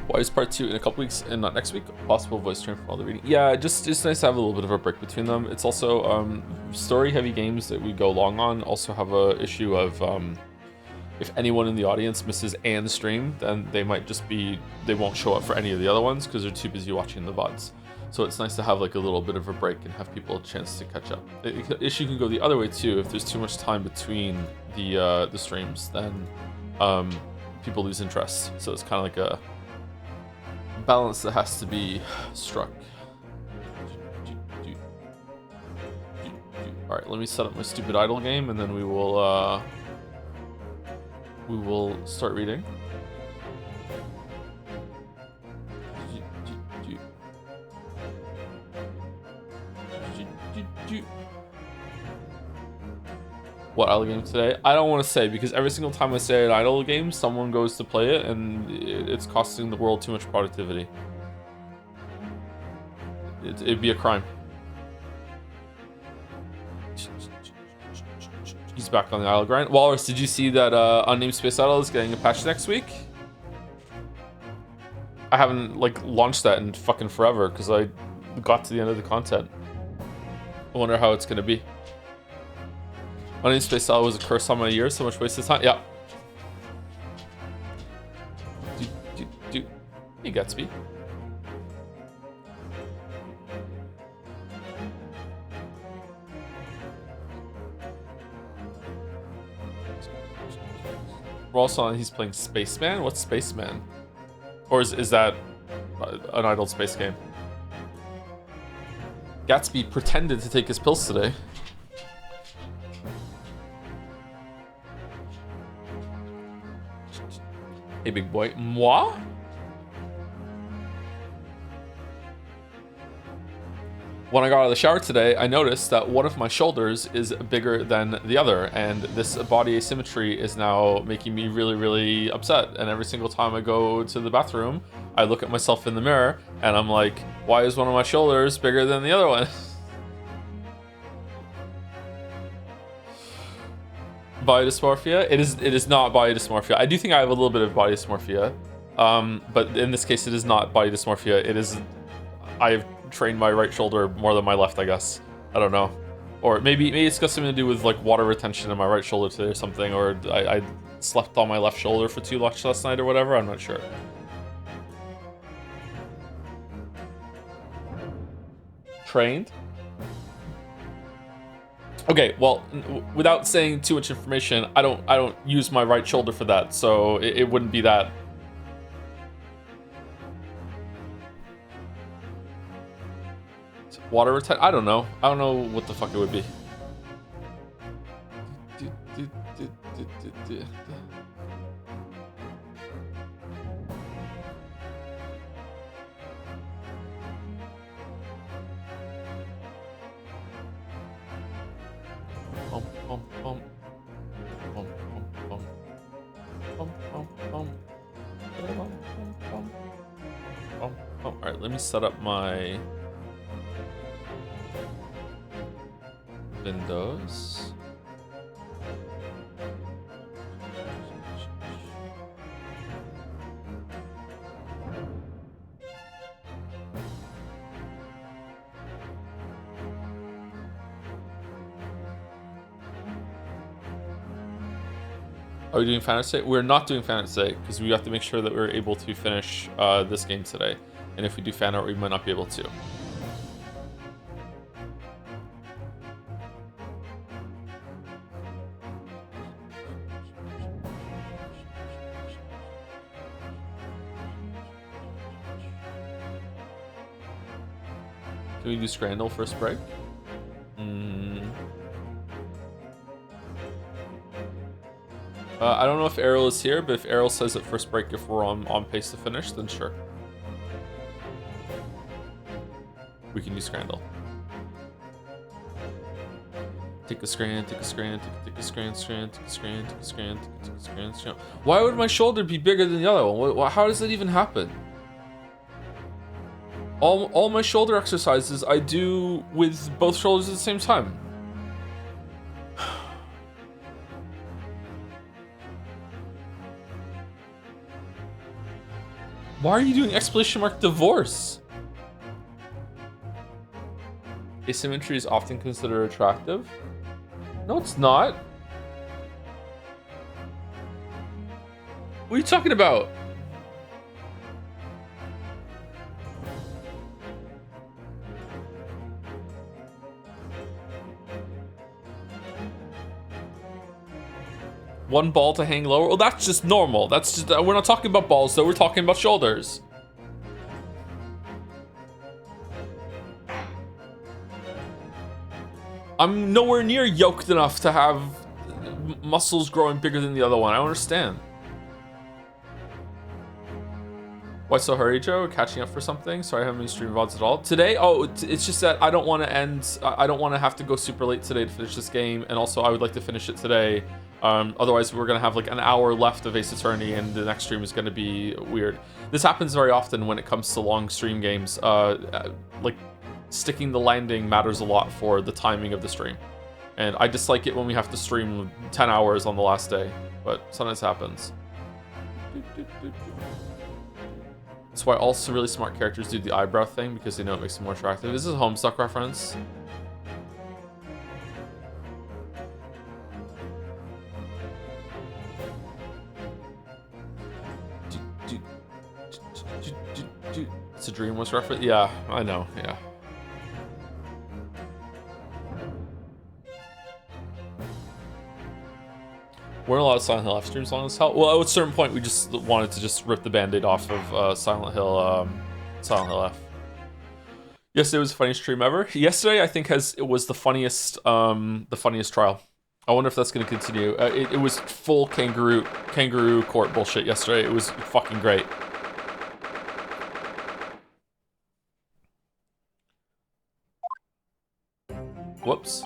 Why is part 2 in a couple weeks and not next week? Possible voice stream from all the reading. Yeah, just nice to have a little bit of a break between them. It's also story heavy games that we go long on also have a issue of if anyone in the audience misses Anne's stream, then they might just be, they won't show up for any of the other ones because they're too busy watching the VODs. So it's nice to have like a little bit of a break and have people a chance to catch up. The issue can go the other way too. If there's too much time between the streams, then people lose interest. So it's kind of like a balance that has to be struck. All right, let me set up my stupid idle game, and then we will start reading. What idle game today? I don't want to say, because every single time I say an idle game, someone goes to play it, and it's costing the world too much productivity. It'd be a crime. He's back on the idle grind. Walrus, did you see that Unnamed Space Idle is getting a patch next week? I haven't like launched that in fucking forever because I got to the end of the content. I wonder how it's gonna be. Unnamed Space Idle was a curse on my years, so much wasted time. Yeah. Hey Gatsby. We're also on, he's playing Spaceman? What's Spaceman? Or is that an idle space game? Gatsby pretended to take his pills today. Hey, big boy. Moi? When I got out of the shower today, I noticed that one of my shoulders is bigger than the other, and this body asymmetry is now making me really, really upset. And every single time I go to the bathroom, I look at myself in the mirror, and I'm like, why is one of my shoulders bigger than the other one? Body dysmorphia? It is not body dysmorphia. I do think I have a little bit of body dysmorphia, but in this case, it is not body dysmorphia. It is, I've trained my right shoulder more than my left, I guess. I don't know, or maybe it's got something to do with like water retention in my right shoulder today or something, or I slept on my left shoulder for too much last night or whatever. I'm not sure. Trained. Okay, well, without saying too much information, I don't use my right shoulder for that, so it wouldn't be that. Water retention? I don't know. I don't know what the fuck it would be. Alright, let me set up my windows. Are we doing fantasy? We're not doing fantasy because we have to make sure that we're able to finish this game today. And if we do fan art, we might not be able to. Can we do Scrandal first break? I don't know if Errol is here, but if Errol says at first break if we're on pace to finish, then sure. We can do Scrandal. Take a scran, take a scran, take a scran, scran, take a scran, take a scran, take a scran, scran. Why would my shoulder be bigger than the other one? How does that even happen? All my shoulder exercises I do with both shoulders at the same time. Why are you doing exclamation mark divorce? Asymmetry is often considered attractive. No, it's not. What are you talking about? One ball to hang lower? Oh, that's just normal. That's just, we're not talking about balls though, we're talking about shoulders. I'm nowhere near yoked enough to have muscles growing bigger than the other one. I don't understand. Why so hurry, Joe? Catching up for something? Sorry, I haven't been streaming VODs at all. Today? Oh, it's just that I don't want to end... I don't want to have to go super late today to finish this game, and also I would like to finish it today. Otherwise, we're going to have like an hour left of Ace Attorney, and the next stream is going to be weird. This happens very often when it comes to long stream games. Like, sticking the landing matters a lot for the timing of the stream. And I dislike it when we have to stream 10 hours on the last day, but sometimes happens. That's why also really smart characters do the eyebrow thing, because they know it makes them more attractive. This is a Homestuck reference. It's a DreamWorks reference? Yeah, I know, yeah. We're in a lot of Silent Hill live streams long as hell. Well, at a certain point, we just wanted to just rip the band-aid off of Silent Hill F. Yesterday was the funniest stream ever. Yesterday, I think, it was the funniest trial. I wonder if that's going to continue. It was full kangaroo court bullshit yesterday. It was fucking great. Whoops.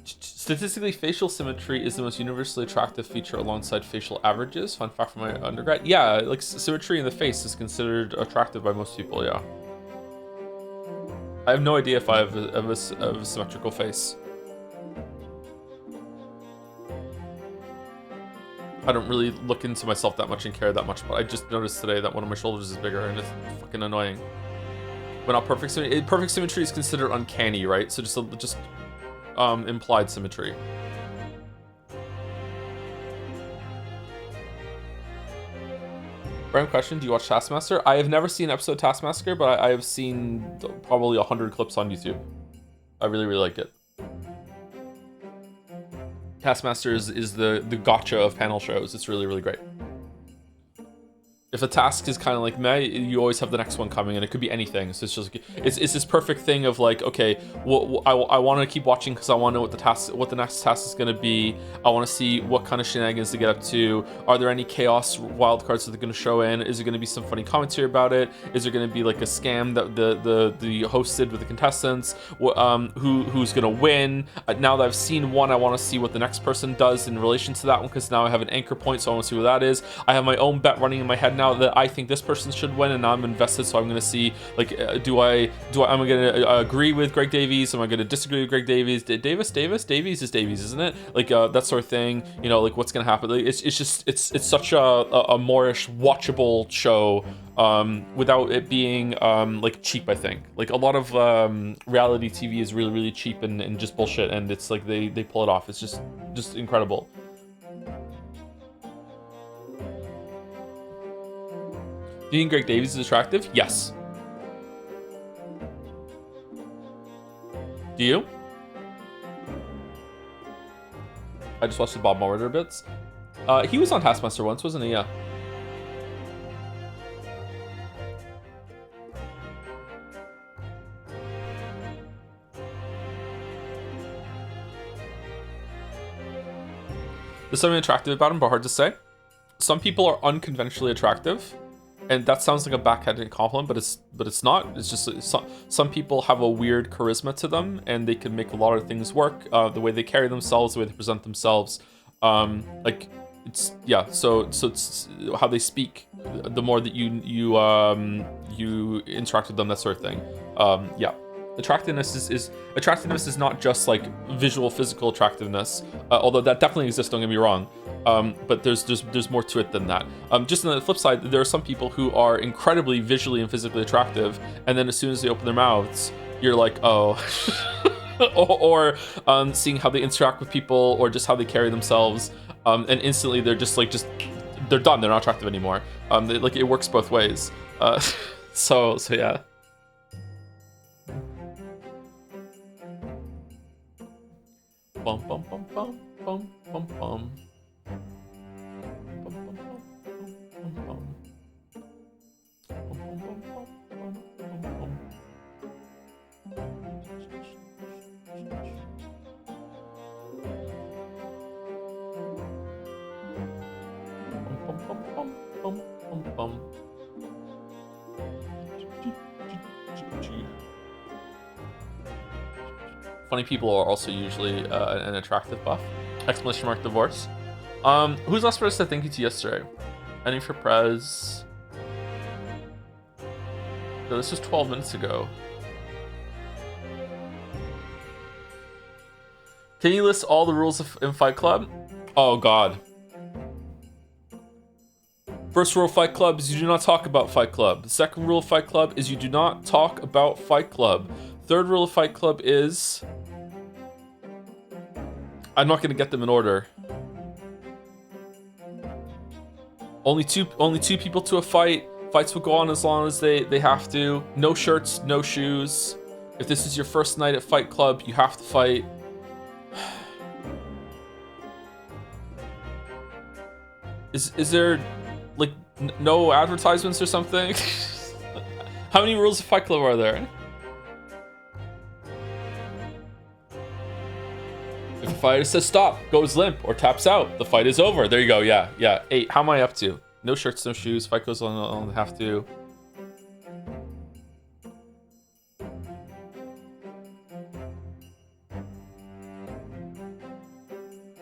Statistically, facial symmetry is the most universally attractive feature alongside facial averages. Fun fact from my undergrad. Yeah, like symmetry in the face is considered attractive by most people, yeah. I have no idea if I have a symmetrical face. I don't really look into myself that much and care that much, but I just noticed today that one of my shoulders is bigger and it's fucking annoying. But not perfect symmetry. Perfect symmetry is considered uncanny, right? So just implied symmetry. Random question, do you watch Taskmaster? I have never seen an episode of Taskmaster, but I have seen probably 100 clips on YouTube. I really, really like it. Taskmaster is the gotcha of panel shows. It's really, really great. If a task is kind of like meh, you always have the next one coming, and it could be anything. So it's just it's this perfect thing of like, okay, I want to keep watching because I want to know what the next task is going to be. I want to see what kind of shenanigans to get up to. Are there any chaos wildcards that they're going to show in? Is there going to be some funny commentary about it? Is there going to be like a scam that the host did with the contestants? Who's going to win? Now that I've seen one, I want to see what the next person does in relation to that one, because now I have an anchor point, so I want to see what that is. I have my own bet running in my head now that I think this person should win, and now I'm invested, so I'm going to see, like, am I going to agree with Greg Davies? Am I going to disagree with Greg Davies? Davies is Davies, isn't it? Like, that sort of thing, you know, like, what's going to happen? Like, it's such a more-ish watchable show, without it being, like, cheap, I think. Like, a lot of, reality TV is really, really cheap and just bullshit, and it's like, they pull it off. It's just incredible. Do you think Greg Davies is attractive? Yes. Do you? I just watched the Bob Molitor bits. He was on Taskmaster once, wasn't he? Yeah. There's something attractive about him, but hard to say. Some people are unconventionally attractive. And that sounds like a backhanded compliment, but it's not. It's just some people have a weird charisma to them, and they can make a lot of things work. The way they carry themselves, the way they present themselves, like it's yeah. So it's how they speak. The more that you interact with them, that sort of thing. Yeah. Attractiveness is attractiveness is not just like visual, physical attractiveness, although that definitely exists. Don't get me wrong, but there's more to it than that. Just on the flip side, there are some people who are incredibly visually and physically attractive, and then as soon as they open their mouths, you're like, oh. or seeing how they interact with people, or just how they carry themselves, and instantly they're just they're done. They're not attractive anymore. Like it works both ways. So yeah. Bum bum bum bum bum bum bum. Funny people are also usually an attractive buff. Exclamation mark divorce. Who's last person said thank you to yesterday? Any for Prez? No, this was 12 minutes ago. Can you list all the rules in Fight Club? Oh god. First rule of Fight Club is you do not talk about Fight Club. The second rule of Fight Club is you do not talk about Fight Club. Third rule of Fight Club is... I'm not going to get them in order. Only two people to a fight. Fights will go on as long as they have to. No shirts, no shoes. If this is your first night at Fight Club, you have to fight. Is there like no advertisements or something? How many rules of Fight Club are there? If the fighter says stop, goes limp, or taps out, the fight is over. There you go. Yeah. 8. How am I up to? No shirts, no shoes. Fight goes on have to.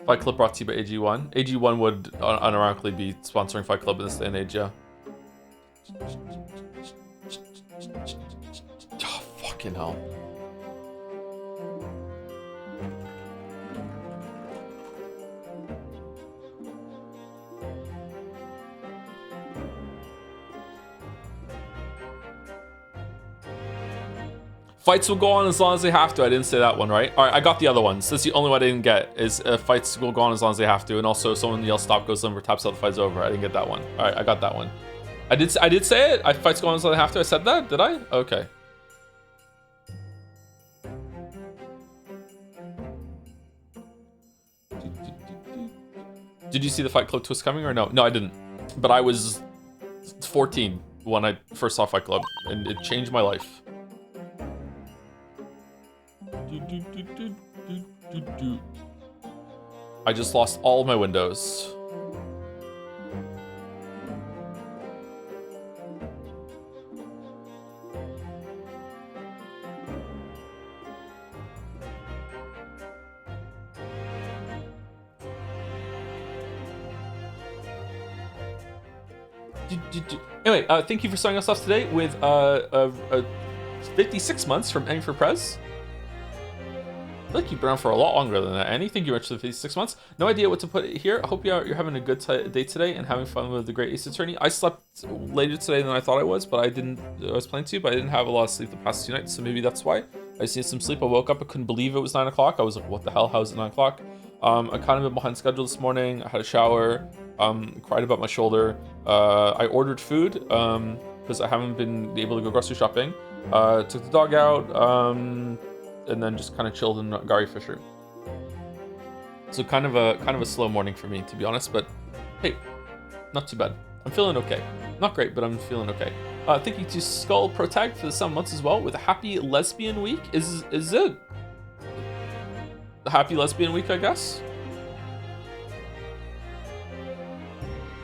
Fight Club brought to you by AG1. AG1 would unironically be sponsoring Fight Club in this day and age, yeah. Oh, fucking hell. Fights will go on as long as they have to. I didn't say that one, right? All right, I got the other ones. That's the only one I didn't get, is fights will go on as long as they have to. And also someone yells stop, goes limber, taps out, the fight's over. I didn't get that one. All right, I got that one. I did say it. Fights go on as long as they have to. I said that, did I? Okay. Did you see the Fight Club twist coming or no? No, I didn't. But I was 14 when I first saw Fight Club, and it changed my life. I just lost all of my windows. Anyway, thank you for starting us off today with 56 months from Any for Prez. I feel like you've been around for a lot longer than that. Anything you mentioned for 56 months. No idea what to put here. I hope you're having a good day today and having fun with the Great Ace Attorney. I slept later today than I thought I was, but I was planning to, but I didn't have a lot of sleep the past 2 nights, so maybe that's why. I just needed some sleep. I woke up, I couldn't believe it was 9 o'clock. I was like, what the hell? How is it 9 o'clock? I kind of been behind schedule this morning. I had a shower, cried about my shoulder. I ordered food because I haven't been able to go grocery shopping. Took the dog out, and then just kind of chilled in Gary Fisher. So kind of a slow morning for me, to be honest, but hey, not too bad. I'm feeling okay. Not great, but I'm feeling okay. Thank you to Skull Protag for the 7 months as well, with a happy lesbian week. Is it a happy lesbian week, I guess?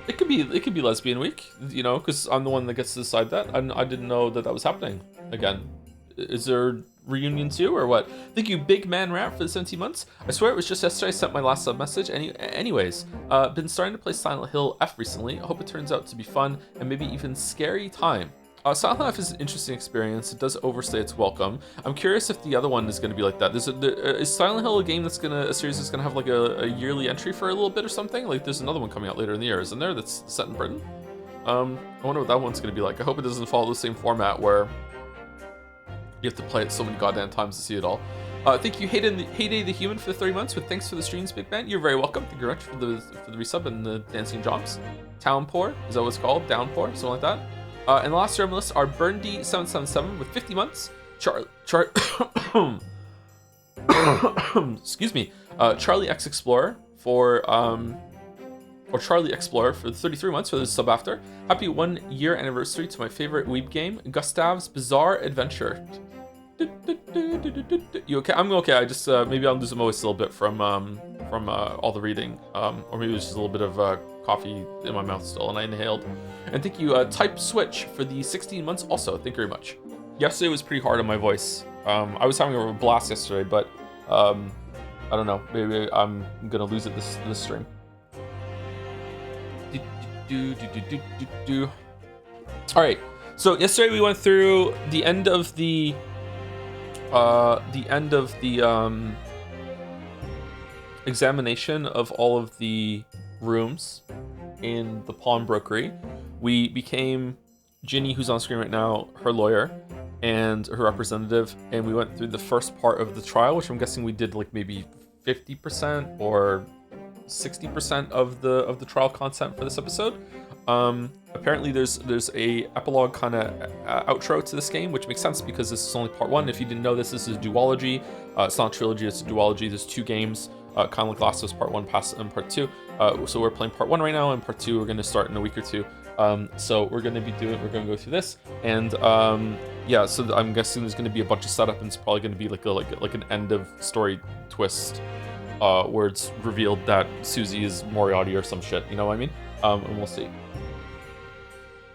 It could be lesbian week, you know, because I'm the one that gets to decide that. I didn't know that was happening again. Is there reunion too, or what? Thank you, Big Man Rap, for the 17 months. I swear it was just yesterday I sent my last sub message. Anyways, been starting to play Silent Hill F recently. I hope it turns out to be fun and maybe even scary time. Silent Life is an interesting experience. It does overstay its welcome. I'm curious if the other one is going to be like that. Is Silent Hill a game a series that's gonna have like a yearly entry for a little bit or something? Like there's another one coming out later in the year, isn't there? That's set in Britain. I wonder what that one's gonna be like. I hope it doesn't follow the same format where you have to play it so many goddamn times to see it all. Thank you, Heyday the Human, for the 30 months. With thanks for the streams, Big Man. You're very welcome. Thank you very much for the resub and the dancing jobs. Townpour, is that what it's called? Downpour, something like that. And the last year on the list are Burndy777 with 50 months. Excuse me. Charlie X Explorer for or Charlie Explorer for 33 months for the sub after. Happy 1 year anniversary to my favorite weeb game, Gustav's Bizarre Adventure. You okay? I'm okay. I just maybe I'm losing my voice a little bit from all the reading, or maybe it's just a little bit of coffee in my mouth still, and I inhaled. And thank you, Type Switch, for the 16 months also. Thank you very much. Yesterday was pretty hard on my voice. I was having a blast yesterday, but I don't know. Maybe I'm gonna lose it this stream. All right. So yesterday we went through the end of the examination of all of the rooms in the pawnbrokery. We became Ginny, who's on screen right now, her lawyer and her representative, and we went through the first part of the trial, which I'm guessing we did like maybe 50% or 60% of the trial content for this episode. Apparently there's a epilogue kind of outro to this game, which makes sense because this is only part one. If you didn't know this is a duology. It's not a trilogy, it's a duology. There's 2 games, kind of like Last of Us Part 1 and Part 2. So we're playing Part 1 right now, and Part 2 we're going to start in a week or 2. So we're going to go through this, and yeah, so I'm guessing there's going to be a bunch of setup, and it's probably going to be like an end of story twist, where it's revealed that Susie is Moriarty or some shit, you know what I mean? And we'll see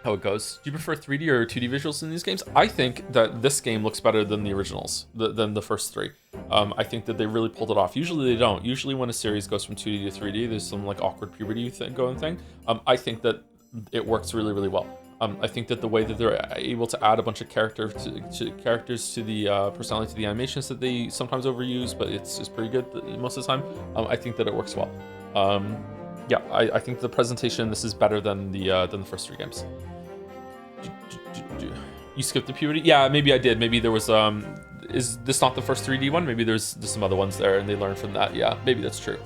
how it goes. Do you prefer 3D or 2D visuals in these games? I think that this game looks better than the originals, than the first 3. I think that they really pulled it off. Usually they don't. Usually when a series goes from 2D to 3D, there's some like awkward puberty going thing. I think that it works really, really well. I think that the way that they're able to add a bunch of characters to the personality to the animations that they sometimes overuse, but it's pretty good most of the time. I think that it works well. Yeah, I think the presentation in this is better than the first 3 games. You skipped the puberty? Yeah, maybe I did. Maybe there was is this not the first 3D one? Maybe there's some other ones there and they learned from that. Yeah, maybe that's true.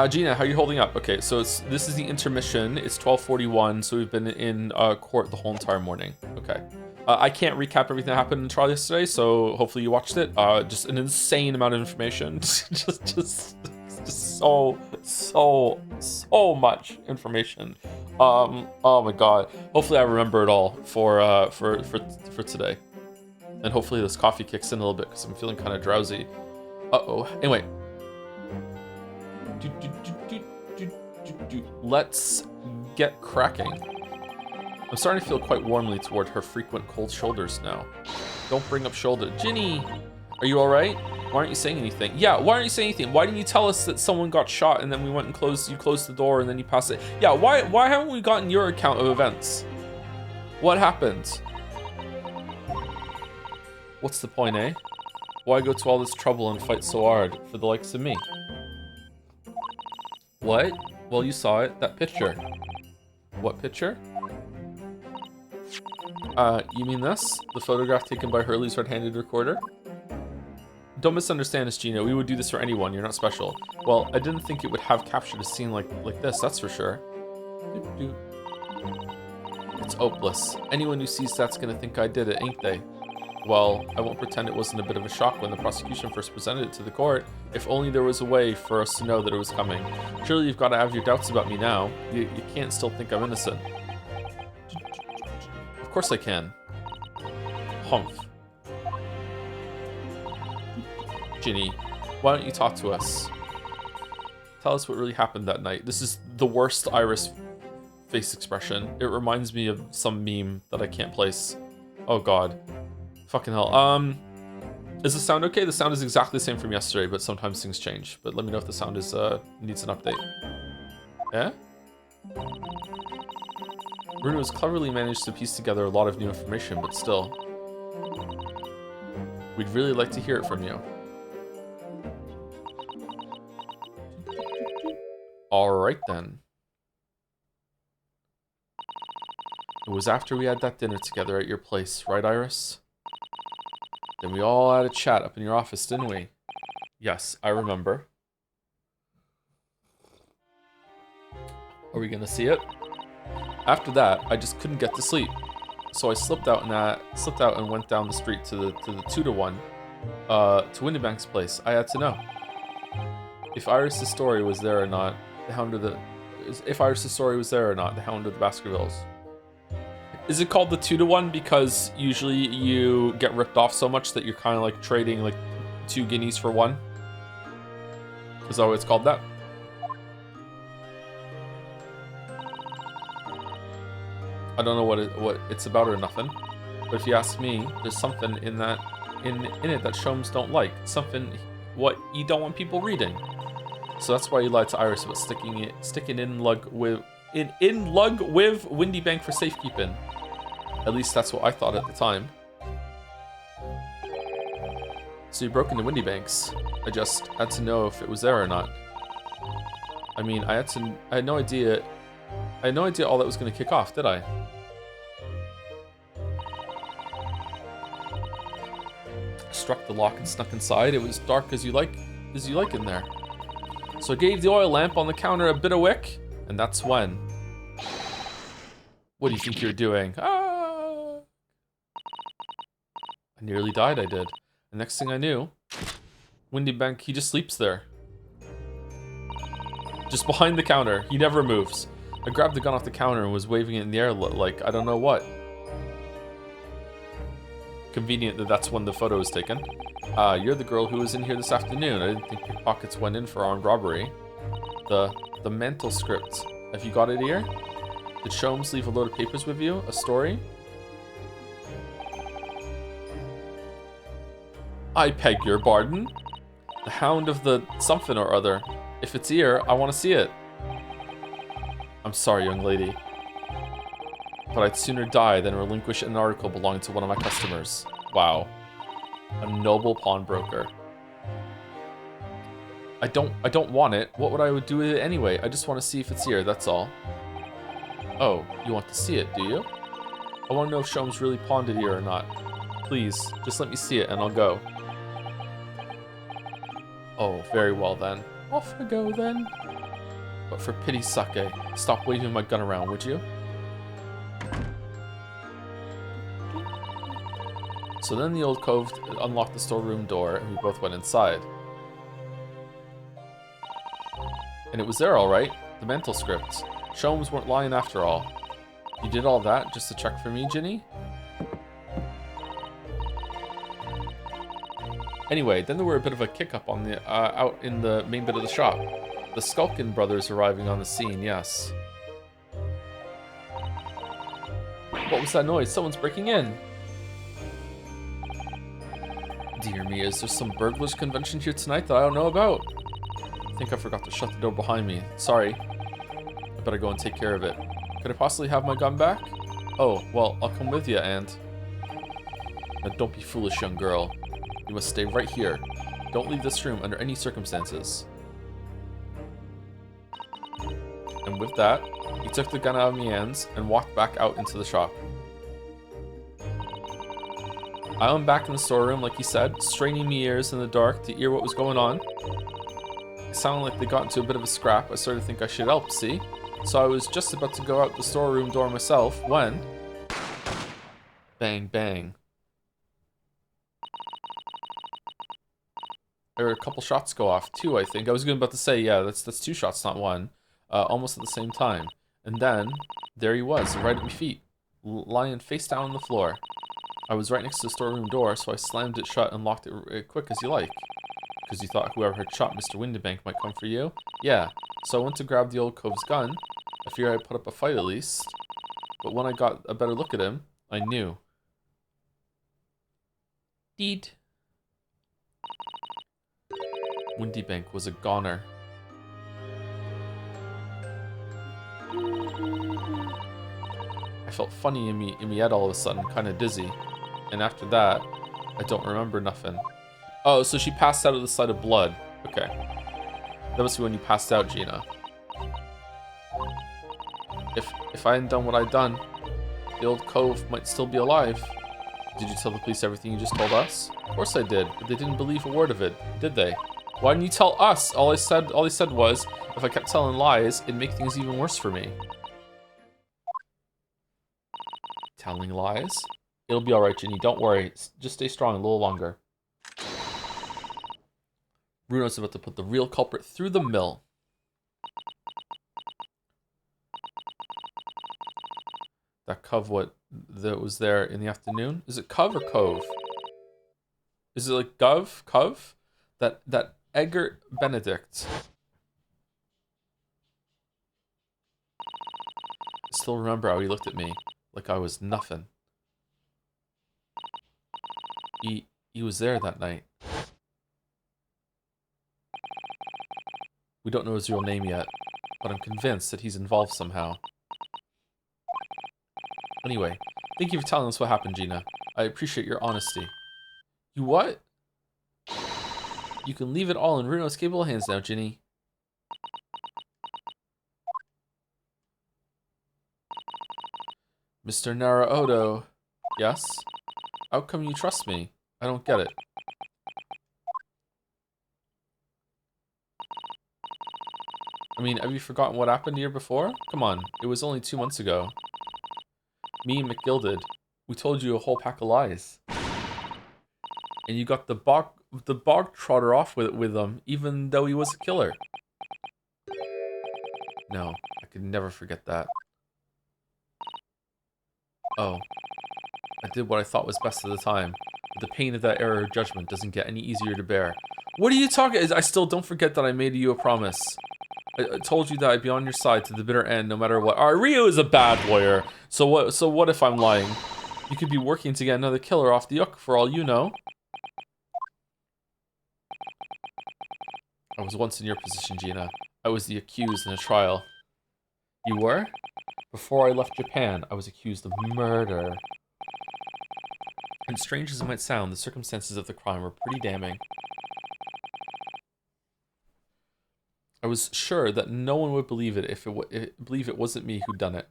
Gina, how are you holding up? Okay, so this is the intermission. It's 12:41, so we've been in court the whole entire morning. Okay. I can't recap everything that happened in the trial yesterday, so hopefully you watched it. Just an insane amount of information. just so much information. Oh my god. Hopefully I remember it all for today. And hopefully this coffee kicks in a little bit because I'm feeling kind of drowsy. Uh-oh. Anyway. Let's get cracking. I'm starting to feel quite warmly toward her frequent cold shoulders now. Don't bring up shoulder. Ginny, are you all right? Why aren't you saying anything? Yeah, why aren't you saying anything? Why didn't you tell us that someone got shot and then we went and you closed the door and then you passed it? Yeah, why haven't we gotten your account of events? What happened? What's the point, eh? Why go to all this trouble and fight so hard for the likes of me? What? Well, you saw it. That picture. What picture? You mean this? The photograph taken by Hurley's red-handed recorder? Don't misunderstand us, Gina. We would do this for anyone. You're not special. Well, I didn't think it would have captured a scene like this, that's for sure. It's hopeless. Anyone who sees that's gonna think I did it, ain't they? Well, I won't pretend it wasn't a bit of a shock when the prosecution first presented it to the court. If only there was a way for us to know that it was coming. Surely you've got to have your doubts about me now. You can't still think I'm innocent. Of course I can. Humph. Ginny, why don't you talk to us? Tell us what really happened that night. This is the worst Iris face expression. It reminds me of some meme that I can't place. Oh god. Fucking hell. Is the sound okay? The sound is exactly the same from yesterday, but sometimes things change. But let me know if the sound is needs an update. Yeah? Bruno has cleverly managed to piece together a lot of new information, but still. We'd really like to hear it from you. Alright then. It was after we had that dinner together at your place, right, Iris? Then we all had a chat up in your office, didn't we? Yes, I remember. Are we gonna see it? After that, I just couldn't get to sleep. So I slipped out and went down the street to the 2-to-1 to Windybank's place. I had to know if Iris' story was there or not. The Hound of the Baskervilles. Is it called the 2-to-1 because usually you get ripped off so much that you're kind of like trading like 2 guineas for 1? Is that why it's called that? I don't know what it's about or nothing, but if you ask me, there's something in that in it that Sholmes don't like. Something what you don't want people reading. So that's why you lied to Iris about sticking in lug with Windybank for safekeeping. At least that's what I thought at the time. So you broke into Windybank's. I just had to know if it was there or not. I mean, I had no idea all that was going to kick off, did I? Struck the lock and snuck inside. It was dark as you like in there. So I gave the oil lamp on the counter a bit of wick, and that's when. What do you think you're doing? Ah! I nearly died, I did. The next thing I knew, Windybank, he just sleeps there. Just behind the counter. He never moves. I grabbed the gun off the counter and was waving it in the air like I don't know what. Convenient that that's when the photo was taken. You're the girl who was in here this afternoon. I didn't think pickpockets went in for armed robbery. The mental script. Have you got it here? Did Sholmes leave a load of papers with you? A story? I beg your pardon? The Hound of the something or other. If it's here, I want to see it. I'm sorry, young lady. But I'd sooner die than relinquish an article belonging to one of my customers. Wow. A noble pawnbroker. I don't want it. What would I do with it anyway? I just want to see if it's here, that's all. Oh, you want to see it, do you? I want to know if Sholmes really pawned it here or not. Please, just let me see it and I'll go. Oh, very well then. Off I go then. But for pity's sake, stop waving my gun around, would you? So then the old cove unlocked the storeroom door and we both went inside. And it was there all right, the mental script. Sholmes weren't lying after all. You did all that just to check for me, Ginny? Anyway, then there were a bit of a kick-up on the out in the main bit of the shop. The Skulkin brothers arriving on the scene, yes. What was that noise? Someone's breaking in. Dear me, is there some burglars convention here tonight that I don't know about? I think I forgot to shut the door behind me. Sorry. I better go and take care of it. Could I possibly have my gun back? Oh, well, I'll come with you, and... Now don't be foolish, young girl. You must stay right here. Don't leave this room under any circumstances. And with that, he took the gun out of my hands and walked back out into the shop. I went back in the storeroom, like he said, straining my ears in the dark to hear what was going on. It sounded like they got into a bit of a scrap. I started to think I should help, see? So I was just about to go out the storeroom door myself when... Bang, bang. There were a couple shots go off. 2, I think. I was about to say, yeah, that's 2 shots, not 1. Almost at the same time. And then, there he was, right at my feet. Lying face down on the floor. I was right next to the storeroom door, so I slammed it shut and locked it quick as you like. Because you thought whoever had shot Mr. Windybank might come for you? Yeah, so I went to grab the old cove's gun. I feared I'd put up a fight at least. But when I got a better look at him, I knew. Deed. Windy Bank was a goner. I felt funny in me head all of a sudden, kind of dizzy. And after that, I don't remember nothing. Oh, so she passed out of the sight of blood. Okay. That must be when you passed out, Gina. If I hadn't done what I'd done, the old cove might still be alive. Did you tell the police everything you just told us? Of course I did, but they didn't believe a word of it, did they? Why didn't you tell us? All he said was, if I kept telling lies, it'd make things even worse for me. Telling lies? It'll be alright, Ginny. Don't worry. Just stay strong a little longer. Bruno's about to put the real culprit through the mill. That cove that was there in the afternoon? Is it cove or cove? Is it like gov? Cove? That Edgar Benedict. I still remember how he looked at me like I was nothing. He was there that night. We don't know his real name yet, but I'm convinced that he's involved somehow. Anyway, thank you for telling us what happened, Gina. I appreciate your honesty. You what? You can leave it all in Runo's capable hands now, Ginny. Mr. Naruodo. Yes? How come you trust me? I don't get it. I mean, have you forgotten what happened here before? Come on, it was only 2 months ago. Me and McGilded, we told you a whole pack of lies. And you got the bog trotter off with him, even though he was a killer. No, I could never forget that. Oh, I did what I thought was best at the time. But the pain of that error of judgment doesn't get any easier to bear. What are you talking? I still don't forget that I made you a promise. I told you that I'd be on your side to the bitter end, no matter what. Alright, Rio is a bad lawyer. So what if I'm lying? You could be working to get another killer off the hook for all you know. I was once in your position, Gina. I was the accused in a trial. You were? Before I left Japan, I was accused of murder. And strange as it might sound, the circumstances of the crime were pretty damning. I was sure that no one would believe it if believe it wasn't me who'd done it.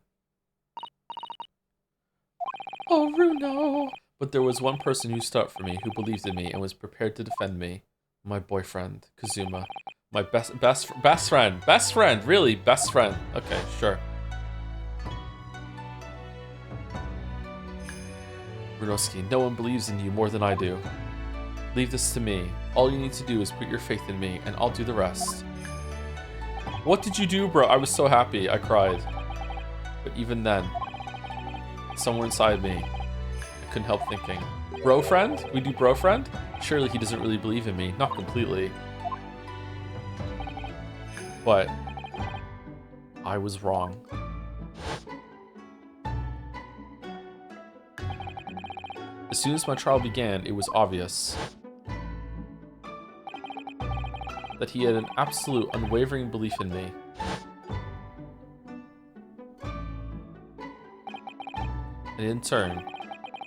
Oh, Runo! But there was one person who stood up for me, who believed in me, and was prepared to defend me. My boyfriend, Kazuma. My best friend. Best friend, really, best friend. Okay, sure. Runoski, no one believes in you more than I do. Leave this to me. All you need to do is put your faith in me, and I'll do the rest. What did you do, bro? I was so happy. I cried. But even then, somewhere inside me, I couldn't help thinking, bro friend? We do bro friend? Surely he doesn't really believe in me. Not completely. But I was wrong. As soon as my trial began, it was obvious that he had an absolute, unwavering belief in me. And in turn,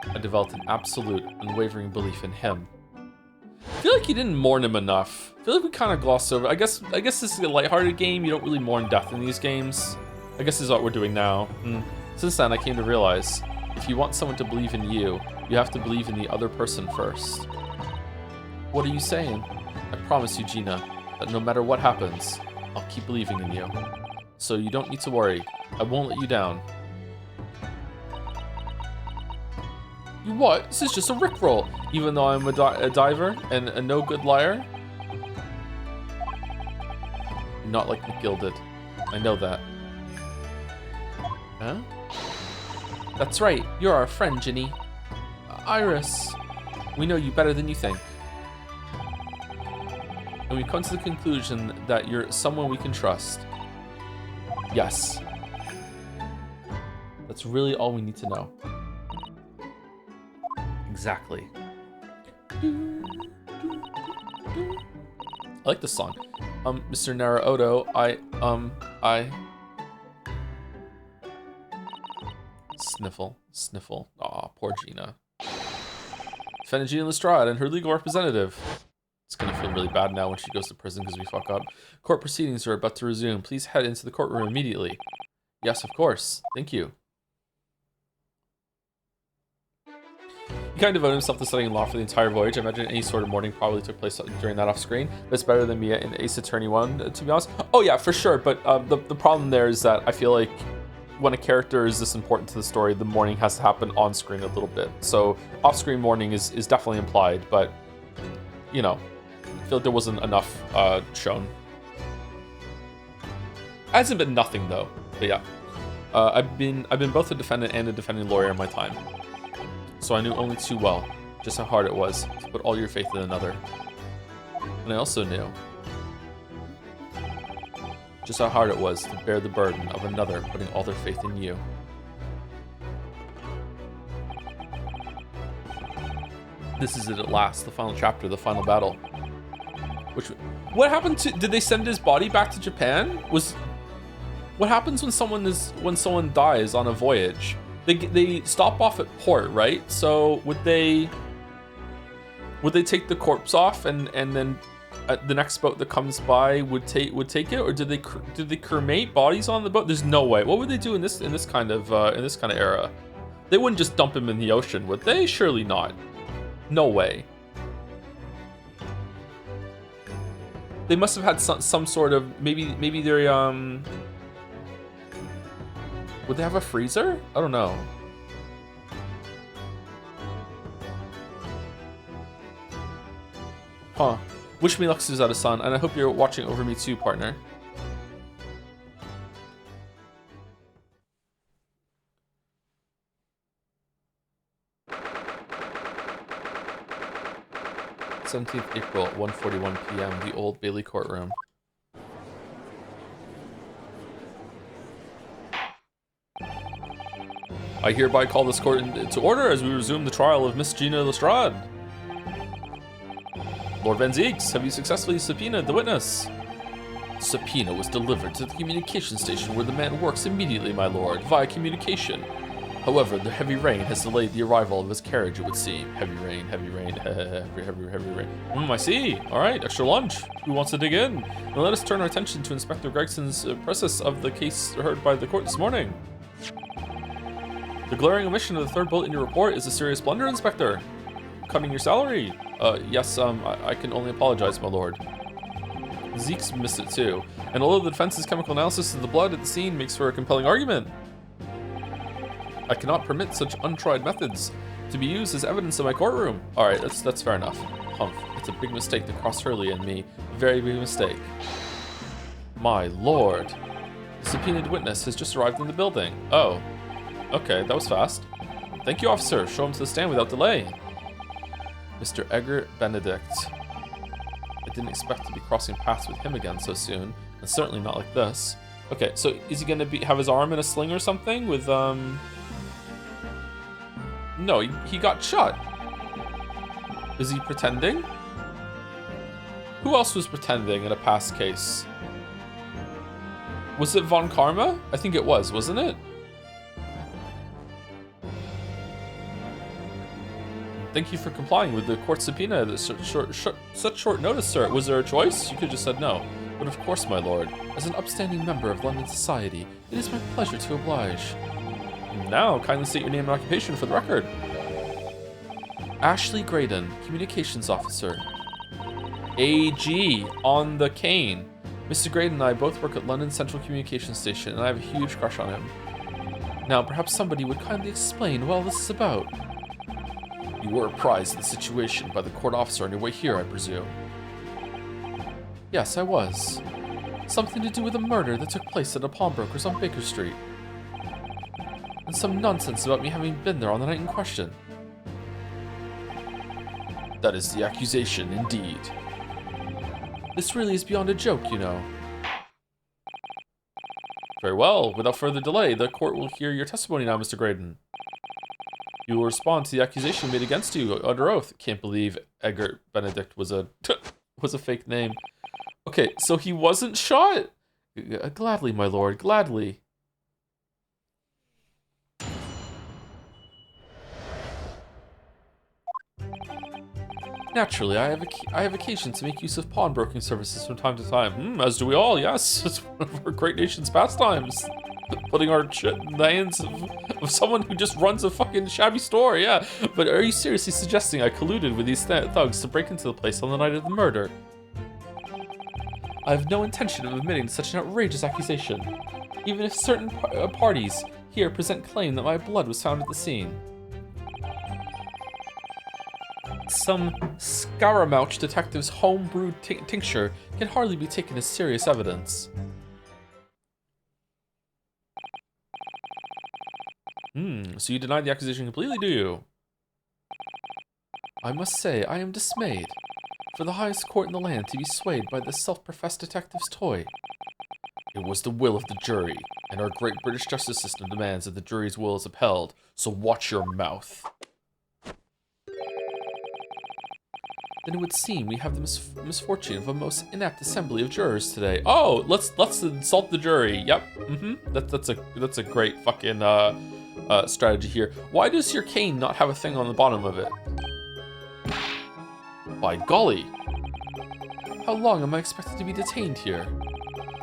I developed an absolute, unwavering belief in him. I feel like you didn't mourn him enough. I feel like we kind of glossed over. I guess this is a lighthearted game. You don't really mourn death in these games. I guess this is what we're doing now. Since then, I came to realize, if you want someone to believe in you, you have to believe in the other person first. What are you saying? I promise you, Gina, that no matter what happens, I'll keep believing in you. So you don't need to worry. I won't let you down. You what? This is just a rickroll. Even though I'm a diver and a no-good liar? Not like McGilded. I know that. Huh? That's right. You're our friend, Ginny. Iris. We know you better than you think. And we've come to the conclusion that you're someone we can trust. Yes. That's really all we need to know. Exactly. I like this song. Mr. Naruto, I... Sniffle, sniffle. Aw, poor Gina. Defendant Gina Lestrade and her legal representative. It's gonna feel really bad now when she goes to prison because we fuck up. Court proceedings are about to resume. Please head into the courtroom immediately. Yes, of course. Thank you. He kind of devoted himself to studying law for the entire voyage. I imagine any sort of mourning probably took place during that off screen. But it's better than me in Ace Attorney 1, to be honest. Oh yeah, for sure. But the problem there is that I feel like when a character is this important to the story, the mourning has to happen on screen a little bit. So off-screen mourning is definitely implied, but you know, I feel like there wasn't enough shown. Hasn't been nothing though. But yeah, I've been both a defendant and a defending lawyer in my time. So I knew only too well just how hard it was to put all your faith in another. And I also knew just how hard it was to bear the burden of another putting all their faith in you. This is it at last, the final chapter, the final battle. What happened to, did they send his body back to Japan? What happens when someone dies on a voyage? They stop off at port, right? So would they take the corpse off and then the next boat that comes by would take it, or did they cremate bodies on the boat? There's no way. What would they do in this kind of era? They wouldn't just dump him in the ocean, would they? Surely not. No way. They must have had some sort of maybe they're would they have a freezer? I don't know. Huh. Wish me luck, Suzada-san, and I hope you're watching over me too, partner. th April, 1:41 p.m., the Old Bailey courtroom. I hereby call this court to order as we resume the trial of Miss Gina Lestrade. Lord Van Zieks, have you successfully subpoenaed the witness? The subpoena was delivered to the communication station where the man works immediately, my lord, via communication. However, the heavy rain has delayed the arrival of his carriage, it would seem. Heavy rain, heavy rain, heavy rain. I see. All right, extra lunch. Who wants to dig in? Now let us turn our attention to Inspector Gregson's process of the case heard by the court this morning. The glaring omission of the third bullet in your report is a serious blunder, Inspector. Cutting your salary. Yes, I can only apologize, my lord. Zeke's missed it too. And although the defense's chemical analysis of the blood at the scene makes for a compelling argument, I cannot permit such untried methods to be used as evidence in my courtroom. All right, that's fair enough. Humph, it's a big mistake to cross Hurley and me. A very big mistake. My lord. The subpoenaed witness has just arrived in the building. Oh. Okay, that was fast. Thank you, officer. Show him to the stand without delay. Mr. Egbert Benedict. I didn't expect to be crossing paths with him again so soon, and certainly not like this. Okay, so is he gonna have his arm in a sling or something with, No, he got shot. Is he pretending? Who else was pretending in a past case? Was it Von Karma? I think it was, wasn't it? Thank you for complying with the court subpoena at such short notice, sir. Was there a choice? You could have just said no. But of course, my lord. As an upstanding member of London society, it is my pleasure to oblige. Now, kindly state your name and occupation for the record. Ashley Graydon, Communications Officer. AG, on the cane. Mr. Graydon and I both work at London Central Communications Station, and I have a huge crush on him. Now, perhaps somebody would kindly explain what all this is about. You were apprised of the situation by the court officer on your way here, I presume. Yes, I was. Something to do with a murder that took place at a pawnbroker's on Baker Street. And some nonsense about me having been there on the night in question. That is the accusation, indeed. This really is beyond a joke, you know. Very well. Without further delay, the court will hear your testimony now, Mr. Graydon. You will respond to the accusation made against you under oath. Can't believe Egbert Benedict was a fake name. Okay, so he wasn't shot? Gladly, my lord, gladly. Naturally, I have occasion to make use of pawnbroking services from time to time. As do we all, yes. It's one of our great nation's pastimes. Putting our shit in the hands of someone who just runs a fucking shabby store, yeah. But are you seriously suggesting I colluded with these thugs to break into the place on the night of the murder? I have no intention of admitting to such an outrageous accusation, even if certain parties here present claim that my blood was found at the scene. Some Scaramouche detective's home-brewed tincture can hardly be taken as serious evidence. So you deny the accusation completely, do you? I must say, I am dismayed. For the highest court in the land to be swayed by this self-professed detective's toy. It was the will of the jury, and our great British justice system demands that the jury's will is upheld, so watch your mouth. Then it would seem we have the misfortune of a most inept assembly of jurors today. Oh, let's insult the jury. Yep. That's a great fucking strategy here. Why does your cane not have a thing on the bottom of it? By golly. How long am I expected to be detained here?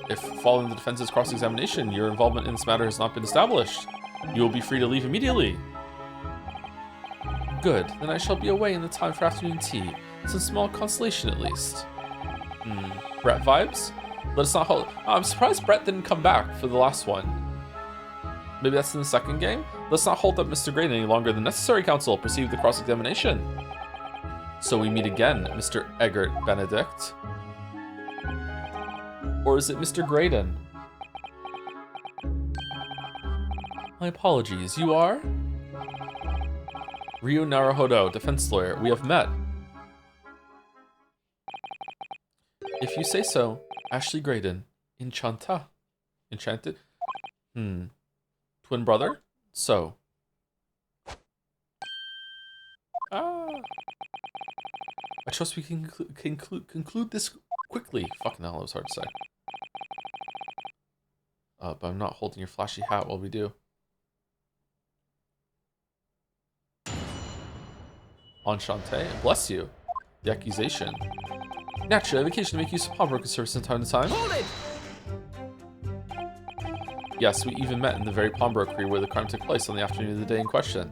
If, following the defense's cross-examination, your involvement in this matter has not been established, you will be free to leave immediately. Good, then I shall be away in the time for afternoon tea. Some small consolation at least. Brett vibes? Let us not hold. Oh, I'm surprised Brett didn't come back for the last one. Maybe that's in the second game? Let's not hold up Mr. Graydon any longer than necessary, counsel. Proceed with the cross-examination. So we meet again, Mr. Eggert Benedict. Or is it Mr. Graydon? My apologies, you are? Ryo Naruhodo, defense lawyer. We have met. If you say so, Ashley Graydon. Enchanta. Enchanted? Twin brother? So. I trust we can conclude this quickly. Fucking hell, that was hard to say. But I'm not holding your flashy hat while we do. Enchante, bless you. The accusation. Naturally, I have occasion to make use of pawnbroking service from time to time. Hold it! Yes, we even met in the very pawnbrokery where the crime took place on the afternoon of the day in question.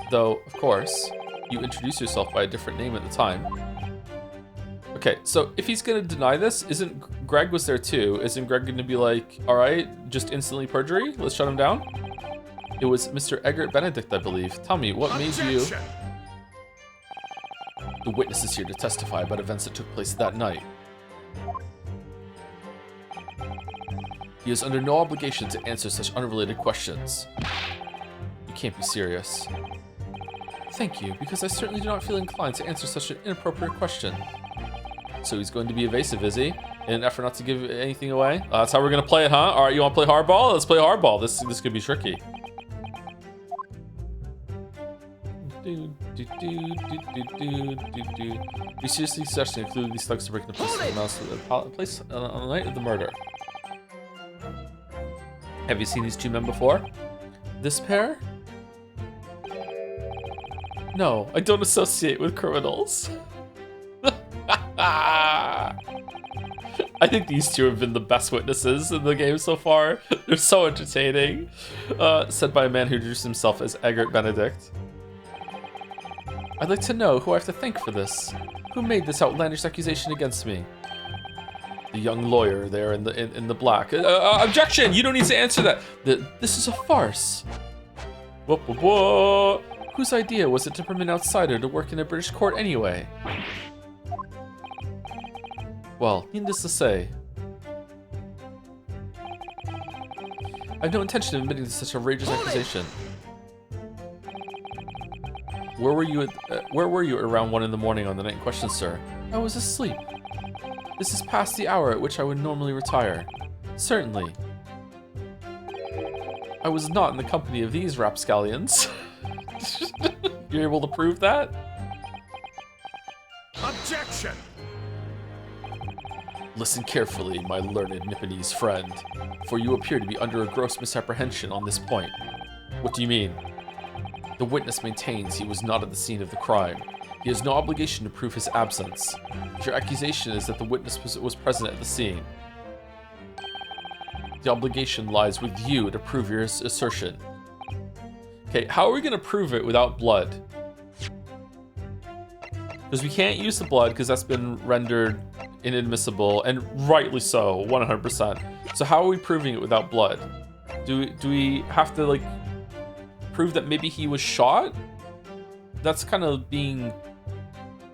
Though, of course, you introduced yourself by a different name at the time. Okay, so if he's gonna deny this, isn't Greg was there too? Isn't Greg gonna be like, all right, just instantly perjury? Let's shut him down? It was Mr. Eggert Benedict, I believe. Tell me, what made you... The witness is here to testify about events that took place that night. He is under no obligation to answer such unrelated questions. You can't be serious. Thank you, because I certainly do not feel inclined to answer such an inappropriate question. So he's going to be evasive, is he? In an effort not to give anything away? That's how we're gonna play it, huh? All right, you wanna play hardball? Let's play hardball. This could be tricky. We seriously suggesting including these thugs to break into place on the night of the murder. Have you seen these two men before? This pair? No, I don't associate with criminals. I think these two have been the best witnesses in the game so far. They're so entertaining. Said by a man who introduced himself as Eggert Benedict. I'd like to know who I have to thank for this. Who made this outlandish accusation against me? The young lawyer there in the black. Objection! You don't need to answer that. This is a farce. Whoa. Whose idea was it to permit an outsider to work in a British court anyway? Well, needless to say, I have no intention of admitting to such a outrageous accusation. Where were you at around 1 in the morning on the night in question, sir? I was asleep. This is past the hour at which I would normally retire. Certainly. I was not in the company of these rapscallions. You're able to prove that? Objection! Listen carefully, my learned Nipponese friend, for you appear to be under a gross misapprehension on this point. What do you mean? The witness maintains he was not at the scene of the crime. He has no obligation to prove his absence. If your accusation is that the witness was present at the scene, the obligation lies with you to prove your assertion. Okay, how are we going to prove it without blood? Because we can't use the blood because that's been rendered inadmissible, and rightly so, 100%. So how are we proving it without blood? Do we have to, like, prove that maybe he was shot? That's kind of being...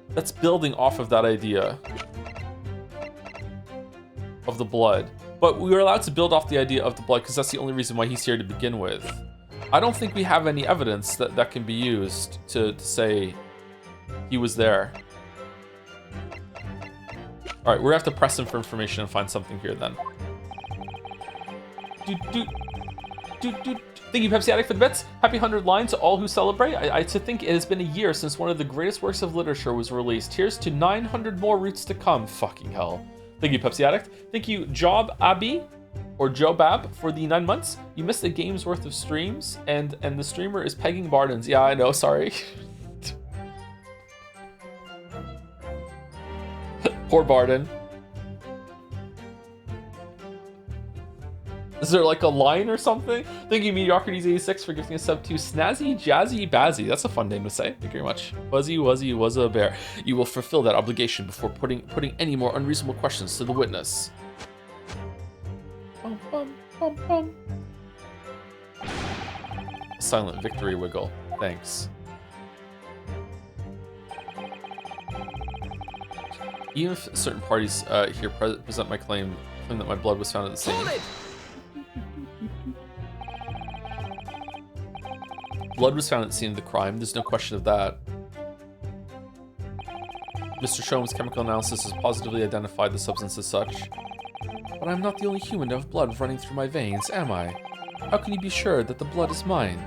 That's building off of that idea of the blood. But we were allowed to build off the idea of the blood because that's the only reason why he's here to begin with. I don't think we have any evidence that can be used to say he was there. All right, we're gonna have to press him for information and find something here then. Thank you, Pepsi Addict, for the bits. Happy 100 lines to all who celebrate. I to think it has been a year since one of the greatest works of literature was released. Here's to 900 more roots to come. Fucking hell. Thank you, Pepsi Addict. Thank you, Job Abby, or Jobab, for the 9 months. You missed a game's worth of streams, and the streamer is pegging Bardens. Yeah, I know, sorry. Poor Barden. Is there like a line or something? Thank you, Mediocrities86, for gifting a sub to Snazzy Jazzy Bazzy. That's a fun name to say. Thank you very much. Fuzzy Wuzzy was a bear. You will fulfill that obligation before putting any more unreasonable questions to the witness. Bum, bum, bum, bum. Silent victory wiggle. Thanks. Even if certain parties here present my claim that my blood was found at the scene. Blood was found at the scene of the crime. There's no question of that. Mr. Shom's chemical analysis has positively identified the substance as such. But I'm not the only human to have blood running through my veins, am I? How can you be sure that the blood is mine?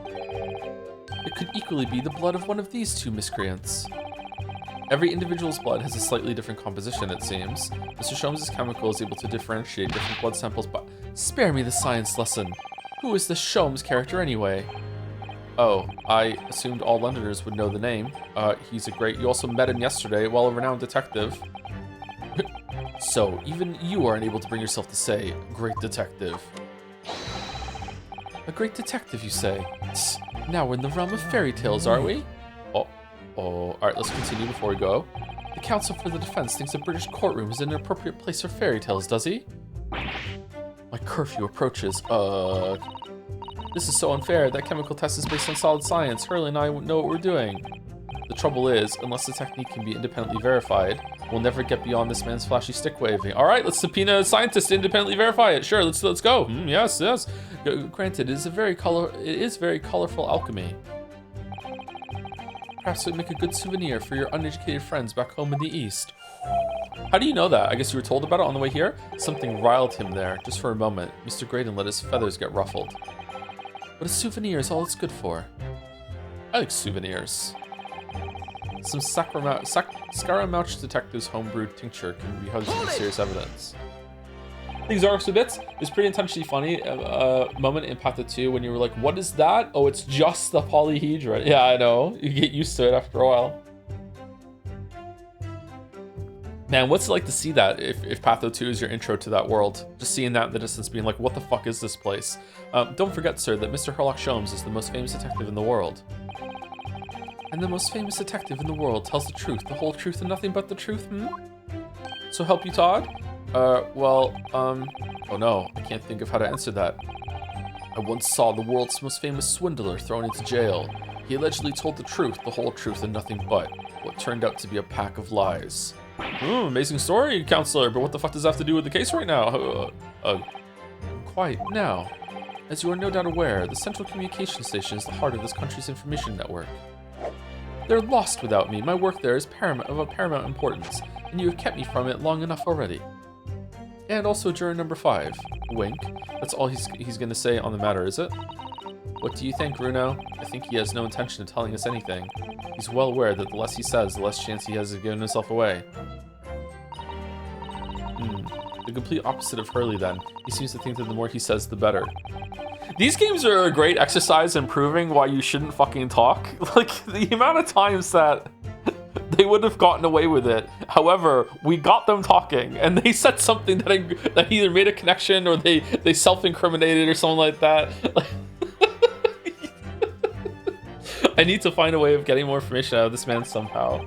It could equally be the blood of one of these two miscreants. Every individual's blood has a slightly different composition, it seems. Mr. Sholmes' chemical is able to differentiate different blood samples, but spare me the science lesson. Who is this Sholmes character anyway? Oh, I assumed all Londoners would know the name. He's a great... You also met him yesterday while a renowned detective. So, even you are unable to bring yourself to say, great detective. A great detective, you say? Now we're in the realm of fairy tales, are we? Alright, let's continue before we go. The counsel for the defense thinks a British courtroom is an appropriate place for fairy tales, does he? My curfew approaches. This is so unfair. That chemical test is based on solid science. Hurley and I know what we're doing. The trouble is, unless the technique can be independently verified, we'll never get beyond this man's flashy stick waving. Alright, let's subpoena a scientist to independently verify it. Sure, let's go. Yes. Granted, it is very colorful alchemy. Perhaps it would make a good souvenir for your uneducated friends back home in the East. How do you know that? I guess you were told about it on the way here? Something riled him there, just for a moment. Mr. Graydon let his feathers get ruffled. But a souvenir is all it's good for. I like souvenirs. Some Scaramouche Detective's homebrewed tincture can be held as serious evidence. These are also bits. It was pretty intentionally funny moment in Patha 2 when you were like, what is that? Oh, it's just the polyhedron. Yeah, I know. You get used to it after a while. Man, what's it like to see that if Patho 2 is your intro to that world? Just seeing that in the distance being like, what the fuck is this place? Don't forget, sir, that Mr. Herlock Sholmes is the most famous detective in the world. And the most famous detective in the world tells the truth, the whole truth, and nothing but the truth, So help you, Todd? Oh no, I can't think of how to answer that. I once saw the world's most famous swindler thrown into jail. He allegedly told the truth, the whole truth, and nothing but what turned out to be a pack of lies. Amazing story, counselor, but what the fuck does that have to do with the case right now? Quite. Now, as you are no doubt aware, the Central Communication Station is the heart of this country's information network. They're lost without me. My work there is of paramount importance, and you have kept me from it long enough already. And also juror number 5. Wink. That's all he's gonna say on the matter, is it? What do you think, Bruno? I think he has no intention of telling us anything. He's well aware that the less he says, the less chance he has of giving himself away. complete opposite of Hurley then. He seems to think that the more he says, the better. These games are a great exercise in proving why you shouldn't fucking talk. Like, the amount of times that they would have gotten away with it. However, we got them talking, and they said something that either made a connection or they self-incriminated or something like that. I need to find a way of getting more information out of this man somehow.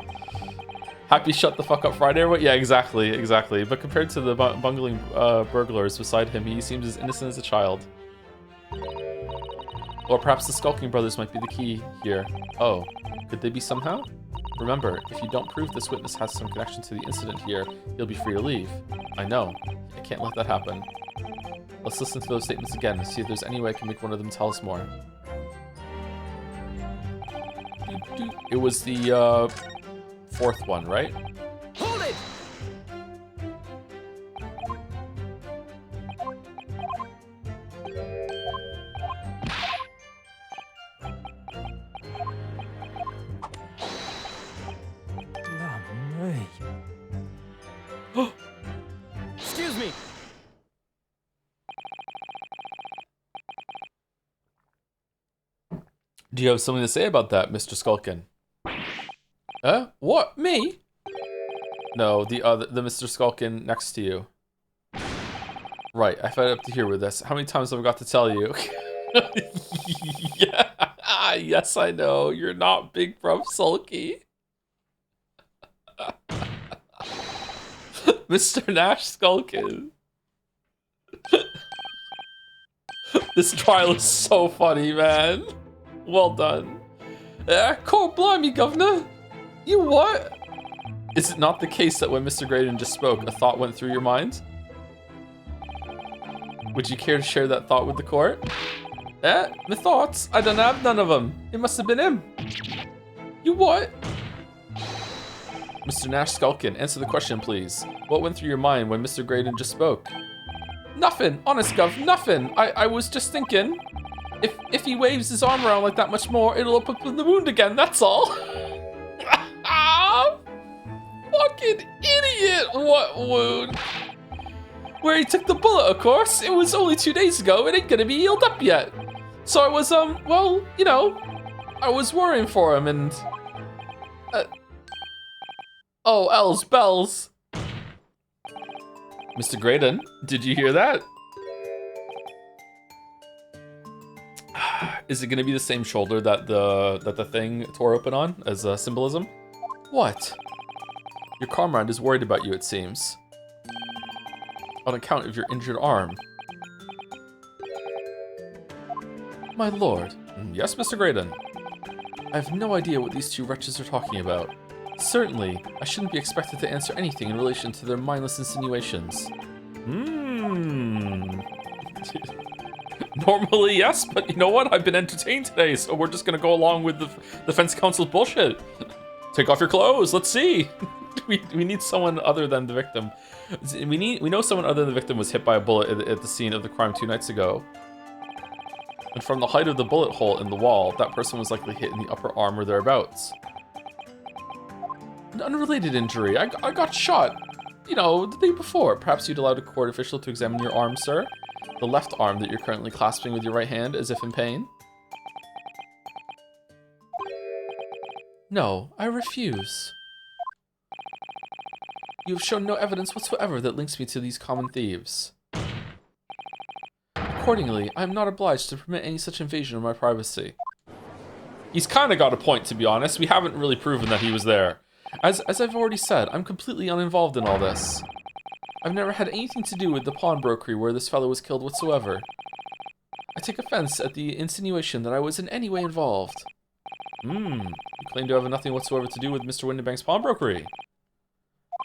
Happy shut the fuck up Friday or what? Yeah, exactly. But compared to the bungling burglars beside him, he seems as innocent as a child. Or perhaps the skulking brothers might be the key here. Oh, could they be somehow? Remember, if you don't prove this witness has some connection to the incident here, he'll be free to leave. I know. I can't let that happen. Let's listen to those statements again and see if there's any way I can make one of them tell us more. It was the fourth one, right? Hold it! Excuse me. Do you have something to say about that, Mr. Skulkin? What? Me? No, the Mr. Skulkin next to you. Right, I fed up to here with this. How many times have I got to tell you? Yeah, yes, I know. You're not Big Bruv Sulky. Mr. Nash Skulkin. This trial is so funny, man. Well done. Cold blimey, Governor. You what? Is it not the case that when Mr. Graydon just spoke, a thought went through your mind? Would you care to share that thought with the court? My thoughts? I don't have none of them. It must have been him. You what? Mr. Nash Skulkin, answer the question, please. What went through your mind when Mr. Graydon just spoke? Nothing. Honest, Gov, nothing. I was just thinking, if he waves his arm around like that much more, it'll open up the wound again, that's all. Fucking idiot! What wound? Where he took the bullet, of course. It was only 2 days ago. It ain't gonna be healed up yet. So I was, well, you know, I was worrying for him and... Oh, L's bells. Mr. Graydon, did you hear that? Is it gonna be the same shoulder that the thing tore open on as symbolism? What? Your comrade is worried about you, it seems. On account of your injured arm. My lord. Yes, Mr. Graydon. I have no idea what these two wretches are talking about. Certainly, I shouldn't be expected to answer anything in relation to their mindless insinuations. Normally, yes, but you know what? I've been entertained today, so we're just gonna go along with the defense counsel's bullshit. Take off your clothes, let's see. We need someone other than the victim. We know someone other than the victim was hit by a bullet at the scene of the crime 2 nights ago. And from the height of the bullet hole in the wall, that person was likely hit in the upper arm or thereabouts. An unrelated injury. I got shot, you know, the day before. Perhaps you'd allowed a court official to examine your arm, sir? The left arm that you're currently clasping with your right hand as if in pain? No, I refuse. You have shown no evidence whatsoever that links me to these common thieves. Accordingly, I am not obliged to permit any such invasion of my privacy. He's kind of got a point, to be honest. We haven't really proven that he was there. As I've already said, I'm completely uninvolved in all this. I've never had anything to do with the pawnbrokery where this fellow was killed whatsoever. I take offense at the insinuation that I was in any way involved. You claim to have nothing whatsoever to do with Mr. Windibank's pawnbrokery.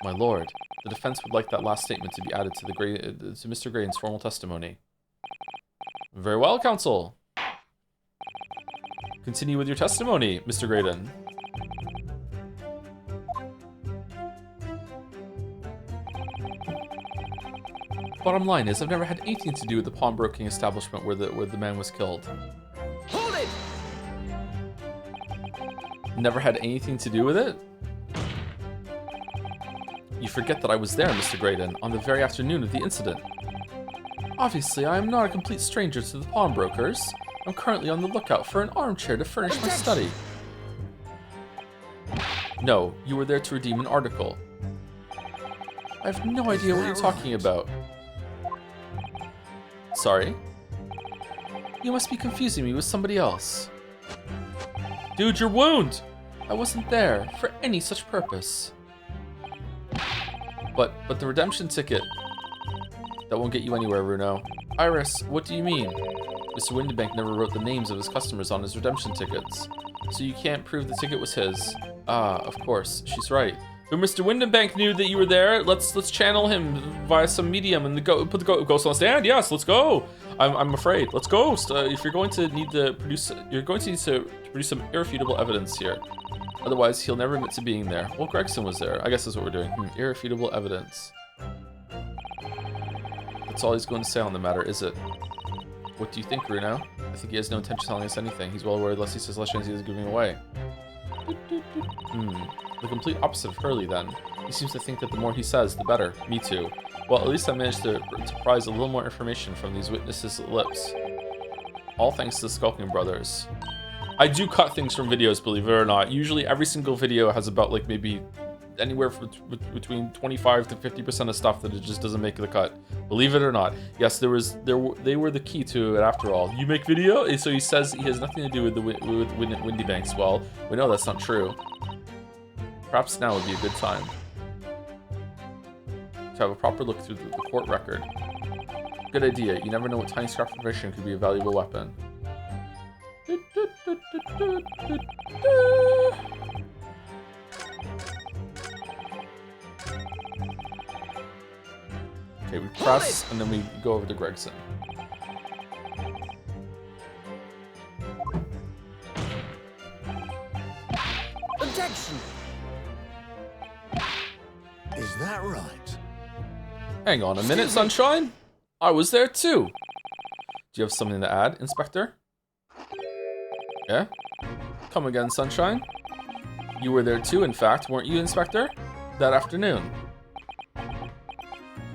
My lord, the defense would like that last statement to be added to Mr. Graydon's formal testimony. Very well, counsel. Continue with your testimony, Mr. Graydon. Bottom line is, I've never had anything to do with the pawnbroking establishment where the man was killed. Hold it! Never had anything to do with it? You forget that I was there, Mr. Graydon, on the very afternoon of the incident. Obviously, I am not a complete stranger to the pawnbrokers. I'm currently on the lookout for an armchair to furnish my study. No, you were there to redeem an article. I have no idea what you're talking about. Sorry? You must be confusing me with somebody else. Dude, your wound! I wasn't there for any such purpose. But the redemption ticket, that won't get you anywhere, Bruno. Iris, what do you mean? Mr. Windybank never wrote the names of his customers on his redemption tickets. So you can't prove the ticket was his. Ah, of course, she's right. But Mr. Windybank knew that you were there. Let's channel him via some medium and put the ghost on stand. Yes, let's go. I'm afraid. Let's go. If you're going to need to produce, produce some irrefutable evidence here. Otherwise, he'll never admit to being there. Well, Gregson was there. I guess that's what we're doing. Irrefutable evidence. That's all he's going to say on the matter, is it? What do you think, Bruno? I think he has no intention of telling us anything. He's well aware unless he says less chance he is giving away. The complete opposite of Hurley, then. He seems to think that the more he says, the better. Me too. Well, at least I managed to prise a little more information from these witnesses' lips. All thanks to the Skulking Brothers. I do cut things from videos, believe it or not. Usually every single video has about like maybe anywhere between 25 to 50% of stuff that it just doesn't make the cut. Believe it or not. Yes, they were the key to it after all. You make video? So he says he has nothing to do with Windybanks. Well, we know that's not true. Perhaps now would be a good time to have a proper look through the court record. Good idea. You never know what tiny scrap of information could be a valuable weapon. Okay, we press and then we go over to Gregson. Objection! Is that right? Hang on a minute, Sunshine. I was there too. Do you have something to add, Inspector? Yeah? Come again, Sunshine. You were there too, in fact, weren't you, Inspector? That afternoon.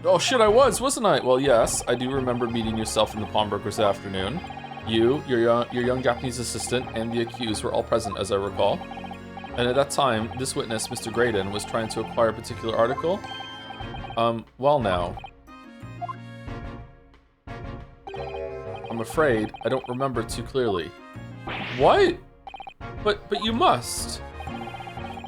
Oh shit, I wasn't I? Well, yes, I do remember meeting yourself in the pawnbrokers that afternoon. You, your young Japanese assistant, and the accused were all present, as I recall. And at that time, this witness, Mr. Graydon, was trying to acquire a particular article. Well now. I'm afraid I don't remember too clearly. What? But you must.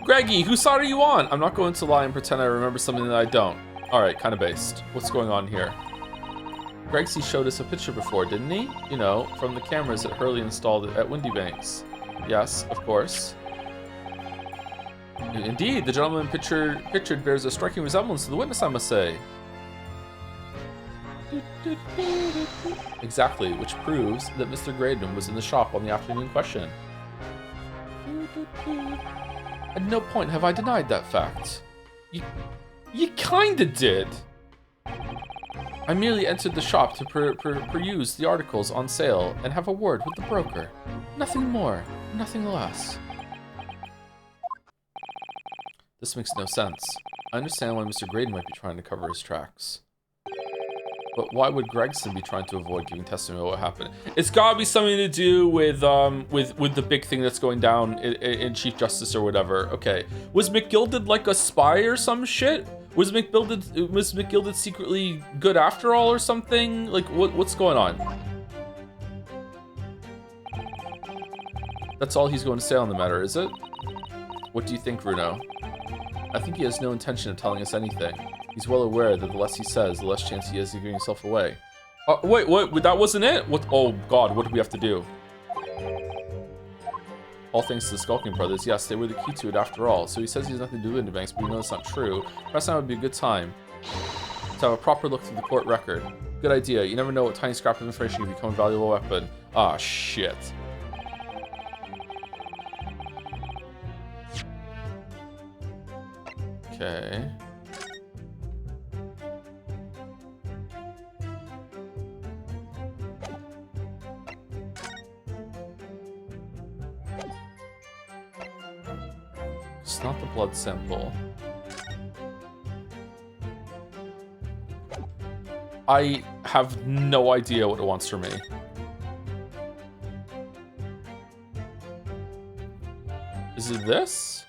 Greggy, whose side are you on? I'm not going to lie and pretend I remember something that I don't. Alright, kind of based. What's going on here? Gregsy showed us a picture before, didn't he? You know, from the cameras that Hurley installed at Windybanks. Yes, of course. Indeed, the gentleman pictured bears a striking resemblance to the witness, I must say. Exactly, which proves that Mr. Graydon was in the shop on the afternoon question. At no point have I denied that fact. You kinda did. I merely entered the shop to peruse the articles on sale and have a word with the broker. Nothing more, nothing less. This makes no sense. I understand why Mr. Graydon might be trying to cover his tracks. But why would Gregson be trying to avoid giving testimony about what happened? It's gotta be something to do with the big thing that's going down in Chief Justice or whatever. Okay. Was McGilded like a spy or some shit? Was McGilded secretly good after all or something? Like what's going on? That's all he's going to say on the matter, is it? What do you think, Bruno? I think he has no intention of telling us anything. He's well aware that the less he says, the less chance he has of giving himself away. Wait, what? That wasn't it? What? Oh God, what do we have to do? All thanks to the Skulking Brothers. Yes, they were the key to it after all. So he says he has nothing to do with Windybanks, but we know that's not true. Perhaps now would be a good time to have a proper look through the court record. Good idea. You never know what tiny scrap of information can become a valuable weapon. Ah, shit. Okay. It's not the blood sample. I have no idea what it wants from me. Is it this?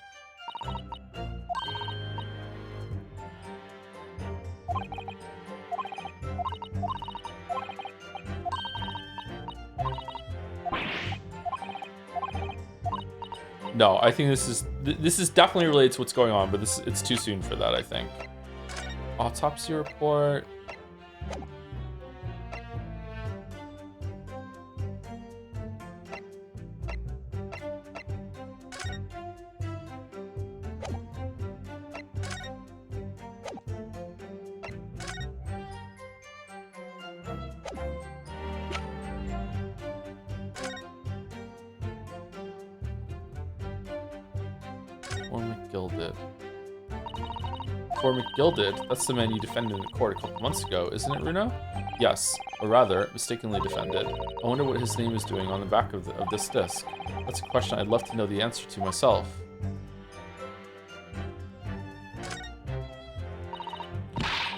No, I think this is definitely related to what's going on, but it's too soon for that, I think. Autopsy report. Or McGilded, that's the man you defended in court a couple months ago, isn't it, Runo? Yes, or rather, mistakenly defended. I wonder what his name is doing on the back of this disc. That's a question I'd love to know the answer to myself.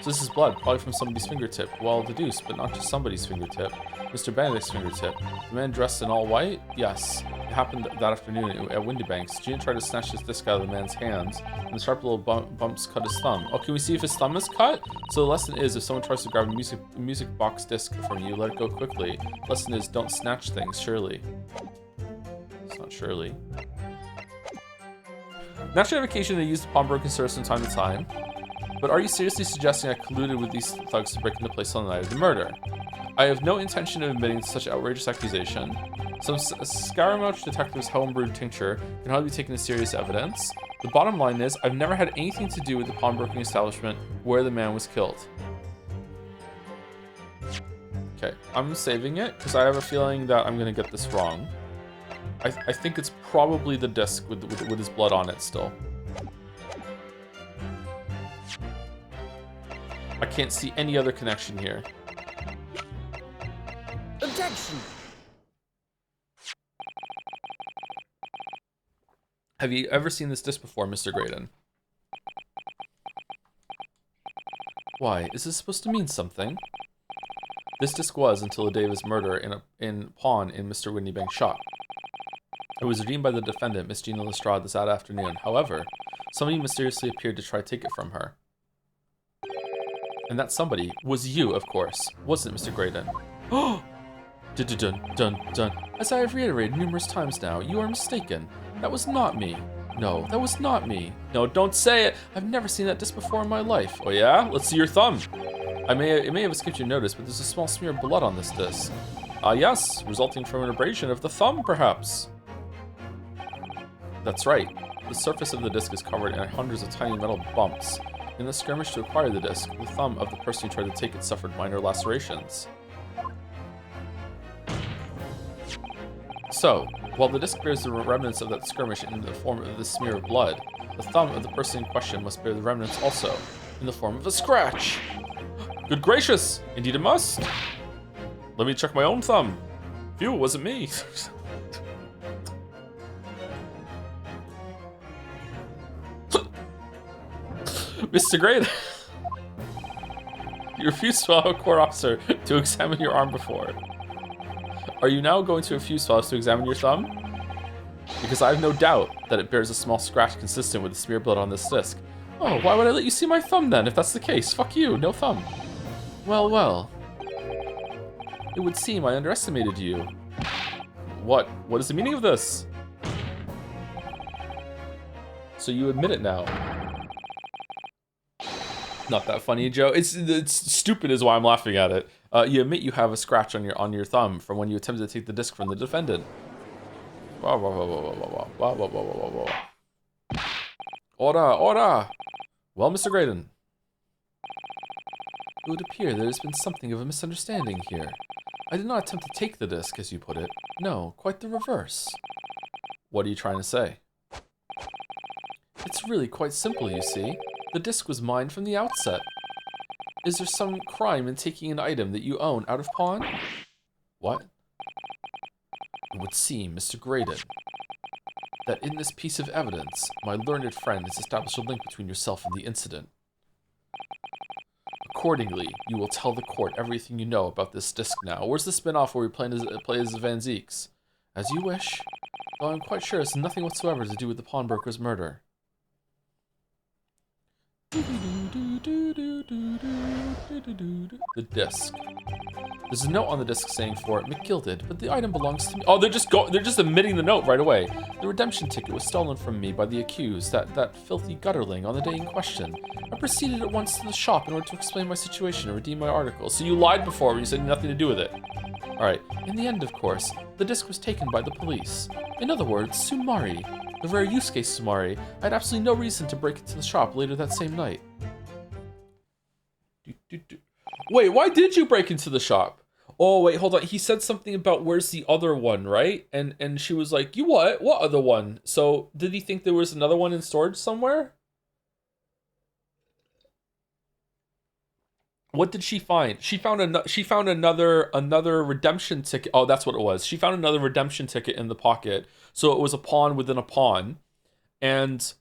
So this is blood, probably from somebody's fingertip. Well deduced, but not just somebody's fingertip. Mr. Benedict's fingertip. The man dressed in all white? Yes. It happened that afternoon at Windybanks. Gina tried to snatch his disc out of the man's hands, and the sharp little bumps cut his thumb. Oh, can we see if his thumb is cut? So the lesson is, if someone tries to grab a music box disc from you, let it go quickly. Lesson is, don't snatch things, surely. It's not surely. Naturally, on occasion, they use the pawnbroking service from time to time. But are you seriously suggesting I colluded with these thugs to break into place on the night of the murder? I have no intention of admitting to such outrageous accusation. Some Scaramouche detective's homebrewed tincture can hardly be taken as serious evidence. The bottom line is, I've never had anything to do with the pawnbroking establishment where the man was killed. Okay, I'm saving it because I have a feeling that I'm going to get this wrong. I think it's probably the disc with his blood on it still. I can't see any other connection here. Objection! Have you ever seen this disc before, Mr. Graydon? Why, is this supposed to mean something? This disc was until the day of his murder in pawn in Mr. Windybank's shop. It was redeemed by the defendant, Miss Gina Lestrade, this afternoon. However, somebody mysteriously appeared to try to take it from her. And that somebody was you, of course, wasn't it, Mr. Graydon? Oh! Dun. As I have reiterated numerous times now, you are mistaken. That was not me. No, that was not me. No, don't say it. I've never seen that disc before in my life. Oh yeah? Let's see your thumb. It may have escaped your notice, but there's a small smear of blood on this disc. Ah, yes, resulting from an abrasion of the thumb, perhaps. That's right. The surface of the disc is covered in hundreds of tiny metal bumps. In the skirmish to acquire the disc, the thumb of the person who tried to take it suffered minor lacerations. So, while the disc bears the remnants of that skirmish in the form of this smear of blood, the thumb of the person in question must bear the remnants also, in the form of a scratch. Good gracious! Indeed it must! Let me check my own thumb. Phew, it wasn't me. Mr. Gray, you refused to allow a court officer to examine your arm before. Are you now going to refuse to examine your thumb? Because I have no doubt that it bears a small scratch consistent with the smear blood on this disc. Oh, why would I let you see my thumb then, if that's the case? Fuck you, no thumb. Well. It would seem I underestimated you. What? What is the meaning of this? So you admit it now. Not that funny, Joe. It's stupid is why I'm laughing at it. You admit you have a scratch on your thumb from when you attempted to take the disc from the defendant. Order! Well, Mr. Graydon. It would appear there has been something of a misunderstanding here. I did not attempt to take the disc, as you put it. No, quite the reverse. What are you trying to say? It's really quite simple, you see. The disc was mine from the outset. Is there some crime in taking an item that you own out of pawn? What? It would seem, Mr. Graydon, that in this piece of evidence, my learned friend has established a link between yourself and the incident. Accordingly, you will tell the court everything you know about this disc now. Where's the spin-off where we play as Van Zeeks? As you wish. Though I'm quite sure it's nothing whatsoever to do with the pawnbroker's murder. The disc. There's a note on the disc saying for it, McGilded, but the item belongs to me. Oh, they're just admitting the note right away. The redemption ticket was stolen from me by the accused, that filthy gutterling, on the day in question. I proceeded at once to the shop in order to explain my situation and redeem my article. So you lied before when you said nothing to do with it. Alright, in the end, of course, the disc was taken by the police. In other words, Sumari, the rare use case Sumari, I had absolutely no reason to break into the shop later that same night. Wait, why did you break into the shop? Oh, wait, hold on. He said something about where's the other one, right? And she was like, you what? What other one? So did he think there was another one in storage somewhere? What did she find? She found another redemption ticket. Oh, that's what it was. She found another redemption ticket in the pocket. So it was a pawn within a pawn. And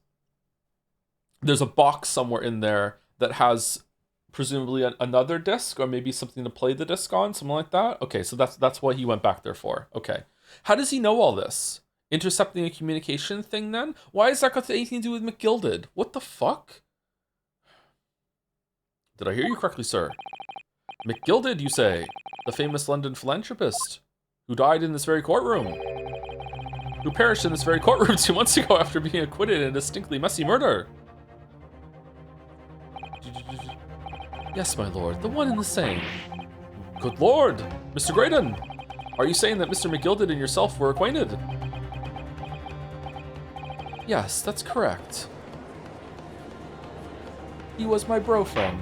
there's a box somewhere in there that has presumably another disc, or maybe something to play the disc on, something like that. Okay, so that's what he went back there for. Okay. How does he know all this? Intercepting a communication thing then? Why has that got anything to do with McGilded? What the fuck? Did I hear you correctly, sir? McGilded, you say? The famous London philanthropist who died in this very courtroom. Who perished in this very courtroom 2 months ago after being acquitted in a distinctly messy murder. Yes, my lord, the one and the same. Good lord, Mr. Graydon. Are you saying that Mr. McGilded and yourself were acquainted? Yes, that's correct. He was my bro friend.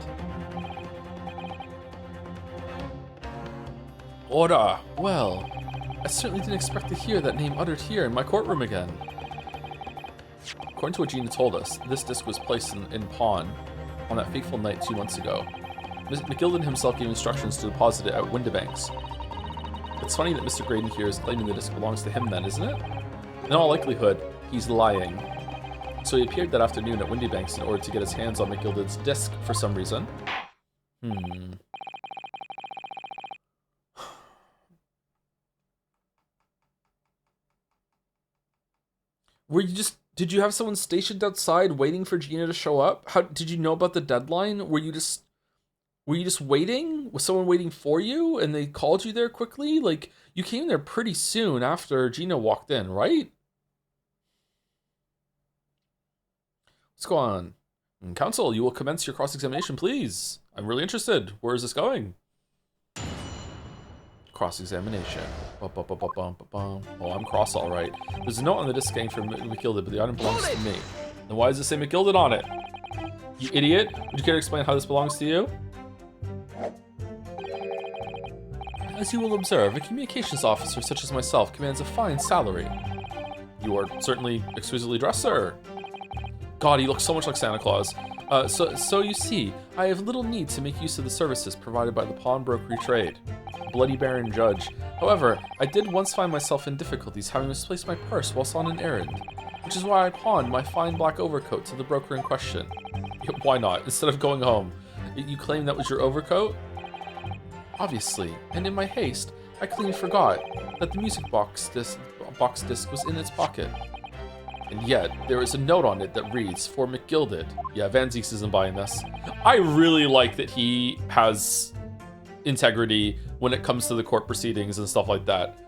Ora, well, I certainly didn't expect to hear that name uttered here in my courtroom again. According to what Gina told us, this disc was placed in pawn on that fateful night 2 months ago. McGilded himself gave instructions to deposit it at Windibanks. It's funny that Mr. Graydon here is claiming the disc belongs to him then, isn't it? In all likelihood, he's lying. So he appeared that afternoon at Windibanks in order to get his hands on McGilded's disc for some reason. Did you have someone stationed outside waiting for Gina to show up? How did you know about the deadline? Were you just waiting? Was someone waiting for you and they called you there quickly? Like, you came there pretty soon after Gina walked in, right? What's going on? Counsel, you will commence your cross-examination, please. I'm really interested. Where is this going? Cross-examination. Oh, I'm cross all right. There's a note on the disc saying for McGilded, but the item belongs to me. Then why does it say McGilded on it? You idiot. Would you care to explain how this belongs to you? As you will observe, a communications officer such as myself commands a fine salary. You are certainly exquisitely dressed, sir. God, he looks so much like Santa Claus. So you see, I have little need to make use of the services provided by the pawnbrokery trade. Bloody Baron Judge. However, I did once find myself in difficulties having misplaced my purse whilst on an errand, which is why I pawned my fine black overcoat to the broker in question. Why not? Instead of going home. You claim that was your overcoat? Obviously, and in my haste, I clean forgot that the music box disc was in its pocket. And yet, there is a note on it that reads, for McGilded. Yeah, Van Zeeks isn't buying this. I really like that he has integrity when it comes to the court proceedings and stuff like that.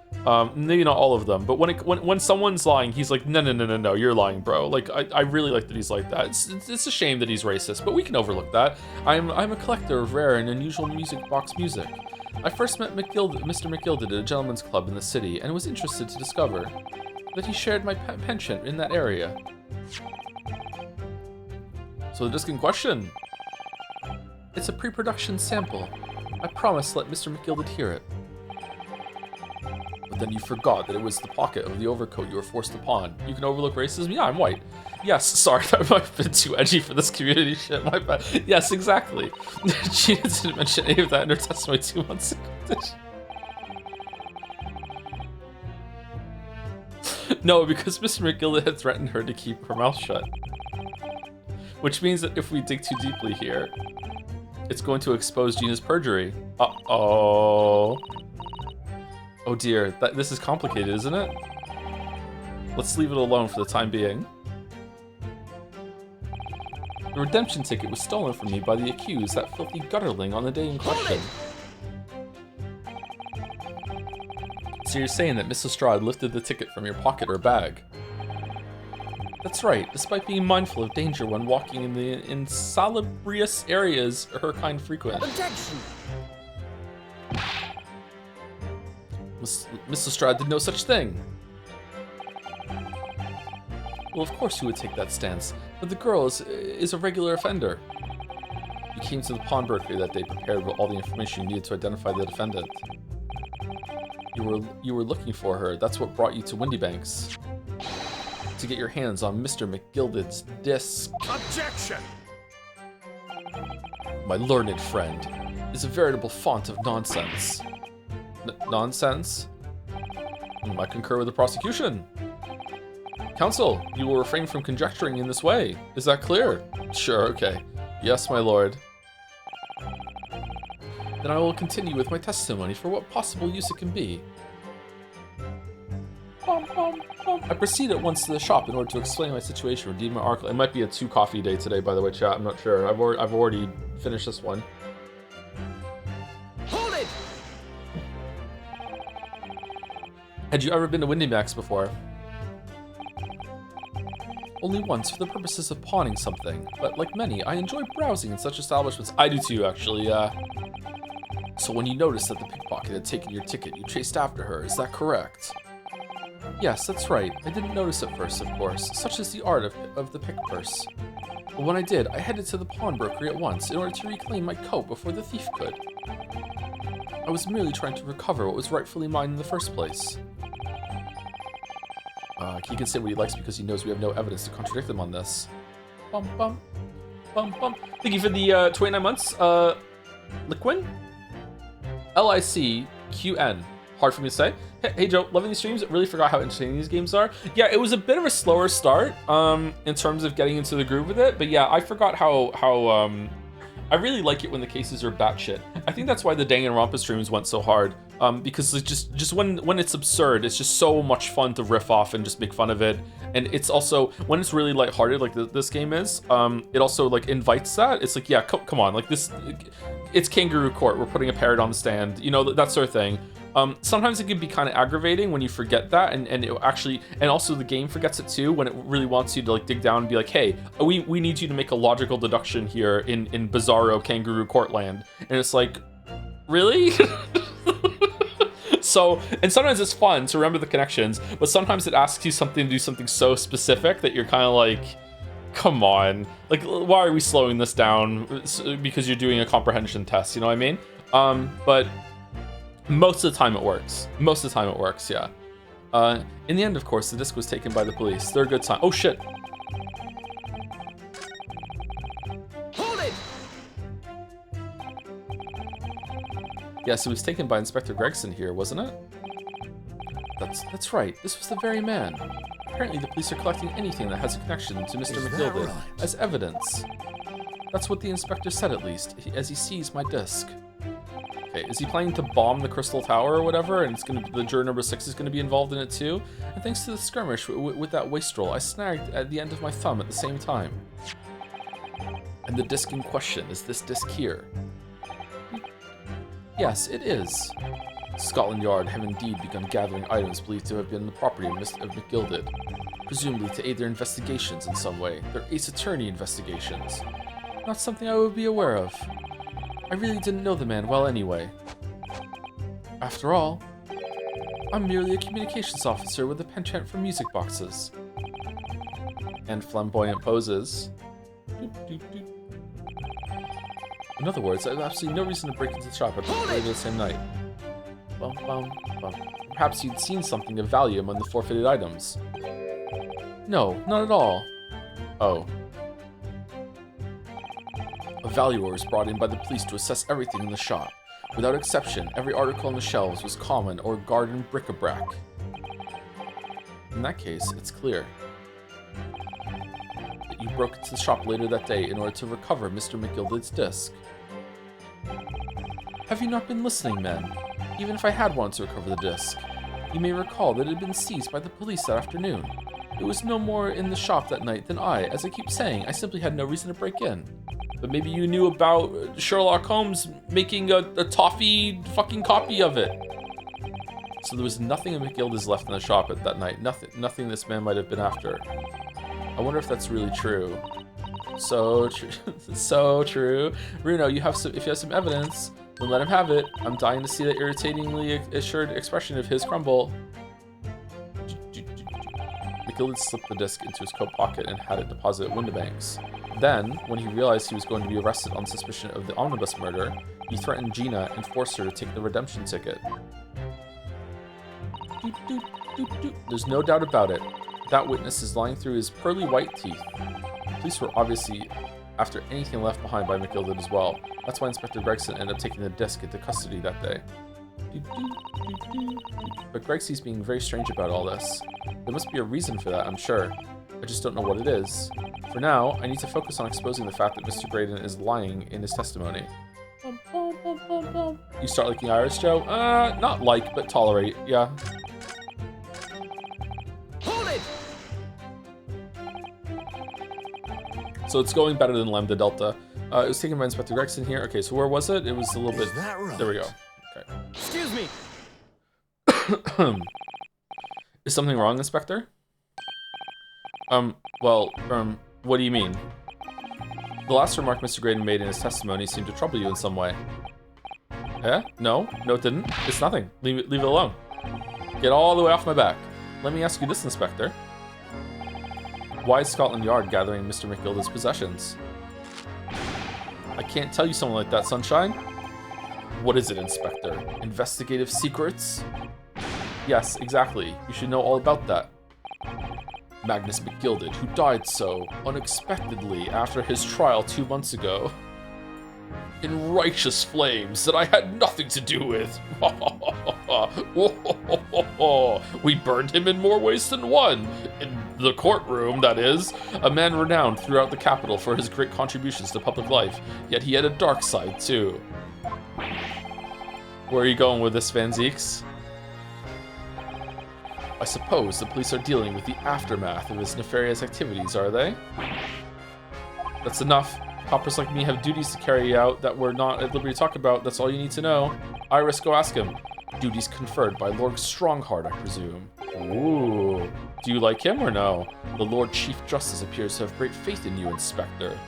Maybe not all of them, but when someone's lying, he's like, no, you're lying, bro. Like, I really like that he's like that. It's a shame that he's racist, but we can overlook that. I'm a collector of rare and unusual music box music. I first met Mr. McGilded at a gentleman's club in the city and was interested to discover that he shared my penchant in that area. So the disc in question? It's a pre-production sample. I promise to let Mr. McGilded hear it. But then you forgot that it was the pocket of the overcoat you were forced to pawn. You can overlook racism? Yeah, I'm white. Yes, sorry, that might have been too edgy for this community shit, my bad. Yes, exactly. Gina didn't mention any of that in her testimony 2 months ago. No, because Mr. McGilded had threatened her to keep her mouth shut. Which means that if we dig too deeply here, It's going to expose Gina's perjury. Uh-oh. Oh dear, this is complicated, isn't it? Let's leave it alone for the time being. The redemption ticket was stolen from me by the accused, that filthy gutterling, on the day in question. So you're saying that Miss Lestrade lifted the ticket from your pocket or bag? That's right, despite being mindful of danger when walking in the insalubrious areas her kind frequent. Objection! Miss Lestrade did no such thing. Well, of course you would take that stance, but the girl is a regular offender. You came to the pawnbroker that day prepared with all the information you needed to identify the defendant. You were looking for her. That's what brought you to Windybanks. To get your hands on Mr. McGilded's disc. Objection! My learned friend is a veritable font of nonsense. Nonsense? I concur with the prosecution. Counsel, you will refrain from conjecturing in this way. Is that clear? Sure, okay. Yes, my lord. Then I will continue with my testimony for what possible use it can be. I proceed at once to the shop in order to explain my situation, redeem my article. It might be a 2-coffee day today, by the way, chat. I'm not sure. I've already finished this one. Hold it! Had you ever been to Windymax before? Only once for the purposes of pawning something, but like many, I enjoy browsing in such establishments. I do too, actually, So when you noticed that the pickpocket had taken your ticket, you chased after her, is that correct? Yes, that's right. I didn't notice at first, of course. Such is the art of the pick purse. But when I did, I headed to the pawnbroker at once in order to reclaim my coat before the thief could. I was merely trying to recover what was rightfully mine in the first place. He can say what he likes because he knows we have no evidence to contradict him on this. Bum bum. Bum bum. Thank you for the 29 months. Liquin? LICQN. Hard for me to say. Hey Joe, loving these streams. Really forgot how interesting these games are. Yeah, it was a bit of a slower start in terms of getting into the groove with it, but yeah, I forgot how I really like it when the cases are batshit. I think that's why the Danganronpa streams went so hard, because it's just when it's absurd, it's just so much fun to riff off and just make fun of it. And it's also when it's really lighthearted, like this game is. It also like invites that. It's like, yeah, come on, like this. It's Kangaroo Court. We're putting a parrot on the stand, you know, that sort of thing. Sometimes it can be kind of aggravating when you forget that, and it actually, and also the game forgets it too when it really wants you to like dig down and be like, hey, we need you to make a logical deduction here in bizarro Kangaroo Court land, and it's like, really? So, and sometimes it's fun to remember the connections, but sometimes it asks you something to do something so specific that you're kind of like, come on, like, why are we slowing this down? Because you're doing a comprehension test, you know what I mean? But most of the time it works. Most of the time it works, yeah. In the end, of course, the disc was taken by the police. They're a good sign. Oh, shit. Hold it! Yes, it was taken by Inspector Gregson here, wasn't it? That's right. This was the very man. Apparently, the police are collecting anything that has a connection to Mr. McGilded as evidence. That's what the inspector said, at least, as he sees my disc. Okay, is he planning to bomb the Crystal Tower or whatever, and it's gonna the juror number 6 is gonna be involved in it too? And thanks to the skirmish with that wastrel, I snagged at the end of my thumb at the same time. And the disc in question is this disc here. Yes, it is. Scotland Yard have indeed begun gathering items believed to have been the property of Mr. McGilded, presumably to aid their investigations in some way, their Ace Attorney investigations. Not something I would be aware of. I really didn't know the man well anyway. After all, I'm merely a communications officer with a penchant for music boxes. And flamboyant poses. Doop, doop, doop. In other words, I have absolutely no reason to break into the shop at later the same night. Bum, bum, bum. Perhaps you'd seen something of value among the forfeited items. No, not at all. Oh. A valuer was brought in by the police to assess everything in the shop. Without exception, every article on the shelves was common or garden bric-a-brac. In that case, it's clear that you broke into the shop later that day in order to recover Mr. McGilded's disc. Have you not been listening, men? Even if I had wanted to recover the disc, you may recall that it had been seized by the police that afternoon. It was no more in the shop that night than as I keep saying, I simply had no reason to break in. But maybe you knew about Sherlock Holmes making a toffee fucking copy of it. So there was nothing of McGilda's left in the shop at that night. Nothing this man might have been after. I wonder if that's really true. So true. So true. Bruno, if you have some evidence, then let him have it. I'm dying to see that irritatingly assured expression of his crumble. McGilda slipped the disc into his coat pocket and had it deposited at Windibank's. Then, when he realized he was going to be arrested on suspicion of the omnibus murder, he threatened Gina and forced her to take the redemption ticket. There's no doubt about it. That witness is lying through his pearly white teeth. The police were obviously after anything left behind by McGilda as well. That's why Inspector Gregson ended up taking the disc into custody that day. But Gregsy's being very strange about all this. There must be a reason for that, I'm sure. I just don't know what it is. For now, I need to focus on exposing the fact that Mr. Graydon is lying in his testimony. You start liking Iris, Joe? Not like, but tolerate, yeah. Hold it! So it's going better than Lambda Delta. It was taken by Inspector Gregson here. Okay, so where was it? It was a little bit... That right? There we go. Okay. Excuse me. Is something wrong, Inspector? What do you mean? The last remark Mr. Graydon made in his testimony seemed to trouble you in some way. Eh? No, it didn't. It's nothing. Leave it alone. Get all the way off my back. Let me ask you this, Inspector. Why is Scotland Yard gathering Mr. McGilda's possessions? I can't tell you something like that, Sunshine. What is it, Inspector? Investigative secrets? Yes, exactly. You should know all about that. Magnus McGilded, who died so unexpectedly after his trial 2 months ago. In righteous flames that I had nothing to do with. We burned him in more ways than one. In the courtroom, that is. A man renowned throughout the capital for his great contributions to public life. Yet he had a dark side, too. Where are you going with this, Van Zeeks? I suppose the police are dealing with the aftermath of his nefarious activities, are they? That's enough. Coppers like me have duties to carry out that we're not at liberty to talk about. That's all you need to know. Iris, go ask him. Duties conferred by Lord Strongheart, I presume. Ooh. Do you like him or no? The Lord Chief Justice appears to have great faith in you, Inspector.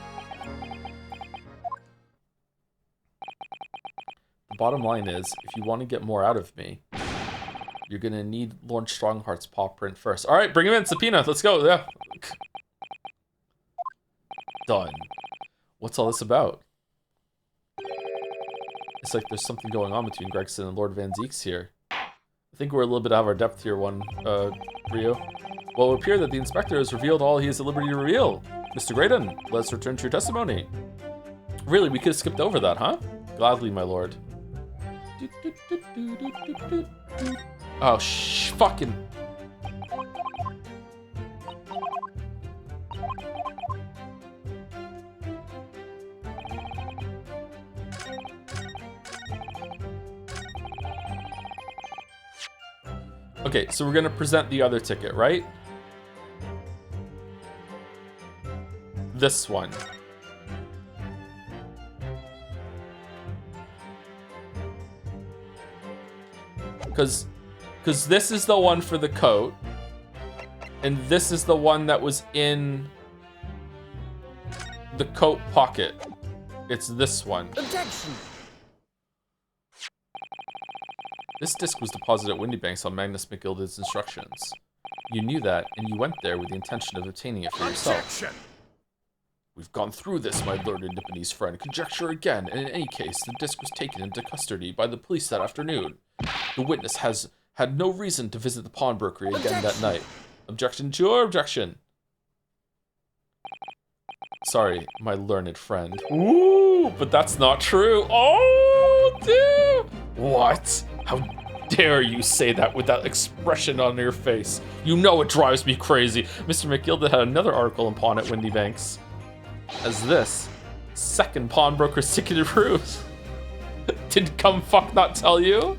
The bottom line is, if you want to get more out of me, you're gonna need Lord Strongheart's paw print first. All right, bring him in, subpoena. Let's go. Yeah. Done. What's all this about? It's like there's something going on between Gregson and Lord Van Zeeks here. I think we're a little bit out of our depth here, Rio. Well, it would appear that the inspector has revealed all he is at liberty to reveal. Mr. Graydon, let's return to your testimony. Really, we could have skipped over that, huh? Gladly, my lord. Oh, fucking... Okay, so we're gonna present the other ticket, right? This one. Because this is the one for the coat, and this is the one that was in the coat pocket. It's this one. Objection! This disc was deposited at Windibank's on Magnus McGilded's instructions. You knew that, and you went there with the intention of obtaining it for yourself. Objection! We've gone through this, my learned Nipponese friend. Conjecture again, and in any case, the disc was taken into custody by the police that afternoon. The witness has had no reason to visit the pawnbroker again that night. Objection to your objection. Sorry, my learned friend. Ooh, but that's not true. Oh, dude! What? How dare you say that with that expression on your face? You know it drives me crazy. Mr. McGilded had another article in pawn at Windibank's. As this second pawnbroker's ticket proves. Did come fuck not tell you?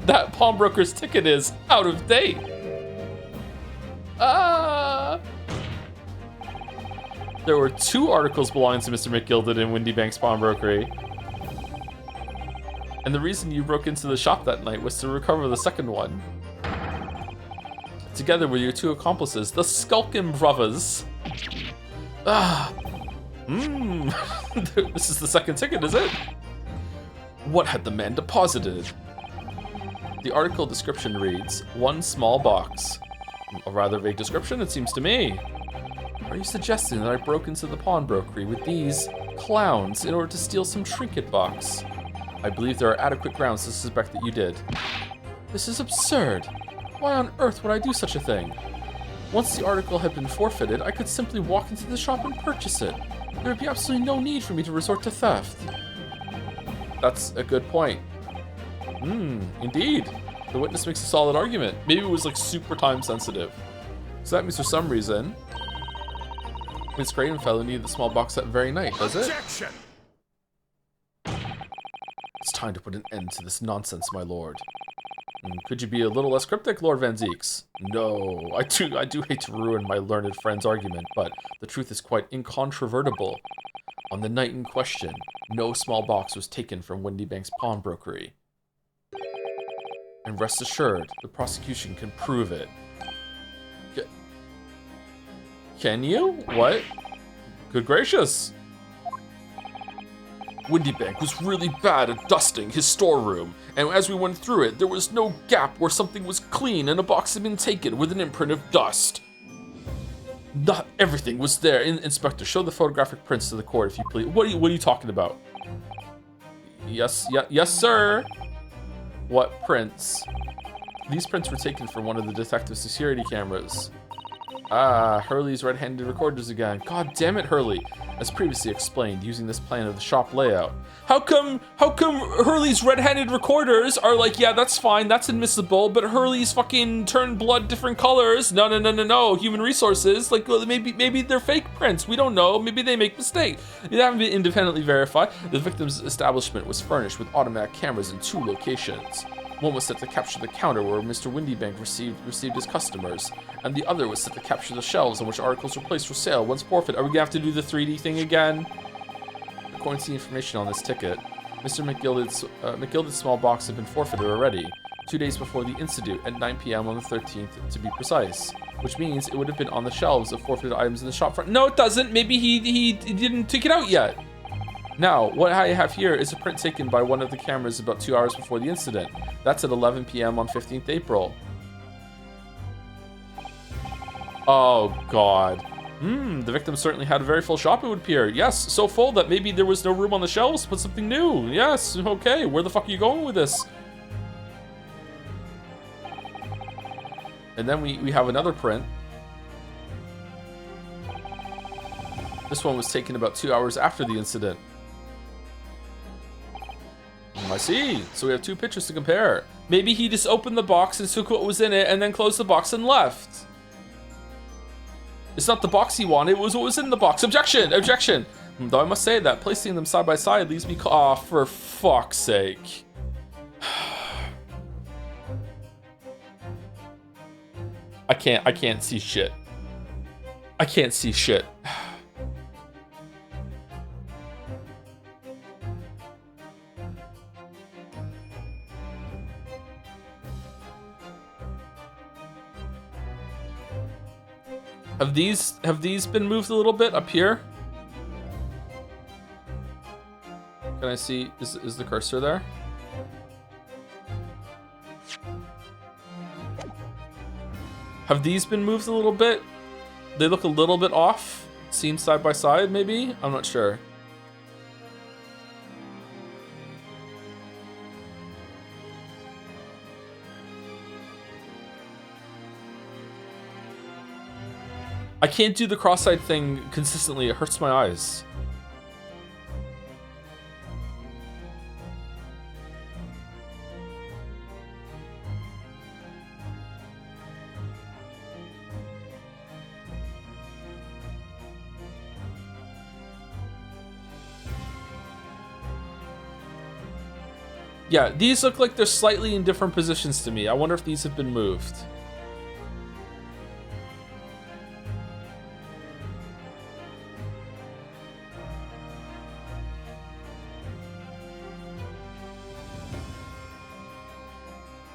That pawnbroker's ticket is out of date. There were 2 articles belonging to Mr. McGilded in Windy Bank's pawnbrokery. And the reason you broke into the shop that night was to recover the second one. Together with your 2 accomplices, the Skulkin Brothers. This is the second ticket, is it? What had the man deposited? The article description reads, 1 small box. A rather vague description, it seems to me. Are you suggesting that I broke into the pawnbrokery with these clowns in order to steal some trinket box? I believe there are adequate grounds to suspect that you did. This is absurd. Why on earth would I do such a thing? Once the article had been forfeited, I could simply walk into the shop and purchase it. There would be absolutely no need for me to resort to theft. That's a good point. Indeed. The witness makes a solid argument. Maybe it was like super time sensitive. So that means for some reason, Miss Gradenfellow needed the small box that very night, does it? Objection! It's time to put an end to this nonsense, my lord. Could you be a little less cryptic, Lord Van Zeeks? No, I do hate to ruin my learned friend's argument, but the truth is quite incontrovertible. On the night in question, no small box was taken from Windy Bank's pawnbrokery. And rest assured, the prosecution can prove it. Can you? What? Good gracious. Windy Bank was really bad at dusting his storeroom, and as we went through it, there was no gap where something was clean and a box had been taken with an imprint of dust. Not everything was there. Inspector, show the photographic prints to the court if you please. What are you talking about? Yes, sir. What prints? These prints were taken from one of the detective's security cameras. Hurley's red-handed recorders again. God damn it, Hurley. As previously explained, using this plan of the shop layout. How come Hurley's red-handed recorders are like, yeah, that's fine, that's admissible, but Hurley's fucking turn blood different colors? No. Human resources, like, well, maybe they're fake prints. We don't know. Maybe they make mistakes. They haven't been independently verified. The victim's establishment was furnished with automatic cameras in 2 locations. One was set to capture the counter where Mr. Windybank received his customers, and the other was set to capture the shelves on which articles were placed for sale once forfeit. Are we gonna have to do the 3D thing again? According to the information on this ticket, Mr. McGilded's small box had been forfeited already, 2 days before the incident at 9 p.m. on the 13th to be precise, which means it would have been on the shelves of forfeited items in the shop front. No, it doesn't. Maybe he didn't take it out yet. Now, what I have here is a print taken by one of the cameras about 2 hours before the incident. That's at 11 p.m. on 15th April. Oh, God. The victim certainly had a very full shop, it would appear. Yes, so full that maybe there was no room on the shelves to put something new. Yes, okay. Where the fuck are you going with this? And then we have another print. This one was taken about 2 hours after the incident. I see. So we have 2 pictures to compare. Maybe he just opened the box and took what was in it and then closed the box and left. It's not the box he wanted, it was what was in the box. Objection! Objection! Though I must say that placing them side by side leaves me for fuck's sake. I can't see shit. I can't see shit. Have these been moved a little bit up here? Can I see, is the cursor there? Have these been moved a little bit? They look a little bit off, seen side by side maybe? I'm not sure. I can't do the cross-eyed thing consistently, it hurts my eyes. Yeah, these look like they're slightly in different positions to me. I wonder if these have been moved.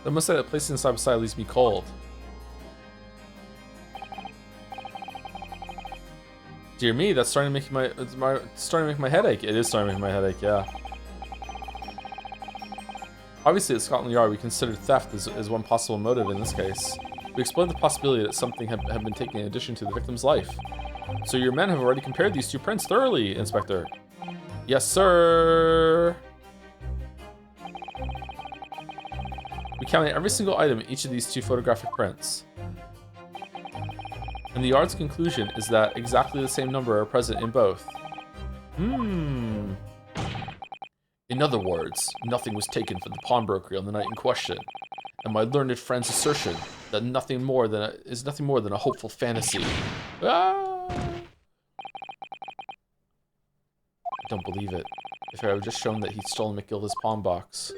I must say that placing them side by side leaves me cold. Dear me, that's starting to make my headache. It is starting to make my headache, yeah. Obviously, at Scotland Yard, we considered theft as one possible motive in this case. We explored the possibility that something had been taken in addition to the victim's life. So your men have already compared these two prints thoroughly, Inspector. Yes, sir. We counted every single item in each of these two photographic prints. And the Yard's conclusion is that exactly the same number are present in both. In other words, nothing was taken from the pawnbroker on the night in question, and my learned friend's assertion that nothing more than a hopeful fantasy. Ah! I don't believe it. If I had just shown that he'd stolen McGilda's pawn box.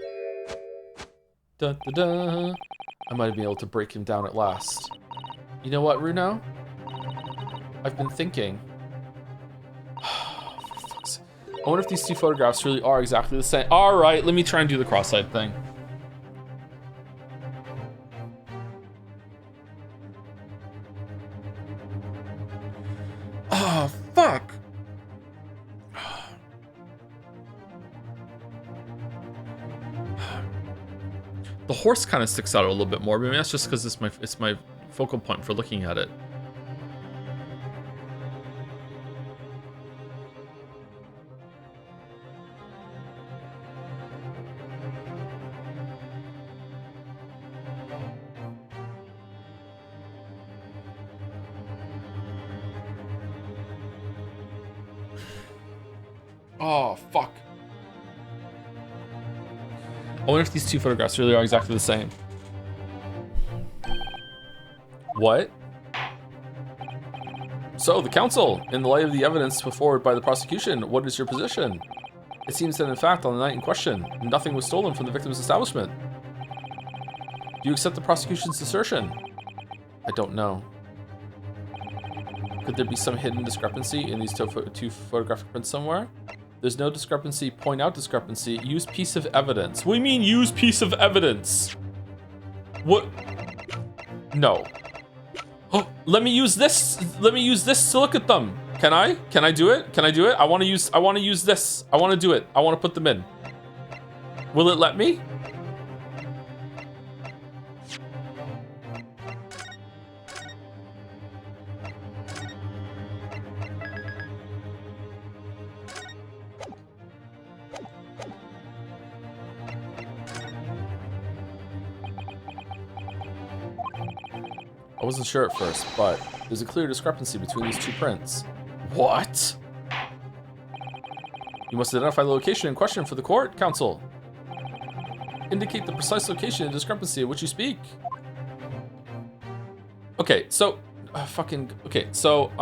Dun, dun, dun. I might have been able to break him down at last. You know what, Runo? I've been thinking. I wonder if these two photographs really are exactly the same. All right, let me try and do the cross-eyed thing. Oh, fuck. The horse kind of sticks out a little bit more, but maybe that's just because it's my focal point for looking at it. Oh, fuck. I wonder if these two photographs really are exactly the same. What? So, the counsel, in the light of the evidence put forward by the prosecution, what is your position? It seems that, in fact, on the night in question, nothing was stolen from the victim's establishment. Do you accept the prosecution's assertion? I don't know. Could there be some hidden discrepancy in these two photographic prints somewhere? There's no discrepancy. Point out discrepancy. Use piece of evidence. What do you mean, use piece of evidence? What? No. Oh, let me use this. Let me use this to look at them. Can I? Can I do it? Can I do it? I want to use this. I want to do it. I want to put them in. Will it let me? I wasn't sure at first, but there's a clear discrepancy between these two prints. What? You must identify the location in question for the court, counsel. Indicate the precise location and discrepancy of which you speak. Okay, so okay, so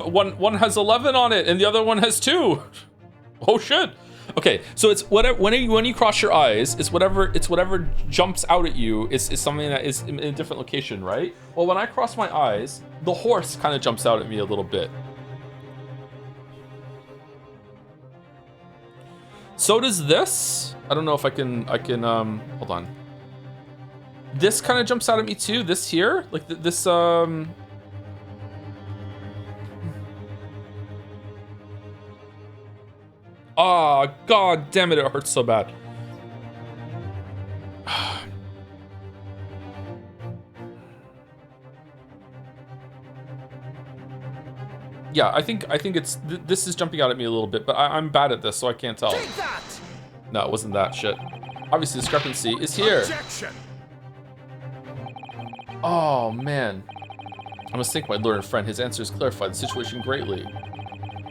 one has 11 on it and the other one has 2. Oh shit. Okay, so it's whatever when you cross your eyes, it's whatever jumps out at you is something that is in a different location, right? Well, when I cross my eyes, the horse kind of jumps out at me a little bit. So does this. I don't know if I can hold on. This kind of jumps out at me too. This here, like this Oh, god damn it, it hurts so bad. Yeah, I think it's this is jumping out at me a little bit, but I'm bad at this, so I can't tell. Take that! No, it wasn't that shit. Obviously, discrepancy is here. Objection! Oh man, I must thank my learned friend. His answers clarified the situation greatly.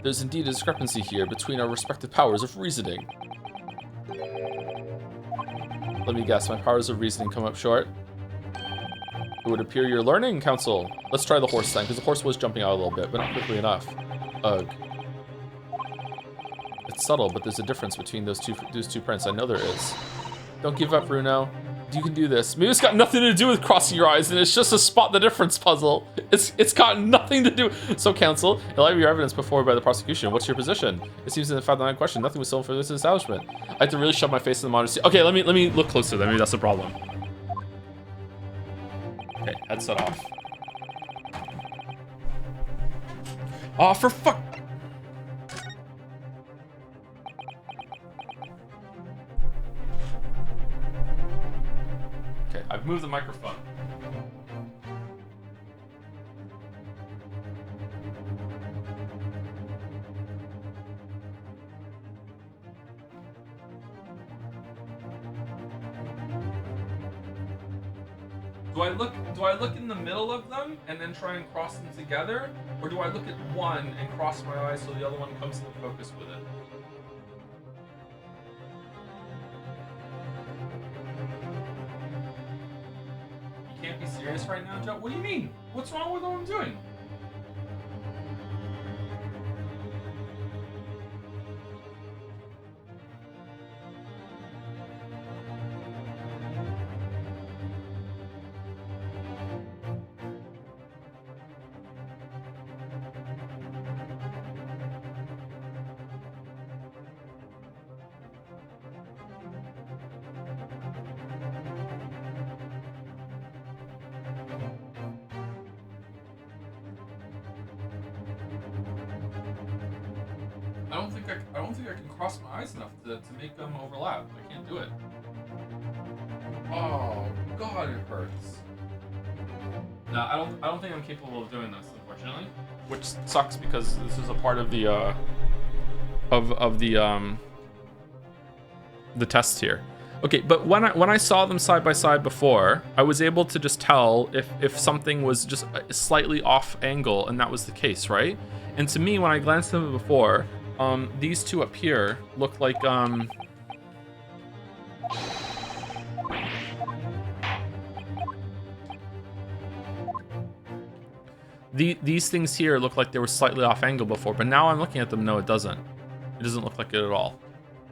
There's indeed a discrepancy here between our respective powers of reasoning. Let me guess, my powers of reasoning come up short. It would appear you're learning, counsel. Let's try the horse then, because the horse was jumping out a little bit, but not quickly enough. Ugh. it's subtle, but there's a difference between those two prints. I know there is. Don't give up, Bruno. You can do this. Maybe it's got nothing to do with crossing your eyes, and it's just a spot the difference puzzle. It's got nothing to do. So, counsel, in light of your evidence before by the prosecution, what's your position? It seems in the fact that question, nothing was stolen for this establishment. I have to really shove my face in the monitor. Okay, let me look closer. Then maybe that's the problem. Okay, headset off. Oh, for fuck. Okay, I've moved the microphone. Do I look in the middle of them and then try and cross them together? Or do I look at one and cross my eyes so the other one comes into focus with it? You can't be serious right now, Joe? What do you mean? What's wrong with what I'm doing? I don't think I can cross my eyes enough to make them overlap. I can't do it. Oh God, it hurts. No, I don't think I'm capable of doing this, unfortunately. Which sucks because this is a part of the the test here. Okay, but when I saw them side by side before, I was able to just tell if something was just slightly off angle, and that was the case, right? And to me, when I glanced at them before, these two up here look like these things here look like they were slightly off angle before, but now I'm looking at them, no, it doesn't. It doesn't look like it at all.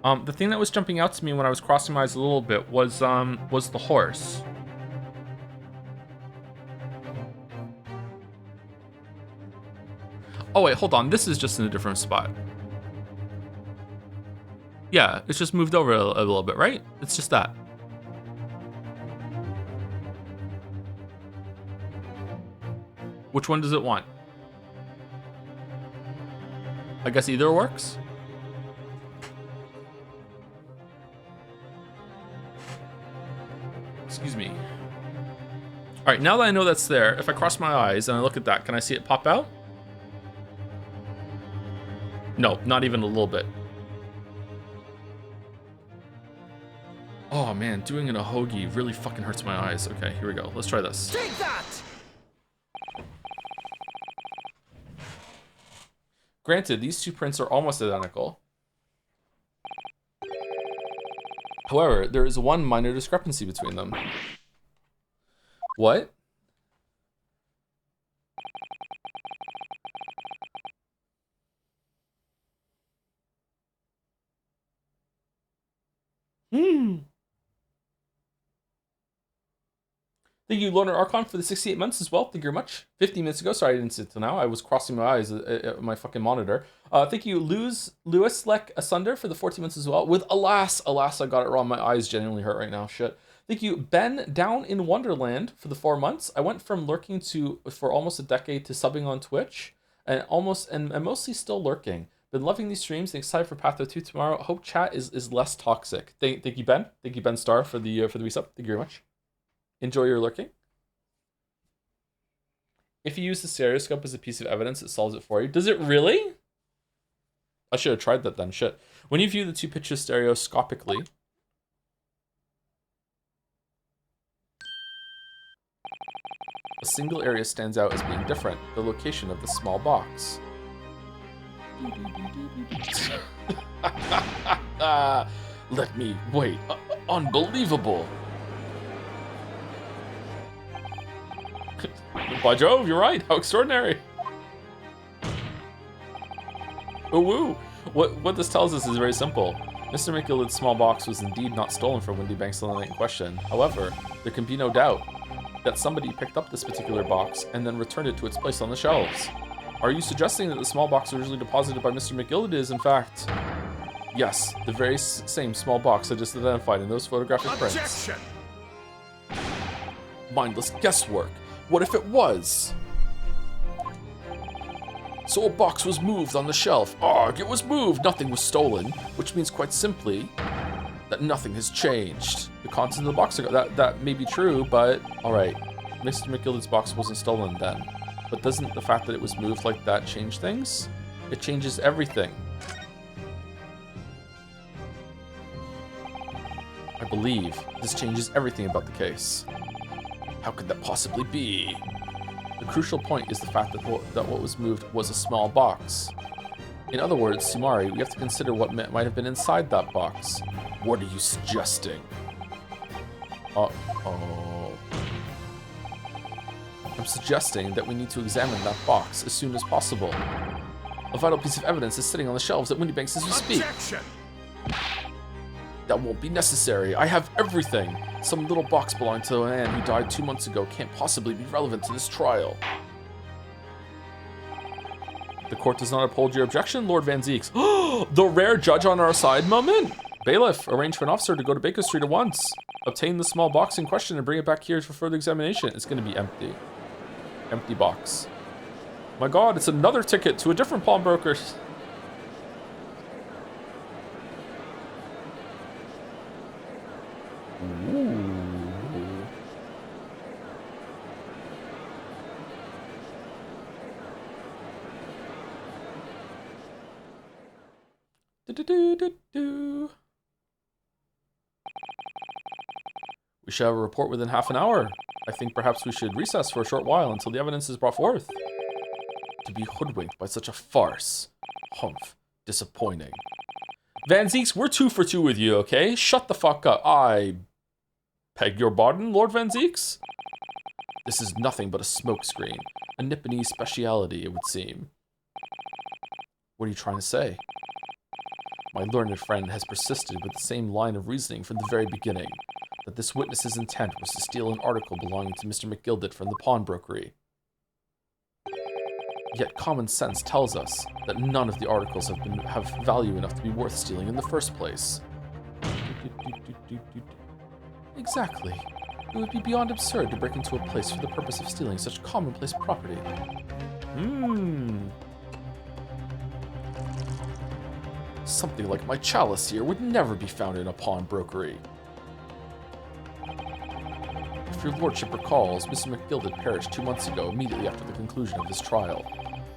The thing that was jumping out to me when I was crossing my eyes a little bit was the horse. Oh wait, hold on. This is just in a different spot. Yeah, it's just moved over a little bit, right? It's just that. Which one does it want? I guess either works. Excuse me. All right, now that I know that's there, if I cross my eyes and I look at that, can I see it pop out? No, not even a little bit. Oh man, doing an ahogi really fucking hurts my eyes. Okay, here we go. Let's try this. Take that! Granted, these two prints are almost identical. However, there is one minor discrepancy between them. What? Thank you, Loner Archon, for the 68 months as well. Thank you very much. 15 minutes ago. Sorry, I didn't see it till now. I was crossing my eyes at my fucking monitor. Thank you, Lewis Lek Asunder, for the 14 months as well. With alas, I got it wrong. My eyes genuinely hurt right now. Shit. Thank you, Ben Down in Wonderland, for the 4 months. I went from lurking for almost a decade to subbing on Twitch, and mostly still lurking. Been loving these streams and excited for Patho 2 tomorrow. Hope chat is less toxic. Thank you, Ben. Thank you, Ben Star, for the resub. Thank you very much. Enjoy your lurking. If you use the stereoscope as a piece of evidence, it solves it for you. Does it really? I should have tried that then. Shit. When you view the two pictures stereoscopically, a single area stands out as being different. The location of the small box. Let me wait. Unbelievable. By Jove, you're right. How extraordinary. Oh, woo. What this tells us is very simple. Mr. McGillicud's small box was indeed not stolen from Windy Banks on the night in question. However, there can be no doubt that somebody picked up this particular box and then returned it to its place on the shelves. Are you suggesting that the small box originally deposited by Mr. McGillicud is, in fact... Yes, the very same small box I just identified in those photographic prints. Objection! Mindless guesswork. What if it was? So a box was moved on the shelf. Arg, it was moved, nothing was stolen, which means quite simply that nothing has changed. The contents of the box, that may be true, but all right, Mr. McGillicud's box wasn't stolen then. But doesn't the fact that it was moved like that change things? It changes everything. I believe this changes everything about the case. How could that possibly be? The crucial point is the fact that what was moved was a small box. In other words, Sumari, we have to consider what might have been inside that box. What are you suggesting? Uh-oh. I'm suggesting that we need to examine that box as soon as possible. A vital piece of evidence is sitting on the shelves at Windy Banks as we speak. Objection! That won't be necessary. I have everything. Some little box belonging to a man who died 2 months ago can't possibly be relevant to this trial. The court does not uphold your objection, Lord Van Zeeks. The rare judge on our side moment? Bailiff, arrange for an officer to go to Baker Street at once. Obtain the small box in question and bring it back here for further examination. It's going to be empty. Empty box. My God, it's another ticket to a different pawnbroker. We shall have a report within half an hour. I think perhaps we should recess for a short while until the evidence is brought forth. To be hoodwinked by such a farce. Humph. Disappointing. Van Zeeks, we're 2 for 2 with you, okay? Shut the fuck up. I beg your pardon, Lord Van Zeeks? This is nothing but a smokescreen. A Nipponese speciality, it would seem. What are you trying to say? My learned friend has persisted with the same line of reasoning from the very beginning, that this witness's intent was to steal an article belonging to Mr. McGillicud from the pawnbrokery. Yet common sense tells us that none of the articles have value enough to be worth stealing in the first place. Exactly. It would be beyond absurd to break into a place for the purpose of stealing such commonplace property. Something like my chalice here would never be found in a pawnbrokery. If your lordship recalls, Mr. McGillicud perished 2 months ago, immediately after the conclusion of this trial.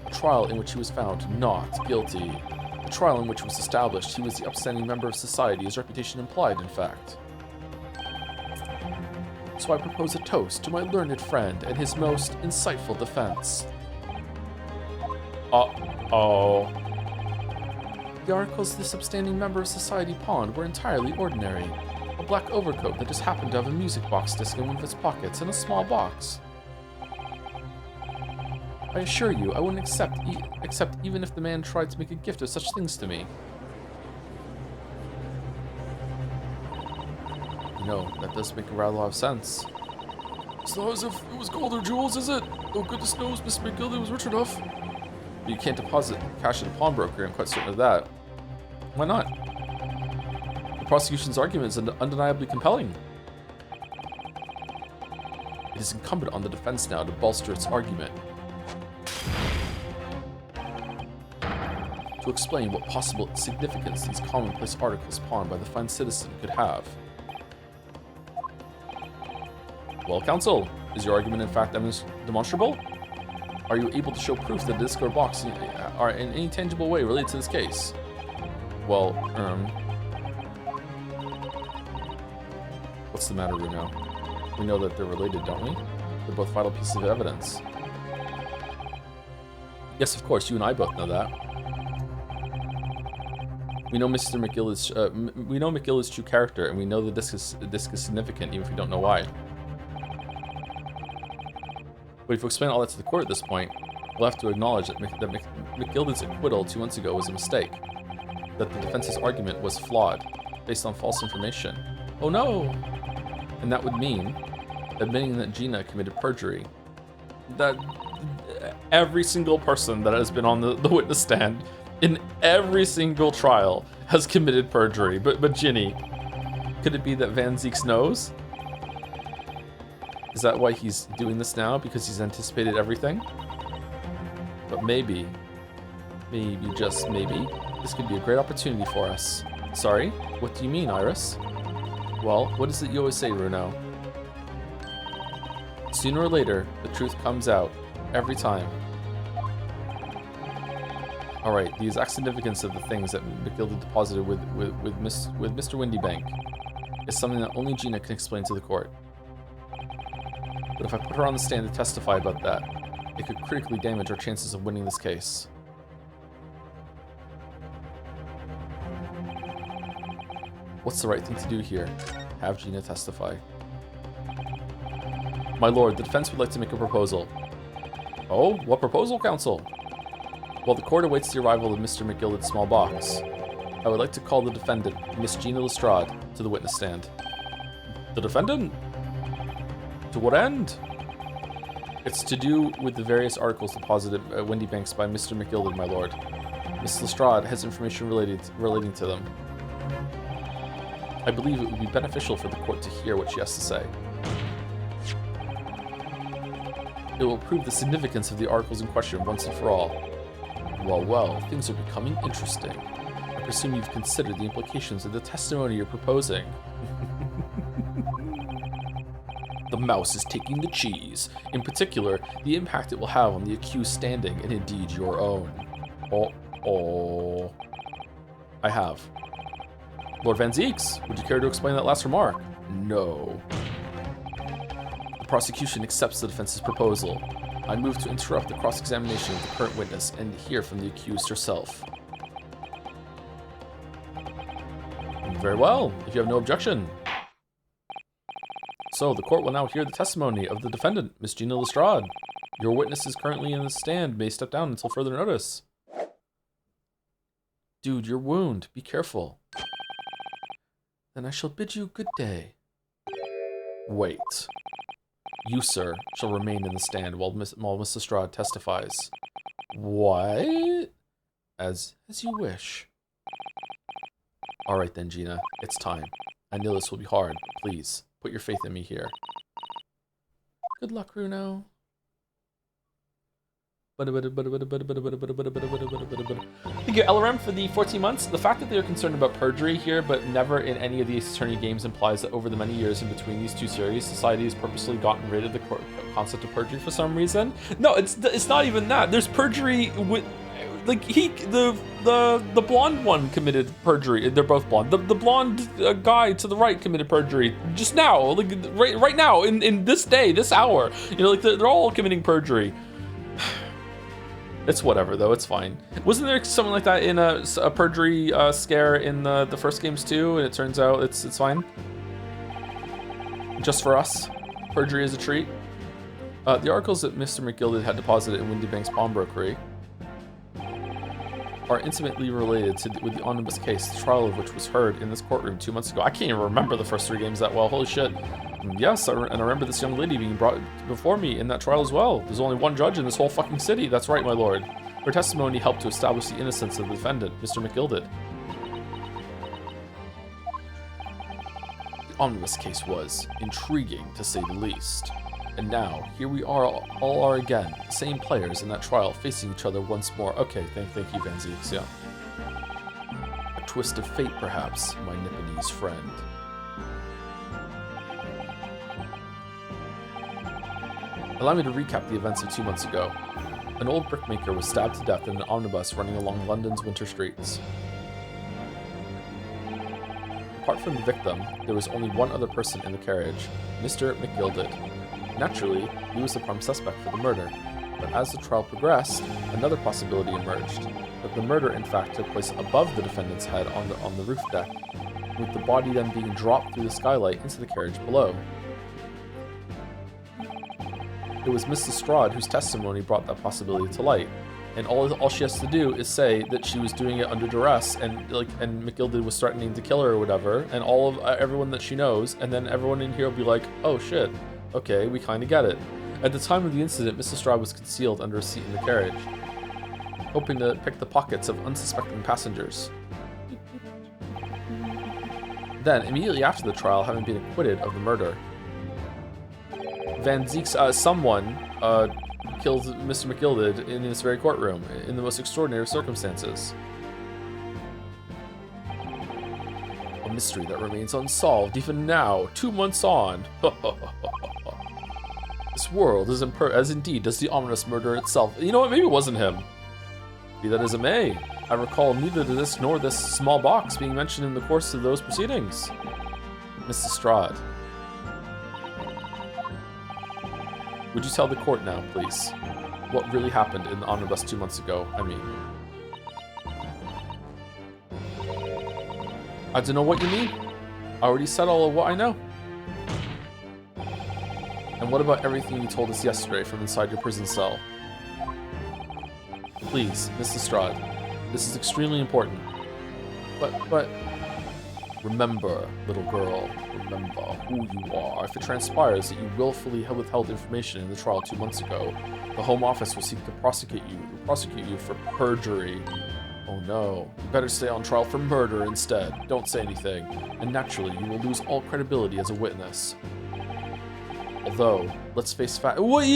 A trial in which he was found not guilty. A trial in which it was established he was the upstanding member of society, his reputation implied, in fact. So I propose a toast to my learned friend and his most insightful defense. Uh-oh. The articles this upstanding member of society pawned were entirely ordinary. A black overcoat that just happened to have a music box disc in one of its pockets and a small box. I assure you, I wouldn't accept even if the man tried to make a gift of such things to me. You know, that does make a rather lot of sense. It's not as if it was gold or jewels, is it? Oh, goodness knows, Mr. McGillicud was rich enough. But you can't deposit cash at a pawnbroker, I'm quite certain of that. Why not? The prosecution's argument is undeniably compelling. It is incumbent on the defense now to bolster its argument. To explain what possible significance these commonplace articles pawned by the fine citizen could have. Well, counsel, is your argument in fact demonstrable? Are you able to show proof that the disc or box are in any tangible way related to this case? Well, what's the matter, Runo? We know that they're related, don't we? They're both vital pieces of evidence. Yes, of course, you and I both know that. We know Mr. McGillicud's true character, and we know the disc is significant, even if we don't know why. But if we explain all that to the court at this point, we'll have to acknowledge that McGillicud's acquittal 2 months ago was a mistake. that the defense's argument was flawed, based on false information. Oh no! And that would mean admitting that Gina committed perjury. That every single person that has been on the witness stand in every single trial has committed perjury. But Ginny, could it be that Van Zieks knows? Is that why he's doing this now? Because he's anticipated everything? But maybe, just maybe, this could be a great opportunity for us. Sorry? What do you mean, Iris? Well, what is it you always say, Runo? Sooner or later, the truth comes out. Every time. Alright, the exact significance of the things that McGilda deposited with Mr. Windybank is something that only Gina can explain to the court. But if I put her on the stand to testify about that, it could critically damage our chances of winning this case. What's the right thing to do here? Have Gina testify. My lord, the defense would like to make a proposal. Oh, what proposal, counsel? While the court awaits the arrival of Mr. McGilda's small box, I would like to call the defendant, Miss Gina Lestrade, to the witness stand. The defendant? To what end? It's to do with the various articles deposited at Windybanks by Mr. McGilda, my lord. Miss Lestrade has information relating to them. I believe it would be beneficial for the court to hear what she has to say. It will prove the significance of the articles in question once and for all. Well, things are becoming interesting. I presume you've considered the implications of the testimony you're proposing. The mouse is taking the cheese. In particular, the impact it will have on the accused standing, and indeed your own. Oh. I have. Lord Van Zieks, would you care to explain that last remark? No. The prosecution accepts the defense's proposal. I move to interrupt the cross-examination of the current witness and hear from the accused herself. Very well, if you have no objection. So, the court will now hear the testimony of the defendant, Miss Gina Lestrade. Your witness is currently in the stand, may step down until further notice. Dude, your wound, be careful. Then I shall bid you good day. Wait. You, sir, shall remain in the stand while Miss Lestrade testifies. What? As you wish. Alright then, Gina, it's time. I know this will be hard. Please, put your faith in me here. Good luck, Runo. Thank you, LRM, for the 14 months. The fact that they are concerned about perjury here, but never in any of the Ace Attorney games, implies that over the many years in between these two series, society has purposely gotten rid of the concept of perjury for some reason. No, it's not even that. There's perjury with, like, the blonde one committed perjury. They're both blonde. The blonde guy to the right committed perjury just now, like right now in this day, this hour. You know, like they're all committing perjury. It's whatever, though. It's fine. Wasn't there something like that in a perjury scare in the first games too? And it turns out it's fine. Just for us, perjury is a treat. The articles that Mr. McGilda had deposited in Windybank's pawnbrokery are intimately related with the omnibus case, the trial of which was heard in this courtroom 2 months ago. I can't even remember the first 3 games that well. Holy shit. Yes, and I remember this young lady being brought before me in that trial as well. There's only one judge in this whole fucking city. That's right, my lord. Her testimony helped to establish the innocence of the defendant, Mr. McGilda. The omnibus case was intriguing, to say the least. And now, here we all are again, the same players in that trial, facing each other once more. Okay, thank you, Van Zieks, yeah. A twist of fate, perhaps, my Nipponese friend. Allow me to recap the events of 2 months ago. An old brickmaker was stabbed to death in an omnibus running along London's winter streets. Apart from the victim, there was only one other person in the carriage, Mr. McGilda. Naturally, he was the prime suspect for the murder, but as the trial progressed, another possibility emerged, that the murder in fact took place above the defendant's head on the roof deck, with the body then being dropped through the skylight into the carriage below. It was Miss Lestrade whose testimony brought that possibility to light, and all she has to do is say that she was doing it under duress, and McGilded was threatening to kill her or whatever, and all of everyone that she knows, and then everyone in here will be like, oh shit, okay, we kind of get it. At the time of the incident, Mrs. Strahd was concealed under a seat in the carriage, hoping to pick the pockets of unsuspecting passengers. Then, immediately after the trial, having been acquitted of the murder, Van Ziek's someone killed Mr. McGilded in this very courtroom in the most extraordinary circumstances. A mystery that remains unsolved even now, 2 months on. This world is as indeed does the ominous murder itself. You know what? Maybe it wasn't him. Be that as it may, I recall neither this nor this small box being mentioned in the course of those proceedings. Mrs. Strahd. Would you tell the court now, please, what really happened in the omnibus 2 months ago? I mean, I don't know what you mean. I already said all of what I know. And what about everything you told us yesterday from inside your prison cell? Please, Mrs. Strahd, this is extremely important. But... Remember, little girl, remember who you are. If it transpires that you willfully withheld information in the trial 2 months ago, the Home Office will seek to prosecute you for perjury. Oh no, you better stay on trial for murder instead. Don't say anything, and naturally you will lose all credibility as a witness. Although, let's face fact. What,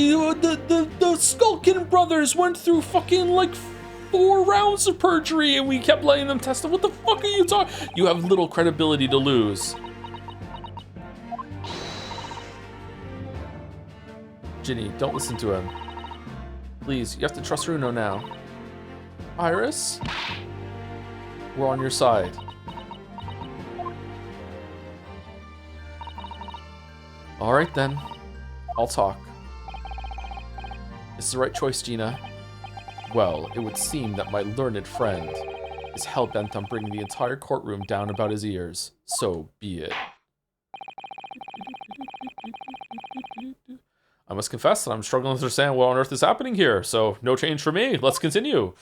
the Skulkin brothers went through fucking like 4 rounds of perjury and we kept letting them test it. What the fuck are you talking? You have little credibility to lose. Ginny, don't listen to him. Please, you have to trust Runo now. Iris? We're on your side. Alright then. I'll talk. Is the right choice, Gina? Well, it would seem that my learned friend is hell-bent on bringing the entire courtroom down about his ears. So be it. I must confess that I'm struggling to understand what on earth is happening here, so no change for me. Let's continue.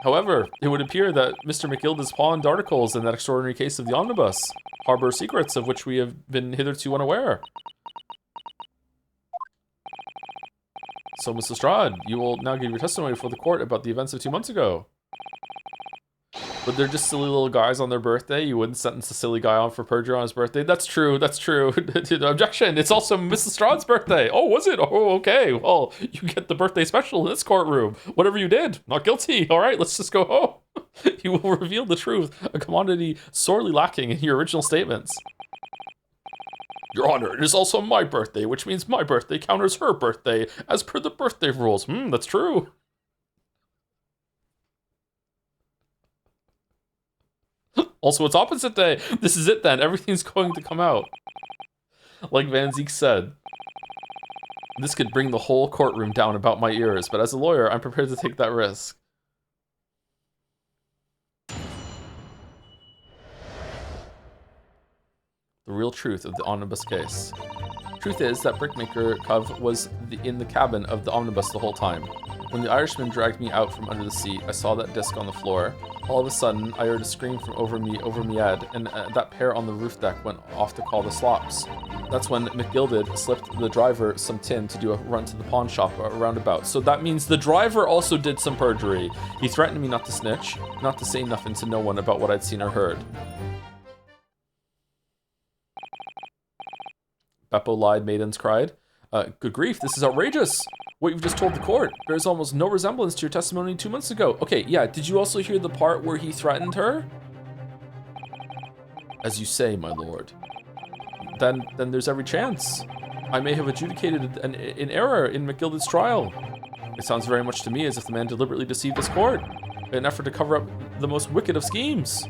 However, it would appear that Mr. McGilded's pawned articles in that extraordinary case of the omnibus harbor secrets of which we have been hitherto unaware. So, Mrs. Strahd, you will now give your testimony before the court about the events of 2 months ago. But they're just silly little guys on their birthday. You wouldn't sentence a silly guy on for perjury on his birthday. That's true. That's true. Objection. It's also Mrs. Strahd's birthday. Oh, was it? Oh, okay. Well, you get the birthday special in this courtroom. Whatever you did, not guilty. All right, let's just go home. You will reveal the truth, a commodity sorely lacking in your original statements. Your Honor, it is also my birthday, which means my birthday counters her birthday, as per the birthday rules. That's true. Also, it's opposite day. This is it then. Everything's going to come out. Like Van Ziek said, this could bring the whole courtroom down about my ears, but as a lawyer, I'm prepared to take that risk. The real truth of the omnibus case. Truth is that Brickmaker Cove was in the cabin of the omnibus the whole time. When the Irishman dragged me out from under the seat, I saw that disc on the floor. All of a sudden, I heard a scream from over me head, and that pair on the roof deck went off to call the slops. That's when McGilded slipped the driver some tin to do a run to the pawn shop roundabout. So that means the driver also did some perjury. He threatened me not to snitch, not to say nothing to no one about what I'd seen or heard. Beppo lied, maidens cried. Good grief, this is outrageous. What you've just told the court. There's almost no resemblance to your testimony 2 months ago. Okay, yeah, did you also hear the part where he threatened her? As you say, my lord. Then there's every chance. I may have adjudicated an error in McGilded's trial. It sounds very much to me as if the man deliberately deceived his court in an effort to cover up the most wicked of schemes.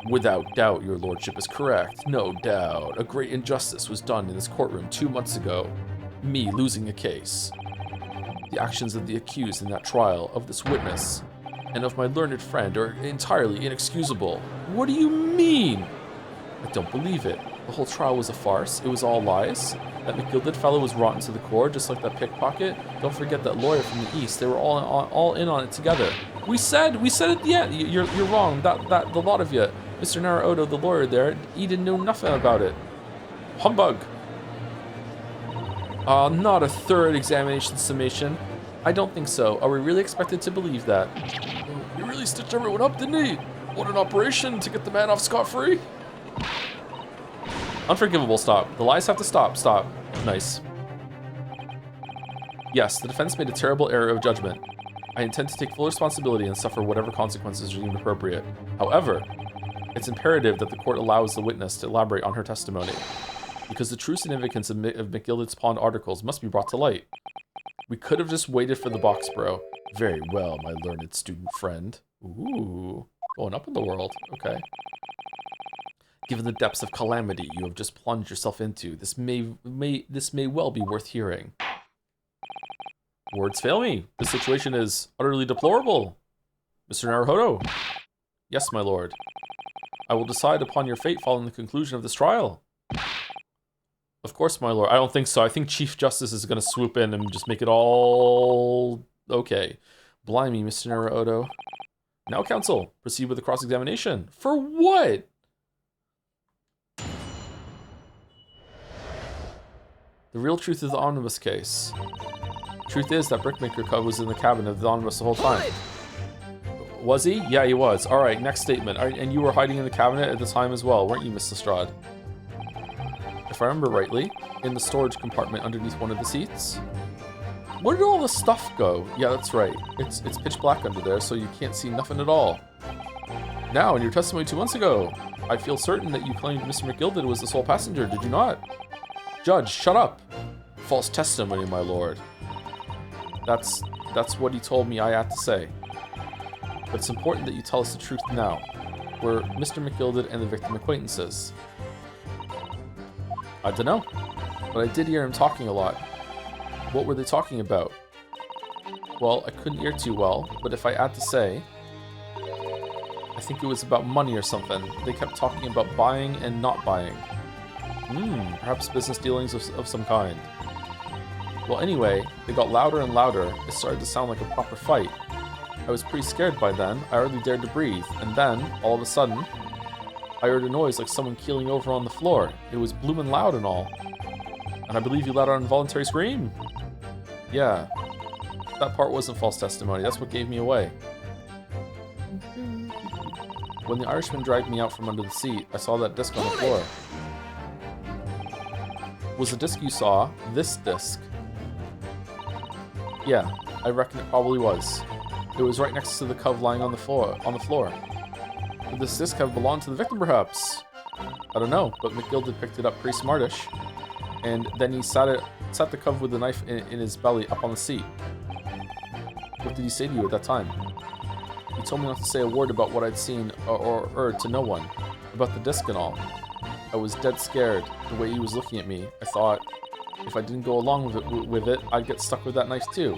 Without doubt, your lordship is correct. No doubt. A great injustice was done in this courtroom 2 months ago. Me losing a case. The actions of the accused in that trial, of this witness, and of my learned friend are entirely inexcusable. What do you mean? I don't believe it. The whole trial was a farce. It was all lies. That McGilded fellow was rotten to the core, just like that pickpocket. Don't forget that lawyer from the east. They were all in on it together. We said it. Yeah, you're wrong. The lot of you, Mr. Naruto, the lawyer there, he didn't know nothing about it. Humbug. Not a third examination summation. I don't think so. Are we really expected to believe that? He really stitched everyone up, didn't he? What an operation to get the man off scot-free. Unforgivable, stop. The lies have to stop, stop. Nice. Yes, the defense made a terrible error of judgment. I intend to take full responsibility and suffer whatever consequences are deemed appropriate. However, it's imperative that the court allows the witness to elaborate on her testimony, because the true significance of McGilded's pawned articles must be brought to light. We could have just waited for the box, bro. Very well, my learned student friend. Ooh, going up in the world. Okay. Given the depths of calamity you have just plunged yourself into, this may well be worth hearing. Words fail me. This situation is utterly deplorable. Mr. Naruhodo. Yes, my lord. I will decide upon your fate following the conclusion of this trial. Of course, my lord. I don't think so. I think Chief Justice is going to swoop in and just make it all okay. Blimey, Mr. Naruhodo. Now, counsel, proceed with the cross-examination. For what? The real truth of the omnibus case. Truth is that Brickmaker Cub was in the cabin of the omnibus the whole time. Was he? Yeah, he was. All right, next statement. And you were hiding in the cabinet at the time as well, weren't you, Miss Lestrade? If I remember rightly, in the storage compartment underneath one of the seats. Where did all the stuff go? Yeah, that's right. It's pitch black under there, so you can't see nothing at all. Now, in your testimony 2 months ago, I feel certain that you claimed Mr. McGilded was the sole passenger, did you not? Judge, shut up. False testimony, my lord. That's what he told me I had to say. But it's important that you tell us the truth now. Were Mr. McGilded and the victim acquaintances? I don't know, but I did hear him talking a lot. What were they talking about? Well, I couldn't hear too well, but if I had to say, I think it was about money or something. They kept talking about buying and not buying. Perhaps business dealings of some kind. Well, anyway, they got louder and louder. It started to sound like a proper fight. I was pretty scared by then. I hardly dared to breathe. And then, all of a sudden, I heard a noise like someone keeling over on the floor. It was bloomin' loud and all. And I believe you let out an involuntary scream. Yeah. That part wasn't false testimony. That's what gave me away. When the Irishman dragged me out from under the seat, I saw that disc on the floor. Was the disc you saw this disc? Yeah, I reckon it probably was. It was right next to the cove lying on the floor. Would this disc have belonged to the victim, perhaps? I don't know, but McGilded picked it up pretty smartish, and then he sat the cove with the knife in his belly up on the seat. What did he say to you at that time? He told me not to say a word about what I'd seen or heard to no one, about the disc and all. I was dead scared, the way he was looking at me. I thought, if I didn't go along with it, I'd get stuck with that knife too.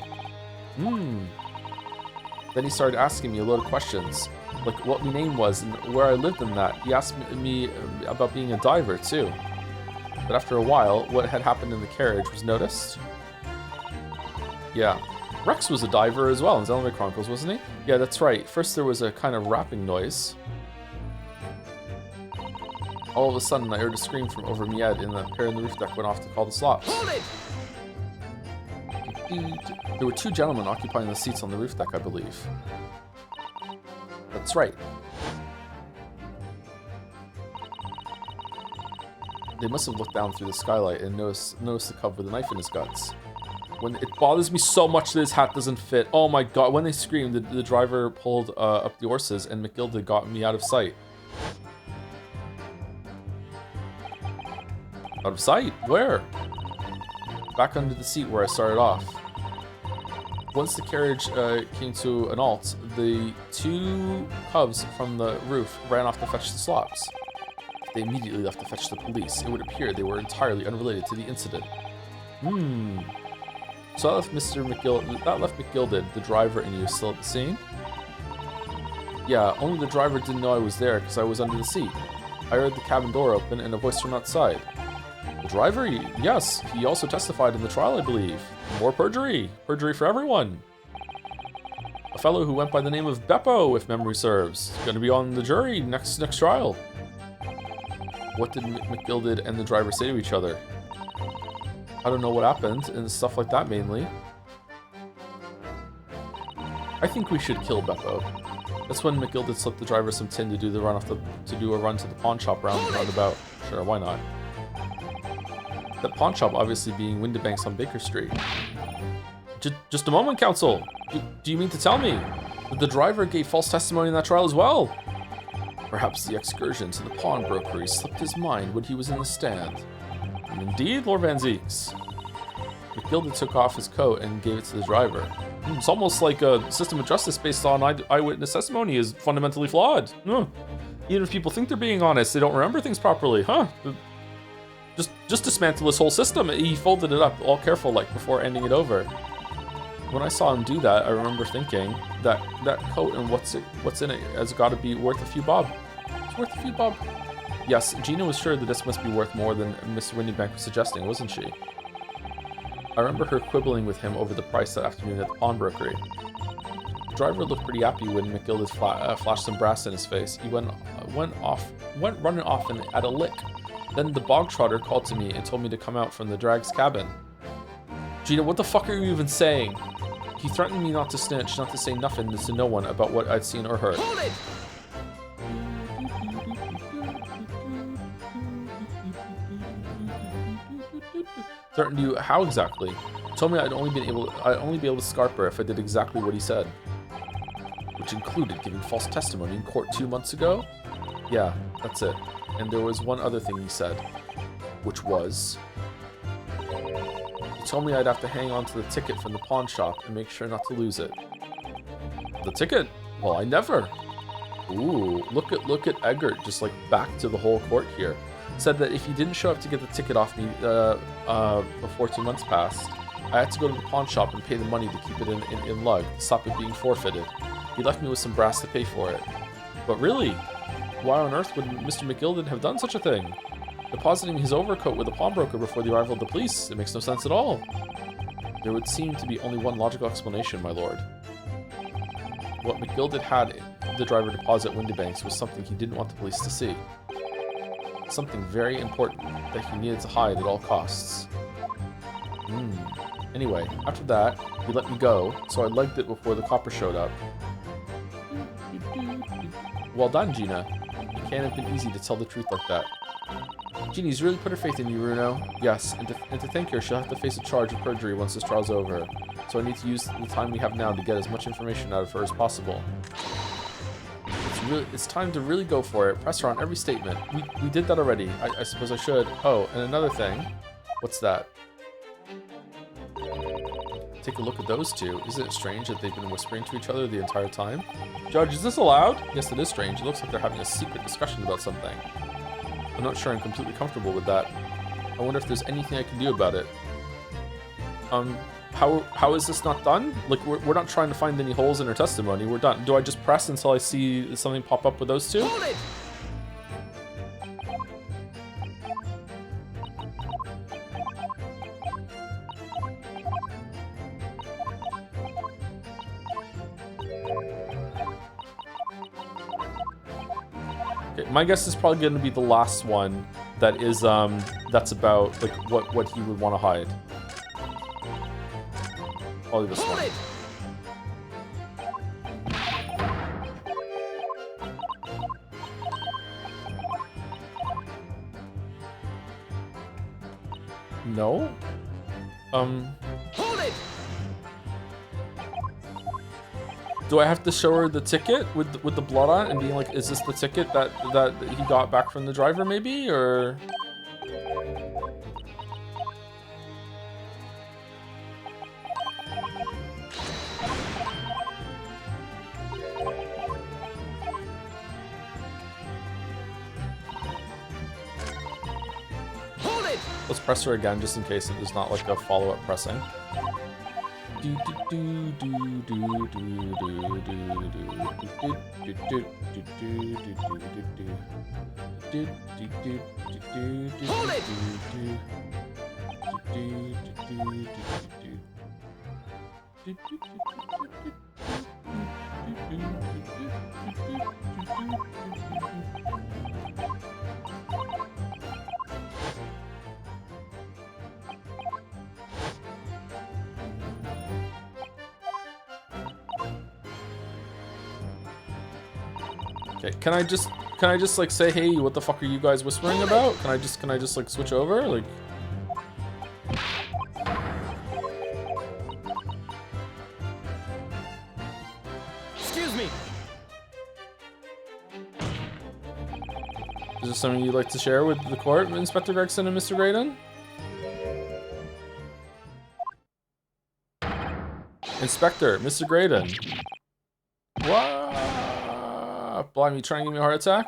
Then he started asking me a load of questions, like what my name was and where I lived and that. He asked me about being a diver too. But after a while, what had happened in the carriage was noticed. Yeah. Rex was a diver as well in Xenoblade Chronicles, wasn't he? Yeah, that's right. First there was a kind of rapping noise. All of a sudden, I heard a scream from over my head, and the pair in the roof deck went off to call the slops. There were 2 gentlemen occupying the seats on the roof deck, I believe. That's right. They must have looked down through the skylight and noticed the cub with a knife in his guts. When it bothers me so much that his hat doesn't fit. Oh my god, when they screamed, the driver pulled up the horses, and McGilded got me out of sight. Out of sight? Where? Back under the seat where I started off. Once the carriage came to an halt, the 2 cubs from the roof ran off to fetch the slops. They immediately left to fetch the police. It would appear they were entirely unrelated to the incident. So that left McGilded, the driver, and you still at the scene? Yeah, only the driver didn't know I was there because I was under the seat. I heard the cabin door open and a voice from outside. The driver? Yes, he also testified in the trial, I believe. More perjury. Perjury for everyone. A fellow who went by the name of Beppo, if memory serves. Gonna be on the jury next trial. What did McGilded and the driver say to each other? I don't know what happened, and stuff like that mainly. I think we should kill Beppo. That's when McGilded slipped the driver some tin to do a run to the pawn shop roundabout. Sure, why not? That pawn shop obviously being Windibanks on Baker Street. Just a moment, counsel. Do you mean to tell me that the driver gave false testimony in that trial as well? Perhaps the excursion to the pawnbrokery slipped his mind when he was in the stand. And indeed, Lord Van Zeeks. McGilded took off his coat and gave it to the driver. It's almost like a system of justice based on eyewitness testimony is fundamentally flawed. Even if people think they're being honest, they don't remember things properly, huh? Just dismantle this whole system. He folded it up, all careful like, before ending it over. When I saw him do that, I remember thinking that that coat and what's in it has got to be worth a few bob. It's worth a few bob. Yes, Gina was sure the disc must be worth more than Mr. Windibank was suggesting, wasn't she? I remember her quibbling with him over the price that afternoon at the pawnbrokery. The driver looked pretty happy when McGilded flashed some brass in his face. He went running off and at a lick. Then the bog trotter called to me and told me to come out from the drag's cabin. Gina, what the fuck are you even saying? He threatened me not to snitch, not to say nothing to no one about what I'd seen or heard. Hold it! Threatened you how exactly? Told me I'd only be able to scarp her if I did exactly what he said. Which included giving false testimony in court 2 months ago? Yeah, that's it. And there was one other thing he said. Which was... He told me I'd have to hang on to the ticket from the pawn shop and make sure not to lose it. The ticket? Well, I never. Ooh, look at Eggert, just like back to the whole court here. Said that if he didn't show up to get the ticket off me before 2 months passed, I had to go to the pawn shop and pay the money to keep it in lug, to stop it being forfeited. He left me with some brass to pay for it. But really, why on earth would Mr. McGilded have done such a thing? Depositing his overcoat with a pawnbroker before the arrival of the police, it makes no sense at all. There would seem to be only one logical explanation, my lord. What McGilded had the driver deposit at Windibanks was something he didn't want the police to see. Something very important that he needed to hide at all costs. Anyway, after that, he let me go, so I legged it before the copper showed up. Well done, Gina. It can't have been easy to tell the truth like that. Jeannie's really put her faith in you, Bruno. Yes, and to thank her, she'll have to face a charge of perjury once this trial's over. So I need to use the time we have now to get as much information out of her as possible. It's time to really go for it. Press her on every statement. We did that already. I suppose I should. Oh, and another thing. What's that? Take a look at those two. Isn't it strange that they've been whispering to each other the entire time? Judge, is this allowed? Yes, it is strange. It looks like they're having a secret discussion about something. I'm not sure I'm completely comfortable with that. I wonder if there's anything I can do about it. How is this not done? Like, we're not trying to find any holes in her testimony. We're done. Do I just press until I see something pop up with those two? Hold it! Okay, my guess is probably going to be the last one that is that's about like what he would want to hide. Probably this one. No? Hold it! Do I have to show her the ticket with the blood on it and being like, is this the ticket that he got back from the driver maybe, or? Let's press her again just in case there's not like a follow-up pressing. Hold it! Okay, can I just like say, hey, what the fuck are you guys whispering about? Can I just like switch over? Like, Excuse me. is there something you'd like to share with the court, Inspector Gregson and Mr. Graydon? Inspector, Mr. Graydon. What? Blimey, you trying to give me a heart attack?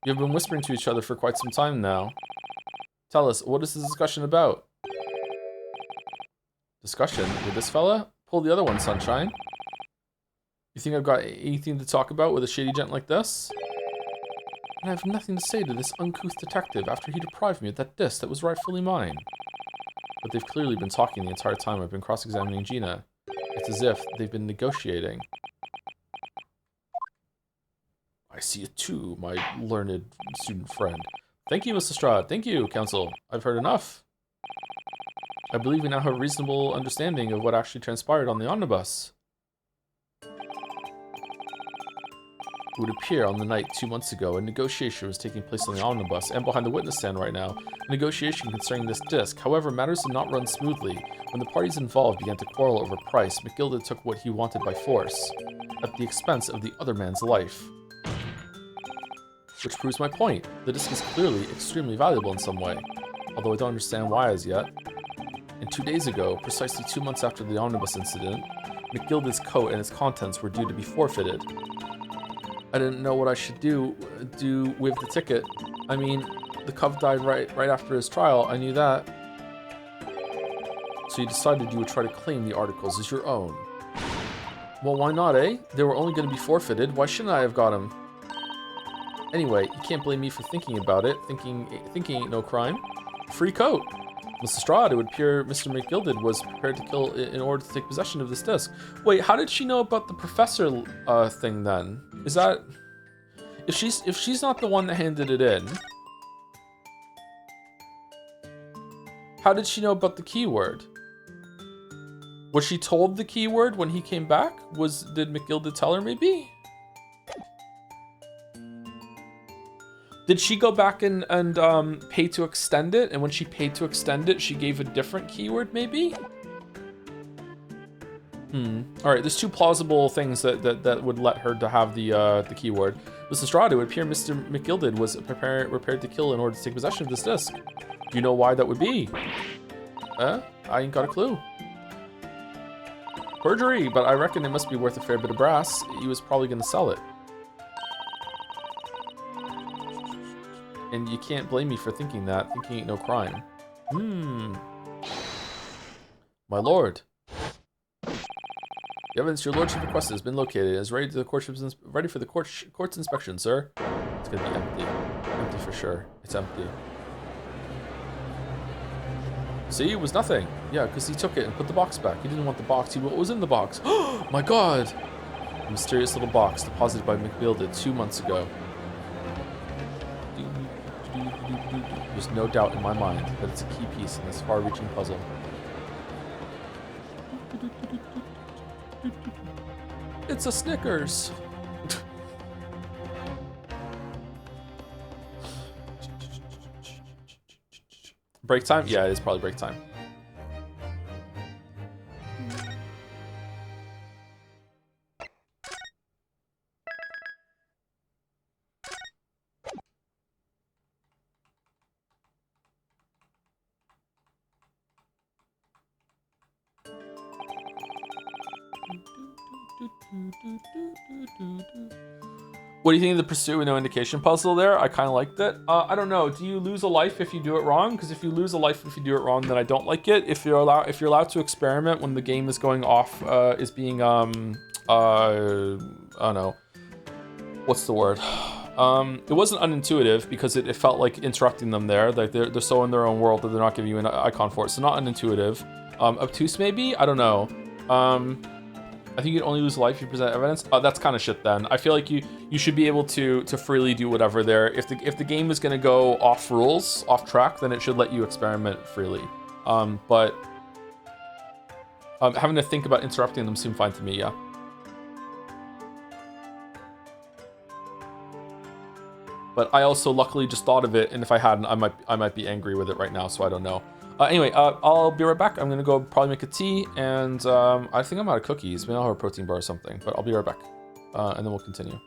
You've been whispering to each other for quite some time now. Tell us, what is this discussion about? Discussion with this fella? Pull the other one, sunshine. You think I've got anything to talk about with a shady gent like this? I have nothing to say to this uncouth detective after he deprived me of that disc that was rightfully mine. But they've clearly been talking the entire time I've been cross-examining Gina. It's as if they've been negotiating. I see it too, my learned student friend. Thank you, Mr. Strahd. Thank you, Counsel. I've heard enough. I believe we now have a reasonable understanding of what actually transpired on the omnibus. It would appear on the night 2 months ago, a negotiation was taking place on the omnibus and behind the witness stand right now. A negotiation concerning this disc. However, matters did not run smoothly. When the parties involved began to quarrel over price, McGilda took what he wanted by force, at the expense of the other man's life. Which proves my point. The disc is clearly extremely valuable in some way, although I don't understand why as yet. And 2 days ago, precisely 2 months after the omnibus incident, McGilda's coat and its contents were due to be forfeited. I didn't know what I should do with the ticket. I mean, the Cub died right after his trial, I knew that. So you decided you would try to claim the articles as your own. Well, why not, eh? They were only going to be forfeited, why shouldn't I have got them? Anyway, you can't blame me for thinking about it. Thinking ain't no crime. Free coat. Mr. Strahd, it would appear Mr. McGilded was prepared to kill in order to take possession of this disc. Wait, how did she know about the professor thing then? Is that... If she's not the one that handed it in, how did she know about the keyword? Was she told the keyword when he came back? Did McGilded tell her maybe? Did she go back and pay to extend it? And when she paid to extend it, she gave a different keyword, maybe? All right, there's two plausible things that would let her to have the keyword. Mr. Strahd, it would appear Mr. McGilded was prepared to kill in order to take possession of this disc. Do you know why that would be? I ain't got a clue. Perjury, but I reckon it must be worth a fair bit of brass. He was probably going to sell it. And you can't blame me for thinking that. Thinking ain't no crime. My lord. The evidence your lordship requested has been located and is ready for the court's inspection, sir. It's gonna be empty. Empty for sure. It's empty. See, it was nothing. Yeah, because he took it and put the box back. He didn't want the box. What was in the box? Oh my god! A mysterious little box deposited by McBilded 2 months ago. There's no doubt in my mind that it's a key piece in this far-reaching puzzle. It's a Snickers! Break time? Yeah, it is probably break time. What do you think of the pursue with no indication puzzle there? I kind of liked it. I don't know. Do you lose a life if you do it wrong? Because if you lose a life if you do it wrong, then I don't like it. If you're allowed to experiment when the game is going off, is being I don't know. What's the word? It wasn't unintuitive because it felt like interrupting them there. Like they're so in their own world that they're not giving you an icon for it. So not unintuitive. Obtuse maybe? I don't know. I think you'd only lose a life if you present evidence. That's kind of shit then. I feel like you should be able to freely do whatever there. If the game is gonna go off rules, off track, then it should let you experiment freely. But having to think about interrupting them seemed fine to me, yeah. But I also luckily just thought of it, and if I hadn't, I might be angry with it right now, so I don't know. Anyway, I'll be right back. I'm gonna go probably make a tea, and I think I'm out of cookies. Maybe I'll have a protein bar or something, but I'll be right back. And then we'll continue.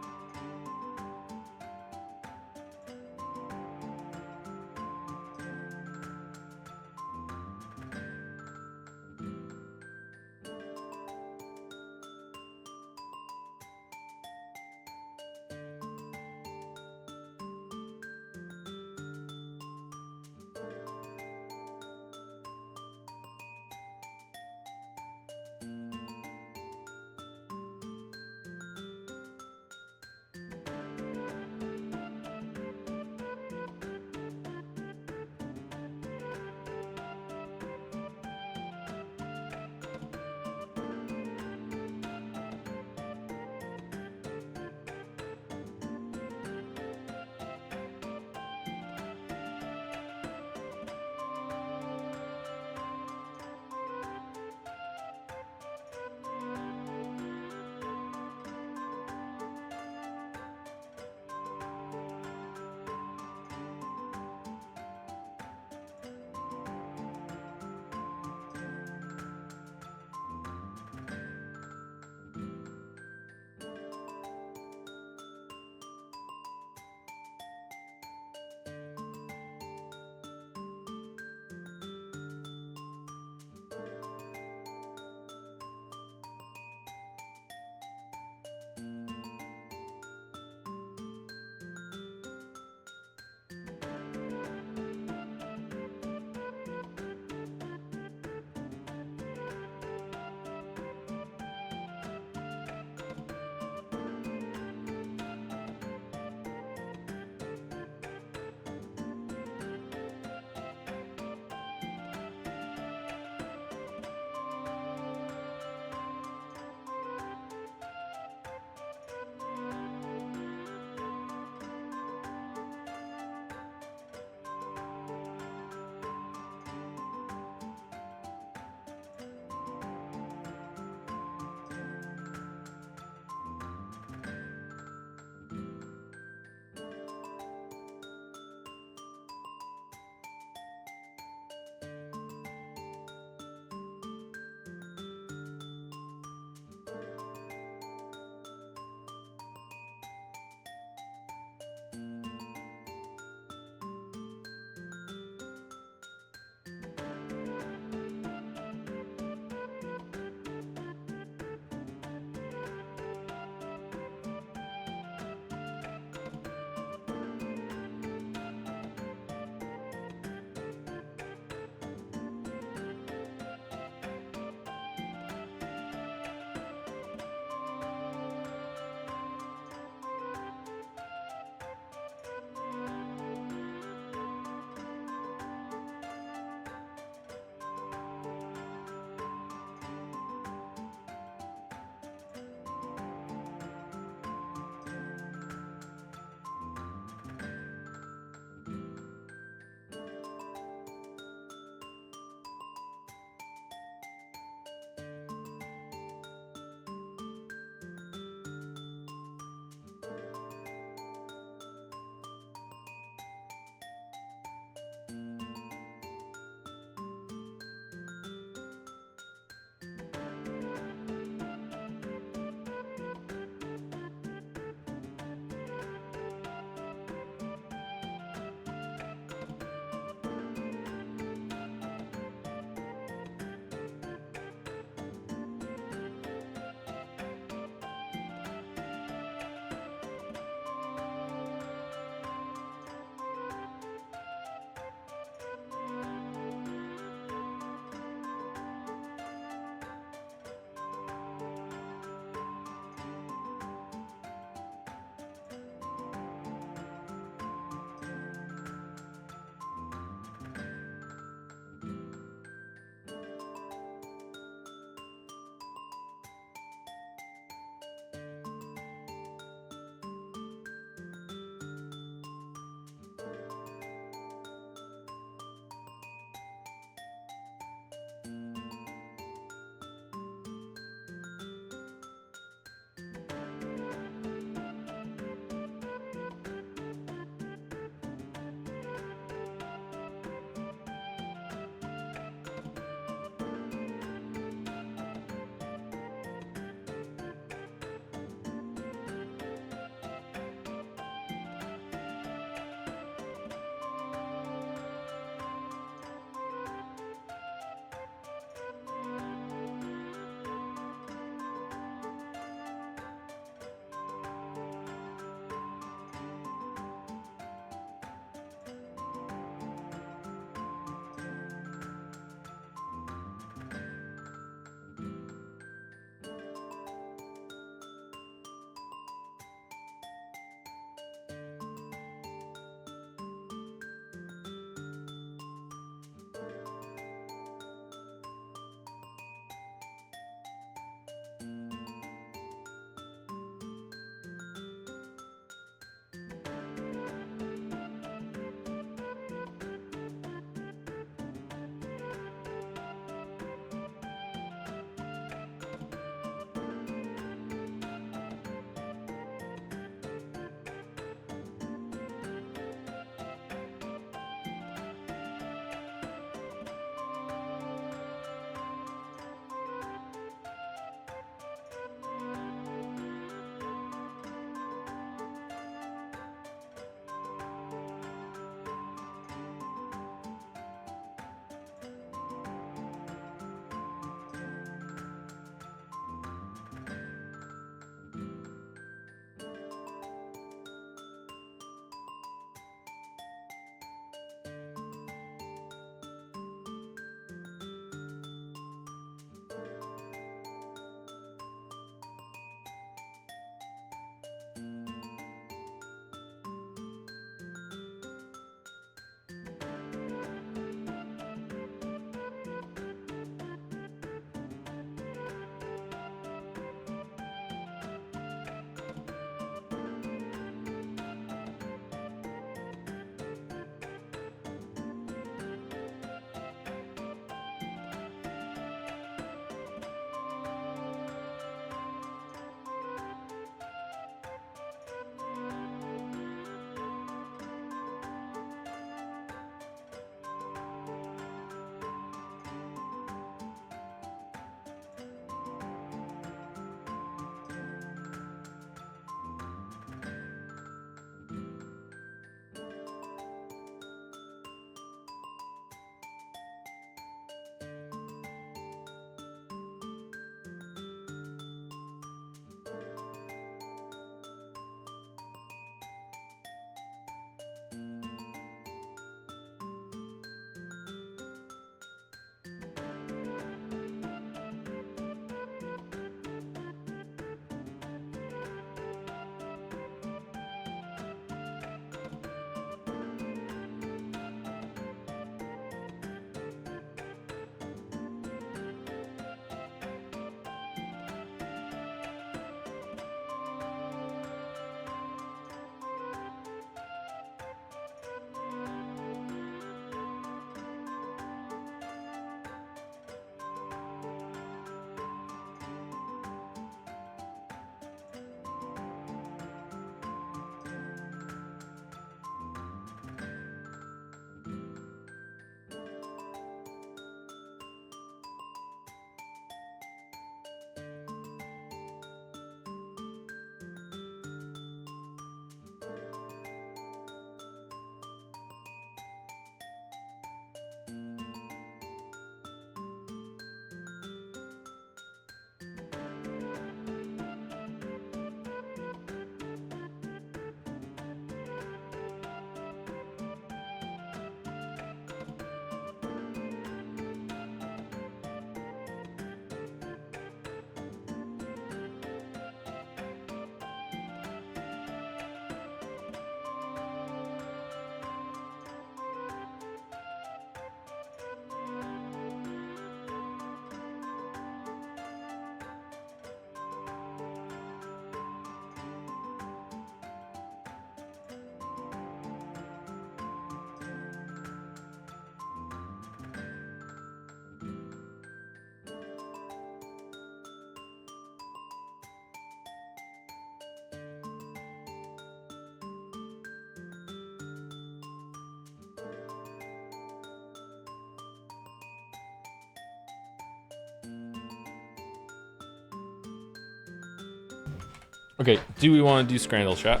Okay, do we want to do Scrandle, chat?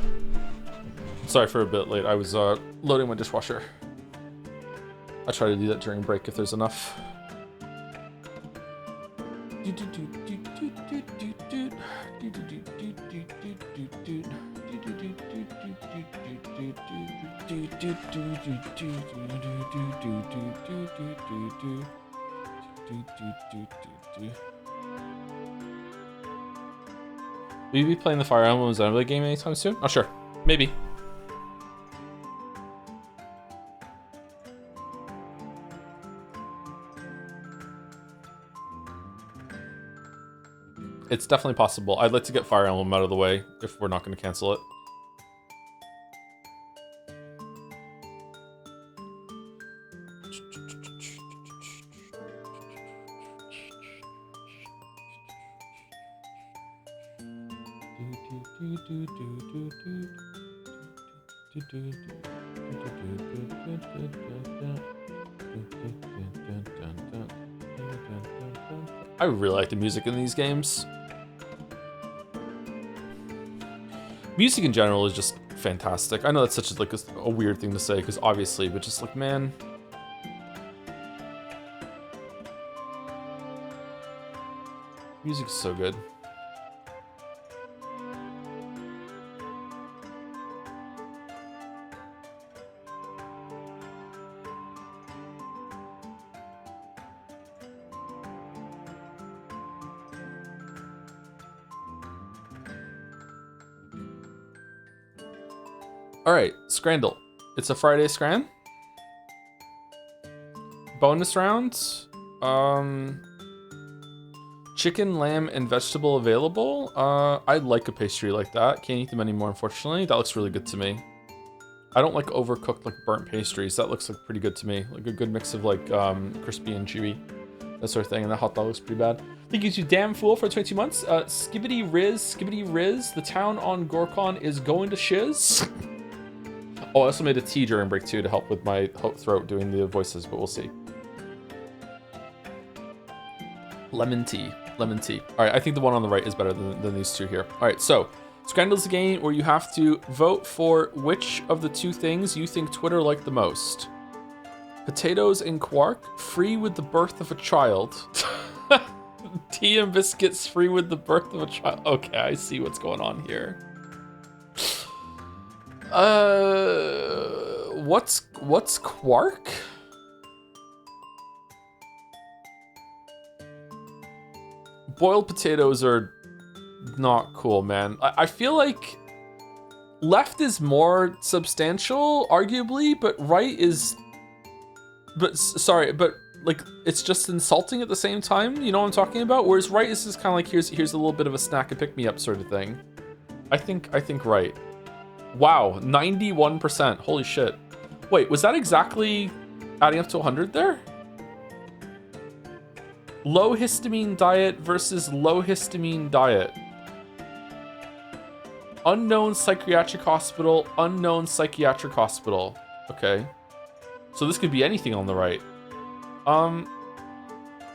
Sorry for a bit late. I was loading my dishwasher. I try to do that during break if there's enough. Will you be playing the Fire Emblem Xenoblade game anytime soon? Oh, sure. Maybe. It's definitely possible. I'd like to get Fire Emblem out of the way if we're not going to cancel it. I really like the music in these games. Music in general is just fantastic. I know that's such a weird thing to say because obviously, but just like, man. Music's so good. Alright, Scrandle. It's a Friday Scran. Bonus round. Chicken, lamb, and vegetable available. I like a pastry like that. Can't eat them anymore, unfortunately. That looks really good to me. I don't like overcooked, like burnt pastries. That looks like pretty good to me. Like a good mix of like crispy and chewy. That sort of thing. And that hot dog looks pretty bad. Thank you to Damn Fool for 22 months. Skibbity Riz. The town on Gorkon is going to shiz. Oh, I also made a tea during break too to help with my throat doing the voices, but we'll see. Lemon tea. All right, I think the one on the right is better than these two here. All right, so Scrandle's a game where you have to vote for which of the two things you think Twitter liked the most. Potatoes and quark, free with the birth of a child. Tea and biscuits, free with the birth of a child. Okay, I see what's going on here. What's quark? Boiled potatoes are not cool, man. I feel like left is more substantial, arguably, but right is... Sorry, but like it's just insulting at the same time. You know what I'm talking about? Whereas right is just kind of like here's a little bit of a snack and pick me up sort of thing. I think right. Wow, 91%. Holy shit. Wait, was that exactly adding up to 100 there? Low histamine diet versus low histamine diet. Unknown psychiatric hospital. Okay. So this could be anything on the right.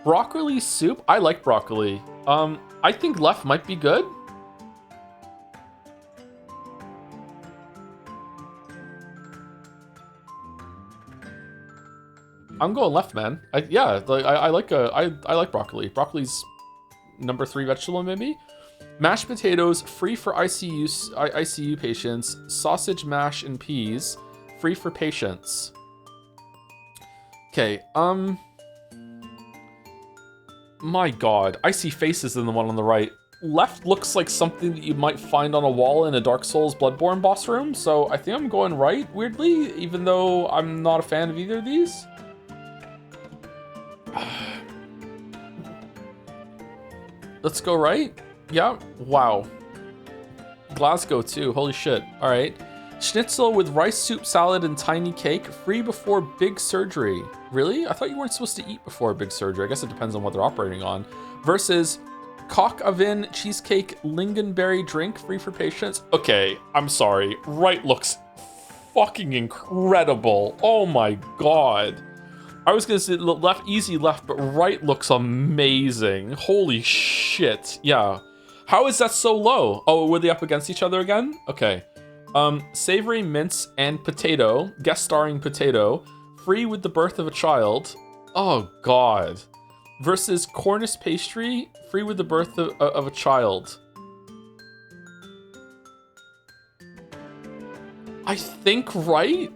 Broccoli soup? I like broccoli. I think left might be good. I'm going left, man. I like broccoli. Broccoli's number 3 vegetable, maybe. Mashed potatoes, free for ICU patients. Sausage, mash, and peas, free for patients. Okay. My God, I see faces in the one on the right. Left looks like something that you might find on a wall in a Dark Souls Bloodborne boss room, so I think I'm going right, weirdly, even though I'm not a fan of either of these. Let's go right. Yeah. Wow. Glasgow too. Holy shit. All right. Schnitzel with rice soup, salad, and tiny cake. Free before big surgery. Really? I thought you weren't supposed to eat before big surgery. I guess it depends on what they're operating on. Versus cock oven cheesecake lingonberry drink. Free for patients. Okay. I'm sorry. Right looks fucking incredible. Oh my God. I was gonna say left, easy left, but right looks amazing. Holy shit. Yeah. How is that so low? Oh, were they up against each other again? Okay. Savory mince and potato, guest starring potato, free with the birth of a child. Oh God. Versus Cornish pastry, free with the birth of a child. I think right?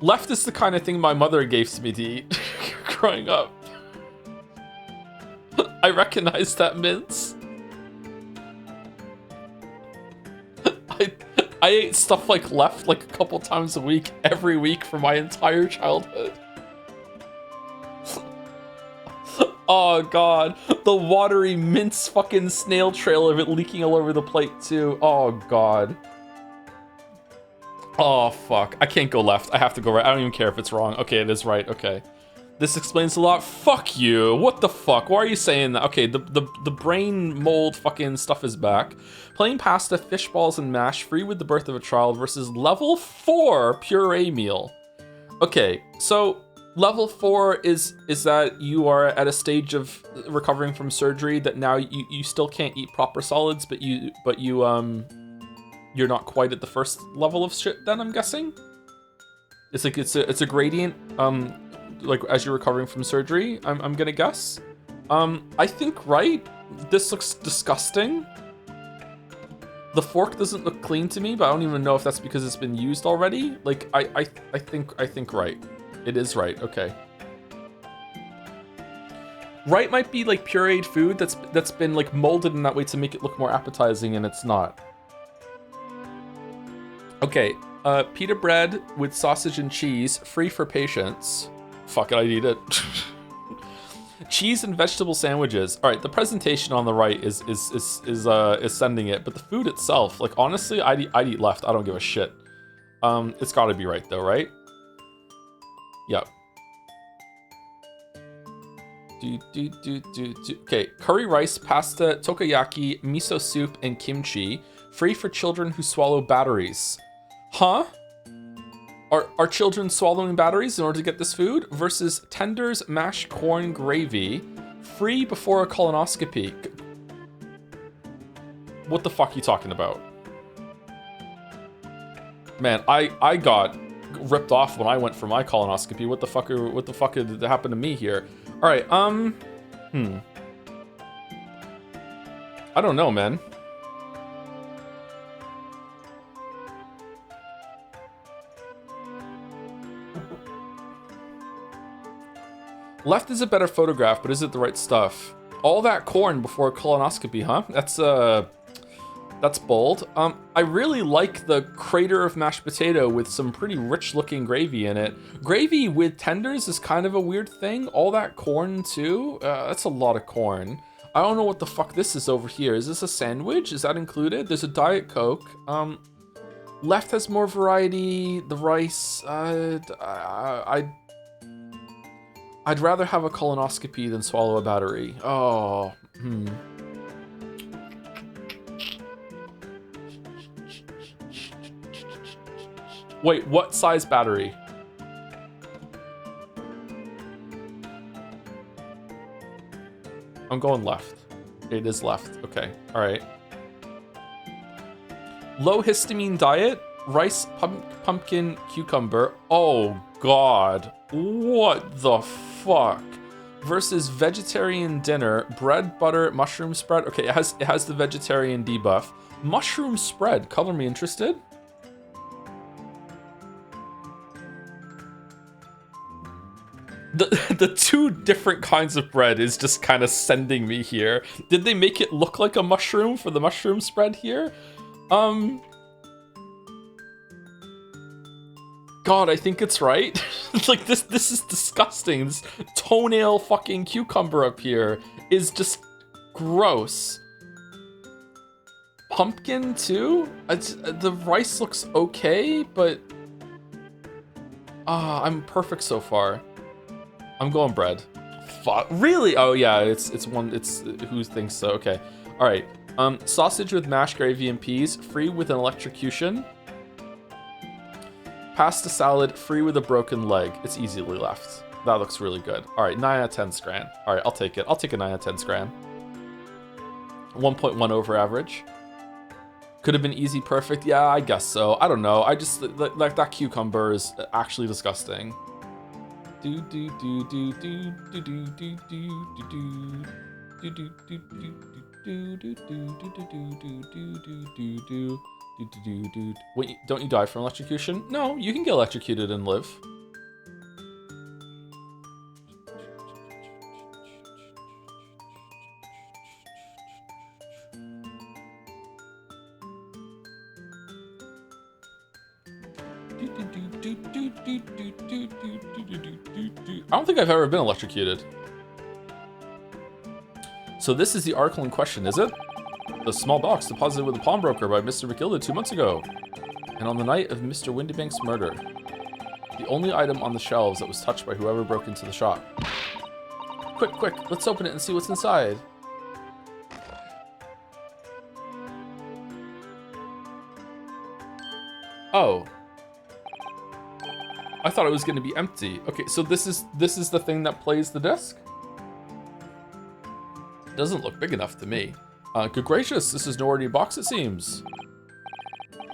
Left is the kind of thing my mother gave to me to eat growing up. I recognize that mince. I ate stuff like left like a couple times a week, every week for my entire childhood. Oh God, the watery mince fucking snail trail of it leaking all over the plate too. Oh God. Oh fuck, I can't go left. I have to go right. I don't even care if it's wrong. Okay, it is right. Okay. This explains a lot. Fuck you. What the fuck? Why are you saying that? Okay, the brain mold fucking stuff is back. Plain pasta, fish balls, and mash, free with the birth of a child versus level 4 puree meal. Okay, so level 4 is that you are at a stage of recovering from surgery that now you still can't eat proper solids, but you're not quite at the first level of shit then, I'm guessing? It's like it's a gradient, like as you're recovering from surgery, I'm gonna guess. I think right. This looks disgusting. The fork doesn't look clean to me, but I don't even know if that's because it's been used already. Like I think right. It is right. Okay. Right might be like pureed food that's been like molded in that way to make it look more appetizing, and it's not. Okay. Pita bread with sausage and cheese, free for patients. Fuck it, I'd eat it. Cheese and vegetable sandwiches. All right, the presentation on the right is sending it, but the food itself, like honestly, I'd eat left. I don't give a shit. It's got to be right though, right? Yep. Okay, curry rice, pasta, takoyaki, miso soup, and kimchi, free for children who swallow batteries. Huh? Are children swallowing batteries in order to get this food? Versus tenders, mashed corn gravy, free before a colonoscopy. What the fuck are you talking about? Man, I got ripped off when I went for my colonoscopy. What the fuck did happen to me here? All right, I don't know, man. Left is a better photograph, but is it the right stuff? All that corn before a colonoscopy, huh? That's bold. I really like the crater of mashed potato with some pretty rich-looking gravy in it. Gravy with tenders is kind of a weird thing. All that corn too. That's a lot of corn. I don't know what the fuck this is over here. Is this a sandwich? Is that included? There's a Diet Coke. Left has more variety. The rice. I'd rather have a colonoscopy than swallow a battery. Oh, Wait, what size battery? I'm going left. It is left. Okay, all right. Low histamine diet, rice, pumpkin, cucumber. Oh God, what the fuck? Versus vegetarian dinner, bread, butter, mushroom spread. Okay, it has the vegetarian debuff. Mushroom spread, color me interested. The two different kinds of bread is just kind of sending me here. Did they make it look like a mushroom for the mushroom spread here? God, I think it's right. Like this is disgusting. This toenail fucking cucumber up here is just gross. Pumpkin too? The rice looks okay, but I'm perfect so far. I'm going bread. Fuck. Really? Oh yeah, it's who thinks so? Okay. All right. Sausage with mashed gravy and peas, free with an electrocution. Pasta salad, free with a broken leg. It's easily left. That looks really good. All right, 9 out of 10 scran. All right, I'll take it. I'll take a 9 out of 10 scran. 1.1 over average. Could have been easy perfect. Yeah, I guess so. I don't know. I just like that cucumber is actually disgusting. Do do do do do do do do do do do do do. Wait, don't you die from electrocution? No, you can get electrocuted and live. I don't think I've ever been electrocuted. So this is the article in question, is it? The small box deposited with the pawnbroker by Mr. McGilda 2 months ago. And on the night of Mr. Windybank's murder. The only item on the shelves that was touched by whoever broke into the shop. Quick, quick, let's open it and see what's inside. Oh. I thought it was going to be empty. Okay, so this is the thing that plays the disc? Doesn't look big enough to me. Good gracious, this is no ordinary box, it seems.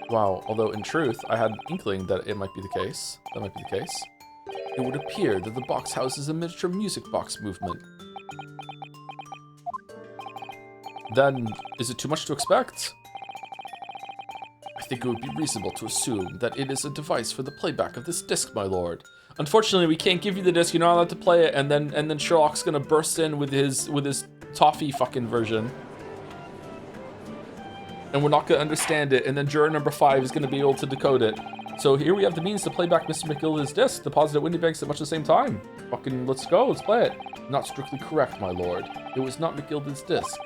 Wow, although in truth, I had an inkling that it might be the case. That might be the case. It would appear that the box houses a miniature music box movement. Then, is it too much to expect? I think it would be reasonable to assume that it is a device for the playback of this disc, my lord. Unfortunately, we can't give you the disc. You're not allowed to play it, and then Sherlock's gonna burst in with his toffee fucking version, and we're not gonna understand it. And then juror number 5 is gonna be able to decode it. So here we have the means to play back Mr. McGilda's disc, deposited at Windybanks at much the same time. Fucking let's go, let's play it. Not strictly correct, my lord. It was not McGilda's disc.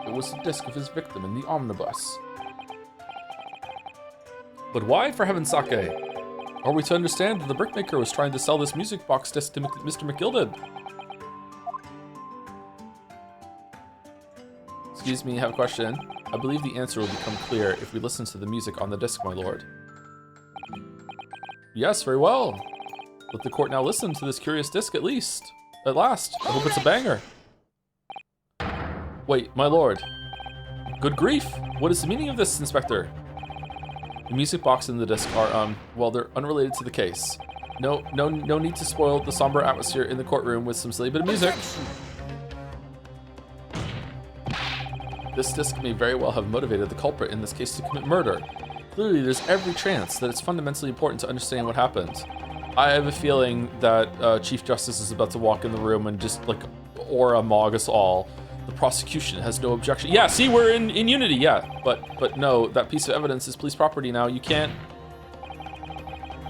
It was the disc of his victim in the omnibus. But why, for heaven's sake? Are we to understand that the brickmaker was trying to sell this music box disc to Mr. McGilda? Excuse me, I have a question. I believe the answer will become clear if we listen to the music on the disc, my lord. Yes, very well. Let the court now listen to this curious disc at least. At last. I hope it's a banger. Wait, my lord. Good grief. What is the meaning of this, Inspector? The music box and the disc are, well, they're unrelated to the case. No need to spoil the somber atmosphere in the courtroom with some silly bit of music. This disc may very well have motivated the culprit in this case to commit murder. Clearly, there's every chance that it's fundamentally important to understand what happened. I have a feeling that Chief Justice is about to walk in the room and just, like, aura mog us all. The prosecution has no objection. Yeah, see, we're in unity, yeah. But no, that piece of evidence is police property now. You can't...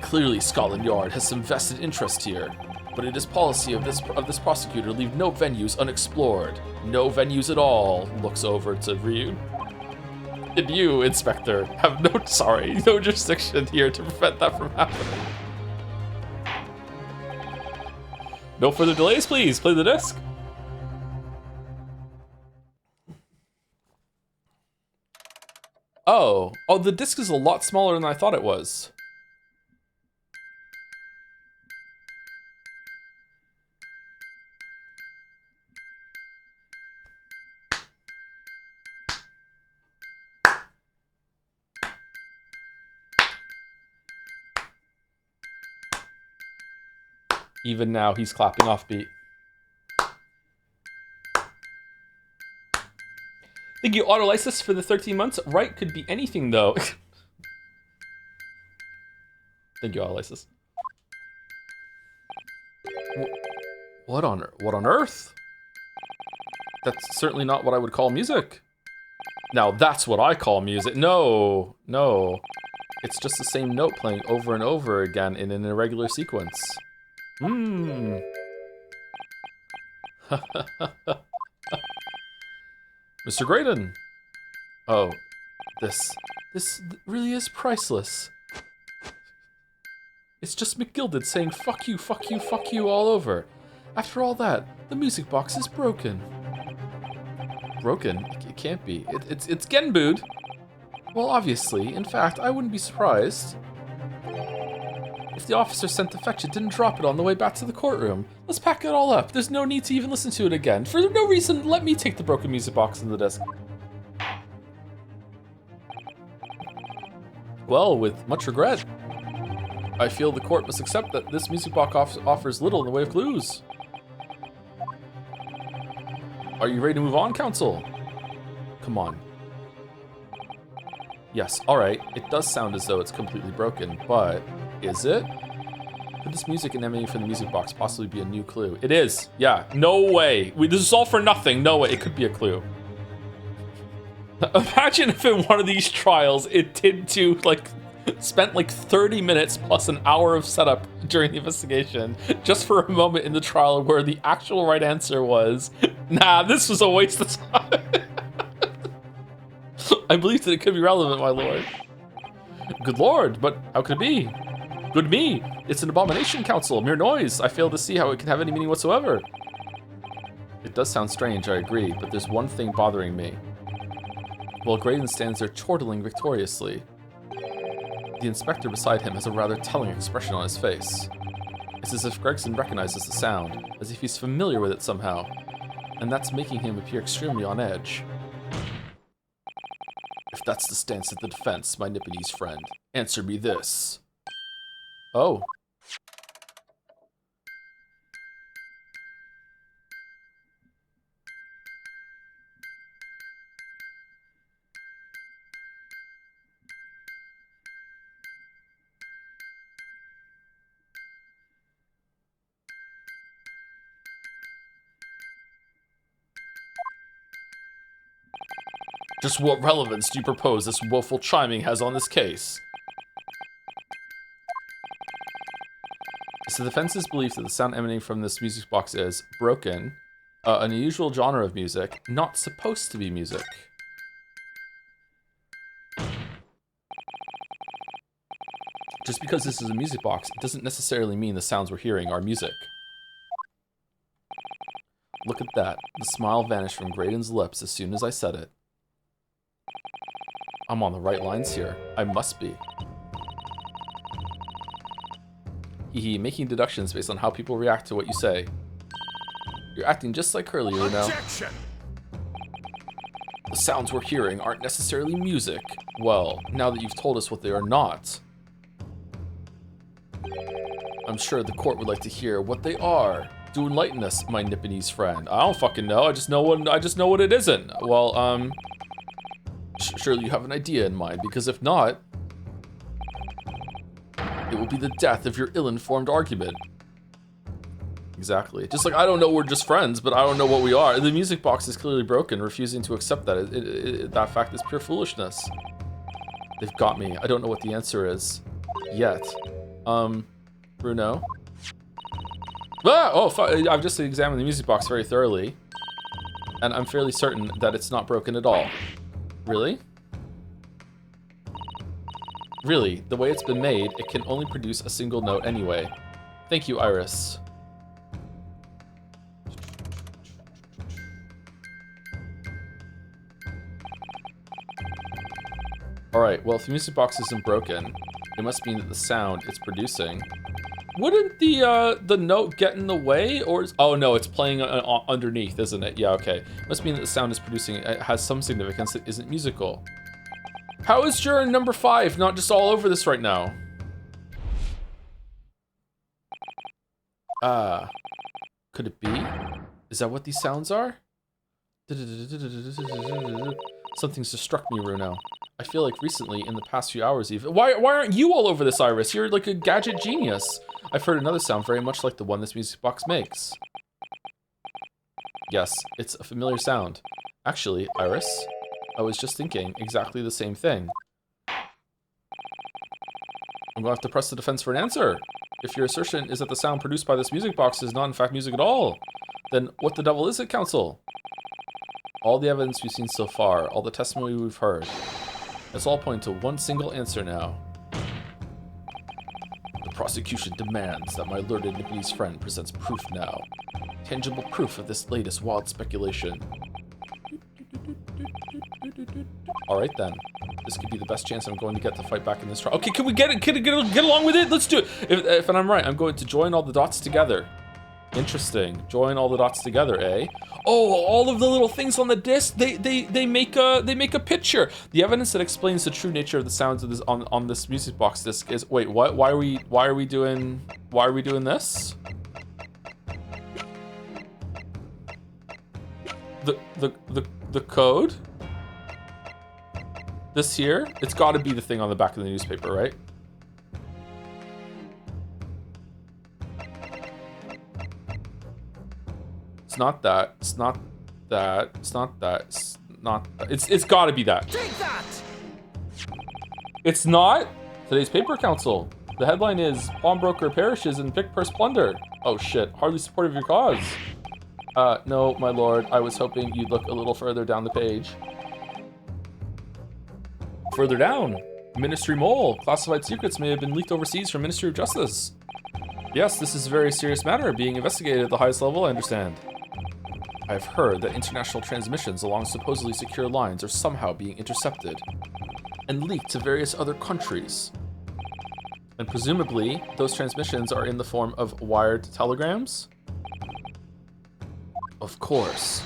Clearly, Scotland Yard has some vested interest here. But it is policy of this prosecutor to leave no venues unexplored. No venues at all. Looks over to Ryu. And you, Inspector, have no jurisdiction here to prevent that from happening. No further delays, please. Play the disc. Oh, the disc is a lot smaller than I thought it was. Even now, he's clapping off beat. Think you auto-license for the 13 months? Right, could be anything though. Thank you, auto-license. What on earth? That's certainly not what I would call music. Now that's what I call music. No. It's just the same note playing over and over again in an irregular sequence. Mr. Graydon. Oh, this really is priceless. It's just McGilda saying fuck you, fuck you, fuck you all over. After all that, the music box is broken. Broken? It can't be. It's Genbooed. Well, obviously. In fact, I wouldn't be surprised if the officer sent to fetch it didn't drop it on the way back to the courtroom. Let's pack it all up. There's no need to even listen to it again. For no reason, let me take the broken music box and the disc. Well, with much regret, I feel the court must accept that this music box offers little in the way of clues. Are you ready to move on, Council? Come on. Yes, alright, it does sound as though it's completely broken, but is it? Could this music emanating from the music box possibly be a new clue? It is, yeah, no way. This is all for nothing, no way, it could be a clue. Imagine if in one of these trials it did do, like, spent like 30 minutes plus an hour of setup during the investigation just for a moment in the trial where the actual right answer was, nah, this was a waste of time. I believe that it could be relevant, my lord. Good lord, but how could it be? Good me, it's an abomination, Council, mere noise. I fail to see how it can have any meaning whatsoever. It does sound strange, I agree, but there's one thing bothering me. While Graydon stands there chortling victoriously, the inspector beside him has a rather telling expression on his face. It's as if Gregson recognizes the sound, as if he's familiar with it somehow, and that's making him appear extremely on edge. If that's the stance of the defense, my Nipponese friend, answer me this. Oh. Just what relevance do you propose this woeful chiming has on this case? It's the defense's belief that the sound emanating from this music box is broken, an unusual genre of music, not supposed to be music. Just because this is a music box, it doesn't necessarily mean the sounds we're hearing are music. Look at that. The smile vanished from Graydon's lips as soon as I said it. I'm on the right lines here. I must be. Hehe, making deductions based on how people react to what you say. You're acting just like Curly, you know. The sounds we're hearing aren't necessarily music. Well, now that you've told us what they are not, I'm sure the court would like to hear what they are. Do enlighten us, my Nipponese friend. I don't fucking know. I just know what it isn't. Well, surely you have an idea in mind, because if not, it will be the death of your ill-informed argument. Exactly. Just like I don't know we're just friends, but I don't know what we are. The music box is clearly broken. Refusing to accept that that fact is pure foolishness. They've got me. I don't know what the answer is yet. Bruno. Ah! Oh, I've just examined the music box very thoroughly, and I'm fairly certain that it's not broken at all. Really? Really, the way it's been made, it can only produce a single note anyway. Thank you, Iris. Alright, well, if the music box isn't broken, it must mean that the sound it's producing... Wouldn't the note get in the way, or oh no, it's playing underneath, isn't it? Yeah, okay. Must mean that the sound it's producing has some significance that isn't musical. How is juror number 5 not just all over this right now? Could it be? Is that what these sounds are? Something's just struck me, Runo. I feel like recently, in the past few hours even... Why aren't you all over this, Iris? You're like a gadget genius. I've heard another sound very much like the one this music box makes. Yes, it's a familiar sound. Actually, Iris, I was just thinking exactly the same thing. I'm gonna have to press the defense for an answer. If your assertion is that the sound produced by this music box is not in fact music at all, then what the devil is it, counsel? All the evidence we've seen so far, all the testimony we've heard, it's all pointing to one single answer now. The prosecution demands that my learned Nipponese friend presents proof now. Tangible proof of this latest wild speculation. Alright then. This could be the best chance I'm going to get to fight back in this trial. Okay, can we get along with it? Let's do it. If I'm right, I'm going to join all the dots together. Interesting. Join all the dots together, eh? Oh, all of the little things on the disc, they make a picture. The evidence that explains the true nature of the sounds of this on this music box disc is, wait, what? Why are we doing this? The code? This here? It's got to be the thing on the back of the newspaper, right? It's not that. It's not that. It's not that. It's not that. It's got to be that. Take that! It's not? Today's paper council. The headline is Pawnbroker perishes in pick purse plunder. Oh shit, hardly supportive of your cause. No, my lord, I was hoping you'd look a little further down the page. Further down, Ministry Mole. Classified secrets may have been leaked overseas from Ministry of Justice. Yes, this is a very serious matter being investigated at the highest level, I understand. I've heard that international transmissions along supposedly secure lines are somehow being intercepted and leaked to various other countries. And presumably, those transmissions are in the form of wired telegrams? Of course.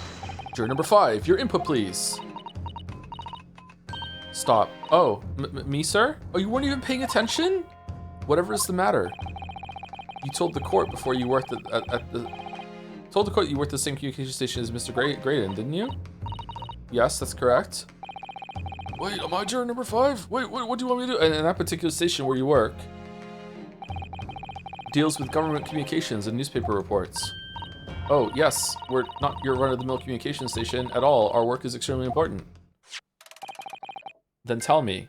Juror number 5, your input, please. Stop. Oh, me, sir? Oh, you weren't even paying attention? Whatever is the matter? You told the court before you worked told the court you worked at the same communication station as Mr. Graydon, didn't you? Yes, that's correct. Wait, am I juror number 5? Wait, what do you want me to do? And that particular station where you work deals with government communications and newspaper reports. Oh, yes, we're not your run-of-the-mill communication station at all. Our work is extremely important. Then tell me,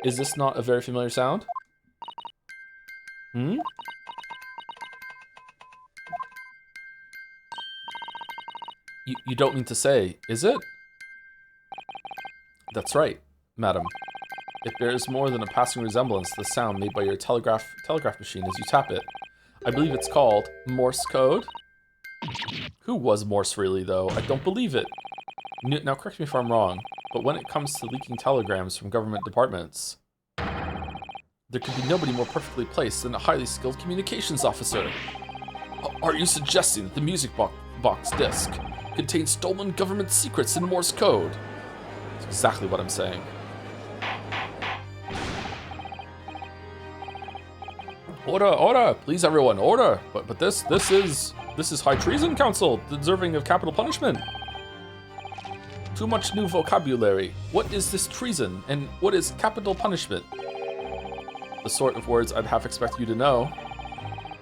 is this not a very familiar sound? Hmm? You don't mean to say, is it? That's right, madam. It bears more than a passing resemblance to the sound made by your telegraph machine as you tap it. I believe it's called Morse code. Who was Morse really, though? I don't believe it. Now correct me if I'm wrong, but when it comes to leaking telegrams from government departments, there could be nobody more perfectly placed than a highly skilled communications officer. Are you suggesting that the music box disc contains stolen government secrets in Morse code? That's exactly what I'm saying. Order, please everyone, order. But this is high treason, council, deserving of capital punishment. Too much new vocabulary. What is this treason, and what is capital punishment? The sort of words I'd half expect you to know.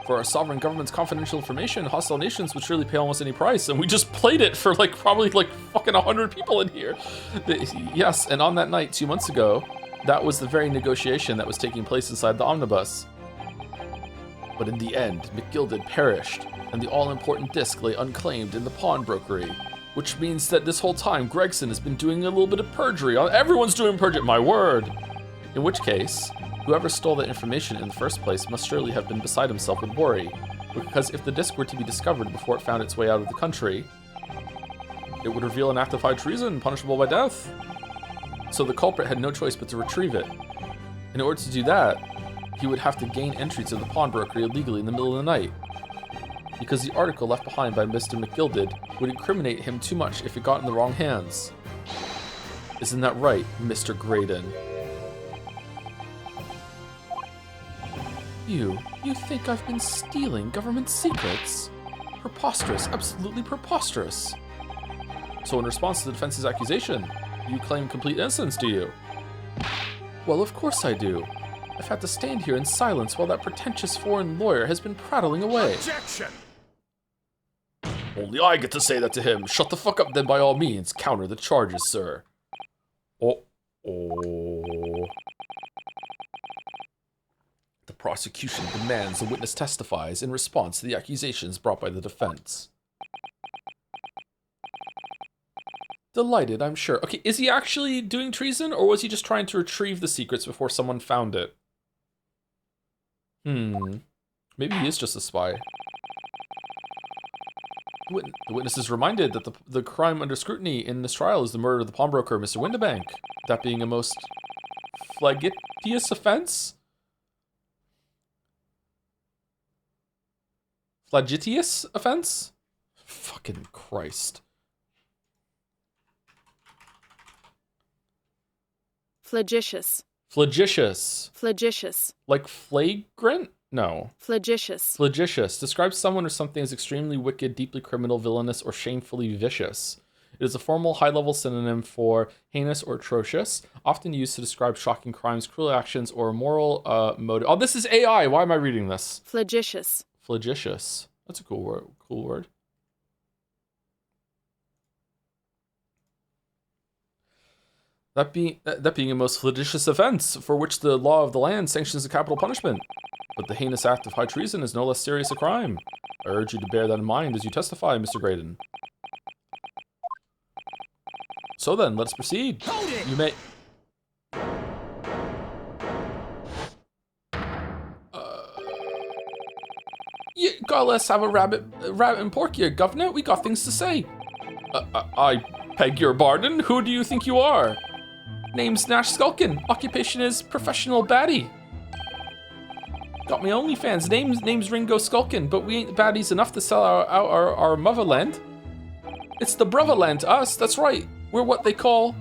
For our sovereign government's confidential information, hostile nations would surely pay almost any price, and we just played it for probably fucking 100 people in here. Yes, and on that night 2 months ago, that was the very negotiation that was taking place inside the omnibus. But in the end, McGilded perished, and the all-important disc lay unclaimed in the pawnbrokery, which means that this whole time Gregson has been doing a little bit of perjury. Everyone's doing perjury, my word! In which case, whoever stole that information in the first place must surely have been beside himself with worry, because if the disc were to be discovered before it found its way out of the country, it would reveal an act of high treason, punishable by death. So the culprit had no choice but to retrieve it. In order to do that, he would have to gain entry to the pawnbrokery illegally in the middle of the night, because the article left behind by Mr. McGilded would incriminate him too much if it got in the wrong hands. Isn't that right, Mr. Graydon? You think I've been stealing government secrets? Preposterous, absolutely preposterous. So in response to the defense's accusation, you claim complete innocence, do you? Well, of course I do. I've had to stand here in silence while that pretentious foreign lawyer has been prattling away. Objection! Only I get to say that to him. Shut the fuck up then, by all means. Counter the charges, sir. Oh. The prosecution demands the witness testifies in response to the accusations brought by the defense. Delighted, I'm sure. Okay, is he actually doing treason, or was he just trying to retrieve the secrets before someone found it? Maybe he is just a spy. The witness is reminded that the crime under scrutiny in this trial is the murder of the pawnbroker, Mr. Windibank. That being a most flagitious offense? Flagitious offense? Fucking Christ. Flagitious. Flagitious. Flagitious. Like flagrant? No. Flagitious. Flagitious describes someone or something as extremely wicked, deeply criminal, villainous, or shamefully vicious. It is a formal, high-level synonym for heinous or atrocious, often used to describe shocking crimes, cruel actions, or immoral motive. Oh, this is AI. Why am I reading this? Flagitious. Flagitious. That's a cool word. Cool word. That being a most flagitious offense, for which the law of the land sanctions a capital punishment. But the heinous act of high treason is no less serious a crime. I urge you to bear that in mind as you testify, Mr. Graydon. So then, let us proceed. Hold it! You may... You gotta let's have a rabbit and pork here, governor. We got things to say. I beg your pardon. Who do you think you are? Name's Nash Skulkin. Occupation is professional baddie. Got my OnlyFans. Name's Ringo Skulkin, but we ain't baddies enough to sell our motherland. It's the brotherland to us, that's right. We're what they call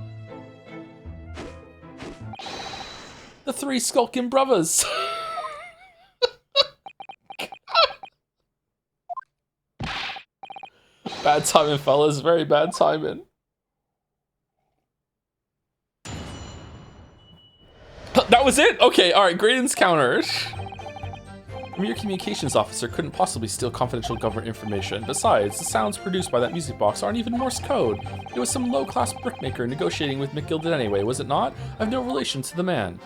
the three Skulkin brothers. Bad timing, fellas. Very bad timing. That was it? Okay, alright, Graydon's counter. A mere communications officer couldn't possibly steal confidential government information. Besides, the sounds produced by that music box aren't even Morse code. It was some low-class brickmaker negotiating with McGilded anyway, was it not? I've no relation to the man.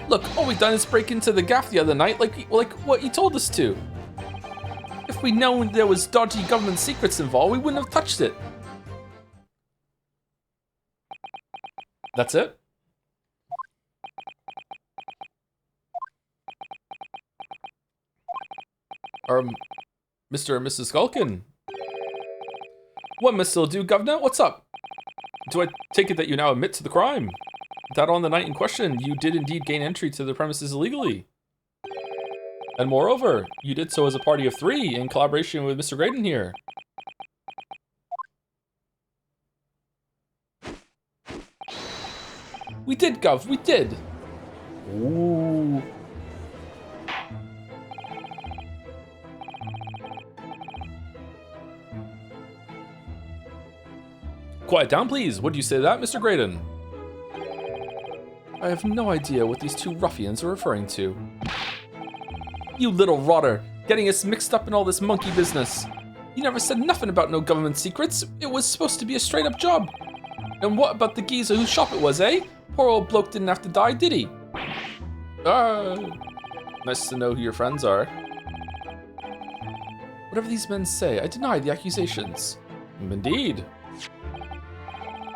Look, all we've done is break into the gaff the other night, like what you told us to. If we'd known there was dodgy government secrets involved, we wouldn't have touched it. That's it? Mr. and Mrs. Skulkin. What must still do, governor? What's up? Do I take it that you now admit to the crime? That on the night in question, you did indeed gain entry to the premises illegally. And moreover, you did so as a party of three in collaboration with Mr. Graydon here. We did, Gov, we did. Ooh. Quiet down, please. What do you say to that, Mr. Graydon? I have no idea what these two ruffians are referring to. You little rotter, getting us mixed up in all this monkey business. You never said nothing about no government secrets. It was supposed to be a straight-up job. And what about the geezer whose shop it was, eh? Poor old bloke didn't have to die, did he? Nice to know who your friends are. Whatever these men say, I deny the accusations. Indeed.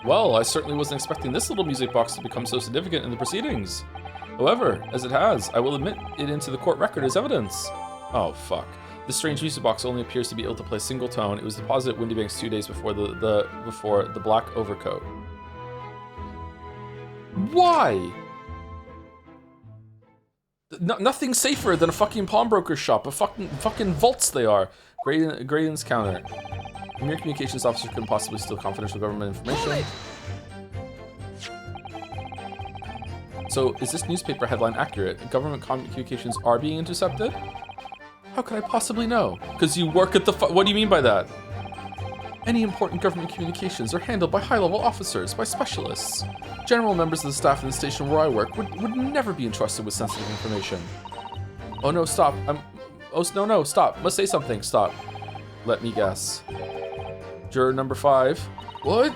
Well, I certainly wasn't expecting this little music box to become so significant in the proceedings. However, as it has, I will admit it into the court record as evidence. Oh, fuck. This strange music box only appears to be able to play a single tone. It was deposited at Windybanks 2 days before the black overcoat. Why? Nothing safer than a fucking pawnbroker shop. A fucking vaults they are. Graydon's counter. A mere communications officer couldn't possibly steal confidential government information. So, is this newspaper headline accurate? Government communications are being intercepted? How could I possibly know? Because you work at the what do you mean by that? Any important government communications are handled by high-level officers, by specialists. General members of the staff in the station where I work would never be entrusted with sensitive information. Oh no, stop. No, stop. Must say something. Stop. Let me guess. Juror number 5. What?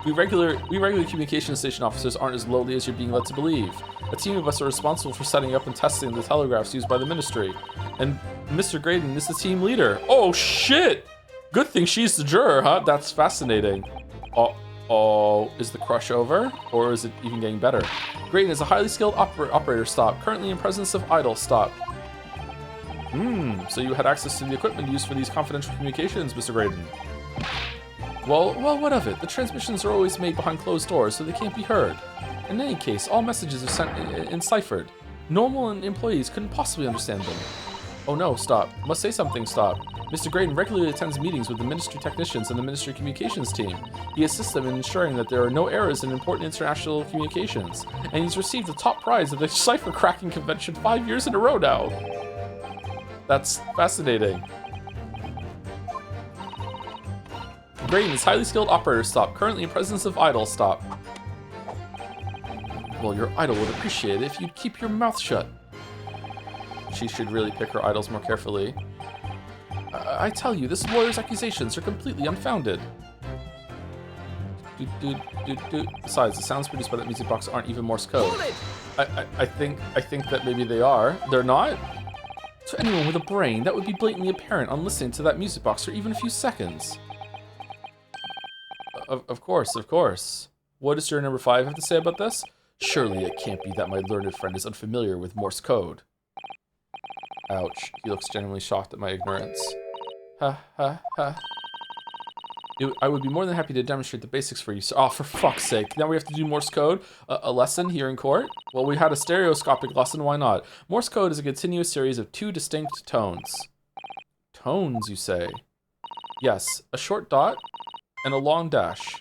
We regular communication station officers aren't as lowly as you're being led to believe. A team of us are responsible for setting up and testing the telegraphs used by the ministry. And Mr. Graydon is the team leader. Oh shit! Good thing she's the juror, huh? That's fascinating. Oh, is the crush over? Or is it even getting better? Graydon is a highly skilled operator. Stop. Currently in presence of idle. Stop. So you had access to the equipment used for these confidential communications, Mr. Graydon. Well, what of it? The transmissions are always made behind closed doors, so they can't be heard. In any case, all messages are sent enciphered. Normal employees couldn't possibly understand them. Oh no, stop. Must say something, stop. Mr. Graydon regularly attends meetings with the Ministry technicians and the Ministry communications team. He assists them in ensuring that there are no errors in important international communications. And he's received the top prize at the cipher cracking convention 5 years in a row now. That's fascinating. Graydon is highly skilled operator, stop. Currently in presence of idol, stop. Well, your idol would appreciate it if you'd keep your mouth shut. She should really pick her idols more carefully. I tell you, this lawyer's accusations are completely unfounded. Besides, the sounds produced by that music box aren't even Morse code. I think that maybe they are. They're not? To anyone with a brain, that would be blatantly apparent on listening to that music box for even a few seconds. Of course. What does your number 5 have to say about this? Surely it can't be that my learned friend is unfamiliar with Morse code. Ouch. He looks genuinely shocked at my ignorance. Ha. I would be more than happy to demonstrate the basics for you. So, oh, for fuck's sake. Now we have to do Morse code? A lesson here in court? Well, we had a stereoscopic lesson, why not? Morse code is a continuous series of 2 distinct tones. Tones, you say? Yes, a short dot and a long dash.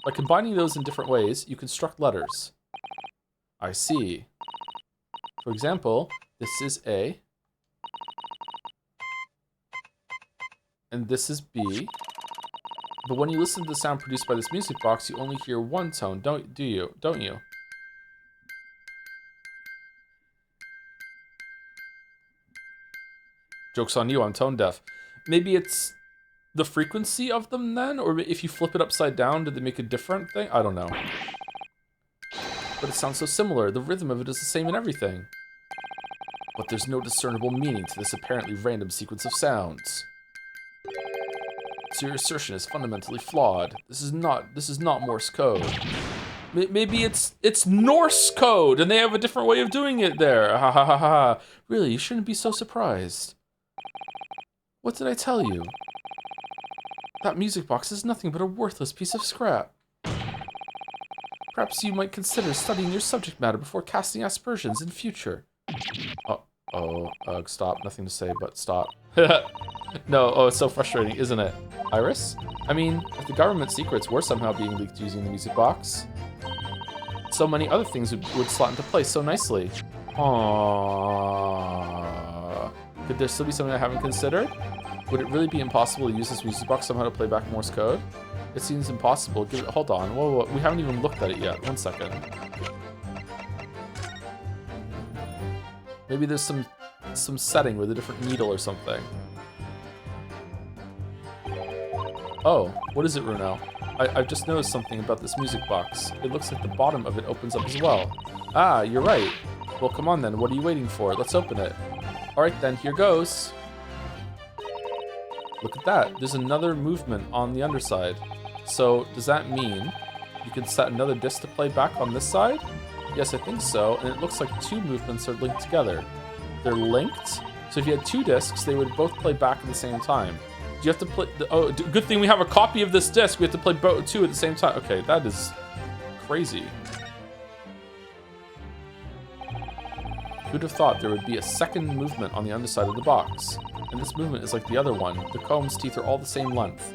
By combining those in different ways, you construct letters. I see. For example, this is A. And this is B. But when you listen to the sound produced by this music box, you only hear one tone, don't you? Joke's on you, I'm tone deaf. Maybe it's the frequency of them then? Or if you flip it upside down, did they make a different thing? I don't know. But it sounds so similar. The rhythm of it is the same in everything. But there's no discernible meaning to this apparently random sequence of sounds. So your assertion is fundamentally flawed. This is not Morse code. Maybe it's Norse code, and they have a different way of doing it there. Ha ha ha ha. Really, you shouldn't be so surprised. What did I tell you? That music box is nothing but a worthless piece of scrap. Perhaps you might consider studying your subject matter before casting aspersions in future. Stop. Nothing to say but stop. No, it's so frustrating, isn't it? Iris? I mean, if the government secrets were somehow being leaked using the music box, so many other things would slot into place so nicely. Aww. Could there still be something I haven't considered? Would it really be impossible to use this music box somehow to play back Morse code? It seems impossible. Hold on. Whoa. We haven't even looked at it yet. 1 second. Maybe there's some setting with a different needle or something. Oh, what is it, Runo? I've just noticed something about this music box. It looks like the bottom of it opens up as well. Ah, you're right. Well, come on then. What are you waiting for? Let's open it. All right then, here goes. Look at that. There's another movement on the underside. So does that mean you can set another disc to play back on this side? Yes, I think so. And it looks like 2 movements are linked together. They're linked. So if you had 2 discs, they would both play back at the same time. Do you have to play? Good thing we have a copy of this disc. We have to play both 2 at the same time. Okay, that is crazy. Who'd have thought there would be a second movement on the underside of the box? And this movement is like the other one. The comb's teeth are all the same length.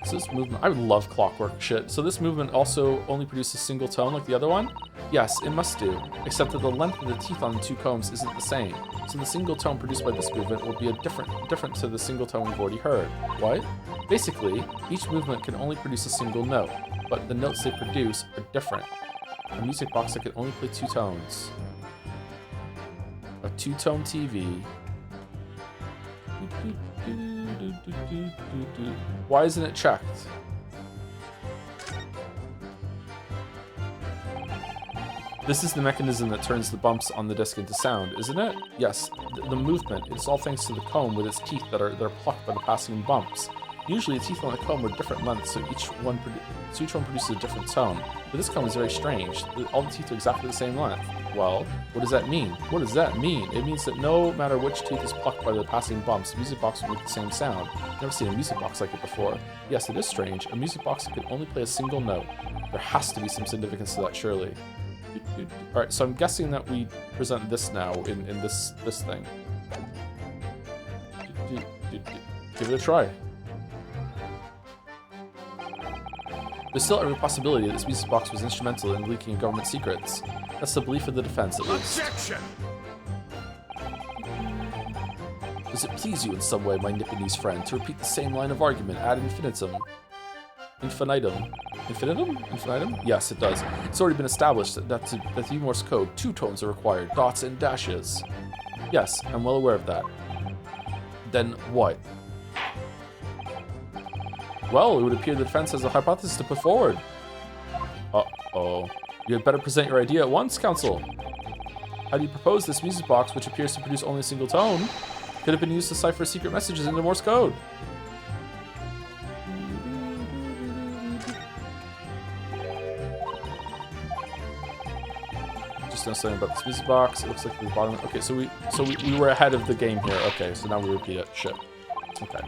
So this movement, I would love clockwork shit. So this movement also only produces a single tone like the other one? Yes, it must do, except that the length of the teeth on the 2 combs isn't the same. So the single tone produced by this movement will be different to the single tone we've already heard. What? Basically, each movement can only produce a single note, but the notes they produce are different. A music box that can only play 2 tones. A 2-tone TV. Why isn't it checked? This is the mechanism that turns the bumps on the disc into sound, isn't it? Yes, the movement. It's all thanks to the comb with its teeth that are plucked by the passing bumps. Usually the teeth on the comb are different lengths, so each one produces a different tone. But this comb is very strange. All the teeth are exactly the same length. Well, what does that mean? What does that mean? It means that no matter which tooth is plucked by the passing bumps, the music box will make the same sound. Never seen a music box like it before. Yes, it is strange. A music box that can only play a single note. There has to be some significance to that, surely. All right, so I'm guessing that we present this now in this thing. Give it a try. There's still every possibility that this music box was instrumental in leaking government secrets. That's the belief of the defense, at least. Objection! Does it please you in some way, my Nipponese friend, to repeat the same line of argument ad infinitum? Infinitum? Infinitum? Infinitum? Yes, it does. It's already been established that to use Morse code, 2 tones are required, dots and dashes. Yes, I'm well aware of that. Then what? Well, it would appear the defense has a hypothesis to put forward. Uh-oh. You had better present your idea at once, counsel. How do you propose this music box, which appears to produce only a single tone, could have been used to cipher secret messages into Morse code? Just know something about this music box. It looks like the bottom. Okay, so we were ahead of the game here. Okay, so now we repeat it. Shit. Okay.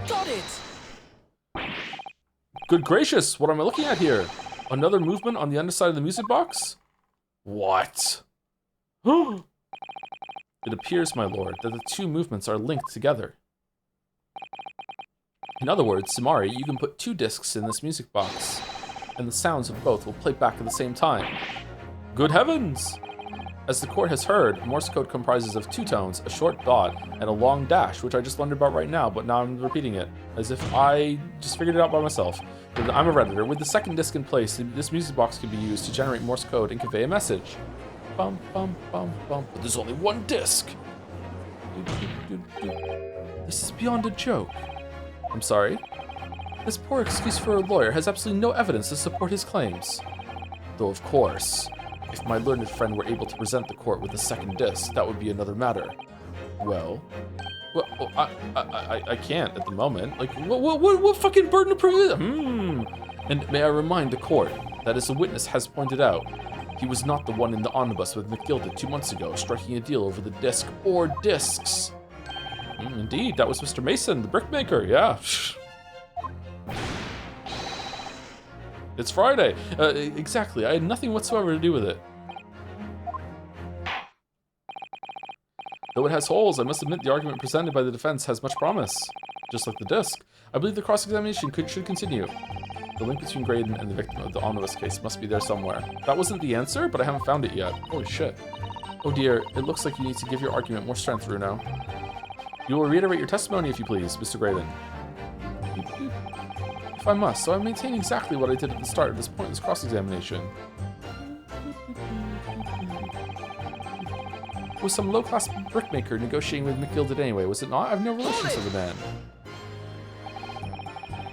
Got it! Good gracious, what am I looking at here? Another movement on the underside of the music box? What? It appears, my lord, that the 2 movements are linked together. In other words, Simari, you can put 2 discs in this music box, and the sounds of both will play back at the same time. Good heavens! As the court has heard, Morse code comprises of 2 tones, a short dot, and a long dash, which I just learned about right now, but now I'm repeating it, as if I just figured it out by myself. I'm a Redditor. With the 2nd disc in place, this music box can be used to generate Morse code and convey a message. Bum, bum, bum, bum. But there's only 1 disc! This is beyond a joke. I'm sorry? This poor excuse for a lawyer has absolutely no evidence to support his claims. Though of course, if my learned friend were able to present the court with a 2nd disc, that would be another matter. Well, I can't at the moment. Like, what fucking burden of proof is it? And may I remind the court that, as the witness has pointed out, he was not the one in the omnibus with McGilded 2 months ago, striking a deal over the disc or discs. Indeed, that was Mr. Mason, the brickmaker, yeah. It's Friday. Exactly, I had nothing whatsoever to do with it. Though it has holes, I must admit the argument presented by the defense has much promise. Just like the disc. I believe the cross-examination should continue. The link between Graydon and the victim of the omnibus case must be there somewhere. That wasn't the answer, but I haven't found it yet. Holy shit. Oh dear, it looks like you need to give your argument more strength, Runo. You will reiterate your testimony if you please, Mr. Graydon. If I must, so I maintain exactly what I did at the start of this pointless cross-examination. It was some low-class brickmaker negotiating with McGilded anyway, was it not? I have no relations to the man.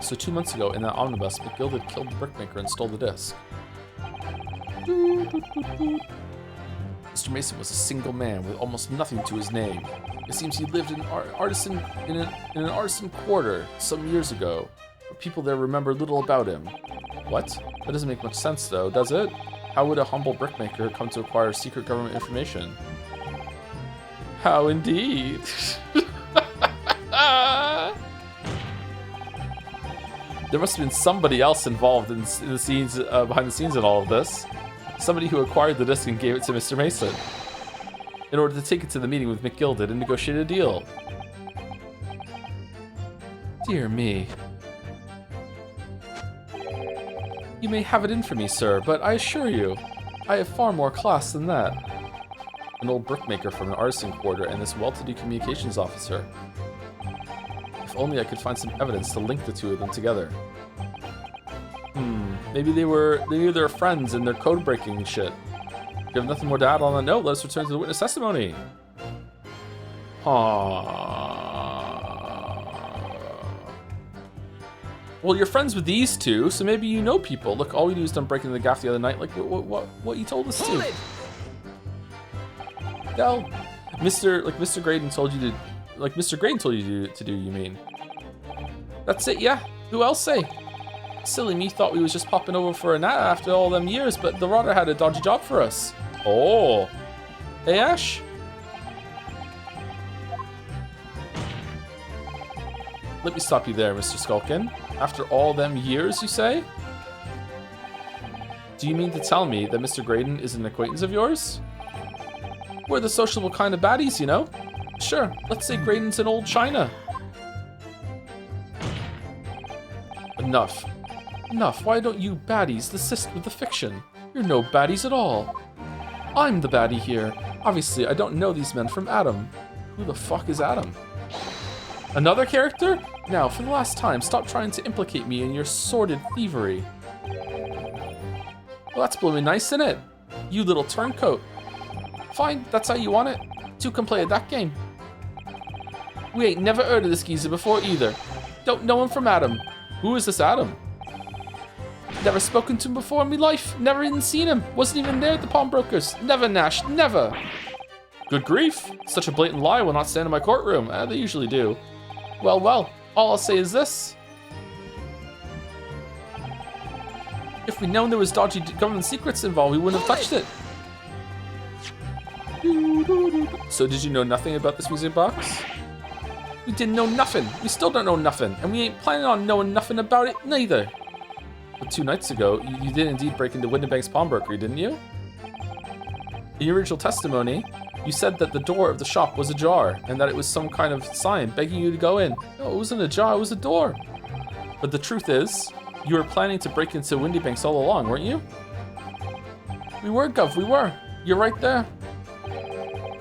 So 2 months ago, in that omnibus, McGilded killed the brickmaker and stole the disc. Mr. Mason was a single man with almost nothing to his name. It seems he lived in an artisan quarter some years ago, but people there remember little about him. What? That doesn't make much sense, though, does it? How would a humble brickmaker come to acquire secret government information? How indeed? There must have been somebody else involved in the scenes, behind the scenes in all of this. Somebody who acquired the disc and gave it to Mr. Mason in order to take it to the meeting with McGilded and negotiate a deal. Dear me. You may have it in for me, sir, but I assure you, I have far more class than that. An old brickmaker from an artisan quarter and this well-to-do communications officer. If only I could find some evidence to link the 2 of them together. Maybe they're friends and they're code breaking and shit. If you have nothing more to add on that note, let us return to the witness testimony. Well, you're friends with these 2, so maybe you know people. Look, all we do is done breaking the gaff the other night, like what you told us to. Well, Mr. Graydon told you to, to do, you mean? That's it, yeah. Who else say? Silly me thought we was just popping over for a nap after all them years, but the Rotter had a dodgy job for us. Oh. Hey, Ash? Let me stop you there, Mr. Skulkin. After all them years, you say? Do you mean to tell me that Mr. Graydon is an acquaintance of yours? We're the sociable kind of baddies, you know? Sure, let's say Graydon's an old China. Enough. Enough, why don't you baddies assist with the fiction? You're no baddies at all. I'm the baddie here. Obviously, I don't know these men from Adam. Who the fuck is Adam? Another character? Now, for the last time, stop trying to implicate me in your sordid thievery. Well, that's blooming nice, isn't it? You little turncoat. Fine, that's how you want it. Two can play at that game. We ain't never heard of this geezer before either. Don't know him from Adam. Who is this Adam? Never spoken to him before in my life. Never even seen him. Wasn't even there at the pawnbrokers. Never, Nash, never. Good grief. Such a blatant lie will not stand in my courtroom. They usually do. Well, well, all I'll say is this. If we'd known there was dodgy government secrets involved, we wouldn't have touched it. So did you know nothing about this music box? We didn't know nothing. We still don't know nothing. And we ain't planning on knowing nothing about it neither. But 2 nights ago, you did indeed break into Windenbank's pawnbrokery, didn't you? In your original testimony, you said that the door of the shop was ajar and that it was some kind of sign begging you to go in. No, it wasn't a jar, it was a door. But the truth is, you were planning to break into Windenbank's all along, weren't you? We were, Gov, we were. You're right there.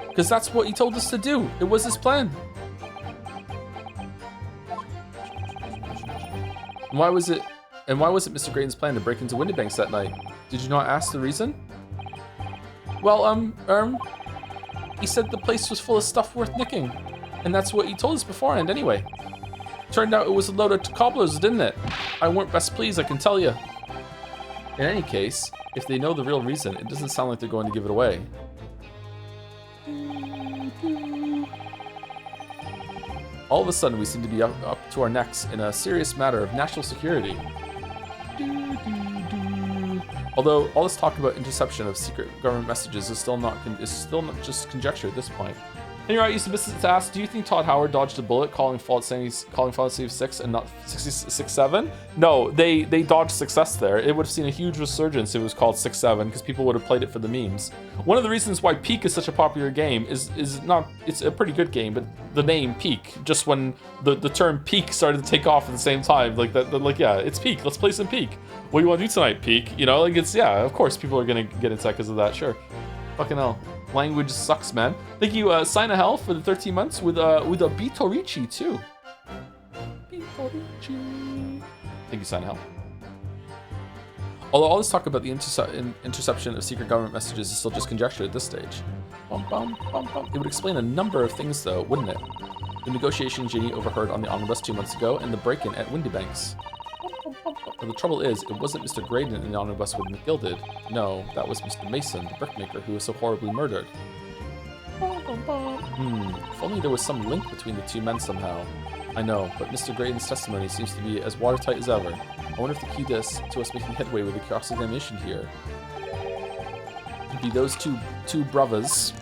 Because that's what he told us to do. It was his plan. And why was it Mr. Graydon's plan to break into Windenbank's that night? Did you not ask the reason? Well, he said the place was full of stuff worth nicking. And that's what he told us beforehand anyway. Turned out it was a load of cobblers, didn't it? I weren't best pleased, I can tell you. In any case, if they know the real reason, it doesn't sound like they're going to give it away. All of a sudden, we seem to be up to our necks in a serious matter of national security. Although all this talk about interception of secret government messages is still not just conjecture at this point. And you're right, you submitted to ask, do you think Todd Howard dodged a bullet calling Fallout 76 and not 67? No, they dodged success there. It would have seen a huge resurgence if it was called 67 because people would have played it for the memes. One of the reasons why Peak is such a popular game is not, it's a pretty good game, but the name Peak, just when the term Peak started to take off at the same time, like that, like, yeah, it's Peak, let's play some Peak. What do you want to do tonight, Peak? You know, like it's, yeah, of course people are gonna get into that because of that, sure. Fucking hell. Language sucks, man. Thank you, Sign of Hell, for the 13 months with a Bitorici, too. Bitorici. Thank you, Sign of Hell. Although all this talk about the interception of secret government messages is still just conjecture at this stage. It would explain a number of things, though, wouldn't it? The negotiation Ginny overheard on the omnibus 2 months ago, and the break-in at Windybank's. But the trouble is, it wasn't Mr. Graydon in the omnibus with McGilded. No, that was Mr. Mason, the brickmaker who was so horribly murdered. If only there was some link between the two men somehow. I know, but Mr. Graydon's testimony seems to be as watertight as ever. I wonder if the key to us making headway with the cross-examination here could be those two brothers.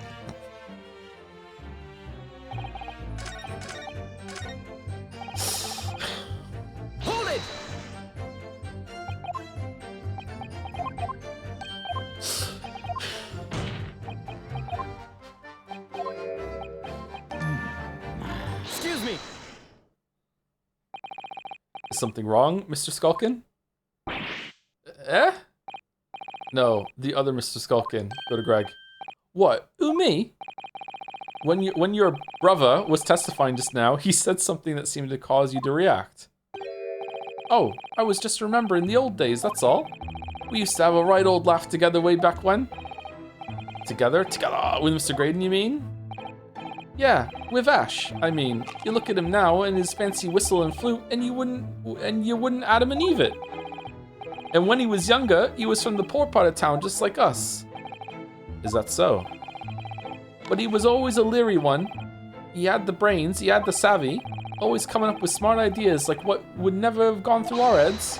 Is something wrong, Mr. Skulkin? Eh? No, the other Mr. Skulkin. Go to Greg. What? Who, me? When your brother was testifying just now, he said something that seemed to cause you to react. Oh, I was just remembering the old days, that's all. We used to have a right old laugh together way back when. Together? Together with Mr. Graydon, you mean? Yeah, with Ash. I mean, you look at him now and his fancy whistle and flute, and you wouldn't Adam and Eve it. And when he was younger, he was from the poor part of town, just like us. Is that so? But he was always a leery one. He had the brains, he had the savvy, always coming up with smart ideas like what would never have gone through our heads.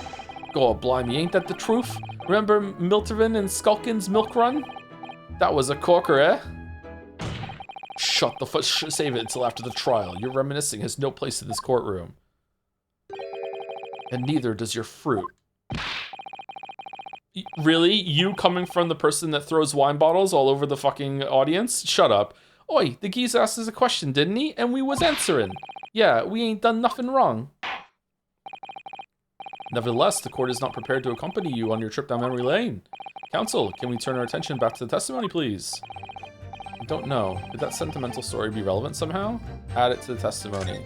God blimey, ain't that the truth? Remember Miltervin and Skulkin's milk run? That was a corker, eh? Shut the fuck, save it until after the trial. Your reminiscing has no place in this courtroom. And neither does your fruit. Really? You coming from the person that throws wine bottles all over the fucking audience? Shut up. Oi, the geezer asked us a question, didn't he? And we was answering. Yeah, we ain't done nothing wrong. Nevertheless, the court is not prepared to accompany you on your trip down memory lane. Counsel, can we turn our attention back to the testimony, please? I don't know. Could that sentimental story be relevant somehow? Add it to the testimony.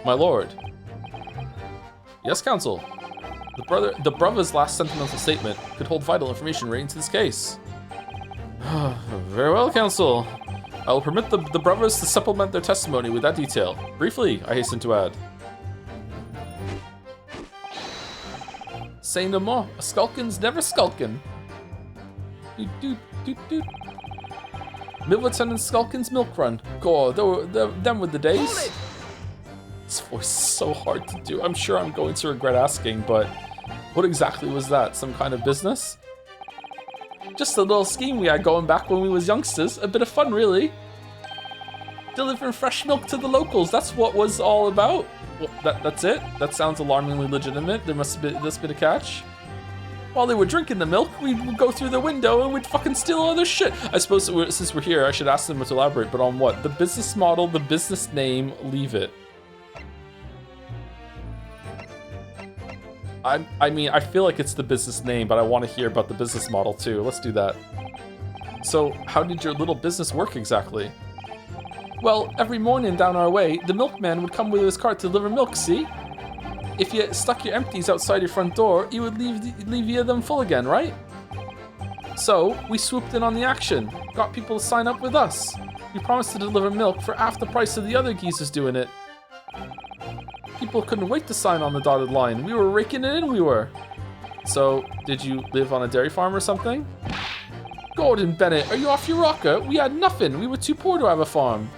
My lord. Yes, counsel. The brother's last sentimental statement could hold vital information relating to this case. Very well, counsel. I will permit the brothers to supplement their testimony with that detail. Briefly, I hasten to add. Say no more. A skulkin's never skulkin'. Milverton and Skulkin's milk run. God, them were the days. This voice is so hard to do. I'm sure I'm going to regret asking, but what exactly was that? Some kind of business? Just a little scheme we had going back when we was youngsters. A bit of fun, really. Delivering fresh milk to the locals. That's what was all about. Well, that's it? That sounds alarmingly legitimate. There must have been a catch. While they were drinking the milk, we'd go through the window and we'd fucking steal all their shit. I suppose since we're here, I should ask them to elaborate, but on what? The business model, the business name, leave it. I mean, I feel like it's the business name, but I want to hear about the business model too. Let's do that. So, how did your little business work exactly? Well, every morning down our way, the milkman would come with his cart to deliver milk, see? If you stuck your empties outside your front door, he would leave you them full again, right? So, we swooped in on the action, got people to sign up with us. We promised to deliver milk for half the price of the other geezers doing it. People couldn't wait to sign on the dotted line. We were raking it in, we were. So, did you live on a dairy farm or something? Gordon Bennett, are you off your rocker? We had nothing. We were too poor to have a farm.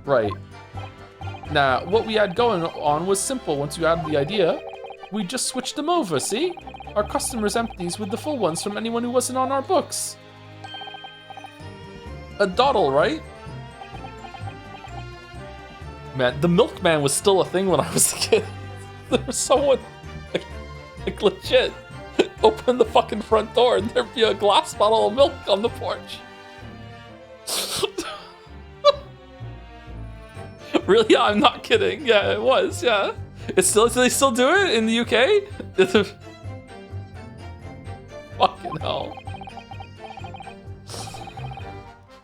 Right. Nah, what we had going on was simple once you had the idea. We just switched them over, see? Our customers' empties with the full ones from anyone who wasn't on our books. A dawdle, right? Man, the milkman was still a thing when I was a kid. There was someone, like legit, open the fucking front door and there'd be a glass bottle of milk on the porch. Really? I'm not kidding. Yeah, it was, yeah. It's still, do they still do it in the UK? Fucking hell.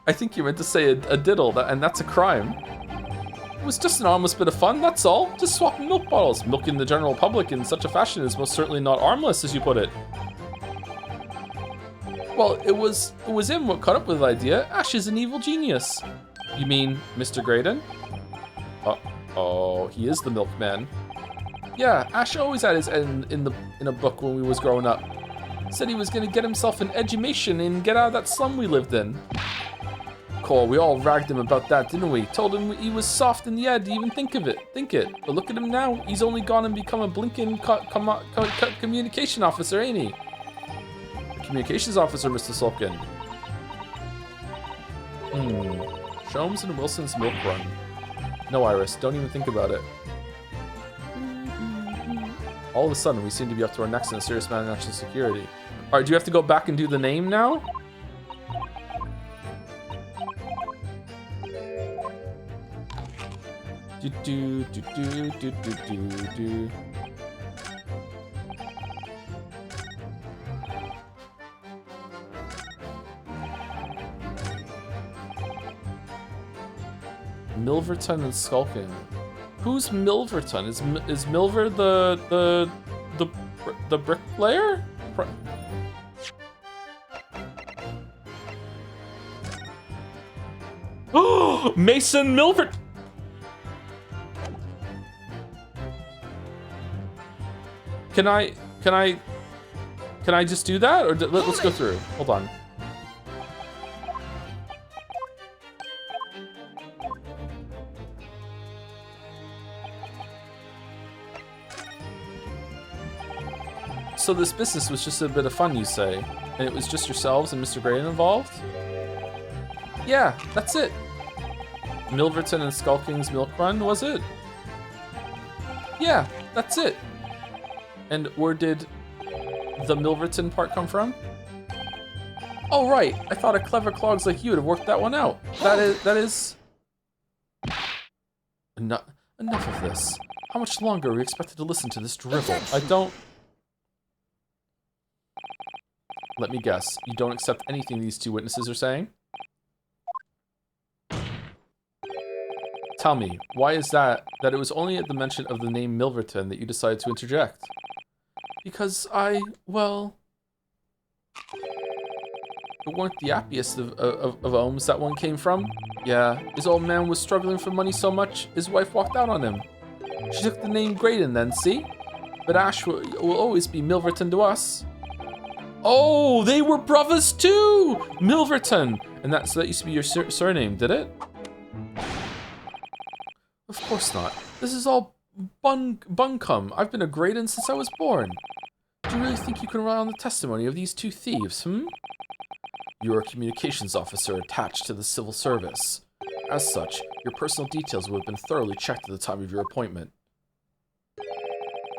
I think you meant to say a diddle, and that's a crime. It was just an harmless bit of fun, that's all. Just swapping milk bottles. Milking the general public in such a fashion is most certainly not harmless, as you put it. Well, it was him what caught up with the idea. Ash is an evil genius. You mean Mr. Graydon? Oh, he is the milkman. Yeah, Ash always had his end in a book when we was growing up. Said he was gonna get himself an education and get out of that slum we lived in. Cool, we all ragged him about that, didn't we? Told him he was soft in the head to even think it. But look at him now. He's only gone and become a blinking communication officer, ain't he? A communications officer, Mr. Sulkin. Sholmes and Wilson's milk run. No, Iris, don't even think about it. All of a sudden, we seem to be up to our necks in a serious matter of national security. Alright, do you have to go back and do the name now? Milverton and Skulkin. Who's Milverton? Is Milver the bricklayer? Oh, Mason Milver. Can I just do that, or let's go through? Hold on. So this business was just a bit of fun, you say? And it was just yourselves and Mr. Graydon involved? Yeah, that's it. Milverton and Skulking's milk run, was it? Yeah, that's it. And where did the Milverton part come from? Oh, right. I thought a clever clogs like you would have worked that one out. That is... Enough of this. How much longer are we expected to listen to this drivel? I don't... Let me guess. You don't accept anything these two witnesses are saying? Tell me, why is that it was only at the mention of the name Milverton that you decided to interject? Because well... It weren't the happiest of homes that one came from. Yeah, his old man was struggling for money so much, his wife walked out on him. She took the name Graydon then, see? But Ash will always be Milverton to us. Oh, they were brothers too! Milverton! And so that used to be your surname, did it? Of course not. This is all buncombe. I've been a Graydon since I was born. Do you really think you can rely on the testimony of these two thieves, You're a communications officer attached to the civil service. As such, your personal details would have been thoroughly checked at the time of your appointment.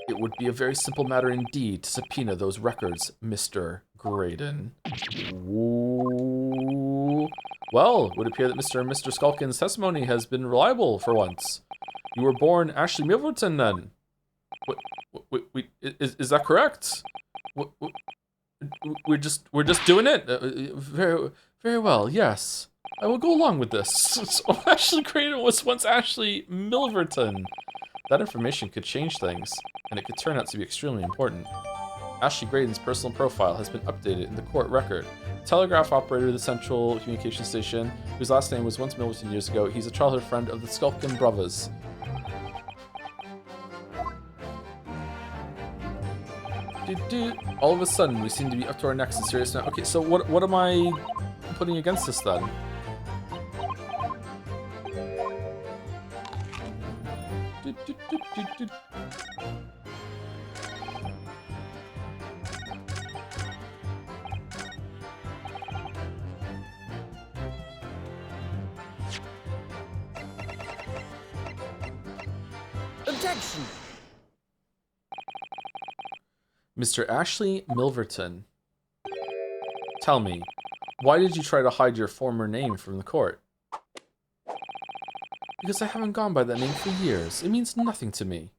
It would be a very simple matter indeed to subpoena those records, Mr. Graydon. Ooh. Well, it would appear that Mr. and Mr. Skulkin's testimony has been reliable for once. You were born Ashley Milverton, then? Wait, is that correct? We're just doing it? Very well, yes. I will go along with this. So Ashley Graydon was once Ashley Milverton. That information could change things, and it could turn out to be extremely important. Ashley Graydon's personal profile has been updated in the court record. Telegraph operator of the Central Communication Station, whose last name was once Milverton years ago, he's a childhood friend of the Skulkin brothers. All of a sudden, we seem to be up to our necks in serious now. Okay, so what am I putting against this then? Objection! Mr. Ashley Milverton, tell me, why did you try to hide your former name from the court? Because I haven't gone by that name for years. It means nothing to me.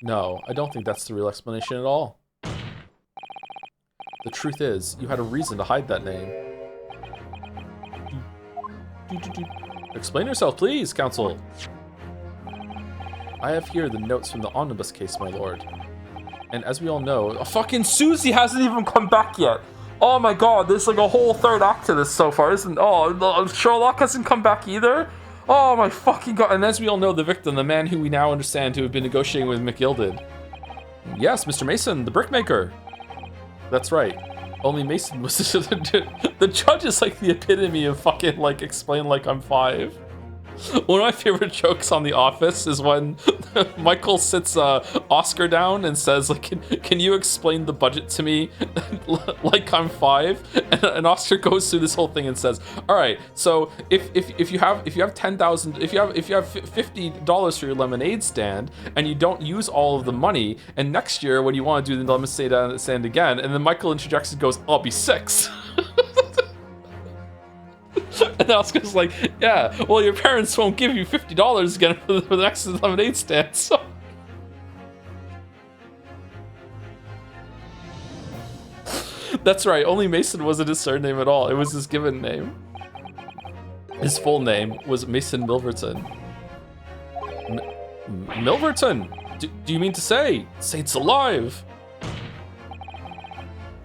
No, I don't think that's the real explanation at all. The truth is, you had a reason to hide that name. Explain yourself, please, counsel. I have here the notes from the omnibus case, my lord. And as we all know, fucking Susie hasn't even come back yet. Oh my god, there's like a whole third act to this so far, isn't? Oh, Sherlock hasn't come back either? Oh my fucking god. And as we all know, the victim, the man who we now understand to have been negotiating with McGilded. Yes, Mr. Mason, the brickmaker. That's right. Only Mason was the judge is like the epitome of fucking like explain like I'm 5. One of my favorite jokes on The Office is when Michael sits Oscar down and says, like, can you explain the budget to me like I'm 5? And Oscar goes through this whole thing and says, all right, so if you have $10,000, if you have $50 for your lemonade stand and you don't use all of the money, and next year when you want to do the lemonade stand again, and then Michael interjects and goes, I'll be 6. And Oscar's like, yeah, well, your parents won't give you $50 again for the next lemonade stand, so. That's right, only Mason wasn't his surname at all. It was his given name. His full name was Mason Milverton. Milverton? Do you mean to say? Saints alive!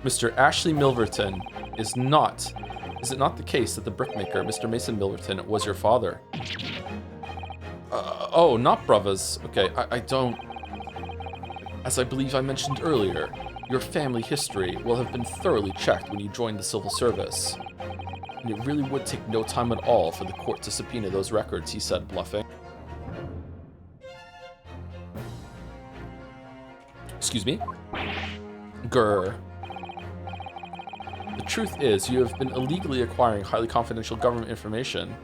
Mr. Ashley Milverton is not... Is it not the case that the brickmaker, Mr. Mason Milverton, was your father? Oh, not brothers. Okay, I don't... As I believe I mentioned earlier, your family history will have been thoroughly checked when you joined the civil service. And it really would take no time at all for the court to subpoena those records, he said, bluffing. Excuse me? Grr. The truth is, you have been illegally acquiring highly confidential government information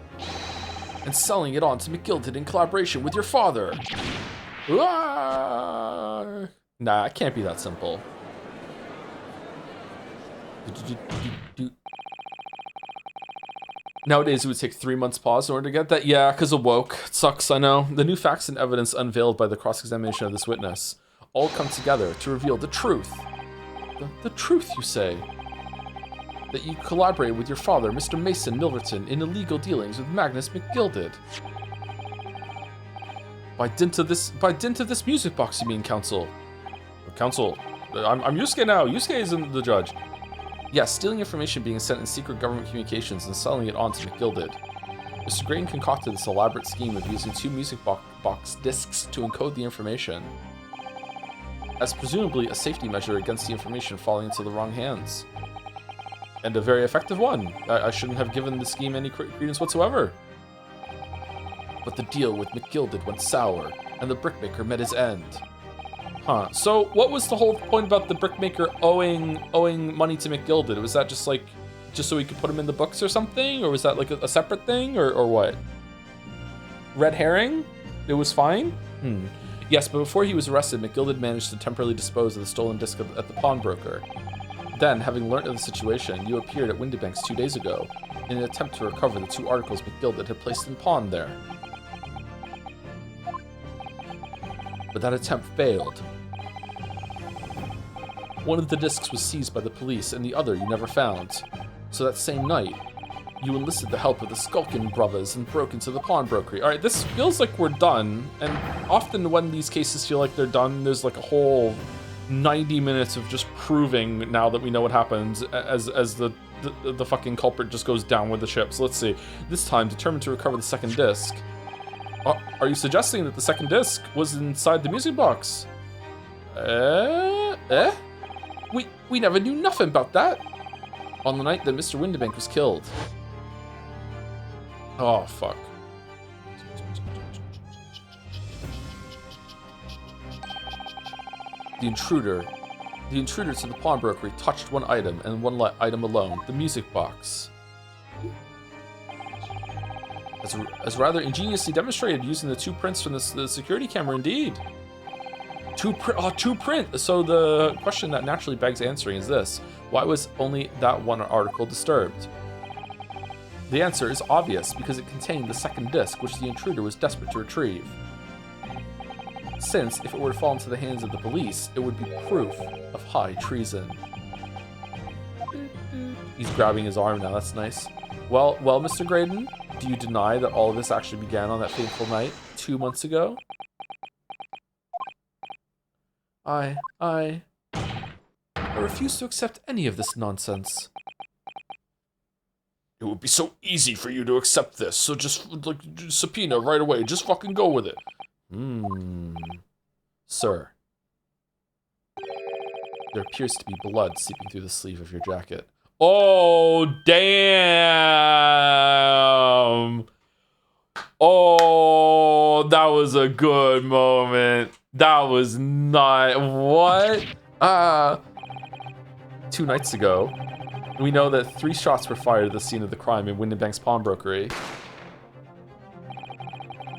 and selling it on to McGilded in collaboration with your father. Ah! Nah, it can't be that simple. Nowadays, it would take 3 months pause in order to get that. Yeah, because of woke. It sucks, I know. The new facts and evidence unveiled by the cross-examination of this witness all come together to reveal the truth. The truth, you say? That you collaborated with your father, Mr. Mason Milverton, in illegal dealings with Magnus McGilded. By dint of this music box, you mean, Counsel? Counsel, I'm Yusuke now. Yusuke isn't the judge. Yes, stealing information being sent in secret government communications and selling it on to McGilded. Mr. Grayton concocted this elaborate scheme of using 2 music box discs to encode the information, as presumably a safety measure against the information falling into the wrong hands. And a very effective one. I shouldn't have given the scheme any credence whatsoever. But the deal with McGilded went sour, and the brickmaker met his end. Huh. So what was the whole point about the brickmaker owing money to McGilded? Was that just so he could put him in the books or something? Or was that like a separate thing? Or what? Red herring? It was fine? Yes, but before he was arrested, McGilded managed to temporarily dispose of the stolen disc at the pawnbroker. Then, having learnt of the situation, you appeared at Windybanks 2 days ago in an attempt to recover the 2 articles McGilded had placed in pawn there. But that attempt failed. One of the discs was seized by the police, and the other you never found. So that same night, you enlisted the help of the Skulkin brothers and broke into the pawnbrokery. Alright, this feels like we're done, and often when these cases feel like they're done, there's like a whole 90 minutes of just proving now that we know what happens as the fucking culprit just goes down with the ship. So let's see. This time, determined to recover the second disc. Are you suggesting that the second disc was inside the music box? We never knew nothing about that. On the night that Mr. Windybank was killed. Oh, fuck. The intruder to the pawnbrokery touched one item and one item alone, the music box. As rather ingeniously demonstrated using the 2 prints from the security camera, indeed. 2 print. So the question that naturally begs answering is this: why was only that one article disturbed? The answer is obvious, because it contained the second disc, which the intruder was desperate to retrieve. Since, if it were to fall into the hands of the police, it would be proof of high treason. He's grabbing his arm now, that's nice. Well, Mr. Grayton, do you deny that all of this actually began on that fateful night, 2 months ago? I refuse to accept any of this nonsense. It would be so easy for you to accept this, so just, subpoena right away, just fucking go with it. Sir. There appears to be blood seeping through the sleeve of your jacket. Oh, damn! Oh, that was a good moment. That was not... What? 2 nights ago, we know that 3 shots were fired at the scene of the crime in Windybank's pawnbrokery.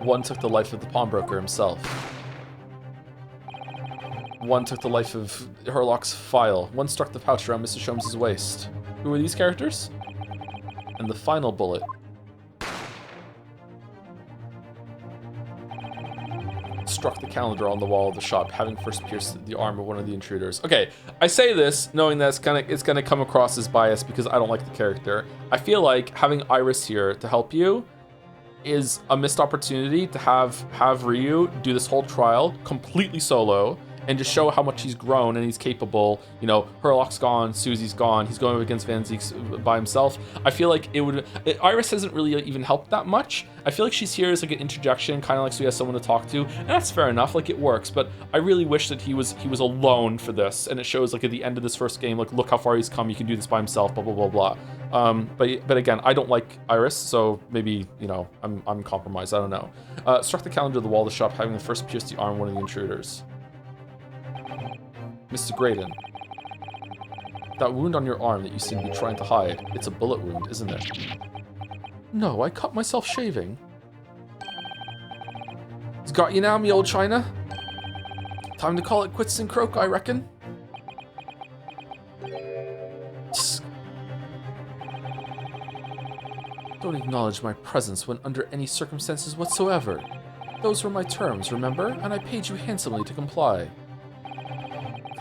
One took the life of the pawnbroker himself. One took the life of Herlock's file. One struck the pouch around Mr. Sholmes' waist. Who are these characters? And the final bullet struck the calendar on the wall of the shop, having first pierced the arm of one of the intruders. Okay, I say this knowing that it's gonna come across as biased because I don't like the character. I feel like having Iris here to help you is a missed opportunity to have Ryu do this whole trial completely solo and just show how much he's grown and he's capable. You know, Herlock's gone, Susie's gone, he's going up against Van Ziek by himself. I feel like Iris hasn't really even helped that much. I feel like she's here as like an interjection, kind of like so he has someone to talk to, and that's fair enough, like it works, but I really wish that he was alone for this, and it shows like at the end of this first game, like look how far he's come, he can do this by himself, blah, blah, blah, blah. But again, I don't like Iris, so maybe, you know, I'm compromised, I don't know. Struck the calendar of the wall of the shop, having the first pierced the arm of one of the intruders. Mr. Grayton, That wound on your arm that you seem to be trying to hide, it's a bullet wound, isn't it? No, I cut myself shaving. It's got you now, me old China. Time to call it quits and croak, I reckon. Don't acknowledge my presence when under any circumstances whatsoever. Those were my terms, remember? And I paid you handsomely to comply.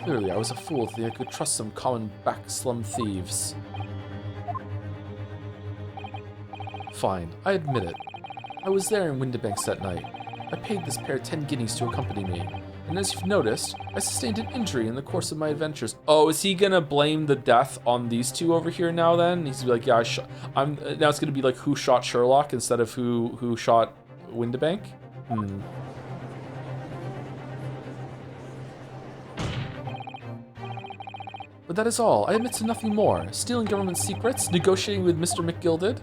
Clearly, I was a fool to think I could trust some common back slum thieves. Fine, I admit it. I was there in Windibanks that night. I paid this pair 10 guineas to accompany me. And as you've noticed, I sustained an injury in the course of my adventures. Oh, is he gonna blame the death on these two over here now then? He's gonna be like, yeah, now it's gonna be like who shot Sherlock instead of who shot Windibank? But that is all. I admit to nothing more. Stealing government secrets? Negotiating with Mr. McGilded?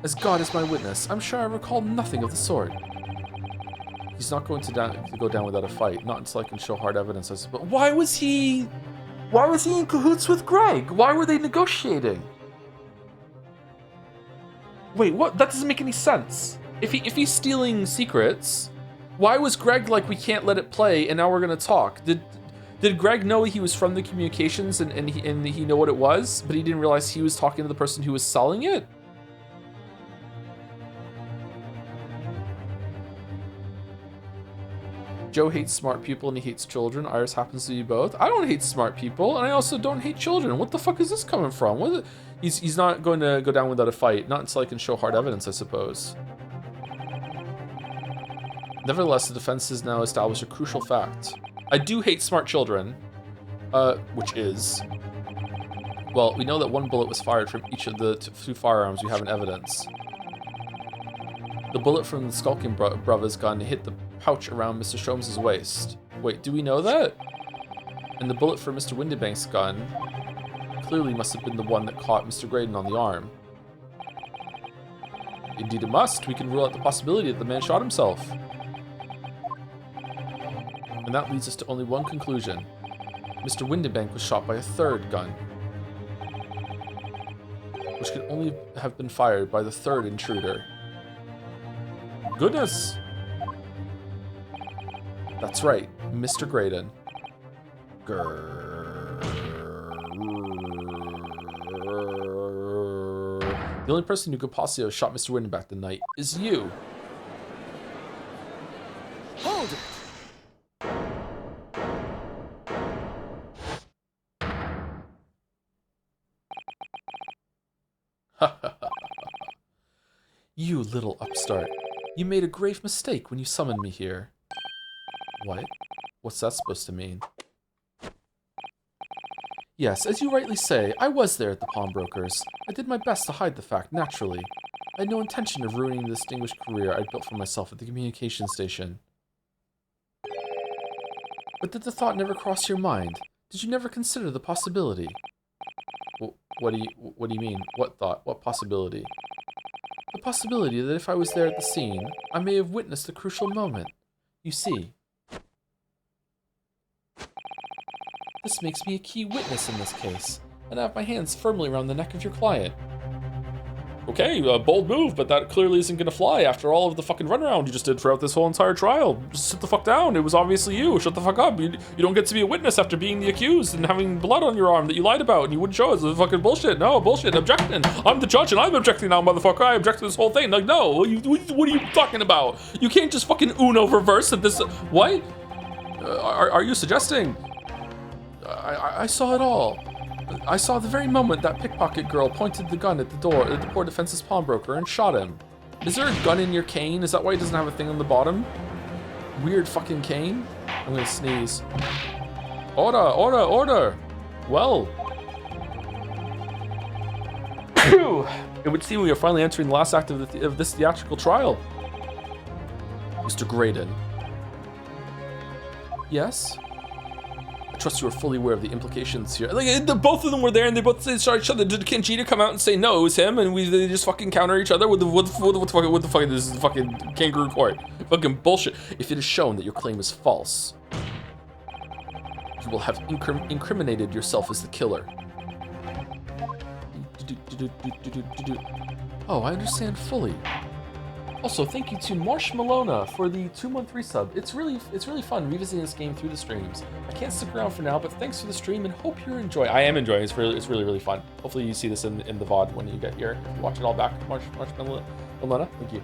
As God is my witness, I'm sure I recall nothing of the sort. He's not going to go down without a fight, not until I can show hard evidence, I suppose. Why was he in cahoots with Greg? Why were they negotiating? Wait, what? That doesn't make any sense. If he's stealing secrets, why was Greg like, we can't let it play, and now we're gonna talk? Did Greg know he was from the communications and he know what it was, but he didn't realize he was talking to the person who was selling it? Joe hates smart people and he hates children. Iris happens to be both. I don't hate smart people, and I also don't hate children. What the fuck is this coming from? He's not going to go down without a fight. Not until I can show hard evidence, I suppose. Nevertheless, the defense has now established a crucial fact. I do hate smart children, which is... Well, we know that one bullet was fired from each of the two firearms we have in evidence. The bullet from the Skulking Brother's gun hit the pouch around Mr. Sholmes' waist. Wait, do we know that? And the bullet from Mr. Windibank's gun clearly must have been the one that caught Mr. Graydon on the arm. Indeed it must. We can rule out the possibility that the man shot himself. And that leads us to only one conclusion. Mr. Windibank was shot by a third gun, which could only have been fired by the third intruder. Goodness! That's right, Mr. Graydon. Grrr. The only person who could possibly have shot Mr. Windibank that night is you. Hold it! You little upstart. You made a grave mistake when you summoned me here. What? What's that supposed to mean? Yes, as you rightly say, I was there at the pawnbroker's. I did my best to hide the fact, naturally. I had no intention of ruining the distinguished career I'd built for myself at the communication station. But did the thought never cross your mind? Did you never consider the possibility? What do you mean? What thought? What possibility? The possibility that if I was there at the scene, I may have witnessed the crucial moment. You see, this makes me a key witness in this case, and I have my hands firmly around the neck of your client. Okay, bold move, but that clearly isn't gonna fly after all of the fucking runaround you just did throughout this whole entire trial. Just sit the fuck down. It was obviously you. Shut the fuck up. You don't get to be a witness after being the accused and having blood on your arm that you lied about and you wouldn't show us. It's fucking bullshit. No, bullshit. Objecting. I'm the judge and I'm objecting now, motherfucker. I object to this whole thing. Like, no. What are you talking about? You can't just fucking Uno reverse at this. What? Are you suggesting? I saw it all. I saw the very moment that pickpocket girl pointed the gun at the door at the poor defense's pawnbroker and shot him. Is there a gun in your cane? Is that why he doesn't have a thing on the bottom? Weird fucking cane? I'm gonna sneeze. Order, order, order! Well. Phew! It would seem we are finally entering the last act of this theatrical trial. Mr. Graydon. Yes? I trust you are fully aware of the implications here. Like, both of them were there and they both shot each other. Did Kenjita come out and say no, it was him, and they just fucking counter each other with what the fuck, this is fucking kangaroo court. Fucking bullshit. If it is shown that your claim is false, You will have incriminated yourself as the killer. Oh, I understand fully. Also, thank you to Marshmallowna for the 2-month resub. It's really fun revisiting this game through the streams. I can't stick around for now, but thanks for the stream and hope you're enjoying. I am enjoying. It's really fun. Hopefully you see this in the VOD when you get here. Watch it all back. Marshmallowna, thank you.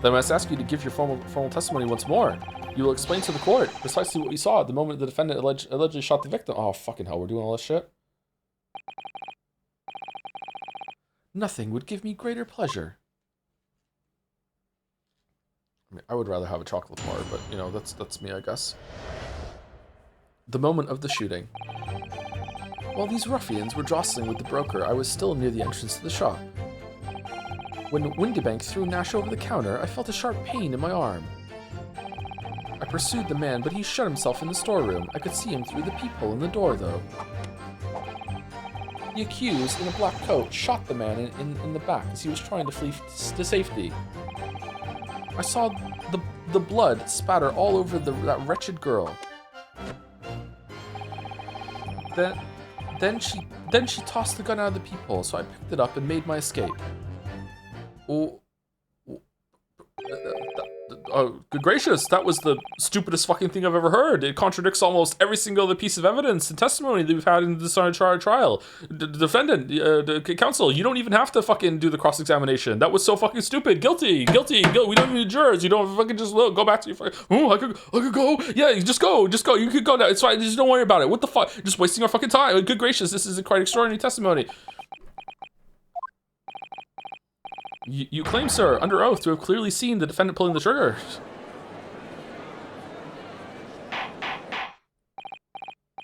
Then I must ask you to give your formal testimony once more. You will explain to the court precisely what you saw at the moment the defendant allegedly shot the victim. Oh, fucking hell, we're doing all this shit? Nothing would give me greater pleasure. I mean, I would rather have a chocolate bar, but, you know, that's me, I guess. The moment of the shooting. While these ruffians were jostling with the broker, I was still near the entrance to the shop. When Windybank threw Nash over the counter, I felt a sharp pain in my arm. I pursued the man, but he shut himself in the storeroom. I could see him through the peephole in the door, though. The accused, in a black coat, shot the man in the back as he was trying to flee to safety. I saw the blood spatter all over that wretched girl. Then she tossed the gun out of the peephole, so I picked it up and made my escape. Oh, good gracious, that was the stupidest fucking thing I've ever heard. It contradicts almost every single other piece of evidence and testimony that we've had in this trial. The defendant, the counsel, you don't even have to fucking do the cross-examination. That was so fucking stupid. Guilty. We don't need jurors. You don't fucking just go back to your fucking, I could go. Yeah, you just go. You could go now. It's fine. Just don't worry about it. What the fuck? Just wasting our fucking time. Good gracious, this is a quite extraordinary testimony. You claim, sir, under oath, to have clearly seen the defendant pulling the trigger.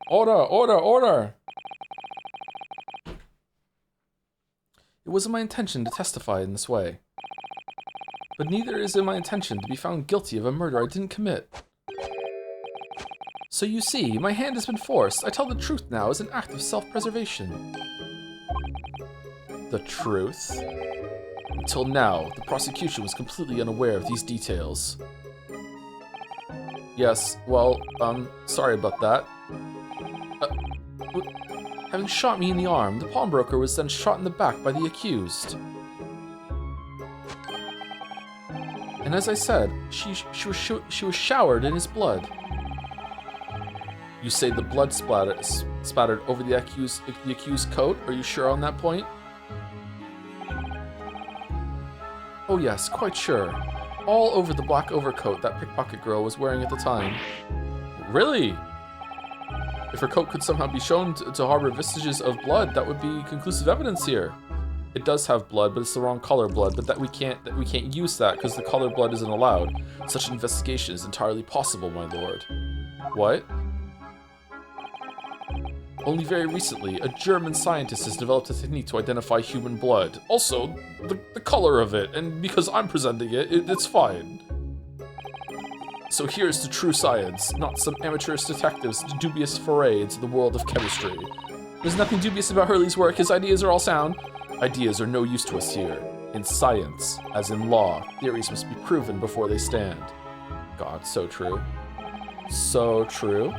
Order! It wasn't my intention to testify in this way. But neither is it my intention to be found guilty of a murder I didn't commit. So you see, my hand has been forced. I tell the truth now as an act of self-preservation. The truth? Until now, the prosecution was completely unaware of these details. Yes, well, sorry about that. Having shot me in the arm, the pawnbroker was then shot in the back by the accused. And as I said, she was showered in his blood. You say the blood splattered over the accused coat? Are you sure on that point? Oh yes, quite sure. All over the black overcoat that pickpocket girl was wearing at the time. Really? If her coat could somehow be shown to harbor vestiges of blood, that would be conclusive evidence here. It does have blood, but it's the wrong color blood, but we can't use that because the color blood isn't allowed. Such an investigation is entirely possible, my lord. What? Only very recently, a German scientist has developed a technique to identify human blood. Also, the color of it, and because I'm presenting it's fine. So here's the true science, not some amateurish detective's dubious foray into the world of chemistry. There's nothing dubious about Hurley's work, his ideas are all sound. Ideas are no use to us here. In science, as in law, theories must be proven before they stand. God, so true. So true.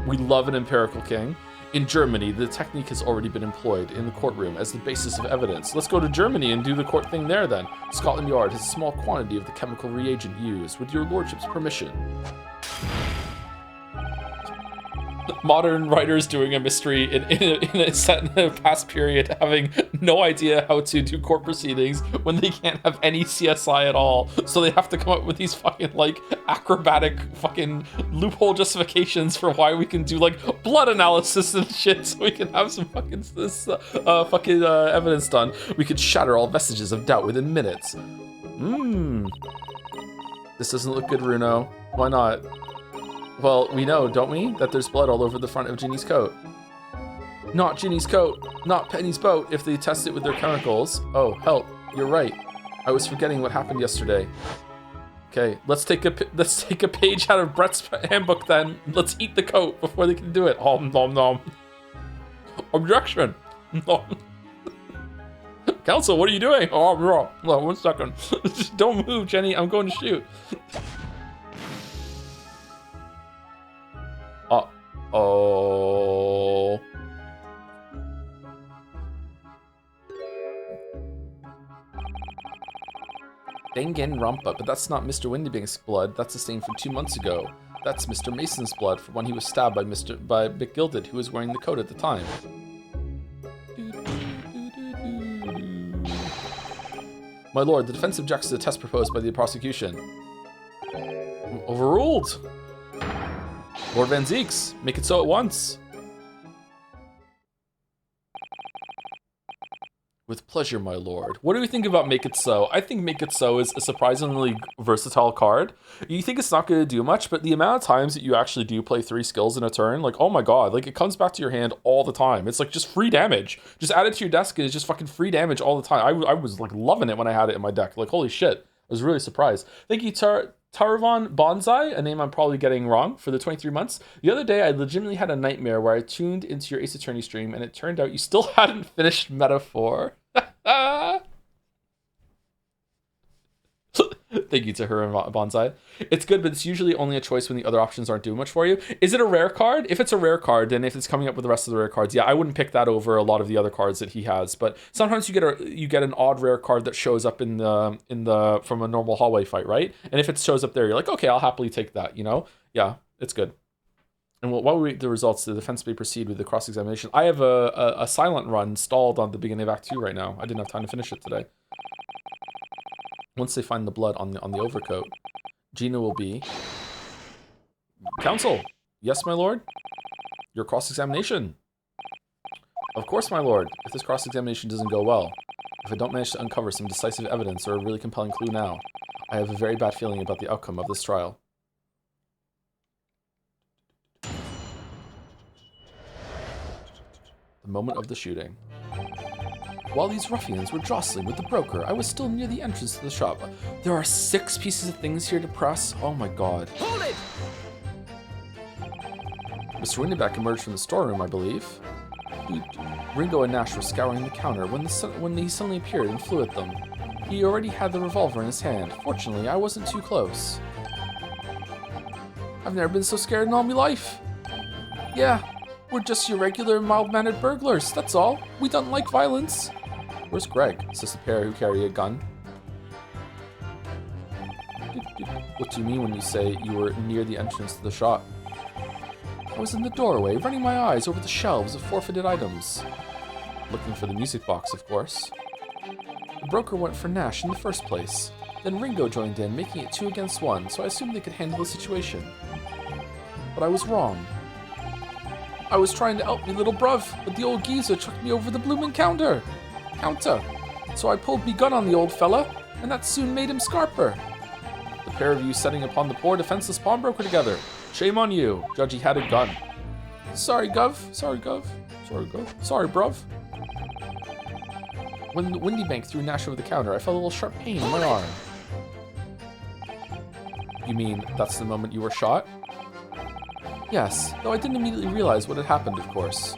We love an empirical king. In Germany, the technique has already been employed in the courtroom as the basis of evidence. Let's go to Germany and do the court thing there then. Scotland Yard has a small quantity of the chemical reagent used, with your lordship's permission. Modern writers doing a mystery in a set in a past period, having no idea how to do court proceedings when they can't have any CSI at all. So they have to come up with these fucking like acrobatic fucking loophole justifications for why we can do like blood analysis and shit, so we can have some fucking evidence done. We could shatter all vestiges of doubt within minutes. This doesn't look good, Runo. Why not? Well, we know, don't we, that there's blood all over the front of Ginny's coat. Not Ginny's coat, not Penny's boat, if they test it with their chemicals. Oh, help, you're right. I was forgetting what happened yesterday. Okay, let's take a page out of Brett's handbook then. Let's eat the coat before they can do it. Nom nom nom. Objection. Nom. Council, what are you doing? Oh, bro. Hold on 1 second. Just don't move, Jenny. I'm going to shoot. Uh-oh. Dangan Rumpa, but that's not Mr. Windybank's blood. That's a stain from 2 months ago. That's Mr. Mason's blood from when he was stabbed by Mick Gilded, who was wearing the coat at the time. My lord, the defense objects to the test proposed by the prosecution. Overruled. Lord Van Zeeks, make it so at once. With pleasure, my lord. What do we think about Make It So? I think Make It So is a surprisingly versatile card. You think it's not going to do much, but the amount of times that you actually do play 3 skills in a turn, like, oh my god, like, it comes back to your hand all the time. It's like just free damage. Just add it to your desk and it's just fucking free damage all the time. I was like loving it when I had it in my deck. Like, holy shit. I was really surprised. Thank you, Taravan Bonsai, a name I'm probably getting wrong, for the 23 months. The other day, I legitimately had a nightmare where I tuned into your Ace Attorney stream, and it turned out you still hadn't finished Metaphor. Thank you to her and Bonsai. It's good, but it's usually only a choice when the other options aren't doing much for you. Is it a rare card? If it's a rare card, then if it's coming up with the rest of the rare cards, yeah, I wouldn't pick that over a lot of the other cards that he has. But sometimes you get an odd rare card that shows up in the from a normal hallway fight, right? And if it shows up there, you're like, okay, I'll happily take that. You know, yeah, it's good. And while we wait the results, the defense may proceed with the cross-examination. I have a silent run stalled on the beginning of Act 2 right now. I didn't have time to finish it today. Once they find the blood on the overcoat, Gina will be... Counsel! Yes, my lord? Your cross-examination. Of course, my lord. If this cross-examination doesn't go well, if I don't manage to uncover some decisive evidence or a really compelling clue now, I have a very bad feeling about the outcome of this trial. The moment of the shooting. While these ruffians were jostling with the broker, I was still near the entrance to the shop. There are 6 pieces of things here to press? Oh my god. Hold it! Mr. Windyback emerged from the storeroom, I believe. Ringo and Nash were scouring the counter when he suddenly appeared and flew at them. He already had the revolver in his hand. Fortunately, I wasn't too close. I've never been so scared in all my life. Yeah, we're just your regular mild-mannered burglars, that's all. We don't like violence. Where's Greg? Says the pair who carry a gun. What do you mean when you say you were near the entrance to the shop? I was in the doorway, running my eyes over the shelves of forfeited items. Looking for the music box, of course. The broker went for Nash in the first place. Then Ringo joined in, making it 2 against 1, so I assumed they could handle the situation. But I was wrong. I was trying to help me little bruv, but the old geezer chucked me over the bloomin' counter. So I pulled me gun on the old fella, and that soon made him scarper. The pair of you setting upon the poor defenseless pawnbroker together. Shame on you. Judgy had a gun. Sorry, Gov. Sorry, Gov. Sorry, Gov. Sorry, bruv. When the Windybank threw Nash over the counter, I felt a little sharp pain in my arm. You mean that's the moment you were shot? Yes, though I didn't immediately realize what had happened, of course.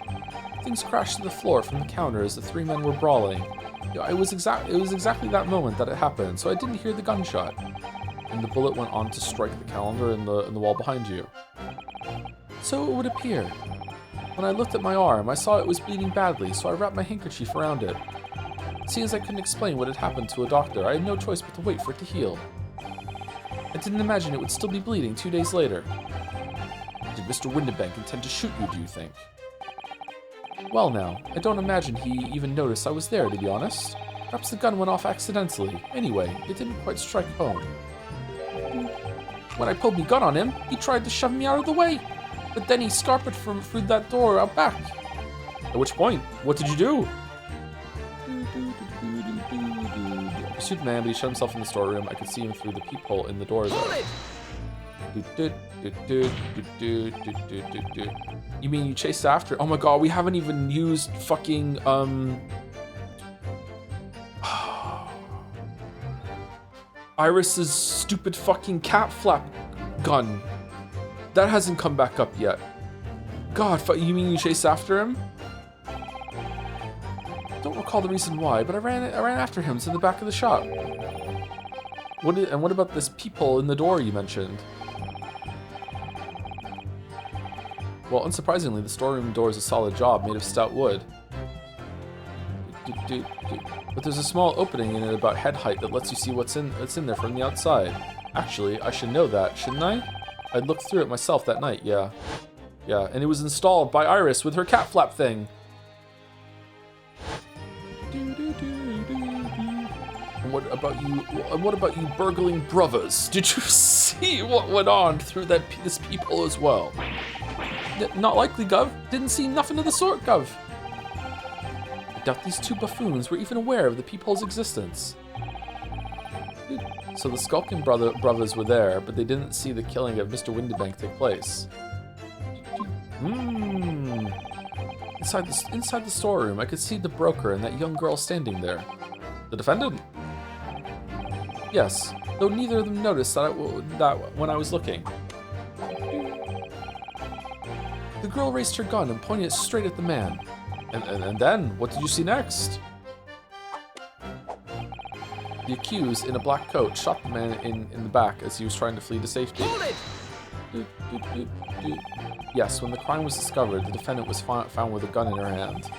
Things crashed to the floor from the counter as the 3 men were brawling. It was exactly that moment that it happened, so I didn't hear the gunshot. And the bullet went on to strike the calendar in the wall behind you. So it would appear. When I looked at my arm, I saw it was bleeding badly, so I wrapped my handkerchief around it. Seeing as I couldn't explain what had happened to a doctor, I had no choice but to wait for it to heal. I didn't imagine it would still be bleeding 2 days later. Did Mr. Windybank intend to shoot you, do you think? Well now, I don't imagine he even noticed I was there, to be honest. Perhaps the gun went off accidentally. Anyway, it didn't quite strike home. When I pulled my gun on him, he tried to shove me out of the way. But then he scarpered through that door out back. At which point, what did you do? I pursued the man, but he shut himself in the storeroom. I could see him through the peephole in the door. You mean you chased after? Oh my god, we haven't even used fucking Iris's stupid fucking cat flap gun. That hasn't come back up yet. God, you mean you chased after him? Don't recall the reason why, but I ran after him to the back of the shop. What about this peephole in the door you mentioned? Well, unsurprisingly, the storeroom door is a solid job made of stout wood. But there's a small opening in it about head height that lets you see what's in there from the outside. Actually, I should know that, shouldn't I? I looked through it myself that night, yeah. Yeah, and it was installed by Iris with her cat flap thing. And what about you burgling brothers? Did you see what went on through this peephole as well? Not likely, Gov. Didn't see nothing of the sort, Gov. I doubt these two buffoons were even aware of the peephole's existence. So the Skulkin brothers were there, but they didn't see the killing of Mr. Windybank take place. Inside the storeroom, I could see the broker and that young girl standing there. The defendant? Yes, though neither of them noticed that when I was looking. The girl raised her gun and pointed it straight at the man. And then, what did you see next? The accused, in a black coat, shot the man in the back as he was trying to flee to safety. Yes, when the crime was discovered, the defendant was found with a gun in her hand.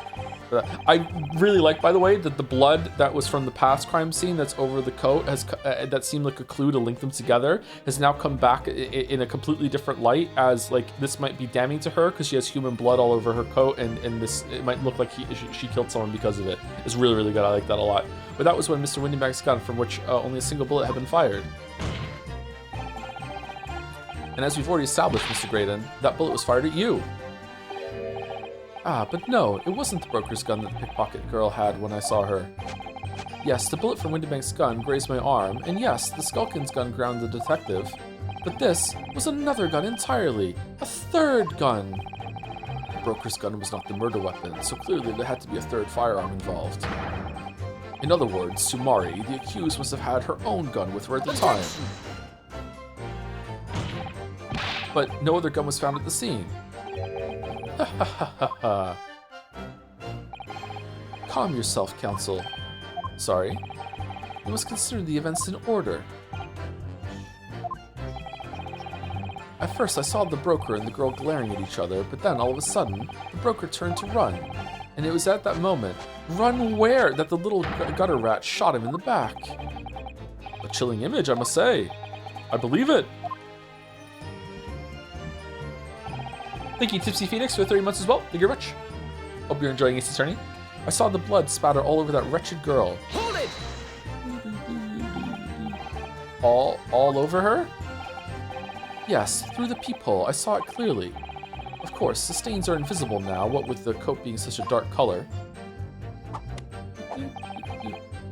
I really like, by the way, that the blood that was from the past crime scene that's over the coat that seemed like a clue to link them together has now come back in a completely different light, as like this might be damning to her because she has human blood all over her coat, and it might look like she killed someone because of it. It's really, really good. I like that a lot. But that was when Mr. Windybank's gun, from which only a single bullet had been fired. And as we've already established, Mr. Graydon, that bullet was fired at you. Ah, but no, it wasn't the broker's gun that the pickpocket girl had when I saw her. Yes, the bullet from Windybank's gun grazed my arm, and yes, the Skulkin's gun ground the detective. But this was another gun entirely. A third gun! The broker's gun was not the murder weapon, so clearly there had to be a third firearm involved. In other words, Sumari, the accused, must have had her own gun with her at the time. But no other gun was found at the scene. Ha ha ha ha ha. Calm yourself, Counsel. Sorry. You must consider the events in order. At first I saw the broker and the girl glaring at each other, but then all of a sudden, the broker turned to run. And it was at that moment, run where, that the little gutter rat shot him in the back. A chilling image, I must say. I believe it. Thank you, Tipsy Phoenix, for 30 months as well. Thank you very much. Hope you're enjoying Ace Attorney. I saw the blood spatter all over that wretched girl. Hold it! All over her? Yes, through the peephole. I saw it clearly. Of course, the stains are invisible now, what with the coat being such a dark color.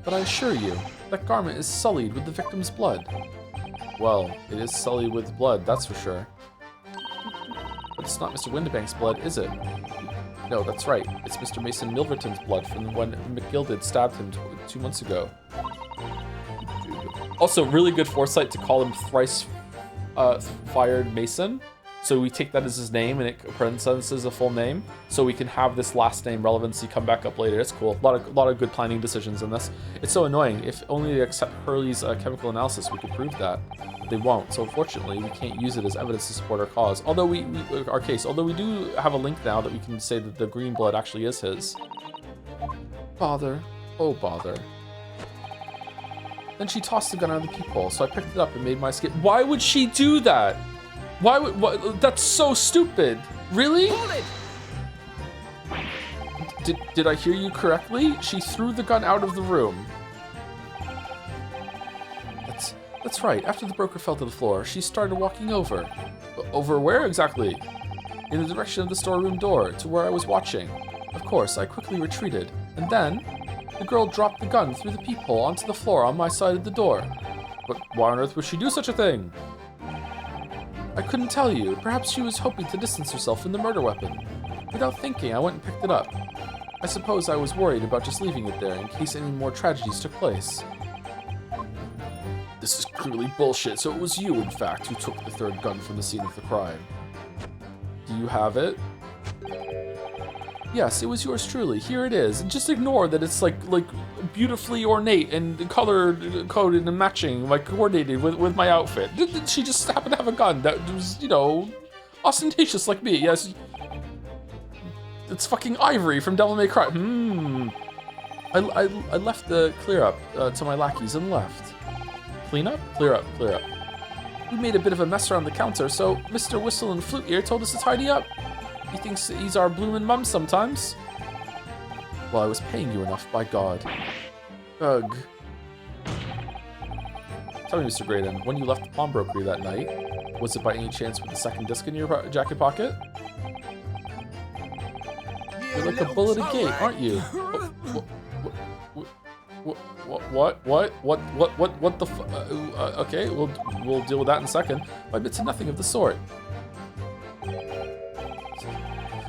But I assure you, that garment is sullied with the victim's blood. Well, it is sullied with blood, that's for sure. But it's not Mr. Windybank's blood, is it? No, that's right. It's Mr. Mason Milverton's blood from when McGilded stabbed him 2 months ago. Also, really good foresight to call him thrice fired Mason. So we take that as his name, and it parentheses a full name, so we can have this last name relevancy come back up later. It's cool. A lot of good planning decisions in this. It's so annoying. If only they accept Hurley's chemical analysis, we could prove that. But they won't. So unfortunately, we can't use it as evidence to support our cause. Although our case. Although we do have a link now that we can say that the green blood actually is his. Bother. Oh bother. Then she tossed the gun out of the peephole, so I picked it up and made my escape. Why would she do that? Why would, that's so stupid. Really? Did I hear you correctly? She threw the gun out of the room. That's right. After the broker fell to the floor, she started walking over. Over where exactly? In the direction of the storeroom door, to where I was watching. Of course, I quickly retreated, and then the girl dropped the gun through the peephole onto the floor on my side of the door. But why on earth would she do such a thing? I couldn't tell you. Perhaps she was hoping to distance herself from the murder weapon. Without thinking, I went and picked it up. I suppose I was worried about just leaving it there in case any more tragedies took place. This is clearly bullshit, so it was you, in fact, who took the third gun from the scene of the crime. Do you have it? Yes, it was yours truly. Here it is. And just ignore that it's like beautifully ornate and color coded and matching, like coordinated with my outfit. Did she just happen to have a gun that was, you know, ostentatious like me? Yes. It's fucking Ivory from Devil May Cry. I left the clear up to my lackeys and left. Clean up? Clear up, clear up. We made a bit of a mess around the counter, so Mr. Whistle and Flute Ear told us to tidy up. He thinks he's our bloomin' mum sometimes. Well, I was paying you enough, by God. Ugh. Tell me, Mr. Graydon, when you left the pawnbrokery that night, was it by any chance with the second disc in your jacket pocket? You're like a bull at a gate, aren't you? What the okay, we'll deal with that in a second. I admit to nothing of the sort.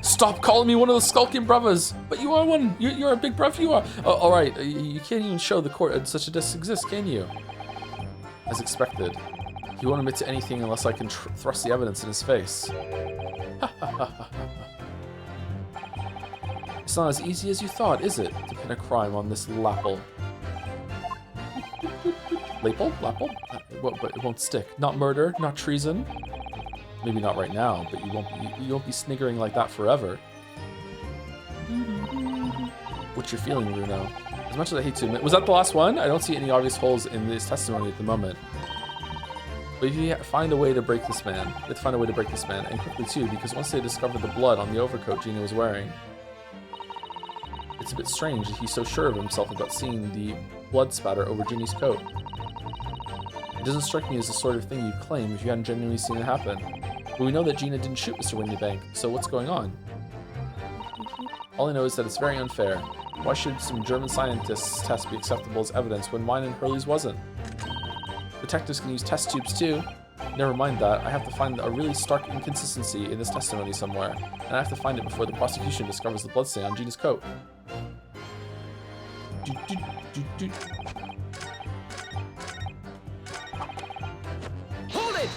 Stop calling me one of those skulking brothers! But you are one! You're a big bruv, you are! Alright, you can't even show the court that such a disc exists, can you? As expected. He won't admit to anything unless I can thrust the evidence in his face. It's not as easy as you thought, is it, to pin a crime on this lapple? Lapple? Lapple? But it won't stick. Not murder, not treason. Maybe not right now, but you won't be sniggering like that forever. What's your feeling, Bruno? As much as I hate to admit, was that the last one? I don't see any obvious holes in this testimony at the moment. But if you find a way to break this man, you have to find a way to break this man, and quickly too, because once they discovered the blood on the overcoat Gina was wearing, it's a bit strange that he's so sure of himself about seeing the blood spatter over Ginny's coat. It doesn't strike me as the sort of thing you'd claim if you hadn't genuinely seen it happen. But we know that Gina didn't shoot Mr. Windybank, so what's going on? All I know is that it's very unfair. Why should some German scientist's test be acceptable as evidence when mine and Hurley's wasn't? Detectives can use test tubes too. Never mind that, I have to find a really stark inconsistency in this testimony somewhere, and I have to find it before the prosecution discovers the bloodstain on Gina's coat. Hold it!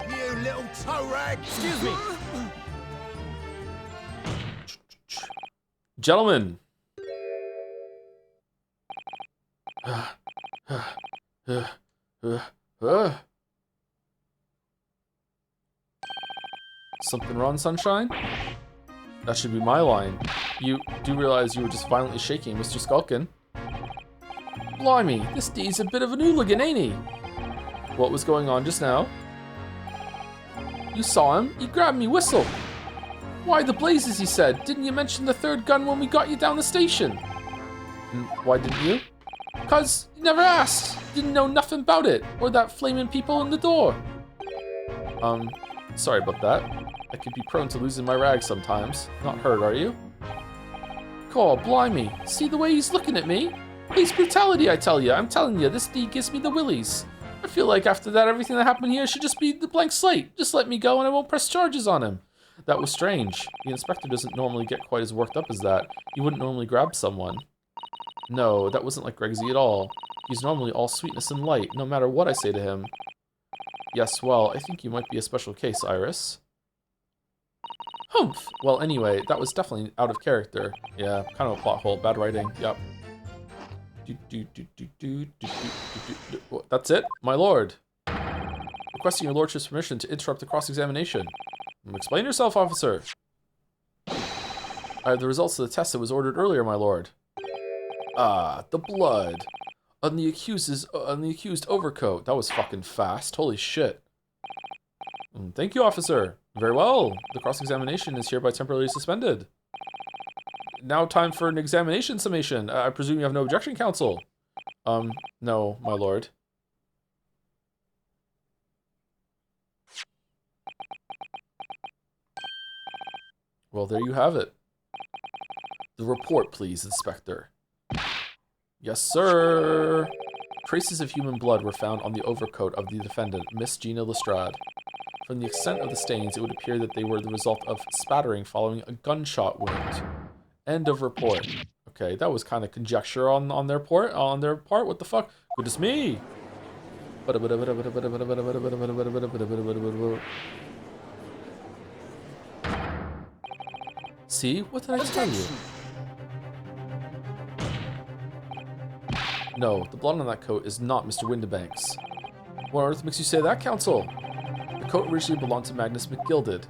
You little toe rag! Excuse me. Gentlemen. Something wrong, Sunshine? That should be my line. You do realize you were just violently shaking Mr. Skulkin. Blimey, this D's a bit of an hooligan, ain't he? What was going on just now? You saw him. He grabbed me whistle. Why the blazes, he said. Didn't you mention the third gun when we got you down the station? And why didn't you? 'Cause you never asked. Didn't know nothing about it. Or that flaming people in the door. Sorry about that. I could be prone to losing my rag sometimes. Not hurt, are you? God, blimey. See the way he's looking at me? Police brutality, I tell you. I'm telling you, this D gives me the willies. I feel like after that, everything that happened here should just be the blank slate. Just let me go and I won't press charges on him. That was strange. The inspector doesn't normally get quite as worked up as that. He wouldn't normally grab someone. No, that wasn't like Gregsy at all. He's normally all sweetness and light, no matter what I say to him. Yes, well, I think you might be a special case, Iris. Humph! Well, anyway, that was definitely out of character. Yeah, kind of a plot hole. Bad writing. Yep. That's it, my lord. Requesting your lordship's permission to interrupt the cross-examination. Explain yourself, officer. I have the results of the test that was ordered earlier, my lord. Ah, the blood on the accused overcoat. That was fucking fast. Holy shit. Thank you, officer. Very well. The cross-examination is hereby temporarily suspended. Now time for an examination summation. I presume you have no objection, counsel. No, my lord. Well, there you have it. The report, please, Inspector. Yes, sir. Traces of human blood were found on the overcoat of the defendant, Miss Gina Lestrade. From the extent of the stains, it would appear that they were the result of spattering following a gunshot wound. End of report. Okay, that was kind of conjecture on their part. What the fuck? Goodness me! See? What did I tell you? No, the blood on that coat is not Mr. Windibank's. What on earth makes you say that, Counsel? The coat originally belonged to Magnus McGilded.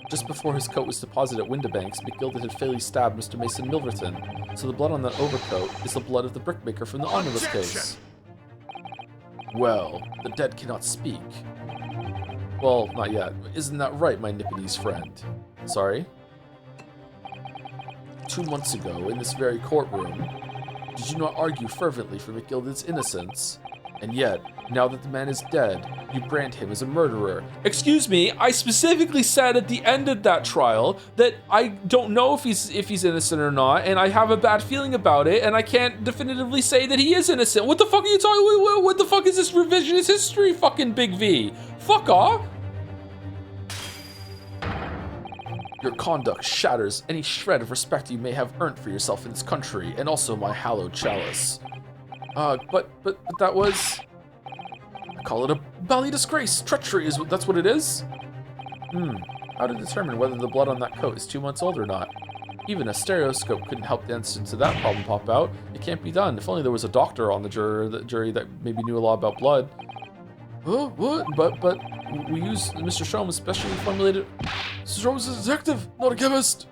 Just before his coat was deposited at Windibank's, McGilded had fatally stabbed Mr. Mason Milverton, so the blood on that overcoat is the blood of the brickmaker from the omnibus case. Well, the dead cannot speak. Well, not yet. Isn't that right, my Nipponese friend? Sorry? 2 months ago, in this very courtroom, did you not argue fervently for McGilded's innocence? And yet, now that the man is dead, you brand him as a murderer. Excuse me, I specifically said at the end of that trial that I don't know if he's innocent or not, and I have a bad feeling about it, and I can't definitively say that he is innocent. What the fuck are you talking? What the fuck is this revisionist history, fucking Big V? Fuck off. Your conduct shatters any shred of respect you may have earned for yourself in this country, and also my hallowed chalice. But that was... I call it a bally disgrace. Treachery is that's what it is? How to determine whether the blood on that coat is 2 months old or not? Even a stereoscope couldn't help the answer to that problem pop out. It can't be done. If only there was a doctor on the jury that maybe knew a lot about blood. Oh, what? But we use Mr. Sholmes' specially formulated... Mr. Sholmes is a detective, not a chemist!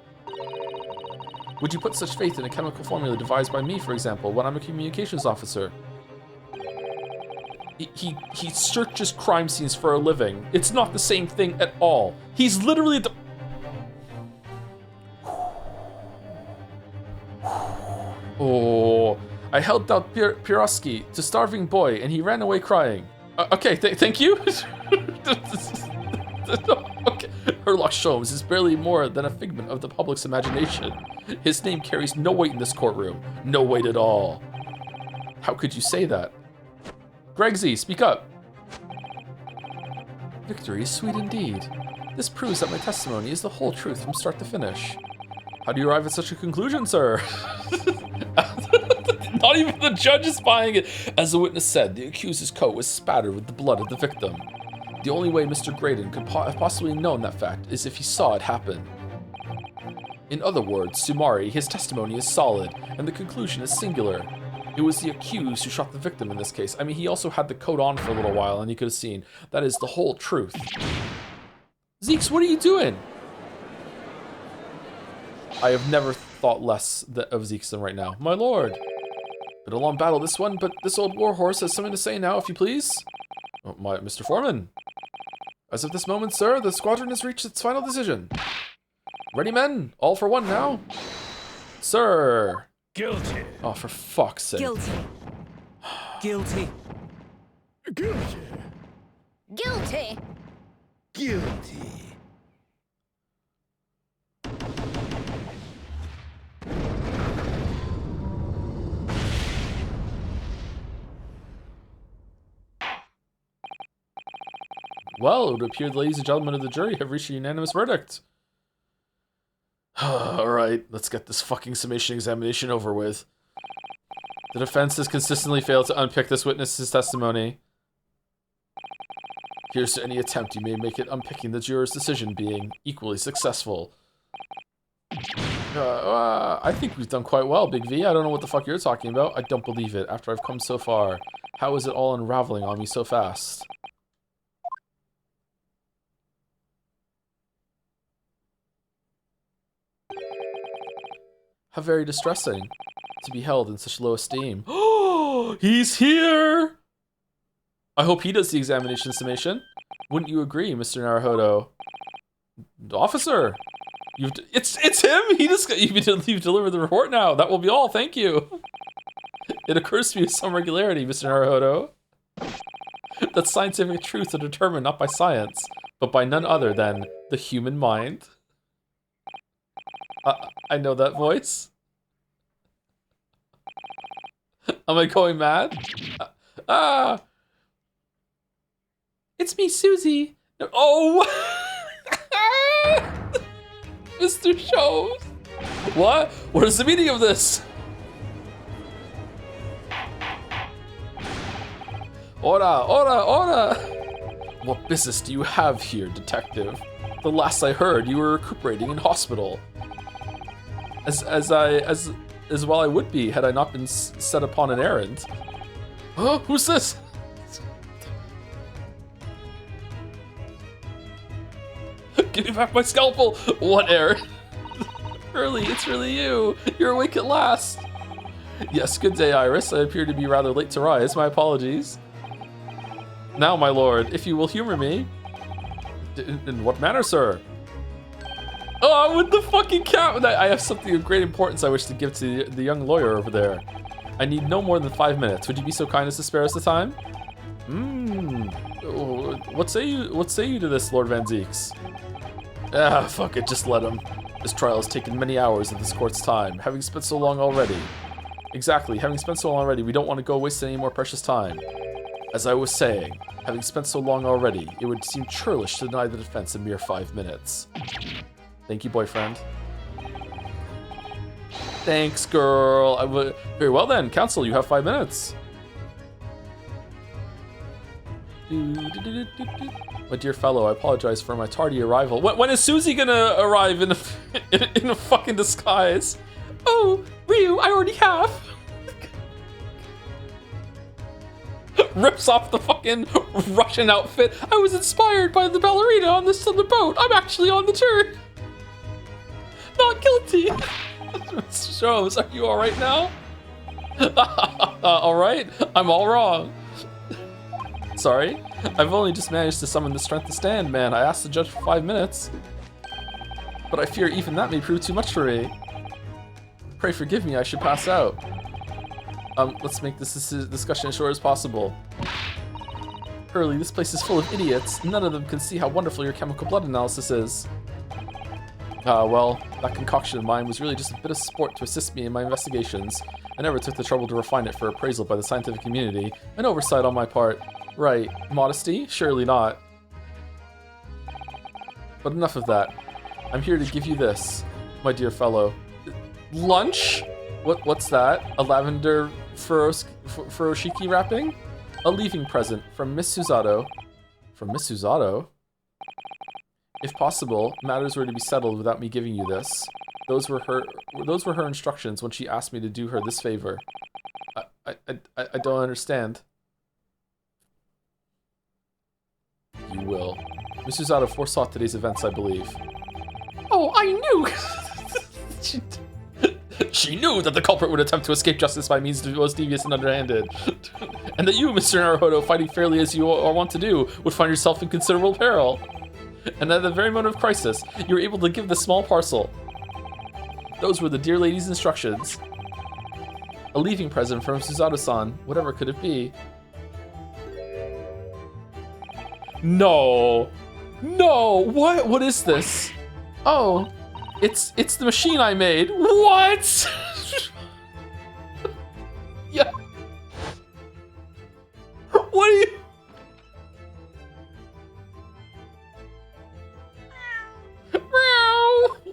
Would you put such faith in a chemical formula devised by me, for example, when I'm a communications officer? He searches crime scenes for a living. It's not the same thing at all. He's literally the... Oh, I held out Piroski to starving boy and he ran away crying. Okay, thank you. Okay. Herlock Sholmes is barely more than a figment of the public's imagination. His name carries no weight in this courtroom. No weight at all. How could you say that? Gregsy, speak up. Victory is sweet indeed. This proves that my testimony is the whole truth from start to finish. How do you arrive at such a conclusion, sir? Not even the judge is buying it. As the witness said, the accused's coat was spattered with the blood of the victim. The only way Mr. Graydon could have possibly known that fact is if he saw it happen. In other words, sumari, his testimony is solid, and the conclusion is singular. It was the accused who shot the victim in this case. I mean, he also had the coat on for a little while, and you could have seen. That is the whole truth. Zeeks, what are you doing? I have never thought less of Zeeks than right now. My lord. Been a long battle, this one, but this old warhorse has something to say now, if you please. Oh, Mr. Foreman. As of this moment, sir, the squadron has reached its final decision. Ready, men? All for one now? Sir. Guilty. Oh, for fuck's sake. Guilty. Guilty. Guilty. Guilty. Guilty. Well, it would appear the ladies and gentlemen of the jury have reached a unanimous verdict. Alright, let's get this fucking summation examination over with. The defense has consistently failed to unpick this witness's testimony. Here's to any attempt you may make at unpicking the juror's decision being equally successful. I think we've done quite well, Big V. I don't know what the fuck you're talking about. I don't believe it, after I've come so far. How is it all unraveling on me so fast? How very distressing to be held in such low esteem. Oh, he's here! I hope he does the examination summation. Wouldn't you agree, Mr. Naruhodo? Officer! It's him! You've delivered the report now. That will be all, thank you. It occurs to me with some regularity, Mr. Naruhodo, that scientific truths are determined not by science, but by none other than the human mind. I know that voice. Am I going mad? It's me, Susie. Oh! Mr. Shows! What? What is the meaning of this? Ora, ora, ora! What business do you have here, detective? The last I heard, you were recuperating in hospital. As well I would be had I not been set upon an errand. Oh, who's this? Give me back my scalpel! What errand? Hurley, it's really you. You're awake at last. Yes, good day, Iris. I appear to be rather late to rise. My apologies. Now, my lord, if you will humor me. In what manner, sir? Oh, with the fucking cat! I have something of great importance I wish to give to the young lawyer over there. I need no more than 5 minutes. Would you be so kind as to spare us the time? What say you to this, Lord Van Zeeks? Ah, fuck it, just let him. This trial has taken many hours of this court's time, having spent so long already. Exactly, having spent so long already, we don't want to go waste any more precious time. As I was saying, having spent so long already, it would seem churlish to deny the defense a mere 5 minutes. Thank you, boyfriend. Thanks, girl. Very well then, counsel, you have 5 minutes. My dear fellow, I apologize for my tardy arrival. When is Susie gonna arrive in a fucking disguise? Oh, Ryu, I already have. Rips off the fucking Russian outfit. I was inspired by the ballerina on the boat. I'm actually on the turn. Not guilty. Shows, are you all right now? All right, I'm all wrong. Sorry, I've only just managed to summon the strength to stand, man. I asked the judge for 5 minutes, but I fear even that may prove too much for me. Pray forgive me, I should pass out. Let's make this discussion as short as possible. Hurley, this place is full of idiots. None of them can see how wonderful your chemical blood analysis is. Well, that concoction of mine was really just a bit of sport to assist me in my investigations. I never took the trouble to refine it for appraisal by the scientific community. An oversight on my part. Right. Modesty? Surely not. But enough of that. I'm here to give you this, my dear fellow. Lunch? What's that? A lavender furoshiki wrapping? A leaving present from Miss Susato. From Miss Susato? If possible, matters were to be settled without me giving you this. Those were her instructions when she asked me to do her this favor. I don't understand. You will. Miss Susato foresaw today's events, I believe. Oh, I knew! She knew that the culprit would attempt to escape justice by means the most devious and underhanded. And that you, Mr. Naruhodo, fighting fairly as you are wont to do, would find yourself in considerable peril. And at the very moment of crisis, you were able to give the small parcel. Those were the dear lady's instructions. A leaving present from Susato-san, whatever could it be? No. No, what is this? Oh, it's the machine I made. What? Yeah. What are you?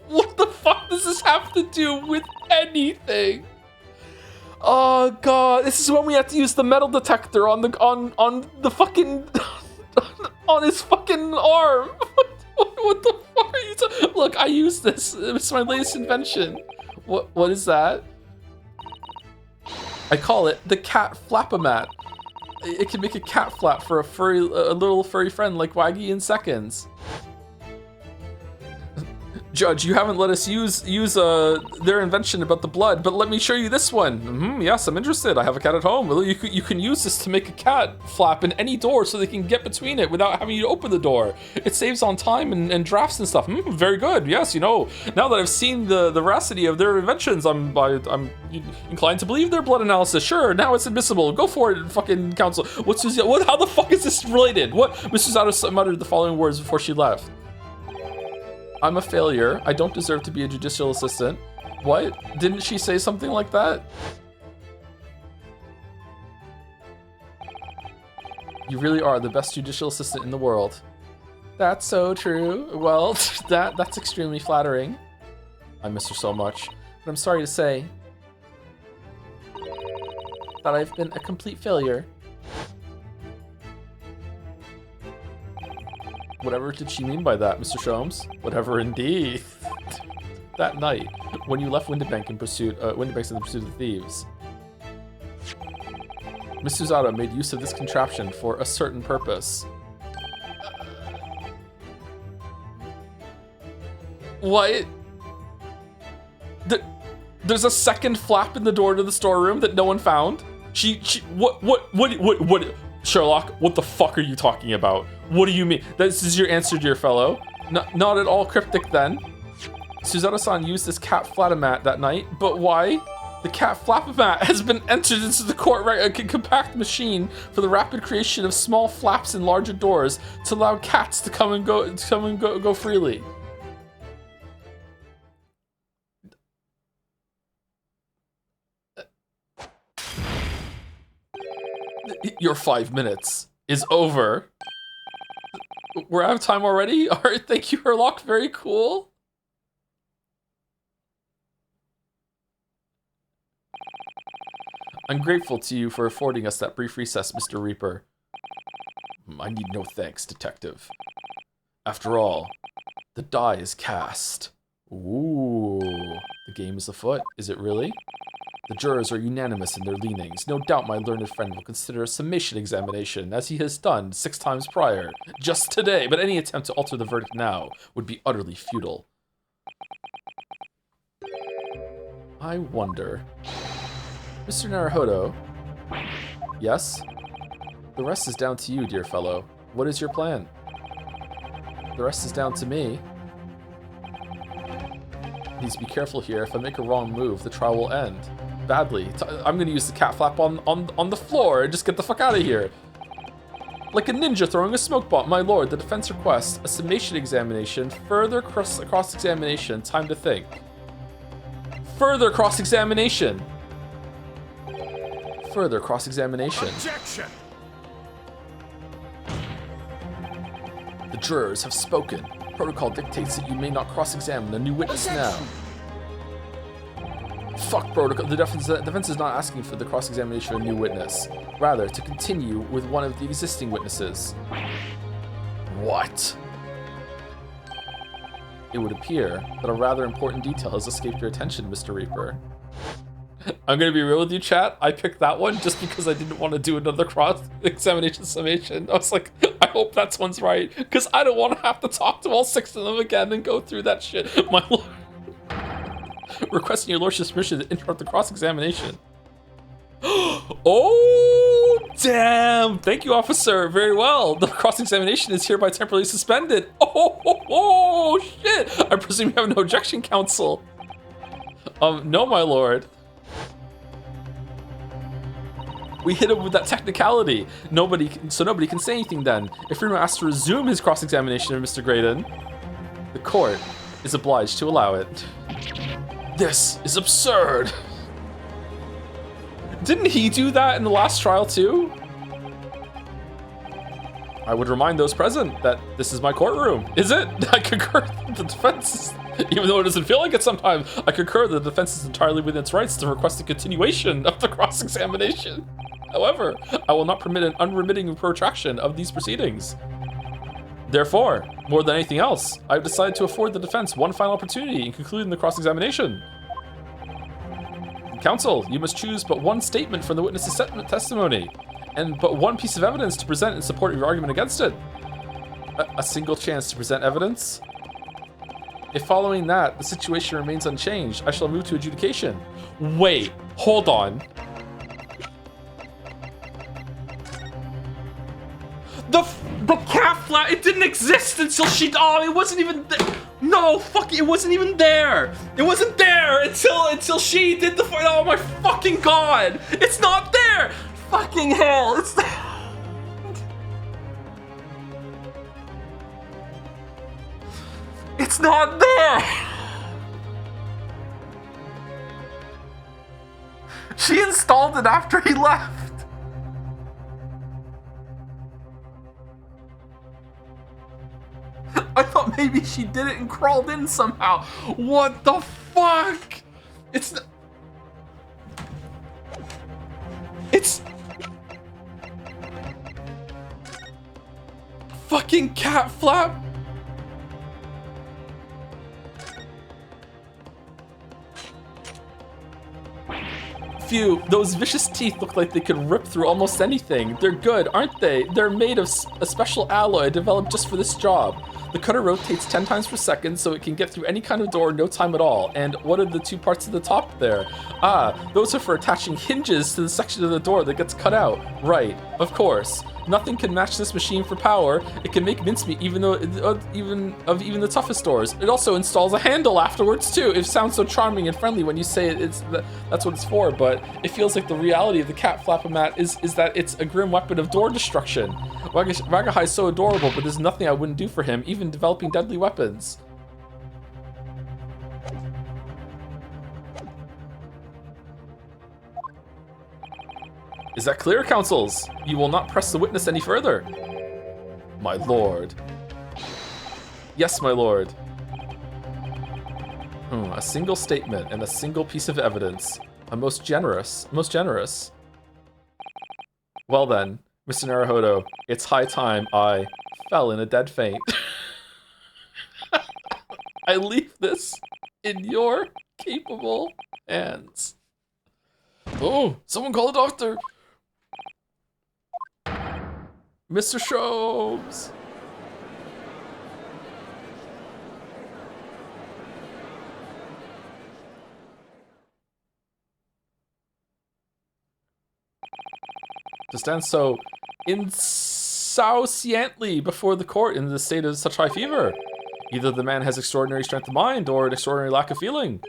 What the fuck does this have to do with anything? Oh god, this is when we have to use the metal detector on the fucking on his fucking arm. What the fuck are you talking? Look, I use this. It's my latest invention. What is that? I call it the cat flapomat. It can make a cat flap for a little furry friend like Waggy in seconds. Judge, you haven't let us use their invention about the blood, but let me show you this one. Yes, I'm interested. I have a cat at home. Well, you can use this to make a cat flap in any door so they can get between it without having you to open the door. It saves on time and drafts and stuff. Very good. Yes, you know, now that I've seen the veracity of their inventions, I'm inclined to believe their blood analysis. Sure, now it's admissible. Go for it, fucking counsel. How the fuck is this related? What? Mrs. Susato muttered the following words before she left. I'm a failure. I don't deserve to be a judicial assistant. What? Didn't she say something like that? You really are the best judicial assistant in the world. That's so true. Well, that's extremely flattering. I miss her so much, but I'm sorry to say that I've been a complete failure. Whatever did she mean by that, Mr. Sholmes? Whatever indeed. That night, when you left Windibank in pursuit, Windibank's in the pursuit of the thieves, Miss Suzada made use of this contraption for a certain purpose. What? There's a second flap in the door to the storeroom that no one found? What, Sherlock, what the fuck are you talking about? What do you mean? This is your answer, dear fellow? Not at all cryptic then. Suzada-san used this cat flatomat that night, but why? The cat flapomat has been entered into the court compact machine for the rapid creation of small flaps in larger doors to allow cats to come and go freely. Your 5 minutes is over. We're out of time already? Alright, thank you, Herlock. Very cool. I'm grateful to you for affording us that brief recess, Mr. Reaper. I need no thanks, Detective. After all, the die is cast. Ooh, the game is afoot. Is it really? The jurors are unanimous in their leanings. No doubt my learned friend will consider a summation examination, as he has done 6 times prior, just today, but any attempt to alter the verdict now would be utterly futile. I wonder... Mr. Naruhodo? Yes? The rest is down to you, dear fellow. What is your plan? The rest is down to me. Please be careful here. If I make a wrong move, the trial will end. Badly. I'm gonna use the cat flap on the floor and just get the fuck out of here. Like a ninja throwing a smoke bomb. My lord, the defense requests a summation examination, further cross-examination, time to think. Further cross-examination. Further cross-examination. Objection! The jurors have spoken. Protocol dictates that you may not cross-examine a new witness now. Fuck protocol. The defense is not asking for the cross-examination of a new witness. Rather, to continue with one of the existing witnesses. What? It would appear that a rather important detail has escaped your attention, Mr. Reaper. I'm gonna be real with you, chat. I picked that one just because I didn't want to do another cross-examination summation. I was like, I hope that one's right, because I don't want to have to talk to all 6 of them again and go through that shit. My lord. Requesting your lordship's permission to interrupt the cross-examination. Oh, damn. Thank you, officer. Very well. The cross-examination is hereby temporarily suspended. Oh, shit. I presume you have no objection, counsel. No, my lord. We hit him with that technicality. Nobody can say anything then. If Reno asks to resume his cross-examination of Mr. Graydon, the court is obliged to allow it. This is absurd. Didn't he do that in the last trial too? I would remind those present that this is my courtroom. Is it? I concur that the defense, even though it doesn't feel like it sometimes, I concur that the defense is entirely within its rights to request a continuation of the cross-examination. However, I will not permit an unremitting protraction of these proceedings. Therefore, more than anything else, I have decided to afford the defense one final opportunity in concluding the cross-examination. Counsel, you must choose but one statement from the witness's testimony, and but one piece of evidence to present in support of your argument against it. A single chance to present evidence? If following that, the situation remains unchanged, I shall move to adjudication. Wait, hold on. The cat flat, it didn't exist until she, oh, it wasn't even there. No, fuck, it wasn't even there. It wasn't there until she did the, oh my fucking god. It's not there. Fucking hell, it's It's not there. She installed it after he left. maybe she did it and crawled in somehow. What the fuck? It's fucking cat flap. Phew, those vicious teeth look like they could rip through almost anything. They're good, aren't they? They're made of a special alloy developed just for this job. The cutter rotates 10 times per second, so it can get through any kind of door in no time at all. And what are the two parts at the top there? Ah, those are for attaching hinges to the section of the door that gets cut out. Right, of course. Nothing can match this machine for power. It can make mincemeat even even the toughest doors. It also installs a handle afterwards too. It sounds so charming and friendly when you say that's what it's for, but it feels like the reality of the cat flap-o-mat is that it's a grim weapon of door destruction. Wagahai is so adorable, but there's nothing I wouldn't do for him, even developing deadly weapons. Is that clear, counsels? You will not press the witness any further. My lord. Yes, my lord. A single statement and a single piece of evidence. Most generous. Well then, Mr. Naruhodo, it's high time I fell in a dead faint. I leave this in your capable hands. Oh, someone call a doctor. Mr. Sholmes! To stand so insouciantly before the court in the state of such high fever. Either the man has extraordinary strength of mind or an extraordinary lack of feeling.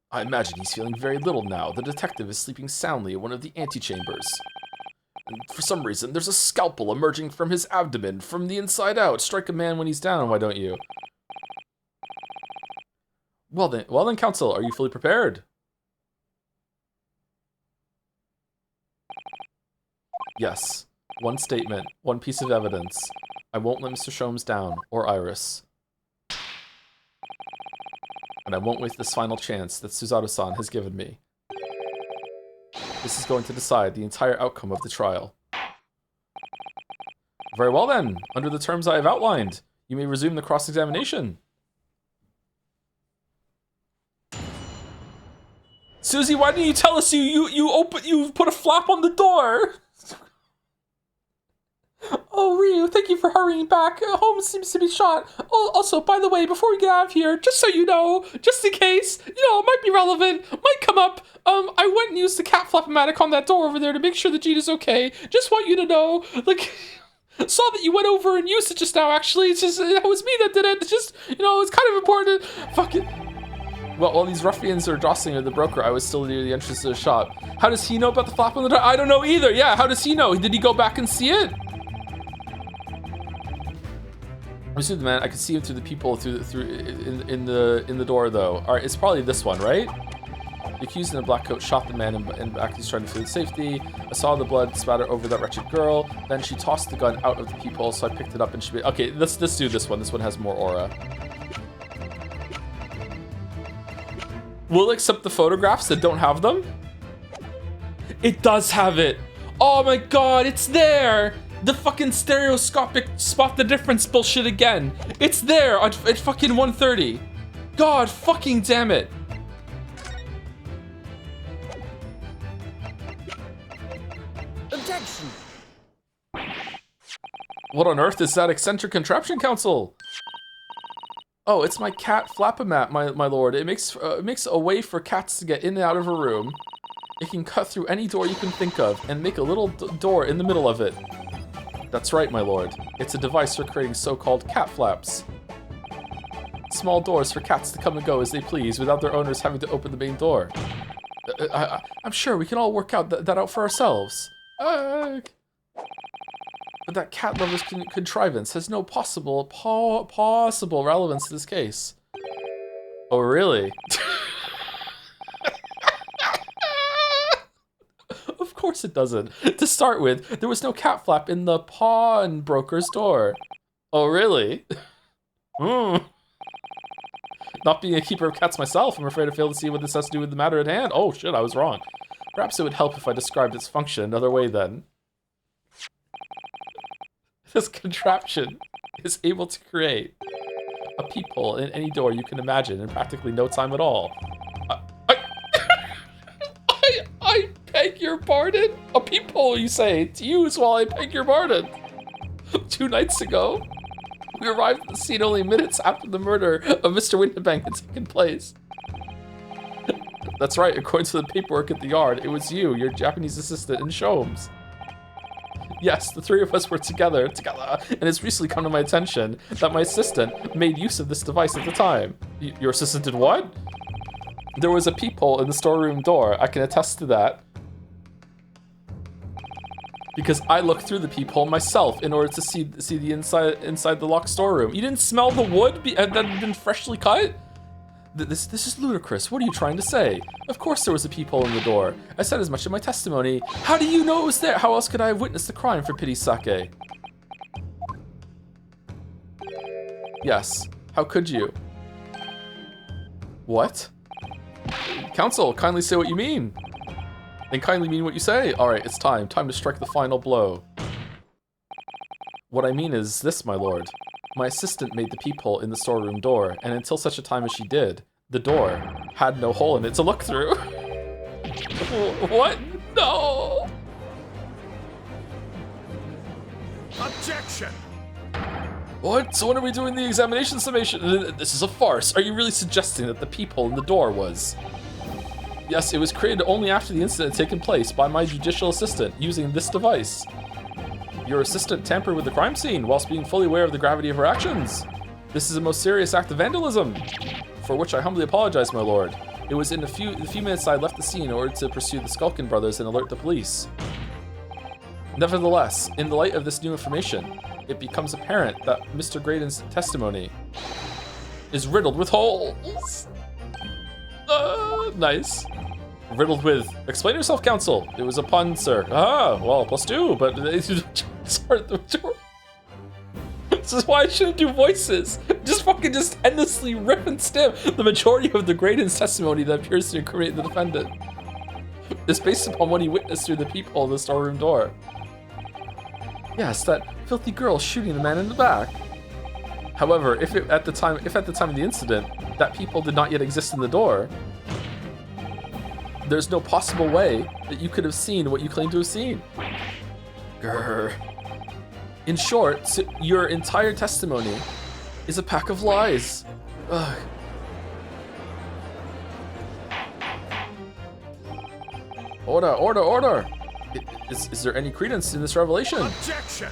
I imagine he's feeling very little now. The detective is sleeping soundly in one of the antechambers. And for some reason, there's a scalpel emerging from his abdomen from the inside out. Strike a man when he's down, why don't you? Well then, counsel, are you fully prepared? Yes. One statement, one piece of evidence. I won't let Mr. Sholmes down, or Iris. And I won't waste this final chance that Suzato-san has given me. This is going to decide the entire outcome of the trial. Very well then, under the terms I have outlined, you may resume the cross-examination. Susie, why didn't you tell us you put a flap on the door? Oh, Ryu, thank you for hurrying back. Holmes seems to be shot. Oh, also, by the way, before we get out of here, just so you know, just in case, it might be relevant, might come up, I went and used the cat flap-o-matic on that door over there to make sure that Gina's okay. Just want you to know, saw that you went over and used it just now, actually. It's just, it was me that did it. It's just, it's kind of important. Fuck it. Well, while these ruffians are jostling with the broker, I was still near the entrance to the shop. How does he know about the flap on the door? I don't know either. Yeah, how does he know? Did he go back and see it? I'm assuming the man, I could see him through the people in the door though. All right, it's probably this one, right? The accused in a black coat shot the man in back. He's trying to flee safety. I saw the blood spatter over that wretched girl. Then she tossed the gun out of the peephole, so I picked it up and she. Okay, let's do this one. This one has more aura. We'll accept the photographs that don't have them. It does have it. Oh my god, it's there. The fucking stereoscopic spot the difference bullshit again. It's there at fucking 1:30. God fucking damn it. Objection. What on earth is that eccentric contraption, counsel? Oh, it's my cat flap-o-mat, my lord. It makes a way for cats to get in and out of a room. It can cut through any door you can think of and make a little door in the middle of it. That's right, my lord. It's a device for creating so-called cat flaps. Small doors for cats to come and go as they please without their owners having to open the main door. I'm sure we can all work out that out for ourselves. But that cat lover's contrivance has no possible relevance to this case. Oh, really? Of course it doesn't. To start with, there was no cat flap in the pawnbroker's door. Oh, really? Hmm. Not being a keeper of cats myself, I'm afraid I fail to see what this has to do with the matter at hand. Oh shit, I was wrong. Perhaps it would help if I described its function another way then. This contraption is able to create a peephole in any door you can imagine in practically no time at all. I beg your pardon? A peephole, you say, to use while I beg your pardon. 2 nights ago, we arrived at the scene only minutes after the murder of Mr. Winterbank had taken place. That's right, according to the paperwork at the yard, it was you, your Japanese assistant, and Sholmes. Yes, the 3 of us were together, and it's recently come to my attention that my assistant made use of this device at the time. Your assistant did what? There was a peephole in the storeroom door, I can attest to that. Because I looked through the peephole myself in order to see the inside the locked storeroom. You didn't smell the wood that had been freshly cut? This is ludicrous. What are you trying to say? Of course there was a peephole in the door. I said as much in my testimony. How do you know it was there? How else could I have witnessed the crime, for pity's sake? Yes. How could you? What? Counsel, kindly say what you mean. And kindly mean what you say. Alright, it's time. Time to strike the final blow. What I mean is this, my lord. My assistant made the peephole in the storeroom door, and until such a time as she did, the door had no hole in it to look through. What? No! Objection! What? So when are we doing the examination summation? This is a farce. Are you really suggesting that the peephole in the door was... Yes, it was created only after the incident had taken place by my judicial assistant using this device. Your assistant tampered with the crime scene whilst being fully aware of the gravity of her actions. This is a most serious act of vandalism, for which I humbly apologize, my lord. It was in the few minutes I left the scene in order to pursue the Skulkin brothers and alert the police. Nevertheless, in the light of this new information, it becomes apparent that Mr. Graydon's testimony is riddled with holes. Nice. Riddled with, explain yourself, counsel. It was a pun, sir. Ah, well, +2, but this is why I shouldn't do voices. Just endlessly rip and stim. The majority of the Graydon's testimony that appears to incriminate the defendant is based upon what he witnessed through the peephole of the storeroom door. Yes, that filthy girl shooting the man in the back. However, if at the time of the incident, that peephole did not yet exist in the door, there's no possible way that you could have seen what you claim to have seen. Grr. In short, your entire testimony is a pack of lies. Ugh. Order, order, order! Is there any credence in this revelation? Objection!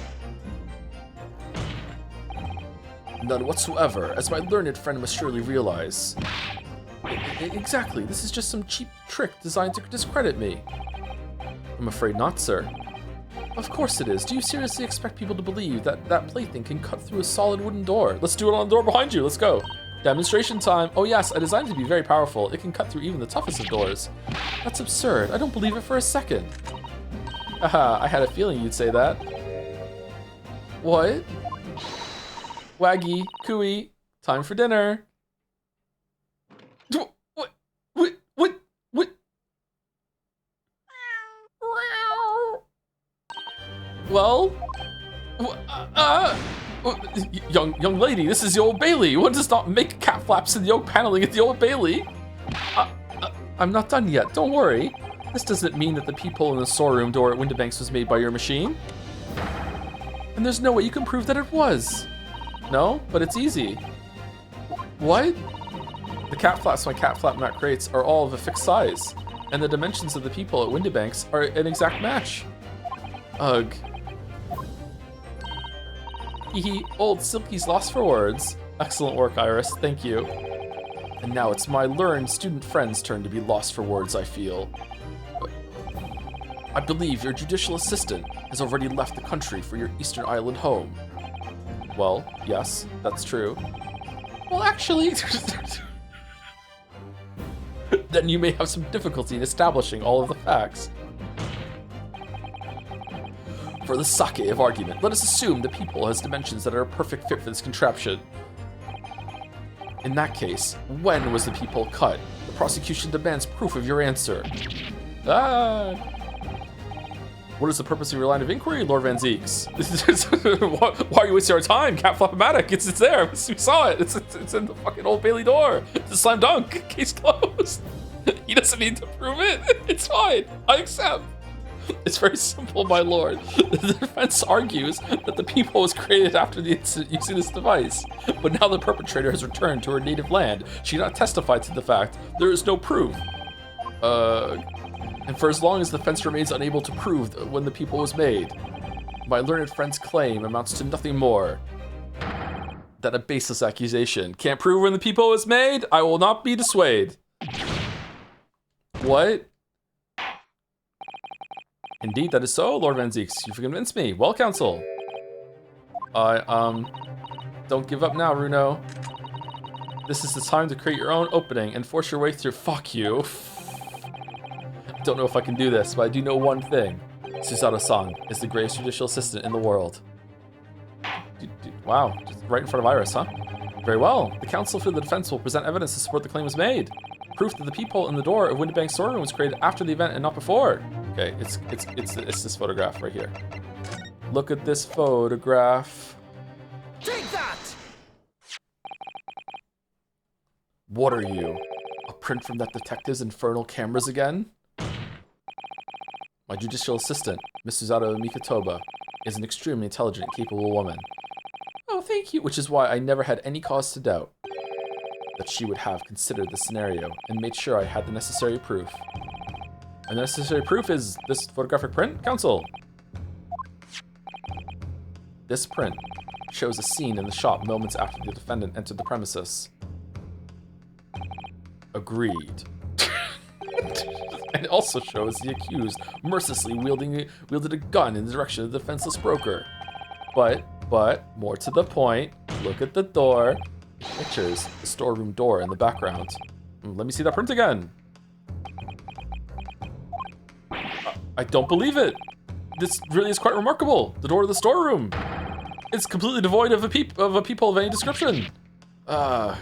None whatsoever, as my learned friend must surely realize. Exactly, this is just some cheap trick designed to discredit me. I'm afraid not, sir. Of course it is. Do you seriously expect people to believe that that plaything can cut through a solid wooden door? Let's do it on the door behind you, let's go. Demonstration time. Oh yes, I designed it to be very powerful. It can cut through even the toughest of doors. That's absurd. I don't believe it for a second. Haha, I had a feeling you'd say that. What? Waggy, cooey, time for dinner. What? Well, young lady, this is the Old Bailey. One does not make cat flaps in the oak paneling at the Old Bailey. I'm not done yet, don't worry. This doesn't mean that the peephole in the storeroom door at Winterbank's was made by your machine. And there's no way you can prove that it was. No, but it's easy. What? The cat flaps my cat flap mat creates are all of a fixed size, and the dimensions of the peephole at Winterbank's are an exact match. Ugh. Hehe, old Silky's lost for words. Excellent work, Iris, thank you. And now it's my learned student friend's turn to be lost for words, I feel. I believe your judicial assistant has already left the country for your Eastern Island home. Well, yes, that's true. Well, actually... then you may have some difficulty in establishing all of the facts. For the sake of argument, let us assume the people has dimensions that are a perfect fit for this contraption. In that case, when was the people cut? The prosecution demands proof of your answer. Ah! What is the purpose of your line of inquiry, Lord Van Zeeks? Why are you wasting our time? Cat Flop-O-Matic, it's there. We saw it. It's in the fucking Old Bailey door. It's a slam dunk. Case closed. He doesn't need to prove it. It's fine. I accept. It's very simple, my lord. The defense argues that the people was created after the incident using this device, but now the perpetrator has returned to her native land. She cannot testify to the fact. There is no proof. And for as long as the defense remains unable to prove when the people was made, my learned friend's claim amounts to nothing more than a baseless accusation. Can't prove when the people was made? I will not be dissuaded. What? Indeed, that is so, Lord Van Zeeks. You've convinced me. Well, counsel. Don't give up now, Runo. This is the time to create your own opening and force your way through. Fuck you. Don't know if I can do this, but I do know one thing. Susato-san is the greatest judicial assistant in the world. Wow, just right in front of Iris, huh? Very well. The counsel for the defense will present evidence to support the claim was made. Proof that the people in the door of Windybank's storeroom was created after the event and not before. Okay, it's this photograph right here. Look at this photograph. Take that! What are you? A print from that detective's infernal cameras again? My judicial assistant, Miss Susato Mikotoba, is an extremely intelligent and capable woman. Oh, thank you. Which is why I never had any cause to doubt that she would have considered the scenario and made sure I had the necessary proof. And the necessary proof is this photographic print, counsel. This print shows a scene in the shop moments after the defendant entered the premises. Agreed. And it also shows the accused mercilessly wielded a gun in the direction of the defenseless broker. But, more to the point, look at the door. It pictures the storeroom door in the background. Let me see that print again. I don't believe it. This really is quite remarkable. The door to the storeroom. It's completely devoid of a people of any description. Mr.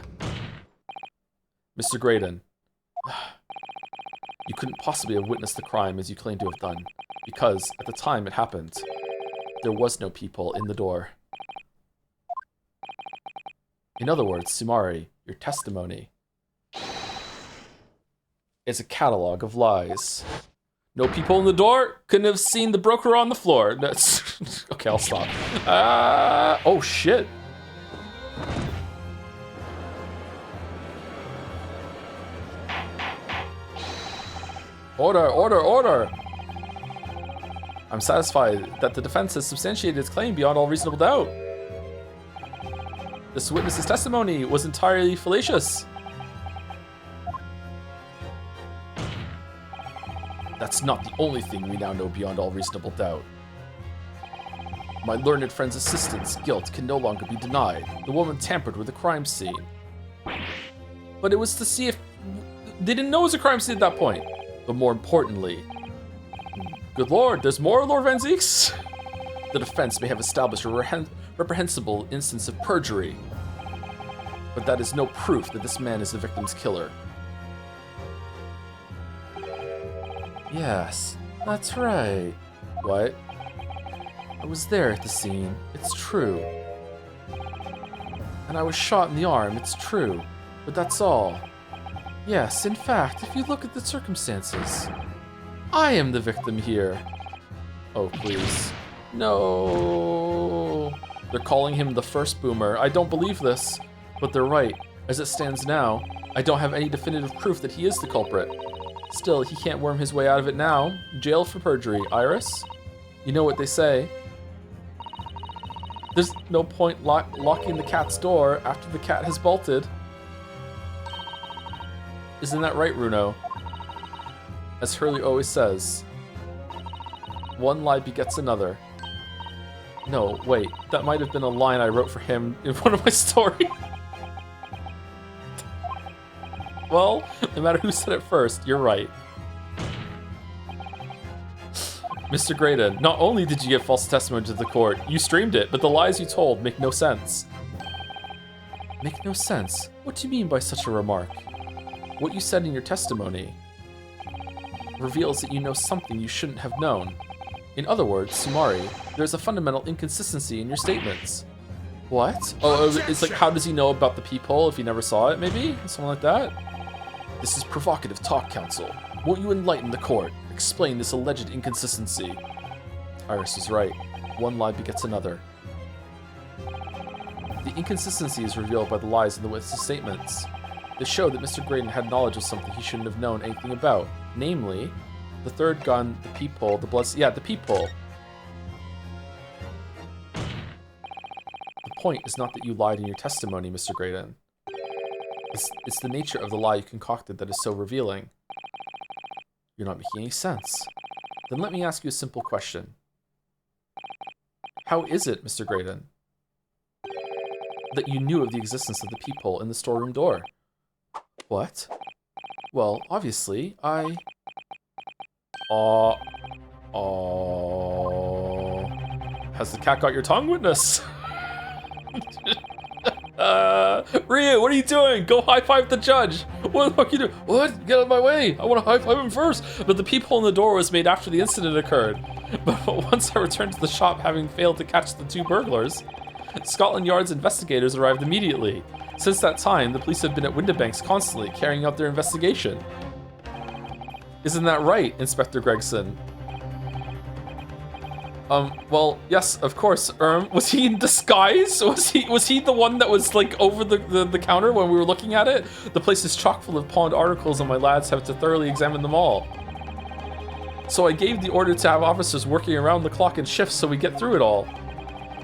Graydon. You couldn't possibly have witnessed the crime as you claim to have done, because at the time it happened, there was no people in the door. In other words, Sumari, your testimony is a catalog of lies. No people in the door, couldn't have seen the broker on the floor. That's okay, I'll stop. Oh shit. Order, order, order! I'm satisfied that the defense has substantiated its claim beyond all reasonable doubt. This witness's testimony was entirely fallacious. That's not the only thing we now know beyond all reasonable doubt. My learned friend's assistant's guilt can no longer be denied. The woman tampered with the crime scene. But it was to see if... They didn't know it was a crime scene at that point. But more importantly... Good lord, there's more, Lord Van Zeeks? The defense may have established a reprehensible instance of perjury. But that is no proof that this man is the victim's killer. Yes, that's right. What? I was there at the scene. It's true. And I was shot in the arm. It's true. But that's all. Yes, in fact, if you look at the circumstances, I am the victim here. Oh, please. No. They're calling him the first boomer. I don't believe this. But they're right. As it stands now, I don't have any definitive proof that he is the culprit. Still, he can't worm his way out of it now. Jail for perjury. Iris? You know what they say. There's no point locking the cat's door after the cat has bolted. Isn't that right, Runo? As Hurley always says, one lie begets another. No, wait, that might have been a line I wrote for him in one of my stories. Well, no matter who said it first, you're right. Mr. Graydon, not only did you give false testimony to the court, you streamed it, but the lies you told make no sense. Make no sense? What do you mean by such a remark? What you said in your testimony reveals that you know something you shouldn't have known. In other words, Sumari, there's a fundamental inconsistency in your statements. What? Oh, it's like, how does he know about the peephole if he never saw it, maybe? Something like that? This is provocative talk, counsel. Won't you enlighten the court? Explain this alleged inconsistency. Iris is right. One lie begets another. The inconsistency is revealed by the lies in the witness' statements. They show that Mr. Graydon had knowledge of something he shouldn't have known anything about. Namely, the third gun, the peephole, the blood... Yeah, the peephole. The point is not that you lied in your testimony, Mr. Graydon. It's the nature of the lie you concocted that is so revealing. You're not making any sense. Then let me ask you a simple question. How is it, Mr. Graydon, that you knew of the existence of the peephole in the storeroom door? What? Well, obviously, I... Has the cat got your tongue, witness? Ryu, what are you doing? Go high-five the judge. What the fuck are you doing? What? Get out of my way. I want to high-five him first. But the peephole in the door was made after the incident occurred. But once I returned to the shop, having failed to catch the two burglars, Scotland Yard's investigators arrived immediately. Since that time, the police have been at Windibanks constantly, carrying out their investigation. Isn't that right, Inspector Gregson? Well, yes, of course. Was he in disguise? Was he the one that was like over the counter when we were looking at it? The place is chock full of pawned articles and my lads have to thoroughly examine them all. So I gave the order to have officers working around the clock in shifts so we get through it all.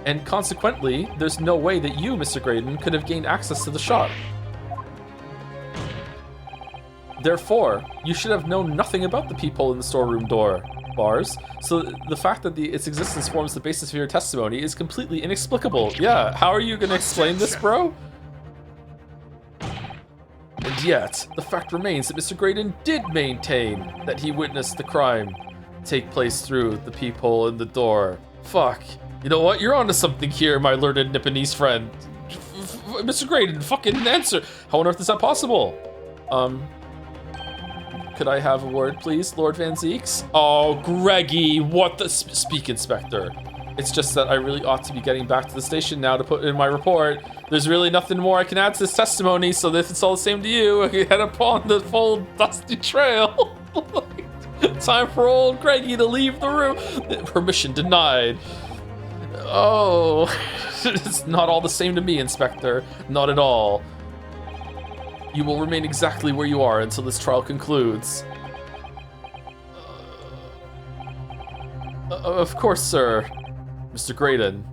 And consequently, there's no way that you, Mr. Graydon, could have gained access to the shop. Therefore, you should have known nothing about the peephole in the storeroom door, Bars. So the fact that its existence forms the basis of your testimony is completely inexplicable. Yeah, how are you going to explain this, bro? And yet, the fact remains that Mr. Graydon did maintain that he witnessed the crime take place through the peephole in the door. Fuck. You know what? You're onto something here, my learned Nipponese friend. Mr. Graydon, fucking answer. How on earth is that possible? Could I have a word, please, Lord Van Zeeks? Oh, Greggy, what the... Speak, Inspector. It's just that I really ought to be getting back to the station now to put in my report. There's really nothing more I can add to this testimony, so if it's all the same to you, I can head upon the full dusty trail. Time for old Greggy to leave the room. Permission denied. Oh, it's not all the same to me, Inspector. Not at all. You will remain exactly where you are until this trial concludes. Of course, sir. Mr. Graydon.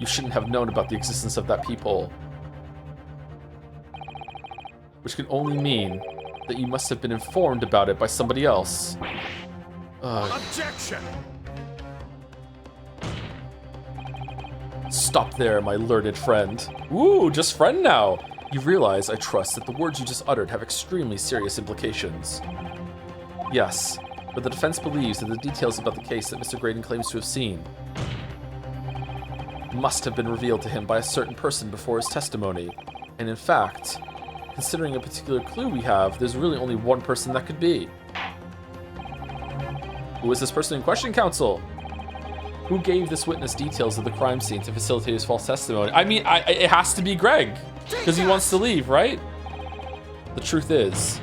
You shouldn't have known about the existence of that peephole. Which can only mean that you must have been informed about it by somebody else. Objection! Stop there, my learned friend. Ooh, just friend now. You realize, I trust, that the words you just uttered have extremely serious implications. Yes, but the defense believes that the details about the case that Mr. Graydon claims to have seen must have been revealed to him by a certain person before his testimony. And in fact, considering a particular clue we have, there's really only one person that could be. Who is this person in question, counsel? Who gave this witness details of the crime scene to facilitate his false testimony? I mean, it has to be Greg, because he wants to leave, right? The truth is,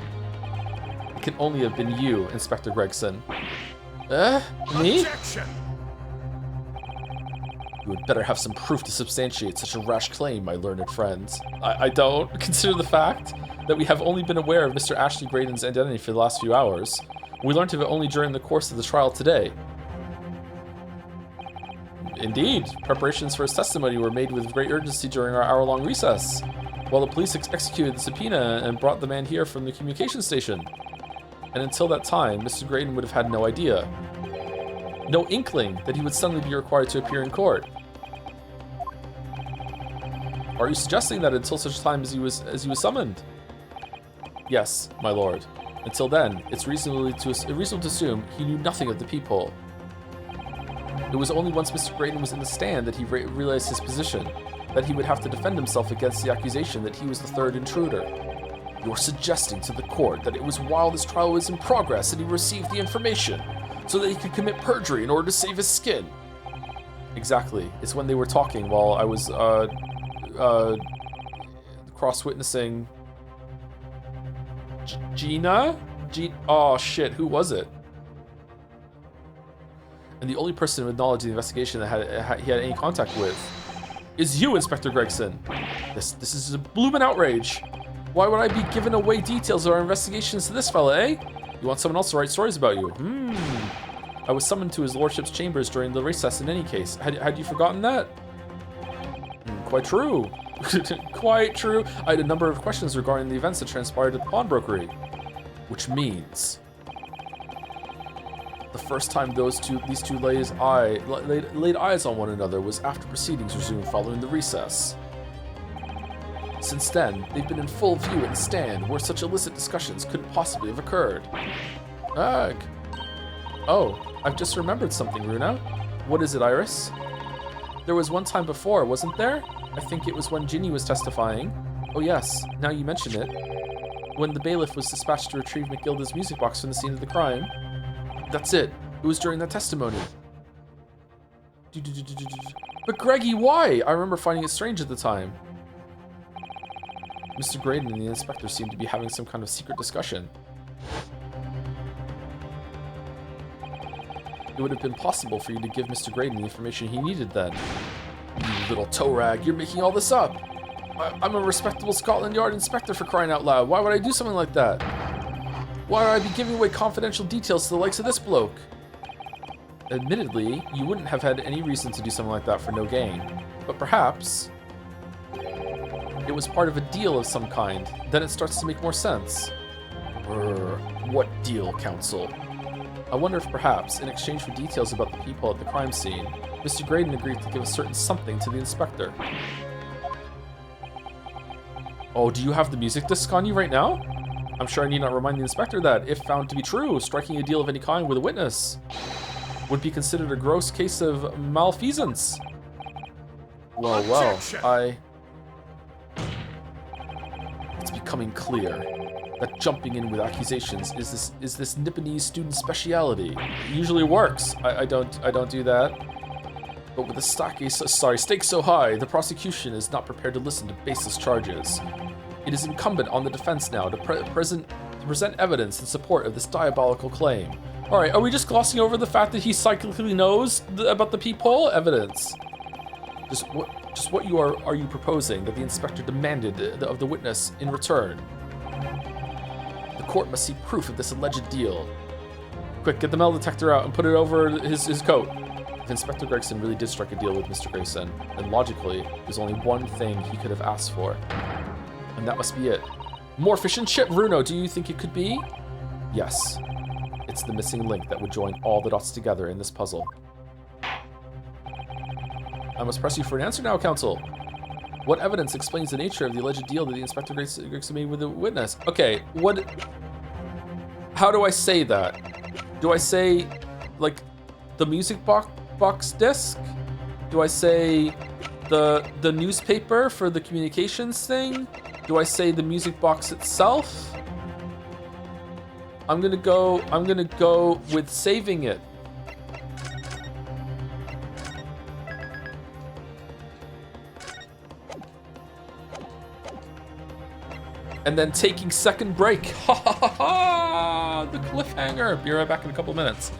it can only have been you, Inspector Gregson. Me? Objection! You would better have some proof to substantiate such a rash claim, my learned friends. I don't. Consider the fact that we have only been aware of Mr. Ashley Graydon's identity for the last few hours. We learned of it only during the course of the trial today. Indeed, preparations for his testimony were made with great urgency during our hour-long recess, while the police executed the subpoena and brought the man here from the communication station. And until that time, Mr. Graydon would have had no idea, no inkling that he would suddenly be required to appear in court. Are you suggesting that until such time as he was summoned? Yes, my lord. Until then, it's reasonable to assume he knew nothing of the peephole. It was only once Mr. Graydon was in the stand that he realized his position, that he would have to defend himself against the accusation that he was the third intruder. You're suggesting to the court that it was while this trial was in progress that he received the information, so that he could commit perjury in order to save his skin. Exactly. It's when they were talking while I was, cross-witnessing... Gina? Oh shit, who was it? And the only person with knowledge of the investigation that he had any contact with is you, Inspector Gregson. This is a bloomin' outrage. Why would I be giving away details of our investigations to this fella, eh? You want someone else to write stories about you? I was summoned to his lordship's chambers during the recess in any case. Had you forgotten that? Quite true. Quite true. I had a number of questions regarding the events that transpired at the pawnbrokery. Which means... the first time these two laid eyes on one another was after proceedings resumed following the recess. Since then, they've been in full view at the stand, where such illicit discussions couldn't possibly have occurred. Ugh. Oh, I've just remembered something, Runa. What is it, Iris? There was one time before, wasn't there? I think it was when Ginny was testifying. Oh yes, now you mention it. When the bailiff was dispatched to retrieve McGilda's music box from the scene of the crime. That's it. It was during that testimony. But Greggy, why? I remember finding it strange at the time. Mr. Graydon and the inspector seemed to be having some kind of secret discussion. It would have been possible for you to give Mr. Graydon the information he needed then. You little toe rag, you're making all this up. I'm a respectable Scotland Yard inspector, for crying out loud. Why would I do something like that? Why would I be giving away confidential details to the likes of this bloke? Admittedly, you wouldn't have had any reason to do something like that for no gain. But perhaps it was part of a deal of some kind. Then it starts to make more sense. What deal, counsel? I wonder if perhaps, in exchange for details about the people at the crime scene, Mr. Graydon agreed to give a certain something to the inspector. Oh, do you have the music disc on you right now? I'm sure I need not remind the inspector that, if found to be true, striking a deal of any kind with a witness would be considered a gross case of malfeasance. Well, it's becoming clear that jumping in with accusations is this Nipponese student's speciality. It usually works. I don't do that. But with the stakes so high, the prosecution is not prepared to listen to baseless charges. It is incumbent on the defense now to present evidence in support of this diabolical claim. All right, are we just glossing over the fact that he psychically knows about the peephole? Evidence. Just what are you proposing that the inspector demanded of the witness in return? The court must see proof of this alleged deal. Quick, get the metal detector out and put it over his coat. If Inspector Gregson really did strike a deal with Mr. Grayson, then logically, there's only one thing he could have asked for. And that must be it. More fish and chip, Bruno, do you think it could be? Yes. It's the missing link that would join all the dots together in this puzzle. I must press you for an answer now, counsel. What evidence explains the nature of the alleged deal that the Inspector Gregson made with the witness? Okay, how do I say that? Do I say, like, the music box disc? Do I say the newspaper for the communications thing? Do I say the music box itself? I'm gonna go with saving it. And then taking second break. Ha ha ha ha! The cliffhanger. Be right back in a couple minutes.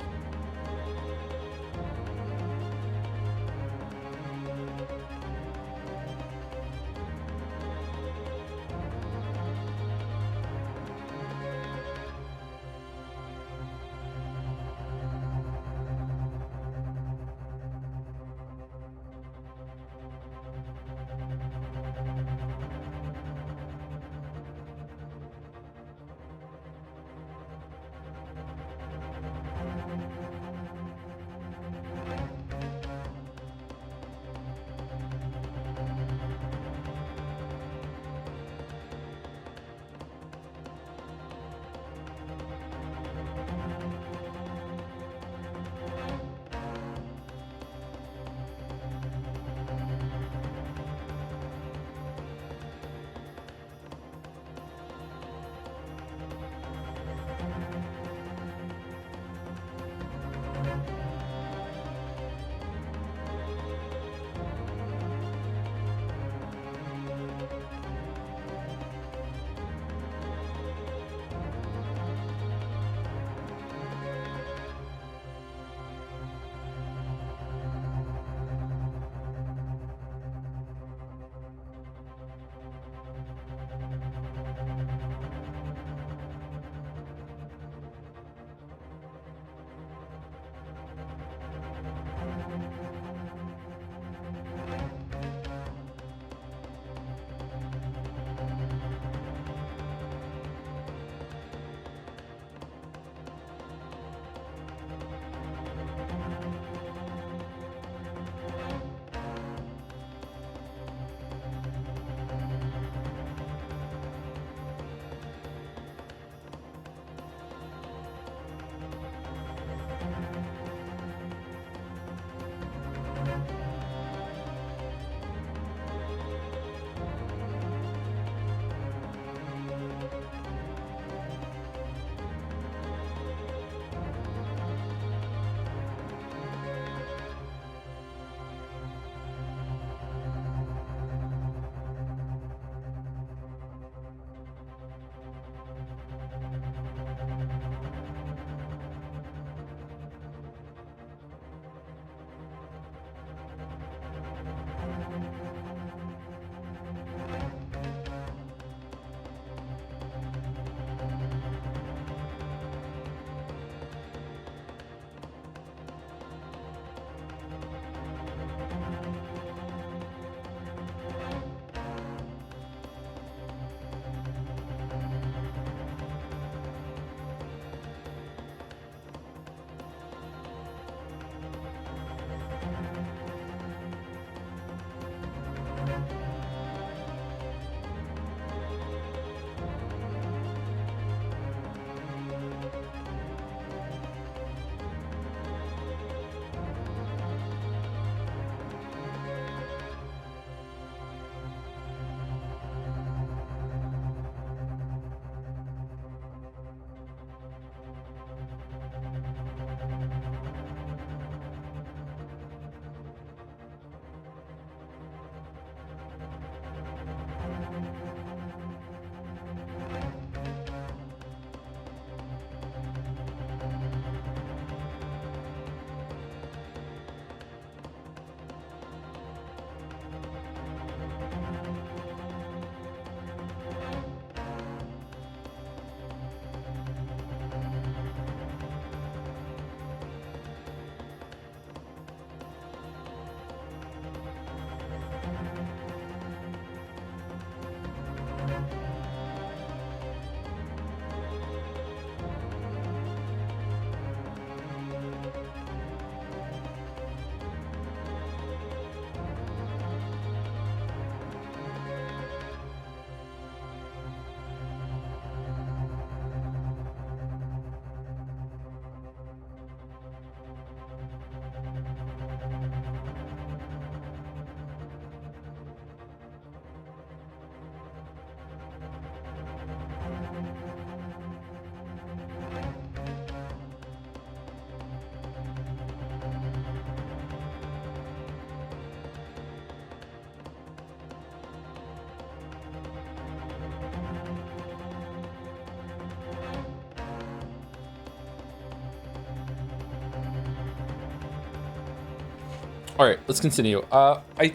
All right, let's continue. I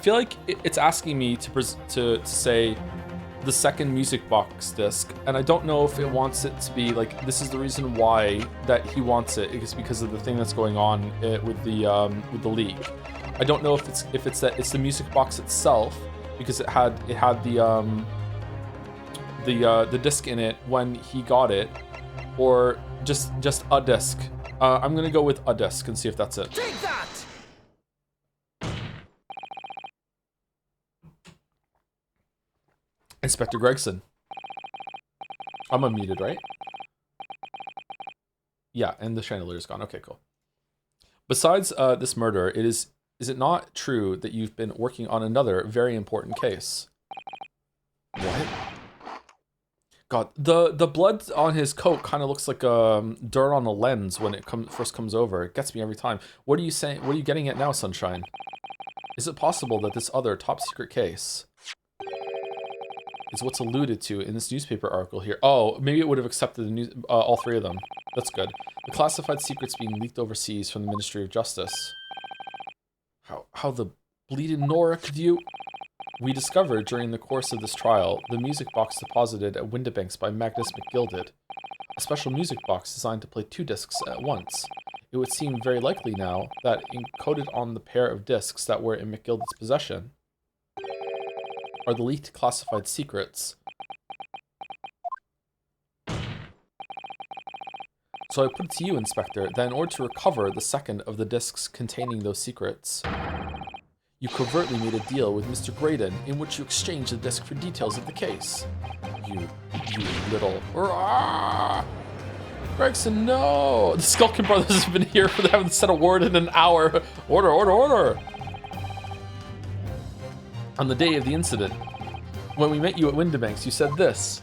feel like it's asking me to say the second music box disc, and I don't know if it wants it to be like this is the reason why that he wants it. It's because of the thing that's going on with the leak. I don't know if it's that it's the music box itself because it had the disc in it when he got it, or just a disc. I'm gonna go with a disc and see if that's it. Take that! Inspector Gregson. I'm unmuted, right? Yeah, and the chandelier is gone. Okay, cool. Besides this murder, is it not true that you've been working on another very important case? What? God, the blood on his coat kind of looks like dirt on a lens when it first comes over. It gets me every time. What are you saying? What are you getting at now, Sunshine? Is it possible that this other top secret case is what's alluded to in this newspaper article here? Oh, maybe it would have accepted the news, all three of them. That's good. The classified secrets being leaked overseas from the Ministry of Justice. How the bleeding Nora could you? We discovered during the course of this trial the music box deposited at Windibanks by Magnus McGilded. A special music box designed to play 2 discs at once. It would seem very likely now that encoded on the pair of discs that were in McGilded's possession are the leaked classified secrets. So I put it to you, Inspector, that in order to recover the second of the discs containing those secrets, you covertly made a deal with Mr. Graydon in which you exchanged the disc for details of the case. You little... Gregson, no! The Skulkin brothers have been here for they haven't said a word in an hour. Order, order, order! On the day of the incident, when we met you at Windibanks, you said this.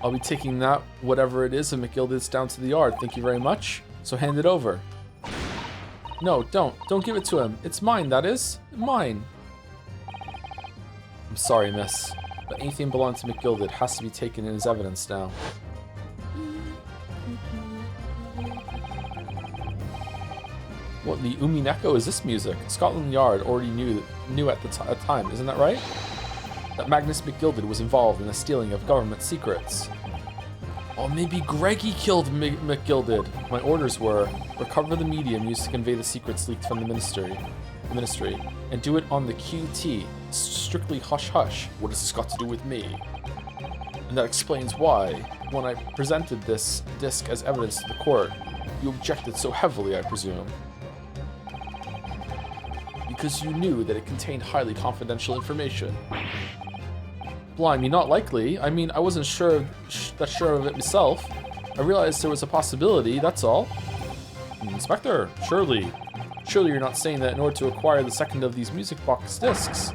I'll be taking that, whatever it is, of McGilded's down to the yard. Thank you very much. So hand it over. No, don't. Don't give it to him. It's mine, that is. Mine. I'm sorry, miss. But anything belonging to McGilded has to be taken in as evidence now. What the Umineko is this music? Scotland Yard already knew at the time, isn't that right? That Magnus McGilded was involved in the stealing of government secrets. Oh, maybe Greggy killed McGilded. My orders were, recover the medium used to convey the secrets leaked from the ministry, and do it on the QT, strictly hush-hush. What has this got to do with me? And that explains why, when I presented this disc as evidence to the court, you objected so heavily, I presume. Because you knew that it contained highly confidential information. Blimey, not likely. I mean, I wasn't sure of it myself. I realized there was a possibility, that's all. Inspector, surely you're not saying that in order to acquire the second of these music box discs,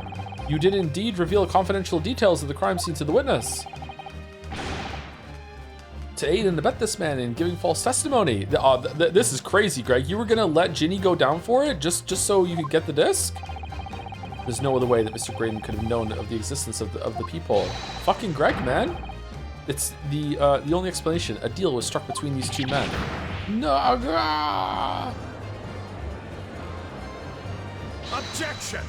you did indeed reveal confidential details of the crime scene to the witness. To aid and abet this man in giving false testimony. This is crazy, Greg. You were gonna let Ginny go down for it just so you could get the disc? There's no other way that Mr. Graydon could have known of the existence of the people. Fucking Greg, man. It's the only explanation. A deal was struck between these two men. No. Objection!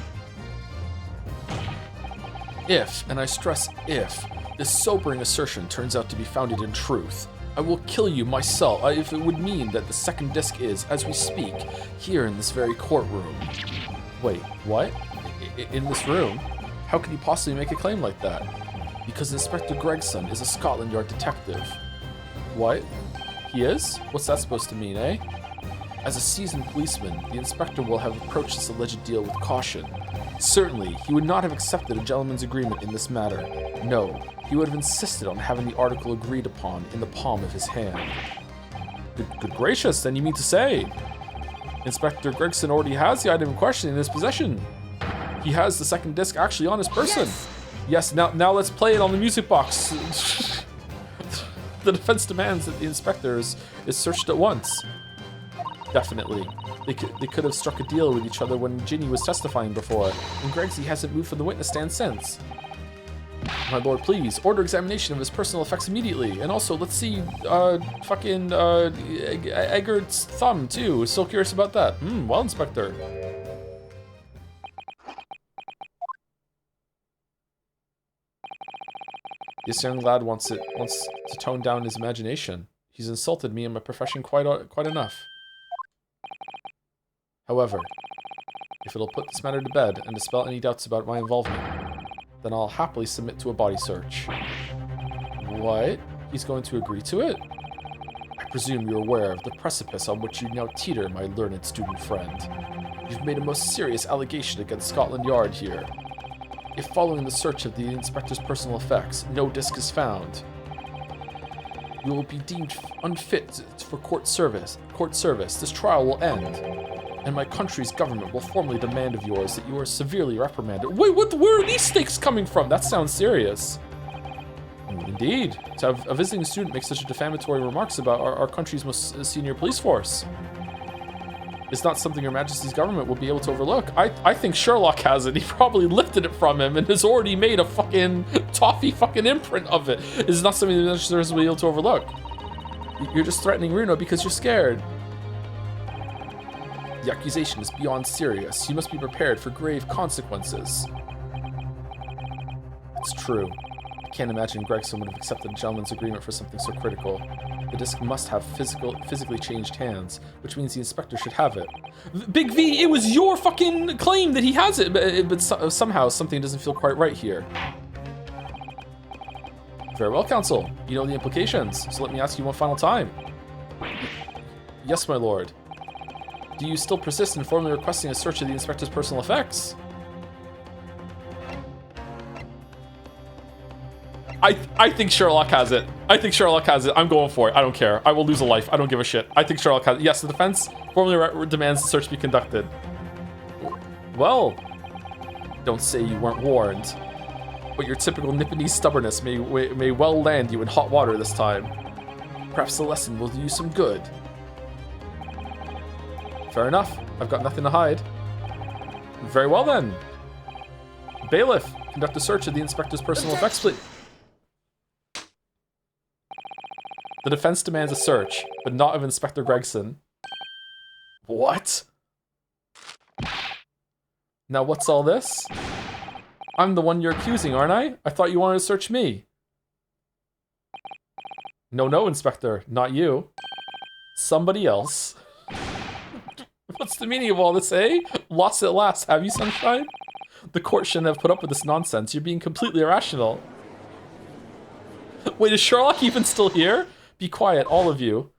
If, and I stress if, this sobering assertion turns out to be founded in truth, I will kill you myself if it would mean that the second disc is, as we speak, here in this very courtroom. Wait, what? In this room? How could he possibly make a claim like that? Because Inspector Gregson is a Scotland Yard detective. What? He is? What's that supposed to mean, eh? As a seasoned policeman, the inspector will have approached this alleged deal with caution. Certainly, he would not have accepted a gentleman's agreement in this matter. No, he would have insisted on having the article agreed upon in the palm of his hand. Good gracious, then you mean to say? Inspector Gregson already has the item in question in his possession. He has the second disc actually on his person. Yes, now let's play it on the music box. The defense demands that the inspectors is searched at once. Definitely. They could have struck a deal with each other when Ginny was testifying before, and Gregsy hasn't moved from the witness stand since. My lord, please, order examination of his personal effects immediately. And also, let's see, Eggert's thumb, too. Still curious about that. Well, Inspector. This young lad wants to tone down his imagination. He's insulted me and my profession quite enough. However, if it'll put this matter to bed and dispel any doubts about my involvement, then I'll happily submit to a body search. What? He's going to agree to it? I presume you're aware of the precipice on which you now teeter, my learned student friend. You've made a most serious allegation against Scotland Yard here. If following the search of the inspector's personal effects, no disc is found, you will be deemed unfit for court service. This trial will end, and my country's government will formally demand of yours that you are severely reprimanded. Wait, where are these stakes coming from? That sounds serious. Indeed, to have a visiting student make such defamatory remarks about our country's most senior police force is not something Your Majesty's government will be able to overlook. I think Sherlock has it. He probably lifted it from him and has already made a fucking toffee fucking imprint of it. It's not something the Majesty's will be able to overlook. You're just threatening Runo because you're scared. The accusation is beyond serious. You must be prepared for grave consequences. It's true. I can't imagine Gregson would have accepted a gentleman's agreement for something so critical. The disc must have physically changed hands, which means the inspector should have it. Big V, it was your fucking claim that he has it, but somehow something doesn't feel quite right here. Very well, counsel. You know the implications, so let me ask you one final time. Yes, my lord. Do you still persist in formally requesting a search of the inspector's personal effects? I think Sherlock has it. I think Sherlock has it. I'm going for it. I don't care. I will lose a life. I don't give a shit. I think Sherlock has it. Yes, the defense formally demands the search be conducted. Well, don't say you weren't warned. But your typical Nipponese stubbornness may well land you in hot water this time. Perhaps the lesson will do you some good. Fair enough. I've got nothing to hide. Very well then. Bailiff, conduct a search of the inspector's personal effects, please. The defense demands a search, but not of Inspector Gregson. What? Now what's all this? I'm the one you're accusing, aren't I? I thought you wanted to search me. No, Inspector, not you. Somebody else. What's the meaning of all this, eh? Lost at last, have you, Sunshine? The court shouldn't have put up with this nonsense. You're being completely irrational. Wait, is Sherlock even still here? Be quiet, all of you.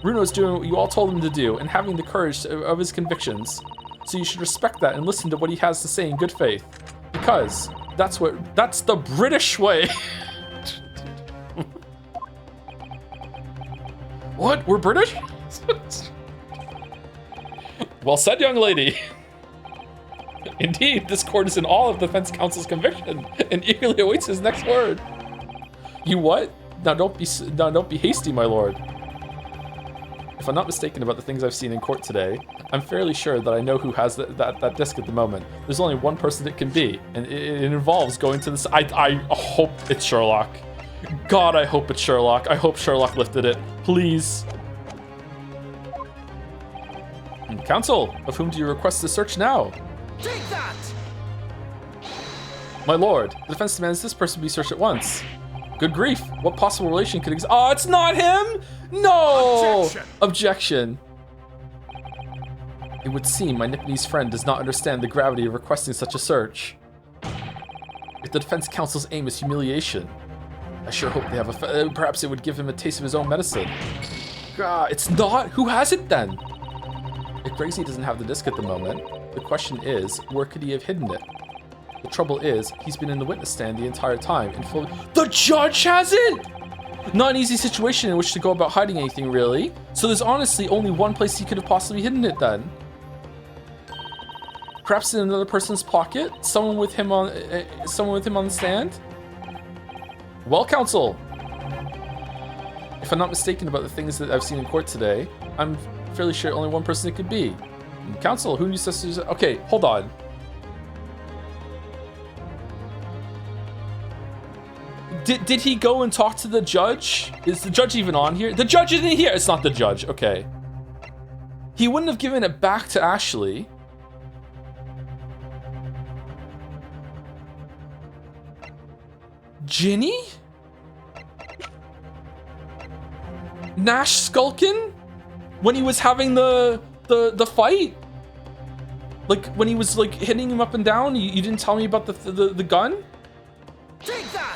Runo's doing what you all told him to do and having the courage of his convictions. So you should respect that and listen to what he has to say in good faith. Because that's the British way. What? We're British? Well said, young lady. Indeed, this court is in awe of the defense counsel's conviction and eagerly awaits his next word. You what? Now don't be hasty, my lord. If I'm not mistaken about the things I've seen in court today, I'm fairly sure that I know who has that disc at the moment. There's only one person it can be, and it involves going to this. I hope it's Sherlock. God, I hope it's Sherlock. I hope Sherlock lifted it. Please. Counsel, of whom do you request the search now? Take that! My lord, the defense demands this person be searched at once. Good grief, what possible relation could exist? Oh, it's not him! No! Objection. It would seem my Nipponese friend does not understand the gravity of requesting such a search. If the defense counsel's aim is humiliation, I sure hope they have perhaps it would give him a taste of his own medicine. God, it's not? Who has it then? If Gregsy doesn't have the disc at the moment, the question is, where could he have hidden it? The trouble is, he's been in the witness stand the entire time and fully— The judge has it?! Not an easy situation in which to go about hiding anything, really. So there's honestly only one place he could have possibly hidden it then. Perhaps in another person's pocket? Someone with him on the stand? Well, counsel. If I'm not mistaken about the things that I've seen in court today, I'm fairly sure only one person it could be. Counsel, who needs to... Okay, hold on. Did he go and talk to the judge? Is the judge even on here? The judge isn't here. It's not the judge. Okay. He wouldn't have given it back to Ashley. Ginny? Nash Skulkin? When he was having the fight? Like, when he was, like, hitting him up and down? You didn't tell me about the gun? Take that!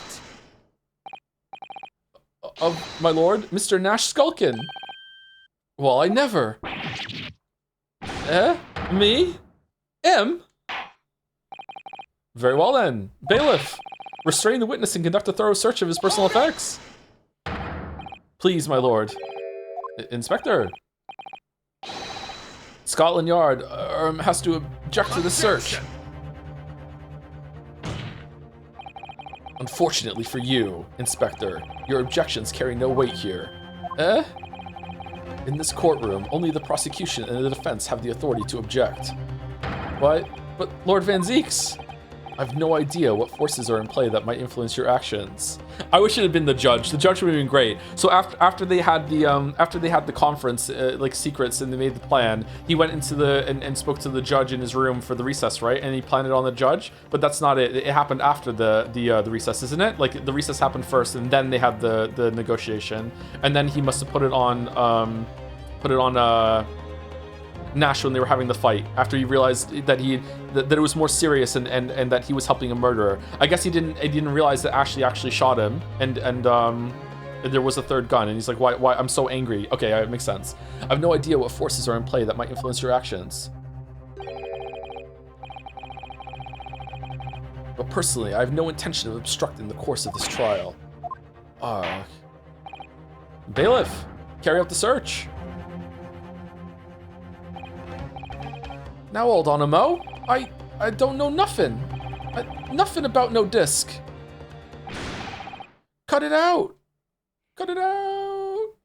Of my lord, Mr. Nash Skulkin. Well, I never. Me? M? Very well then. Bailiff, restrain the witness and conduct a thorough search of his personal effects. Please, my lord. Inspector. Scotland Yard has to object to the search. Unfortunately for you, Inspector, your objections carry no weight here. In this courtroom, only the prosecution and the defense have the authority to object. What? But Lord Van Zeeks, I've no idea what forces are in play that might influence your actions. I wish it had been the judge. The judge would have been great. So after they had the conference, like secrets, and they made the plan, he went into the and spoke to the judge in his room for the recess, right? And he planned it on the judge, but that's not it. It happened after the recess, isn't it? Like the recess happened first, and then they had the negotiation, and then he must have put it on Nash when they were having the fight, after he realized that that it was more serious and that he was helping a murderer. I guess he didn't realize that Ashley actually shot him, and there was a third gun, and he's like, why I'm so angry. Okay, it makes sense. I have no idea what forces are in play that might influence your actions. But personally, I have no intention of obstructing the course of this trial. Bailiff, carry out the search. Now hold on a mo. I don't know nothing. Nothing about no disc. Cut it out. Cut it out.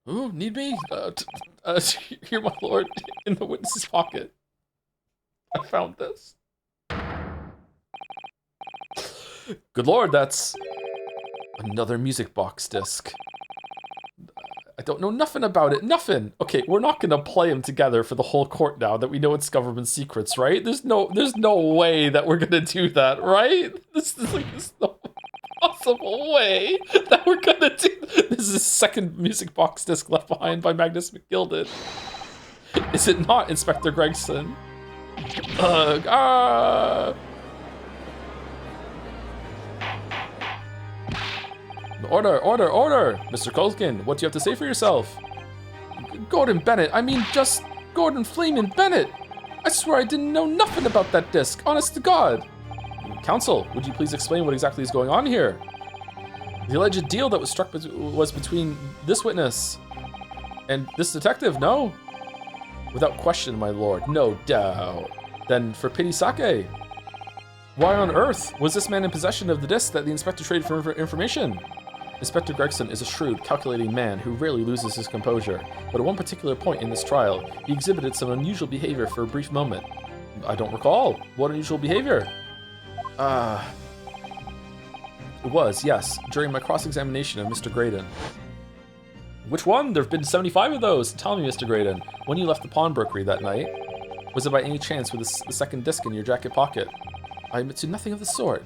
Ooh, need me? Here, my lord, in the witness's pocket. I found this. Good lord, that's another music box disc. I don't know nothing about it. Nothing. Okay, we're not gonna play them together for the whole court now that we know it's government secrets, right? There's no way that we're gonna do that, right? There's no possible way that we're gonna do. This is the second music box disc left behind by Magnus McGilded. Is it not, Inspector Gregson? Order, order, order! Mr. Culkin, what do you have to say for yourself? Gordon Bennett, I mean just Gordon Fleeman Bennett! I swear I didn't know nothing about that disc, honest to God! Counsel, would you please explain what exactly is going on here? The alleged deal that was struck was between this witness and this detective, no? Without question, my lord, no doubt. Then for pity sake. Why on earth was this man in possession of the disc that the inspector traded for information? Inspector Gregson is a shrewd, calculating man who rarely loses his composure, but at one particular point in this trial, he exhibited some unusual behavior for a brief moment. I don't recall. What unusual behavior? It was, yes, during my cross-examination of Mr. Graydon. Which one? There have been 75 of those. Tell me, Mr. Graydon, when you left the pawnbrokery that night, was it by any chance with the second disc in your jacket pocket? I admit to nothing of the sort.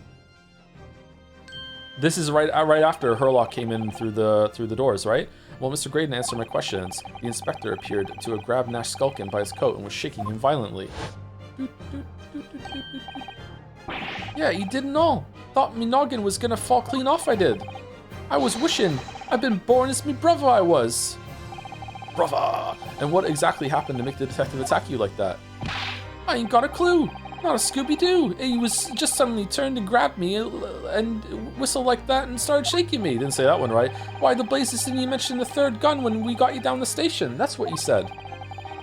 This is right after Herlock came in through the doors, right? While Mr. Graydon answered my questions, the inspector appeared to have grabbed Nash Skulkin by his coat and was shaking him violently. Yeah, he didn't know. Thought me noggin was gonna fall clean off, I did. I was wishing I'd been born as me brother I was. Brother! And what exactly happened to make the detective attack you like that? I ain't got a clue. Not a Scooby-Doo. He was just suddenly turned and grabbed me and whistled like that and started shaking me. Didn't say that one right. Why the blazes didn't you mention the third gun when we got you down the station? That's what he said.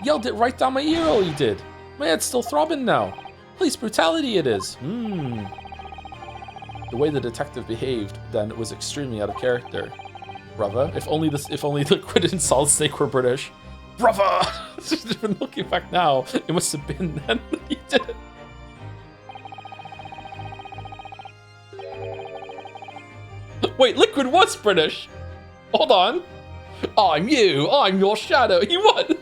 Yelled it right down my ear, all he did. My head's still throbbing now. Police brutality it is. The way the detective behaved then was extremely out of character. Brother, if only the Liquid and Solid Snake were British. Brother! Even looking back now, it must have been then that he did it. Wait, Liquid was British. Hold on. I'm you. I'm your shadow. He won.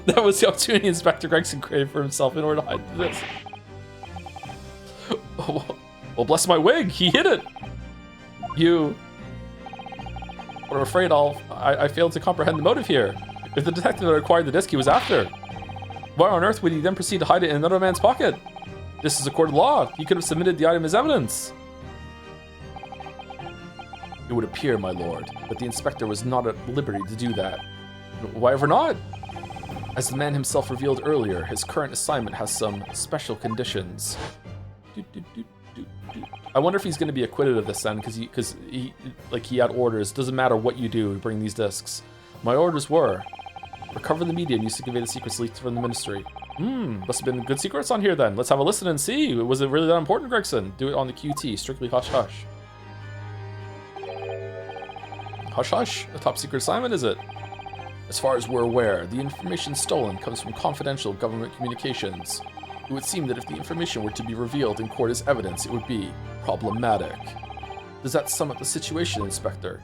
That was the opportunity Inspector Gregson created for himself in order to hide this. Well, bless my wig. He hit it. You. But I'm afraid I failed to comprehend the motive here. If the detective had acquired the disc he was after, why on earth would he then proceed to hide it in another man's pocket? This is a court of law. He could have submitted the item as evidence. It would appear, my lord, that the inspector was not at liberty to do that. Why ever not? As the man himself revealed earlier, his current assignment has some special conditions. I wonder if he's going to be acquitted of this then, because he had orders. Doesn't matter what you do, bring these discs. My orders were recover the medium used to convey the secrets leaked from the ministry. Must have been good secrets on here then. Let's have a listen and see. Was it really that important, Gregson? Do it on the QT, strictly hush hush. Hush hush? A top secret assignment, is it? As far as we're aware, the information stolen comes from confidential government communications. It would seem that if the information were to be revealed in court as evidence, it would be problematic. Does that sum up the situation, Inspector?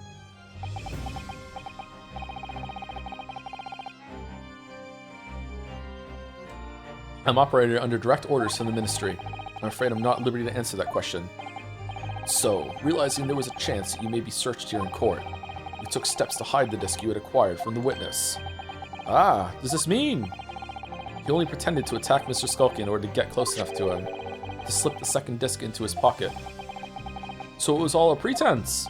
I'm operating under direct orders from the ministry. I'm afraid I'm not at liberty to answer that question. So, realizing there was a chance that you may be searched here in court, you took steps to hide the disc you had acquired from the witness. Ah, does this mean? He only pretended to attack Mr. Skulky in order to get close enough to him, to slip the second disc into his pocket. So it was all a pretense.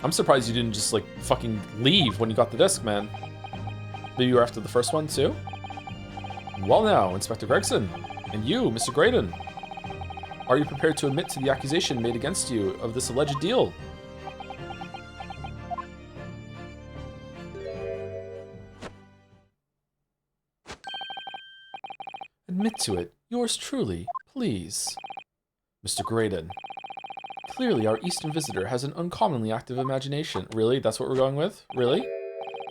I'm surprised you didn't just, like, fucking leave when you got the disc, man. Maybe you were after the first one, too? Well now, Inspector Gregson, and you, Mr. Graydon. Are you prepared to admit to the accusation made against you of this alleged deal? Admit to it. Yours truly, please. Mr. Graydon. Clearly, our Eastern visitor has an uncommonly active imagination. Really? That's what we're going with? Really?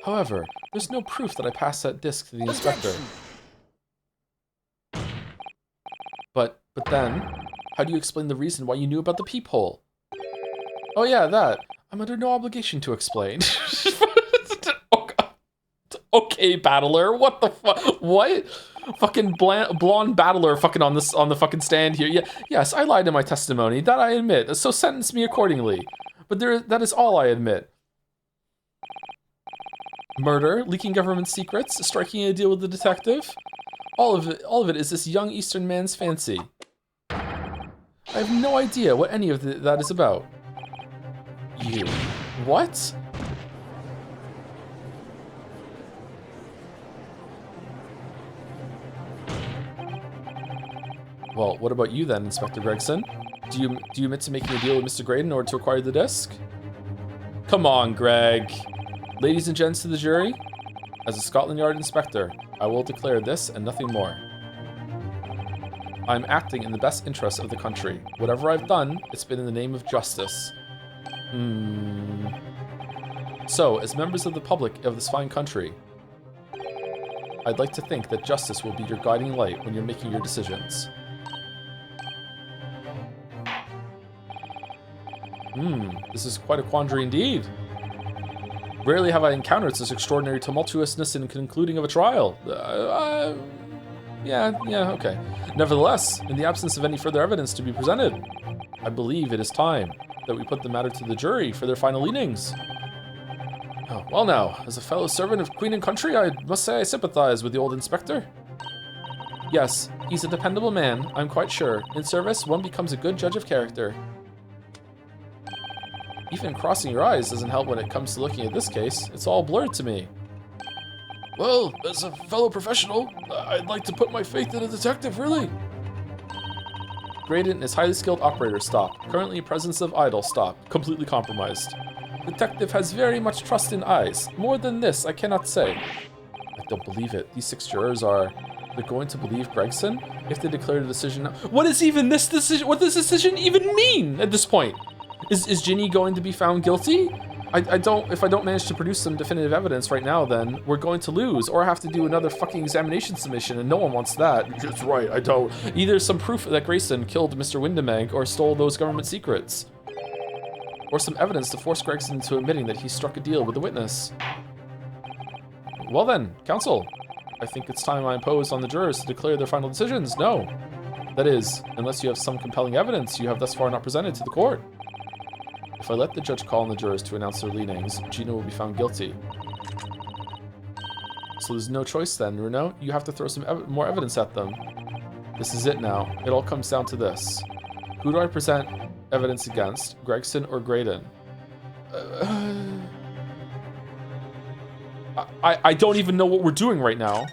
However, there's no proof that I passed that disc to the inspector. But then, how do you explain the reason why you knew about the peephole? Oh yeah, that. I'm under no obligation to explain. Oh, God. Okay, battler. What the fuck? What? Fucking blonde battler fucking on the fucking stand here. Yeah, yes, I lied in my testimony. That I admit. So sentence me accordingly. But that is all I admit. Murder, leaking government secrets, striking a deal with the detective. All of it is this young Eastern man's fancy. I have no idea what any of that is about. You. What? Well, what about you then, Inspector Gregson? Do you admit to making a deal with Mr. Graydon in order to acquire the disc? Come on, Greg. Ladies and gents of the jury, as a Scotland Yard inspector, I will declare this and nothing more. I'm acting in the best interest of the country. Whatever I've done, it's been in the name of justice. So, as members of the public of this fine country, I'd like to think that justice will be your guiding light when you're making your decisions. This is quite a quandary indeed. Rarely have I encountered such extraordinary tumultuousness in concluding of a trial. Yeah, okay. Nevertheless, in the absence of any further evidence to be presented, I believe it is time that we put the matter to the jury for their final leanings. Oh, well now, as a fellow servant of Queen and Country, I must say I sympathize with the old inspector. Yes, he's a dependable man, I'm quite sure. In service, one becomes a good judge of character. Even crossing your eyes doesn't help when it comes to looking at this case. It's all blurred to me. Well, as a fellow professional, I'd like to put my faith in a detective, really. Graydon and his highly skilled operator stop. Currently in presence of idol stop. Completely compromised. Detective has very much trust in eyes. More than this, I cannot say. I don't believe it. These 6 jurors are... They're going to believe Gregson if they declare the decision now. What is even this decision? What does this decision even mean at this point? Is Ginny going to be found guilty? if I don't manage to produce some definitive evidence right now, then we're going to lose, or I have to do another fucking examination submission, and no one wants that. That's right, I don't. Either some proof that Grayson killed Mr. Windebank or stole those government secrets, or some evidence to force Gregson into admitting that he struck a deal with the witness. Well then, counsel, I think it's time I impose on the jurors to declare their final decisions. No. That is, unless you have some compelling evidence you have thus far not presented to the court. If I let the judge call on the jurors to announce their leanings, Gina will be found guilty. So there's no choice then, Runo. You have to throw some more evidence at them. This is it now. It all comes down to this. Who do I present evidence against, Gregson or Graydon? I don't even know what we're doing right now.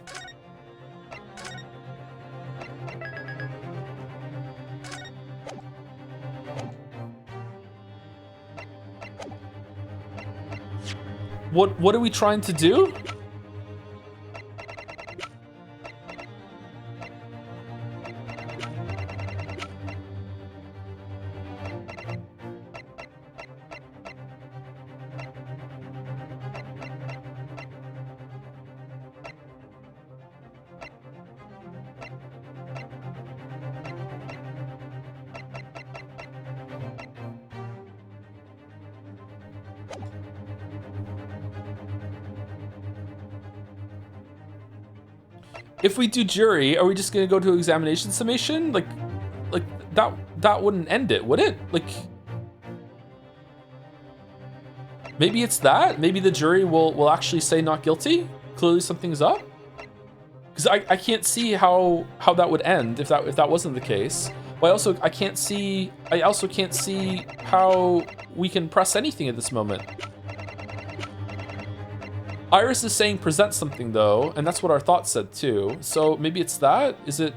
What are we trying to do? If we do jury, are we just gonna go to examination summation? Like that wouldn't end it, would it? Like, maybe it's that. Maybe the jury will actually say not guilty. Clearly something's up. Because I can't see how that would end if that wasn't the case. But I also can't see how we can press anything at this moment. Iris is saying present something though, and that's what our thought said too. So maybe it's that? Is it?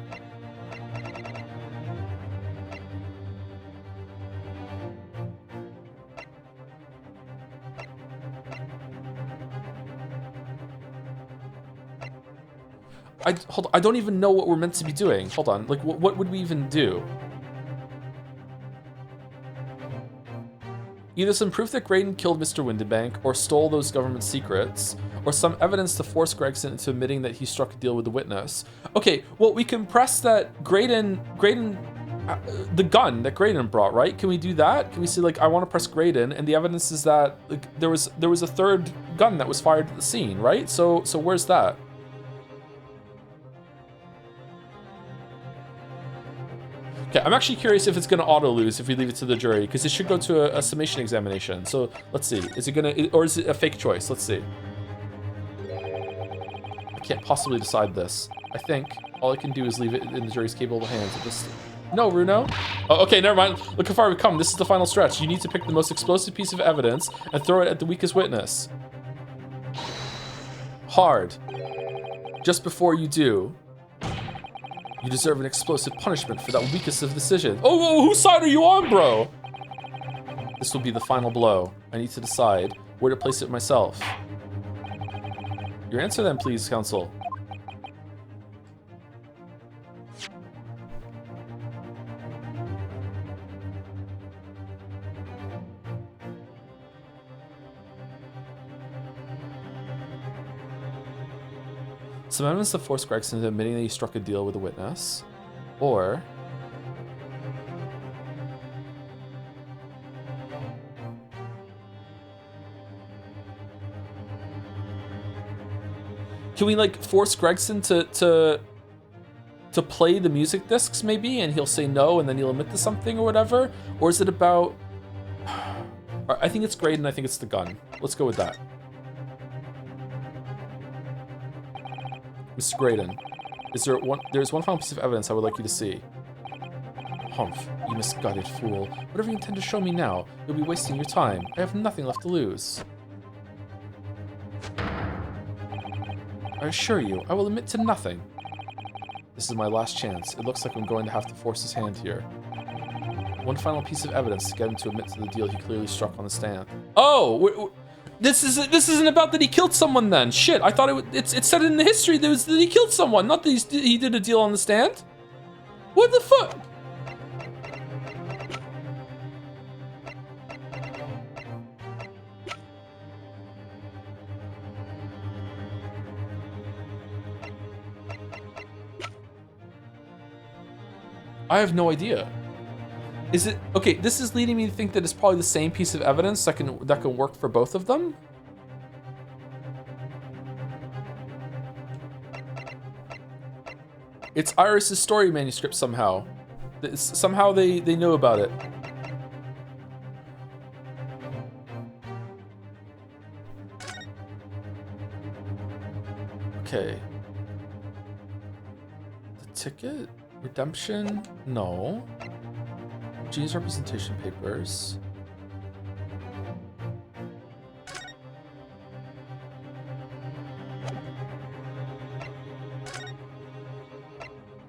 I don't even know what we're meant to be doing. Hold on, like what would we even do? Either some proof that Graydon killed Mr. Windebank or stole those government secrets, or some evidence to force Gregson into admitting that he struck a deal with the witness. Okay, well, we can press that Graydon, the gun that Graydon brought, right? Can we do that? Can we say, like, I want to press Graydon, and the evidence is that like, there was a third gun that was fired at the scene, right? So where's that? Okay, I'm actually curious if it's going to auto-lose if we leave it to the jury, because it should go to a summation examination. So, let's see. Is it going to... Or is it a fake choice? Let's see. I can't possibly decide this. I think all I can do is leave it in the jury's capable hands at this... No, Runo. Oh, okay, never mind. Look how far we've come. This is the final stretch. You need to pick the most explosive piece of evidence and throw it at the weakest witness. Hard. Just before you do... You deserve an explosive punishment for that weakest of decisions. Oh, whose side are you on, bro? This will be the final blow. I need to decide where to place it myself. Your answer then, please, counsel. Some evidence to force Gregson into admitting that he struck a deal with a witness, or can we like force Gregson to play the music discs maybe, and he'll say no, and then he'll admit to something or whatever? Or is it about? I think it's Graydon. I think it's the gun. Let's go with that. Mr. Graydon, there's one final piece of evidence I would like you to see. Humph, you misguided fool. Whatever you intend to show me now, you'll be wasting your time. I have nothing left to lose. I assure you, I will admit to nothing. This is my last chance. It looks like I'm going to have to force his hand here. One final piece of evidence to get him to admit to the deal he clearly struck on the stand. Oh! This isn't about that he killed someone then. Shit, I thought it said in the history that he killed someone, not that he did a deal on the stand. What the fuck? I have no idea. Is it okay? This is leading me to think that it's probably the same piece of evidence that can work for both of them. It's Iris's story manuscript somehow. Somehow they knew about it. Okay. The ticket? Redemption? No. G's representation papers.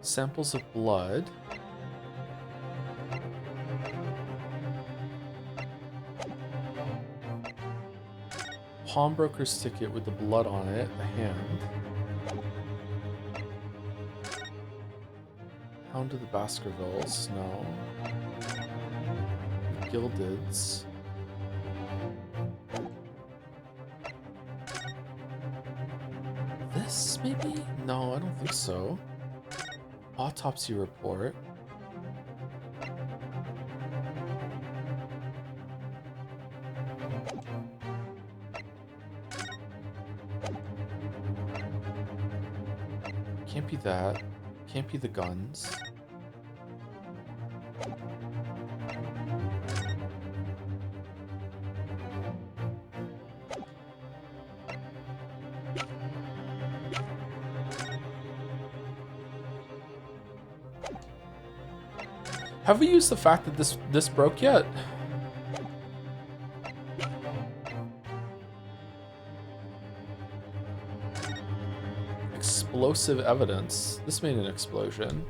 Samples of blood. Pawnbroker's ticket with the blood on it, the hand. Hound of the Baskervilles, no. The Gildeds. This, maybe? No, I don't think so. Autopsy report. Can't be that. Can't be the guns. Have we used the fact that this broke yet? Explosive evidence. This made an explosion.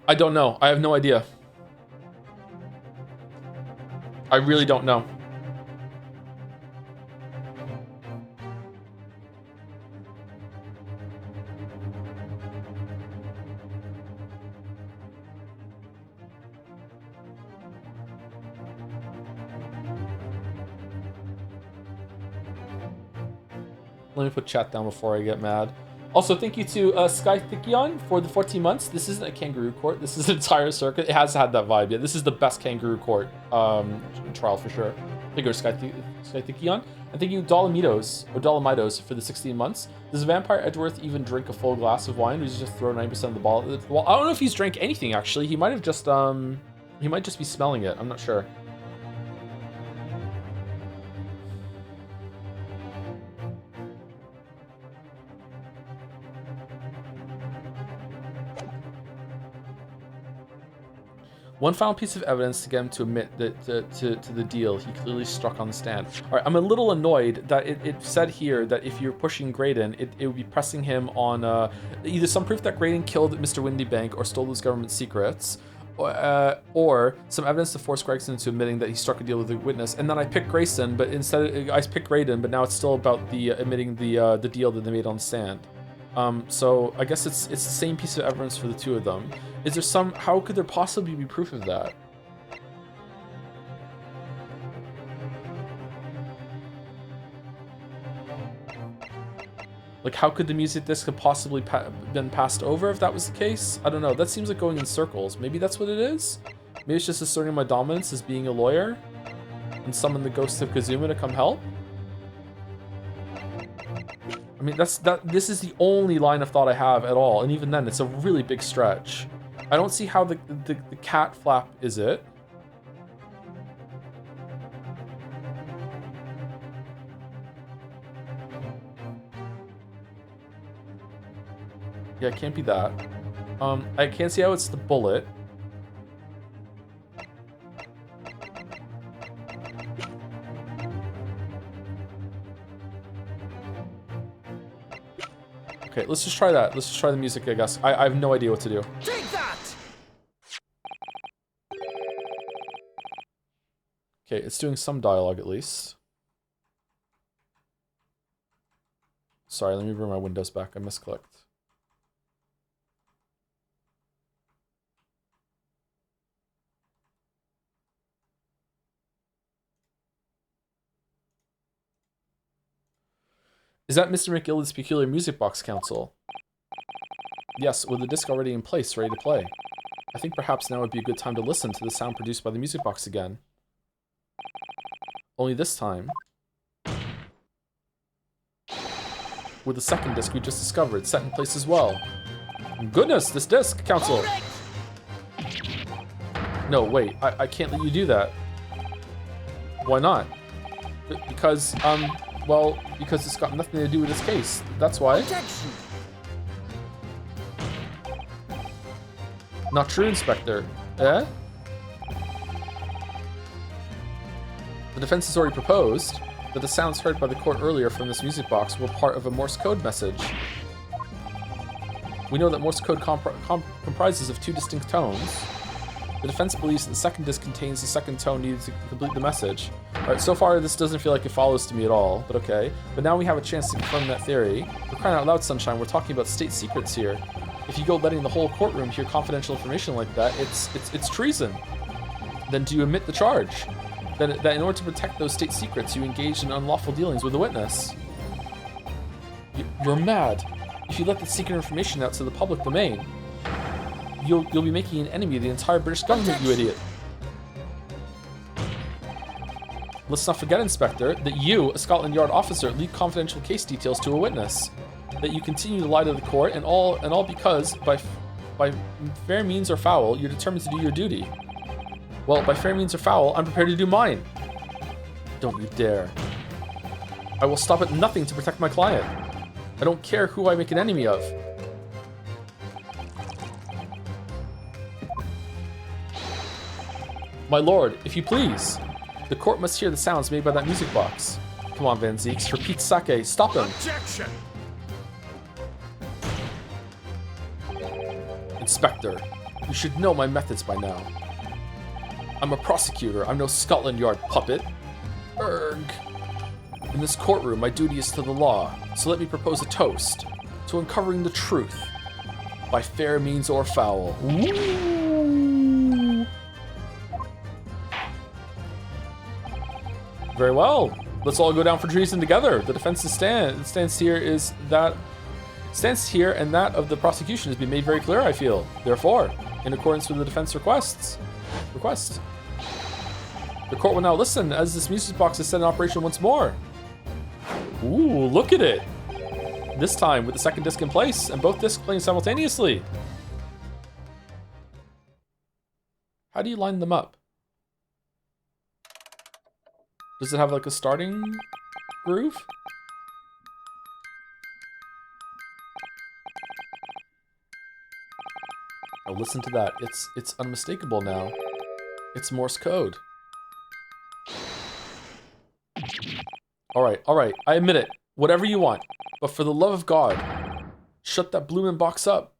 I don't know. I have no idea. I really don't know. Let me put chat down before I get mad. Also, thank you to Sky Thickion for the 14 months. This isn't a kangaroo court. This is an entire circuit. It has had that vibe. Yeah, this is the best kangaroo court trial for sure. Thank you, Sky Thickion. And thank you, Dolomitos, for the 16 months. Does Vampire Edgeworth even drink a full glass of wine, or does he just throw 90% of the bottle at the wall? I don't know if he's drank anything, actually. He might have just, he might just be smelling it. I'm not sure. One final piece of evidence to get him to admit that to the deal he clearly struck on the stand. All right, I'm a little annoyed that it said here that if you're pushing Graydon, it would be pressing him on either some proof that Graydon killed Mr. Windybank or stole his government secrets, or some evidence to force Gregson into admitting that he struck a deal with the witness. And then I picked Grayson, but instead I picked Graydon, but now it's still about the admitting the deal that they made on the stand. So I guess it's the same piece of evidence for the two of them. Is there some, how could there possibly be proof of that? Like, how could the music disc have possibly been passed over if that was the case? I don't know. That seems like going in circles. Maybe that's what it is? Maybe it's just asserting my dominance as being a lawyer and summon the ghost of Kazuma to come help? I mean, this is the only line of thought I have at all, and even then, it's a really big stretch. I don't see how the cat flap is it. Yeah, it can't be that. I can't see how it's the bullet. Okay, let's just try that. Let's just try the music, I guess. I have no idea what to do. Take that! Okay, it's doing some dialogue at least. Sorry, let me bring my windows back. I misclicked. . Is that Mr. McGillicuddy's peculiar music box council? Yes, with the disc already in place, ready to play. I think perhaps now would be a good time to listen to the sound produced by the music box again. Only this time, with the second disc we just discovered, set in place as well. Goodness, this disc, council! No, wait, I can't let you do that. Why not? Because, well, because it's got nothing to do with this case. That's why. Objection. Not true, Inspector. Eh? The defense has already proposed that the sounds heard by the court earlier from this music box were part of a Morse code message. We know that Morse code comprises of 2 distinct tones. The defense believes that the second disc contains the second tone needed to complete the message. Alright, so far this doesn't feel like it follows to me at all, but okay. But now we have a chance to confirm that theory. For crying out loud, Sunshine, we're talking about state secrets here. If you go letting the whole courtroom hear confidential information like that, it's treason. Then do you admit the charge? That in order to protect those state secrets, you engaged in unlawful dealings with a witness. You're mad. If you let the secret information out to the public domain, you'll be making an enemy of the entire British government, you idiot. Let's not forget, Inspector, that you, a Scotland Yard officer, leaked confidential case details to a witness. That you continue to lie to the court, and all because, by fair means or foul, you're determined to do your duty. Well, by fair means or foul, I'm prepared to do mine. Don't you dare. I will stop at nothing to protect my client. I don't care who I make an enemy of. My lord, if you please. The court must hear the sounds made by that music box. Come on, Van Zeeks, for Pete's sake, stop him. Objection. Inspector, you should know my methods by now. I'm a prosecutor, I'm no Scotland Yard puppet. Erg. In this courtroom, my duty is to the law, so let me propose a toast to uncovering the truth by fair means or foul. Ooh. Very well. Let's all go down for treason together. The defense's stance here, and that of the prosecution has been made very clear, I feel. Therefore, in accordance with the defense request, the court will now listen as this music box is set in operation once more. Ooh, look at it. This time with the second disc in place and both discs playing simultaneously. How do you line them up? Does it have like a starting groove? Oh, listen to that. It's unmistakable now. It's Morse code. All right. I admit it. Whatever you want. But for the love of God, shut that bloomin' box up.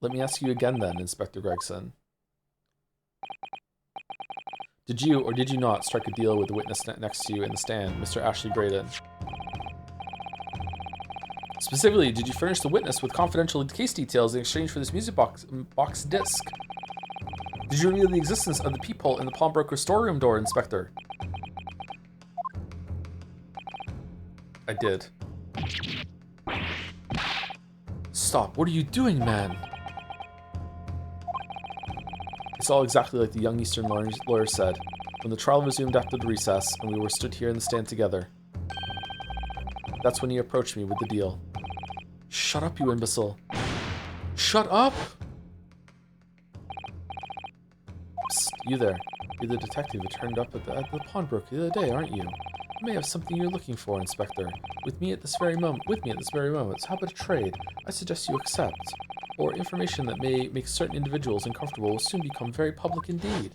Let me ask you again then, Inspector Gregson. Did you or did you not strike a deal with the witness next to you in the stand, Mr. Ashley Graydon? Specifically, did you furnish the witness with confidential case details in exchange for this music box disc? Did you reveal the existence of the peephole in the pawnbroker's storeroom door, Inspector? I did. Stop, what are you doing, man? It's all exactly like the young Eastern lawyer said, when the trial resumed after the recess and we were stood here in the stand together. That's when he approached me with the deal. Shut up, you imbecile. Shut up! Psst, you there. You're the detective who turned up at the pawnbroker the other day, aren't you? You may have something you're looking for, Inspector. With me at this very moment. So how about a trade? I suggest you accept. Or information that may make certain individuals uncomfortable will soon become very public indeed.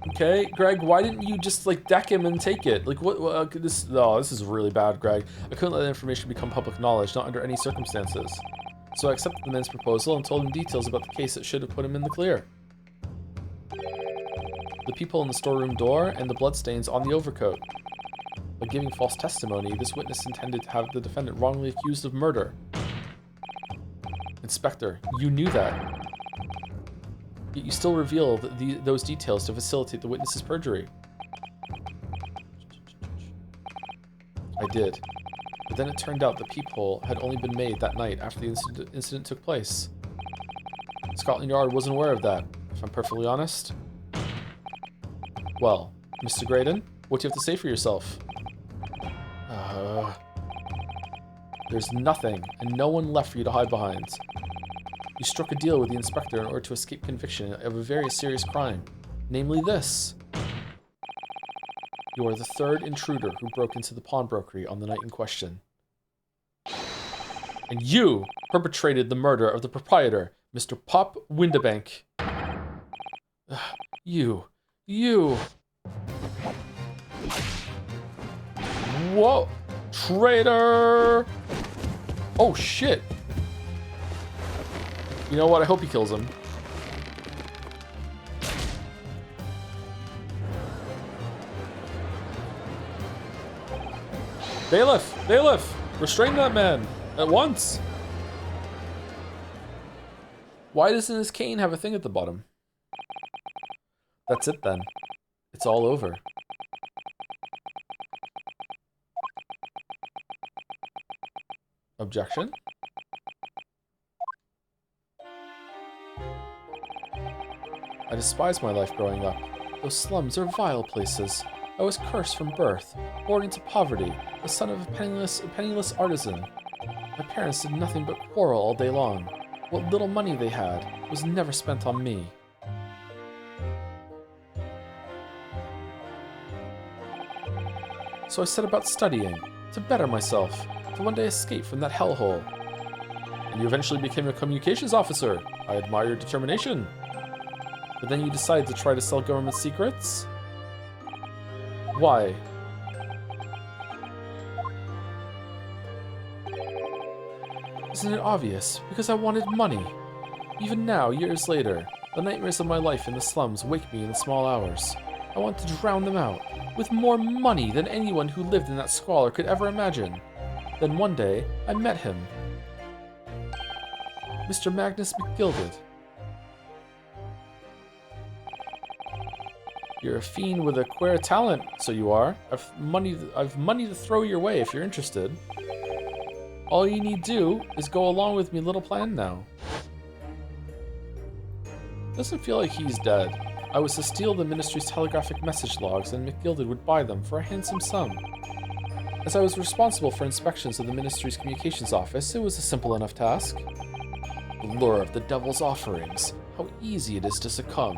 Okay, Greg, why didn't you just like deck him and take it? Like what this is really bad, Greg. I couldn't let that information become public knowledge, not under any circumstances. So I accepted the man's proposal and told him details about the case that should have put him in the clear. The people in the storeroom door and the bloodstains on the overcoat. By giving false testimony, this witness intended to have the defendant wrongly accused of murder. Inspector, you knew that. Yet you still revealed those details to facilitate the witness's perjury. I did. But then it turned out the peephole had only been made that night after the incident took place. Scotland Yard wasn't aware of that, if I'm perfectly honest. Well, Mr. Graydon, what do you have to say for yourself? There's nothing, and no one left for you to hide behind. You struck a deal with the inspector in order to escape conviction of a very serious crime, namely this. You are the third intruder who broke into the pawnbrokery on the night in question. And you perpetrated the murder of the proprietor, Mr. Pop Windebank. You. Whoa! Traitor! Oh, shit. You know what? I hope he kills him. Bailiff! Restrain that man! At once! Why doesn't his cane have a thing at the bottom? That's it then. It's all over. Objection? I despised my life growing up. Those slums are vile places. I was cursed from birth, born into poverty, the son of a penniless artisan. My parents did nothing but quarrel all day long. What little money they had was never spent on me. So I set about studying, to better myself, to one day escape from that hellhole. And you eventually became a communications officer. I admire your determination. But then you decided to try to sell government secrets? Why? Isn't it obvious? Because I wanted money. Even now, years later, the nightmares of my life in the slums wake me in the small hours. I want to drown them out, with more money than anyone who lived in that squalor could ever imagine. Then one day, I met him. Mr. Magnus McGilded. You're a fiend with a queer talent, so you are. I've money to throw your way if you're interested. All you need do is go along with me little plan now. Doesn't feel like he's dead. I was to steal the ministry's telegraphic message logs and McGilded would buy them for a handsome sum. As I was responsible for inspections of the ministry's communications office, it was a simple enough task. The lure of the devil's offerings. How easy it is to succumb.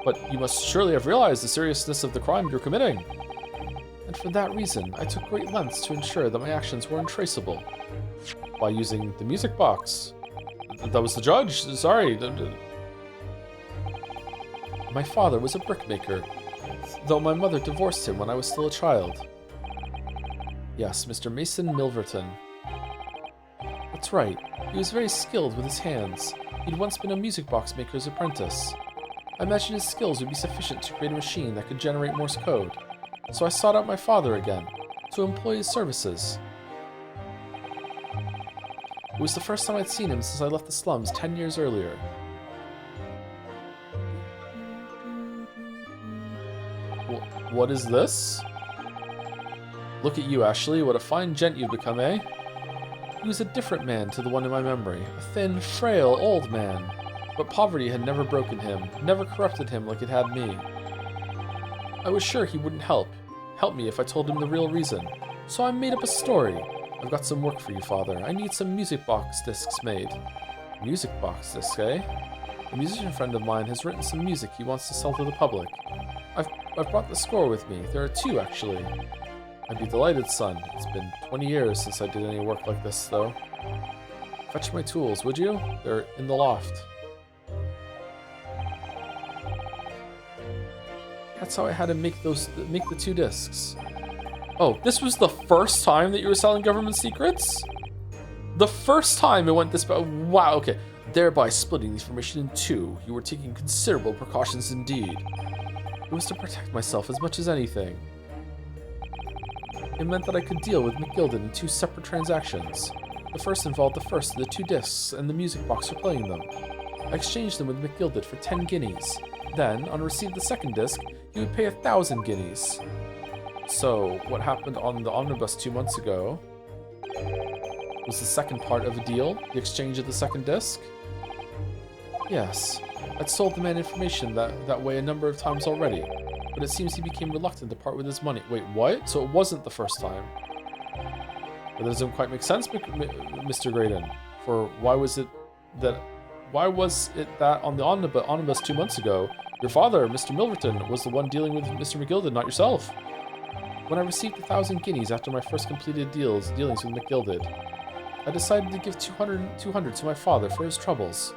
But you must surely have realized the seriousness of the crime you're committing. And for that reason, I took great lengths to ensure that my actions were untraceable. By using the music box. That was the judge, sorry. My father was a brickmaker, though my mother divorced him when I was still a child. Yes, Mr. Mason Milverton. That's right, he was very skilled with his hands. He'd once been a music box maker's apprentice. I imagined his skills would be sufficient to create a machine that could generate Morse code. So I sought out my father again, to employ his services. It was the first time I'd seen him since I left the slums 10 years earlier. What is this? Look at you, Ashley. What a fine gent you've become, eh? He was a different man to the one in my memory. A thin, frail, old man. But poverty had never broken him, never corrupted him like it had me. I was sure he wouldn't help me if I told him the real reason. So I made up a story. I've got some work for you, Father. I need some music box discs made. Music box discs, eh? A musician friend of mine has written some music he wants to sell to the public. I've brought the score with me. There are two, actually. I'd be delighted, son. It's been 20 years since I did any work like this, though. Fetch my tools, would you? They're in the loft. That's how I had to make the two discs. Oh, this was the first time that you were selling government secrets? The first time it went this bad. Wow, okay. Thereby splitting the information in two, you were taking considerable precautions indeed. It was to protect myself as much as anything. It meant that I could deal with McGilded in 2 separate transactions. The first involved the first of the 2 discs and the music box for playing them. I exchanged them with McGilded for 10 guineas. Then, on receipt of the second disc, he would pay 1,000 guineas. So, what happened on the omnibus 2 months ago was the second part of a deal, the exchange of the second disc? Yes, I'd sold the man information that way a number of times already, but it seems he became reluctant to part with his money. Wait, what? So it wasn't the first time? That doesn't quite make sense, Mr. Graydon. For why was it that on the omnibus 2 months ago, your father, Mr. Milverton, was the one dealing with Mr. McGilded, not yourself? When I received 1,000 guineas after my first completed dealings with McGilded, I decided to give 200 to my father for his troubles.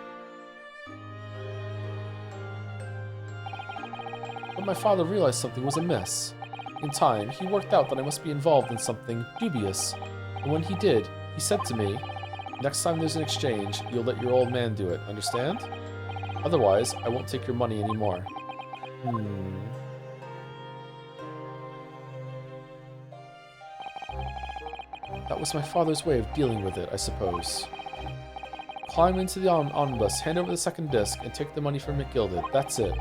But my father realized something was amiss. In time, he worked out that I must be involved in something dubious, and when he did, he said to me, "Next time there's an exchange, you'll let your old man do it, understand? Otherwise, I won't take your money anymore." That was my father's way of dealing with it, I suppose. Climb into the omnibus, hand over the second disc, and take the money from McGilded. That's it.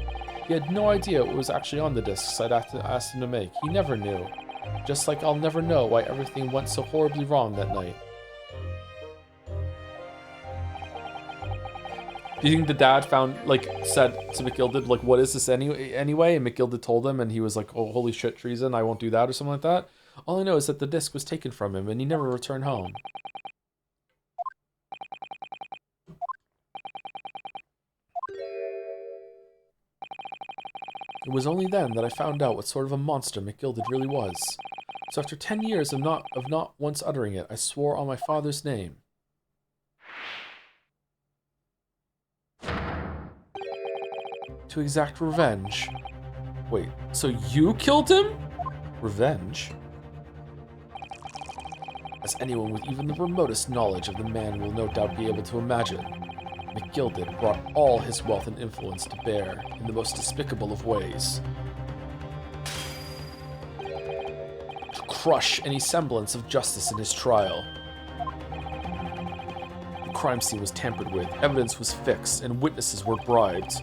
He had no idea what was actually on the discs I'd asked him to make. He never knew. Just like I'll never know why everything went so horribly wrong that night. Do you think the dad said to McGilded, like, what is this anyway? And McGilded told him, and he was like, oh, holy shit, treason, I won't do that, or something like that? All I know is that the disc was taken from him, and he never returned home. It was only then that I found out what sort of a monster McGilded really was. So after 10 years of not once uttering it, I swore on my father's name. To exact revenge. Wait, so you killed him? Revenge? As anyone with even the remotest knowledge of the man will no doubt be able to imagine, McGilded brought all his wealth and influence to bear in the most despicable of ways. To crush any semblance of justice in his trial. The crime scene was tampered with, evidence was fixed, and witnesses were bribed.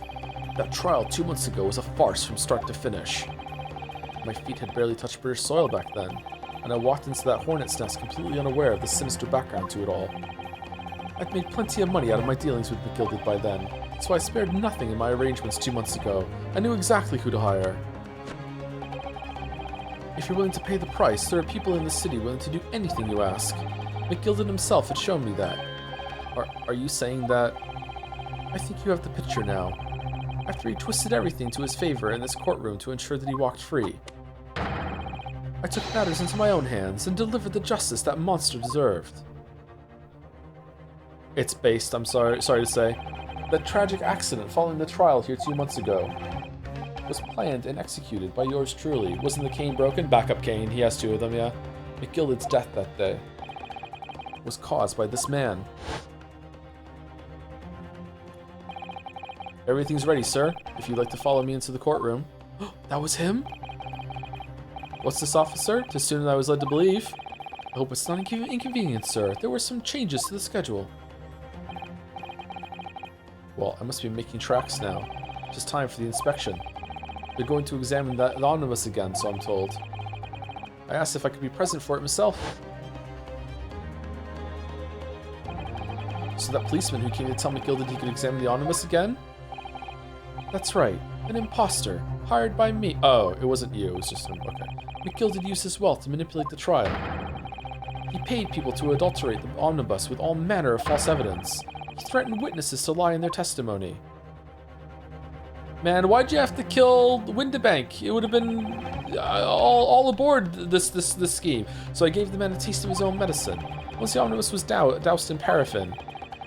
That trial 2 months ago was a farce from start to finish. My feet had barely touched British soil back then, and I walked into that hornet's nest completely unaware of the sinister background to it all. I'd made plenty of money out of my dealings with McGilded by then, so I spared nothing in my arrangements 2 months ago. I knew exactly who to hire. If you're willing to pay the price, there are people in the city willing to do anything you ask. McGilded himself had shown me that. Are you saying that? I think you have the picture now. After he twisted everything to his favor in this courtroom to ensure that he walked free, I took matters into my own hands and delivered the justice that monster deserved. It's based, I'm sorry to say, that tragic accident following the trial here 2 months ago was planned and executed by yours truly. Wasn't the cane broken? Backup cane, he has 2 of them, yeah. McGilded's death that day was caused by this man. Everything's ready, sir, if you'd like to follow me into the courtroom. That was him? What's this, officer? 'Tis sooner than I was led to believe. I hope it's not inconvenient, sir. There were some changes to the schedule. Well, I must be making tracks now. Just time for the inspection. They're going to examine the omnibus again, so I'm told. I asked if I could be present for it myself. So that policeman who came to tell McGilded he could examine the omnibus again? That's right, an imposter, hired by me. Oh, it wasn't you, it was just him. Okay. McGilded used his wealth to manipulate the trial. He paid people to adulterate the omnibus with all manner of false evidence. He threatened witnesses to lie in their testimony. Man, why'd you have to kill Windibank? It would have been all aboard this scheme. So I gave the man a taste of his own medicine. Once the omnibus was doused in paraffin,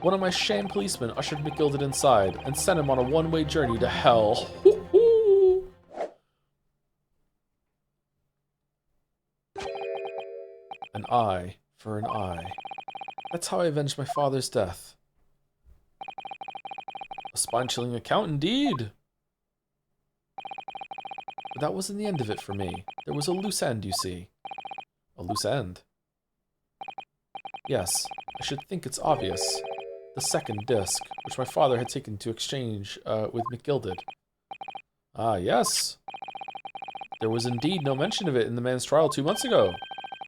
one of my sham policemen ushered McGilded inside and sent him on a one-way journey to hell. An eye for an eye. That's how I avenged my father's death. A spine-chilling account indeed. But that wasn't the end of it for me. There was a loose end, you see. A loose end. Yes, I should think it's obvious. The second disc, which my father had taken to exchange with McGilded. Ah, yes. There was indeed no mention of it in the man's trial 2 months ago.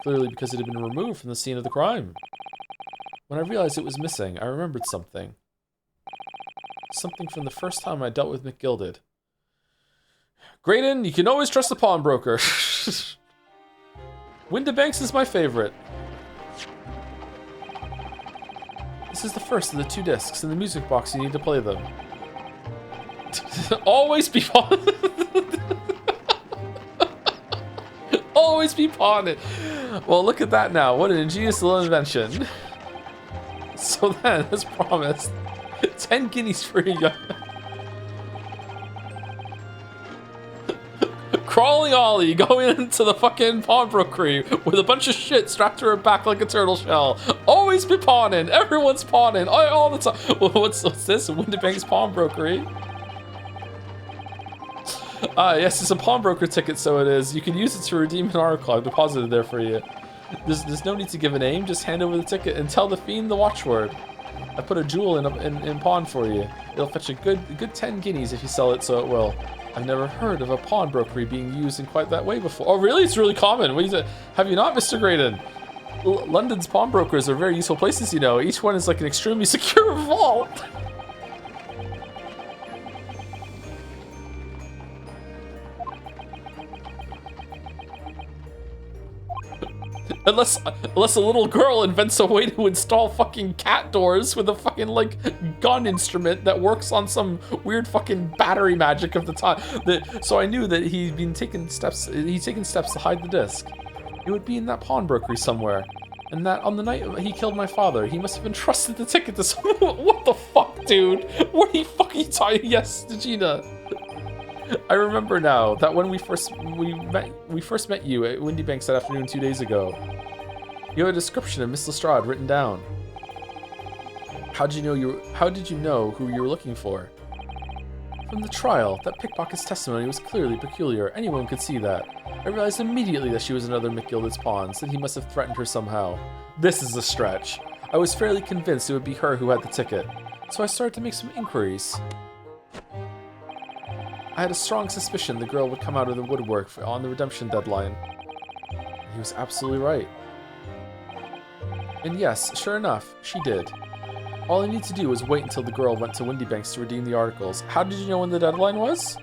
Clearly because it had been removed from the scene of the crime. When I realized it was missing, I remembered something. Something from the first time I dealt with McGilded. Graydon, you can always trust the pawnbroker. Windibanks is my favorite. This is the first of the 2 discs in the music box. You need to play them. Always be pawn. Always be pawned. Well, look at that now. What an ingenious little invention. So then, as promised, 10 guineas for a young... Crawling Ollie going into the fucking pawnbrokery with a bunch of shit strapped to her back like a turtle shell. Always be pawning. Everyone's pawning. All the time. What's this? Windibank's pawnbrokery. Yes, it's a pawnbroker ticket, so it is. You can use it to redeem an article. I've deposited there for you. There's no need to give a name. Just hand over the ticket and tell the fiend the watchword. I put a jewel in pawn for you. It'll fetch a good 10 guineas if you sell it, so it will. I've never heard of a pawnbrokery being used in quite that way before. Oh, really? It's really common. What do you say? Have you not, Mr. Graydon? London's pawnbrokers are very useful places, you know. Each one is like an extremely secure vault. Unless a little girl invents a way to install fucking cat doors with a fucking like gun instrument that works on some weird fucking battery magic of the time. So I knew that he'd taken steps to hide the disc. It would be in that pawnbrokery somewhere. And that on the night he killed my father, he must have entrusted the ticket to someone. What the fuck, dude? What are you fucking talking? Yes, Gina. I remember now that when we first met you at Windibanks that afternoon 2 days ago. You have a description of Miss Lestrade written down. How did you know who you were looking for? From the trial, that pickpocket's testimony was clearly peculiar. Anyone could see that. I realized immediately that she was another McGilded's pawn, that he must have threatened her somehow. This is a stretch. I was fairly convinced it would be her who had the ticket, so I started to make some inquiries. I had a strong suspicion the girl would come out of the woodwork on the redemption deadline. And he was absolutely right. And yes, sure enough, she did. All I needed to do was wait until the girl went to Windibanks to redeem the articles. How did you know when the deadline was?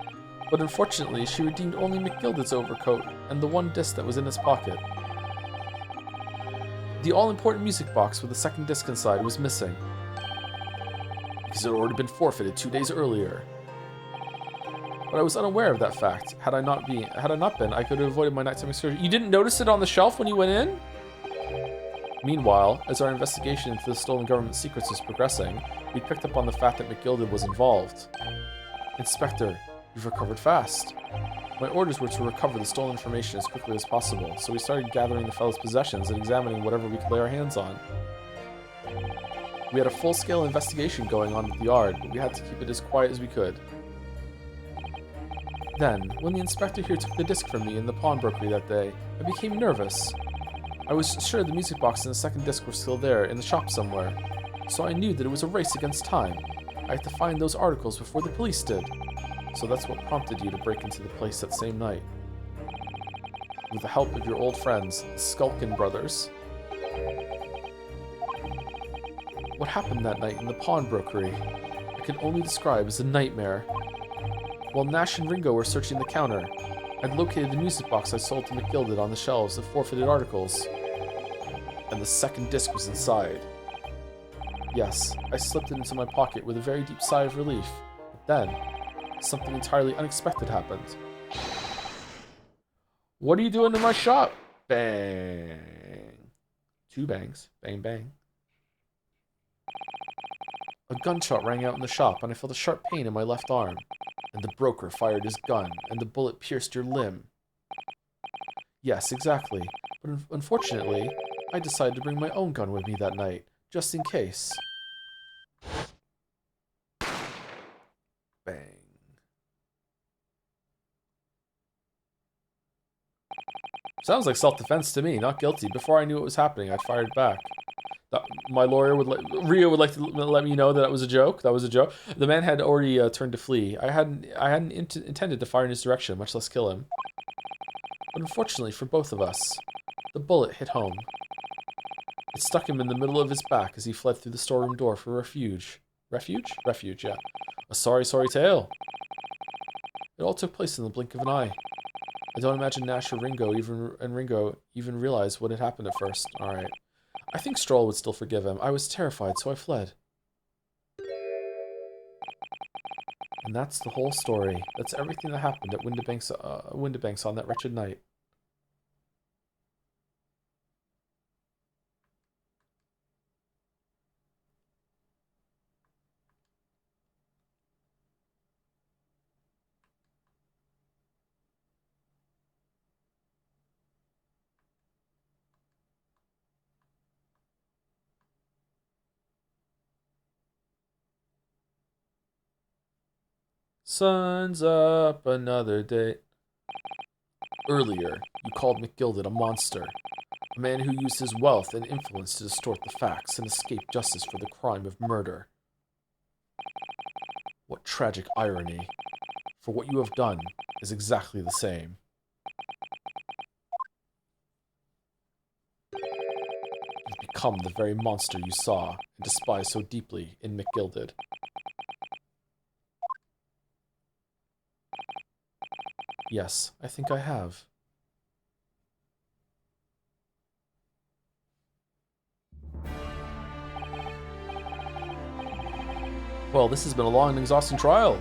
But unfortunately, she redeemed only McGilded's overcoat and the 1 disc that was in his pocket. The all-important music box with the 2nd disc inside was missing, because it had already been forfeited 2 days earlier. But I was unaware of that fact. Had I not been, I could have avoided my nighttime excursion. You didn't notice it on the shelf when you went in? Meanwhile, as our investigation into the stolen government secrets was progressing, we picked up on the fact that McGilded was involved. Inspector, you've recovered fast. My orders were to recover the stolen information as quickly as possible, so we started gathering the fellow's possessions and examining whatever we could lay our hands on. We had a full-scale investigation going on at the yard, but we had to keep it as quiet as we could. Then, when the inspector here took the disc from me in the pawnbrokery that day, I became nervous. I was sure the music box and the 2nd disc were still there, in the shop somewhere. So I knew that it was a race against time. I had to find those articles before the police did. So that's what prompted you to break into the place that same night. With the help of your old friends, the Skulkin brothers. What happened that night in the pawnbrokery, I can only describe as a nightmare. While Nash and Ringo were searching the counter, I'd located the music box I sold to McGilded on the shelves of forfeited articles. And the 2nd disc was inside. Yes, I slipped it into my pocket with a very deep sigh of relief. But then, something entirely unexpected happened. What are you doing in my shop? Bang. 2 bangs. Bang, bang. A gunshot rang out in the shop, and I felt a sharp pain in my left arm. And the broker fired his gun, and the bullet pierced your limb. Yes, exactly. But unfortunately, I decided to bring my own gun with me that night, just in case. Bang. Sounds like self-defense to me, not guilty. Before I knew what was happening, I fired back. My lawyer Rio would like to let me know that it was a joke. That was a joke. The man had already turned to flee. I hadn't intended to fire in his direction, much less kill him. But unfortunately for both of us, the bullet hit home. It stuck him in the middle of his back as he fled through the storeroom door for refuge. Refuge? Refuge, yeah. A sorry, sorry tale. It all took place in the blink of an eye. I don't imagine Nash or Ringo even realized what had happened at first. Alright. I think Stroll would still forgive him. I was terrified, so I fled. And that's the whole story. That's everything that happened at Windibanks on that wretched night. Sun's up, another day. Earlier, you called McGilded a monster. A man who used his wealth and influence to distort the facts and escape justice for the crime of murder. What tragic irony. For what you have done is exactly the same. You've become the very monster you saw and despised so deeply in McGilded. Yes, I think I have. Well, this has been a long and exhausting trial.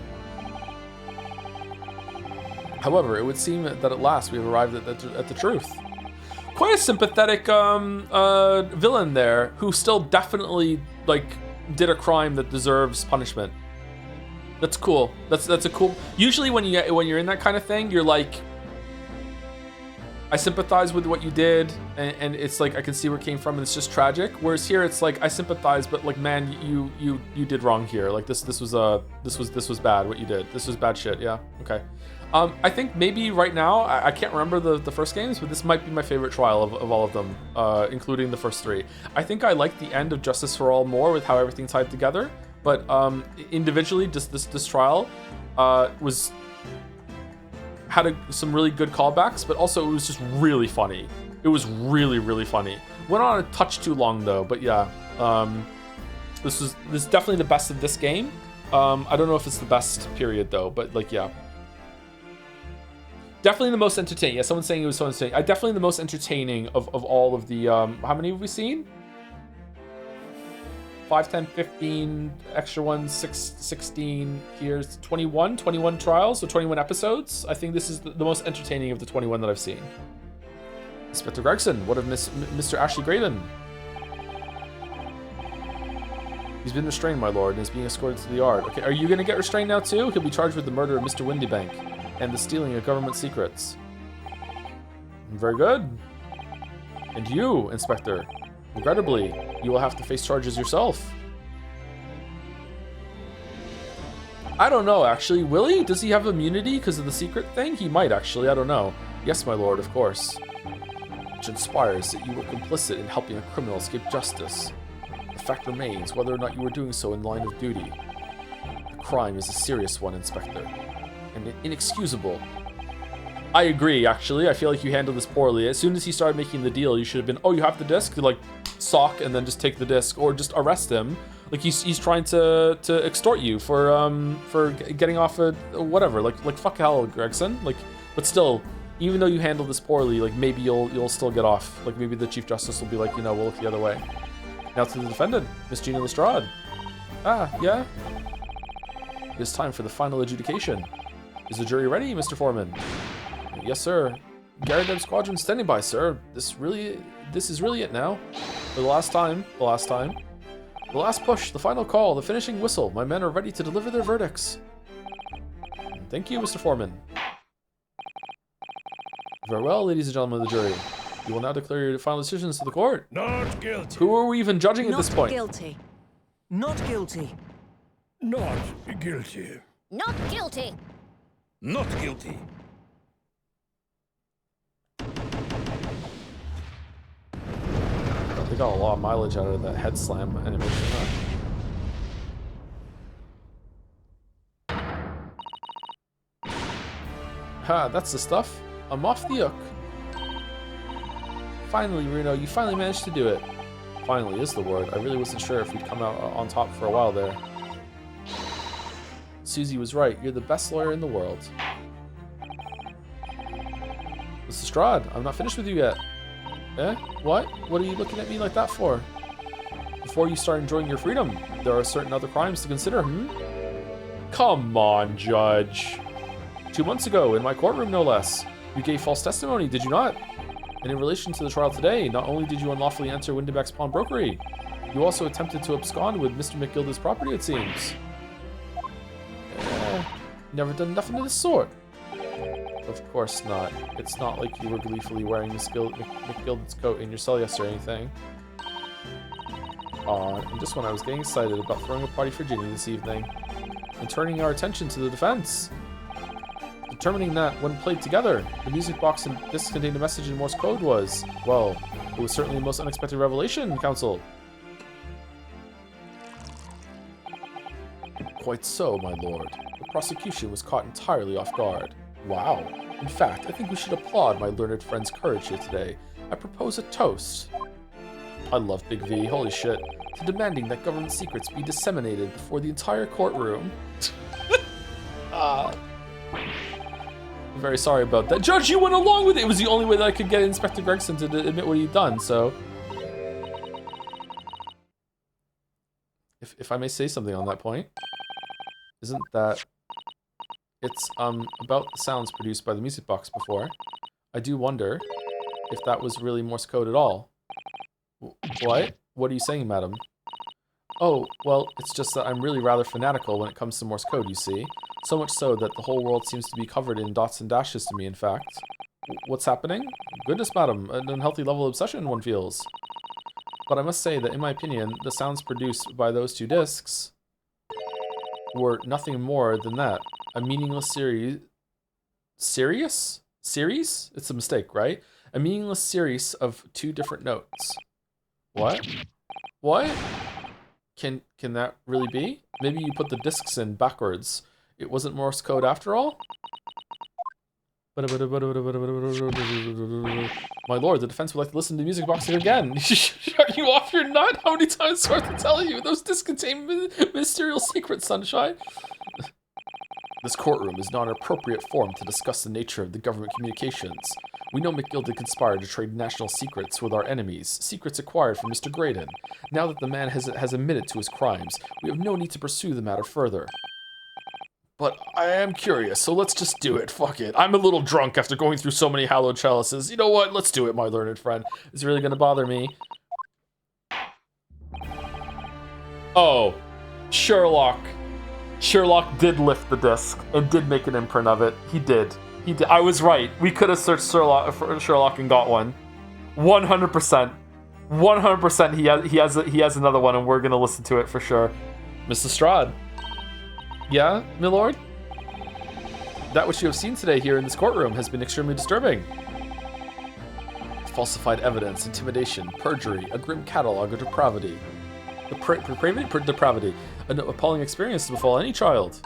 However, it would seem that at last we have arrived at the truth. Quite a sympathetic villain there, who still definitely did a crime that deserves punishment. That's cool. That's a cool. Usually when you're in that kind of thing, you're like, I sympathize with what you did, and it's like I can see where it came from, and it's just tragic. Whereas here, it's like I sympathize, but like, man, you did wrong here. Like this was bad. What you did. This was bad shit. Yeah. Okay. I think maybe right now I can't remember the first games, but this might be my favorite trial of all of them, including the first three. I think I like the end of Justice for All more with how everything tied together. But individually, just this trial had some really good callbacks, but also it was just really funny. It was really, really funny. Went on a touch too long though, but yeah. This is definitely the best of this game. I don't know if it's the best period though, but like, yeah. Definitely the most entertaining. Yeah, someone's saying it was so entertaining. Definitely the most entertaining of all of the, how many have we seen? 5, 10, 15, extra ones, 16, here's 21 trials, so 21 episodes. I think this is the most entertaining of the 21 that I've seen. Inspector Gregson, what of Mr. Ashley Graydon? He's been restrained, my lord, and is being escorted to the yard. Okay, are you going to get restrained now too? He'll be charged with the murder of Mr. Windibank and the stealing of government secrets. Very good. And you, Inspector, regrettably, you will have to face charges yourself. I don't know, actually. Will he? Does he have immunity because of the secret thing? He might, actually. I don't know. Yes, my lord, of course. Which inspires that you were complicit in helping a criminal escape justice. The fact remains whether or not you were doing so in line of duty. The crime is a serious one, Inspector, and inexcusable. I agree, actually. I feel like you handled this poorly. As soon as he started making the deal, you should have been, oh, you have the disc? Like, sock and then just take the disc, or just arrest him. Like, he's trying to extort you for getting off a whatever. Like fuck hell, Gregson. Like, but still, even though you handled this poorly, like, maybe you'll still get off. Like, maybe the Chief Justice will be like, you know, we'll look the other way. Now to the defendant, Miss Gina Lestrade. Ah, yeah? It is time for the final adjudication. Is the jury ready, Mr. Foreman? Yes, sir. Garradeb Squadron standing by, sir. This is really it now. For the last time. The last push, the final call, the finishing whistle. My men are ready to deliver their verdicts. Thank you, Mr. Foreman. Very well, ladies and gentlemen of the jury. You will now declare your final decisions to the court. Not guilty. Who are we even judging at this point? Not guilty. Not guilty. Not guilty. Not guilty. Not guilty. They got a lot of mileage out of that head slam animation, huh? Ha, that's the stuff. I'm off the hook. Finally, Reno, you finally managed to do it. Finally is the word. I really wasn't sure if we'd come out on top for a while there. Susie was right. You're the best lawyer in the world. Mr. Strahd, I'm not finished with you yet. Eh? What? What are you looking at me like that for? Before you start enjoying your freedom, there are certain other crimes to consider, Come on, Judge. 2 months ago, in my courtroom no less, you gave false testimony, did you not? And in relation to the trial today, not only did you unlawfully enter Windenbeck's pawnbrokery, you also attempted to abscond with Mr. McGilda's property, it seems. Never done nothing of the sort. Of course not. It's not like you were gleefully wearing McGilda's coat in your cell yesterday or anything. Aw, and just when I was getting excited about throwing a party for Ginny this evening, and turning our attention to the defense. Determining that, when played together, the music box and disc contained a message in Morse code was, well, it was certainly the most unexpected revelation, Counsel. Quite so, my lord. The prosecution was caught entirely off guard. Wow. In fact, I think we should applaud my learned friend's courage here today. I propose a toast. I love Big V, holy shit. To demanding that government secrets be disseminated before the entire courtroom. I'm very sorry about that. Judge, you went along with it! It was the only way that I could get Inspector Gregson to admit what he'd done, so... If I may say something on that point, isn't that... It's, about the sounds produced by the music box before. I do wonder if that was really Morse code at all. What? What are you saying, madam? Oh, well, it's just that I'm really rather fanatical when it comes to Morse code, you see. So much so that the whole world seems to be covered in dots and dashes to me, in fact. What's happening? Goodness, madam, an unhealthy level of obsession one feels. But I must say that, in my opinion, the sounds produced by those two discs were nothing more than that. A meaningless series... Serious? Series? It's a mistake, right? A meaningless series of two different notes. What? What? Can that really be? Maybe you put the discs in backwards. It wasn't Morse code after all? My lord, the defense would like to listen to the music box again. Are you off your nut? How many times do I have to tell you? Those discs contain ministerial secrets, Sunshine. This courtroom is not an appropriate forum to discuss the nature of the government communications. We know McGilda conspired to trade national secrets with our enemies, secrets acquired from Mr. Graydon. Now that the man has admitted to his crimes, we have no need to pursue the matter further. But I am curious, so let's just do it. Fuck it. I'm a little drunk after going through so many hallowed chalices. You know what? Let's do it, my learned friend. Is it really gonna bother me? Oh, Sherlock. Sherlock did lift the disc and did make an imprint of it. He did. He did. I was right. We could have searched Sherlock and got one. 100%. 100% he has another one and we're gonna listen to it for sure. Mr. Strahd. Yeah, my lord? That which you have seen today here in this courtroom has been extremely disturbing. Falsified evidence, intimidation, perjury, a grim catalogue of depravity. Depravity. An appalling experience to befall any child.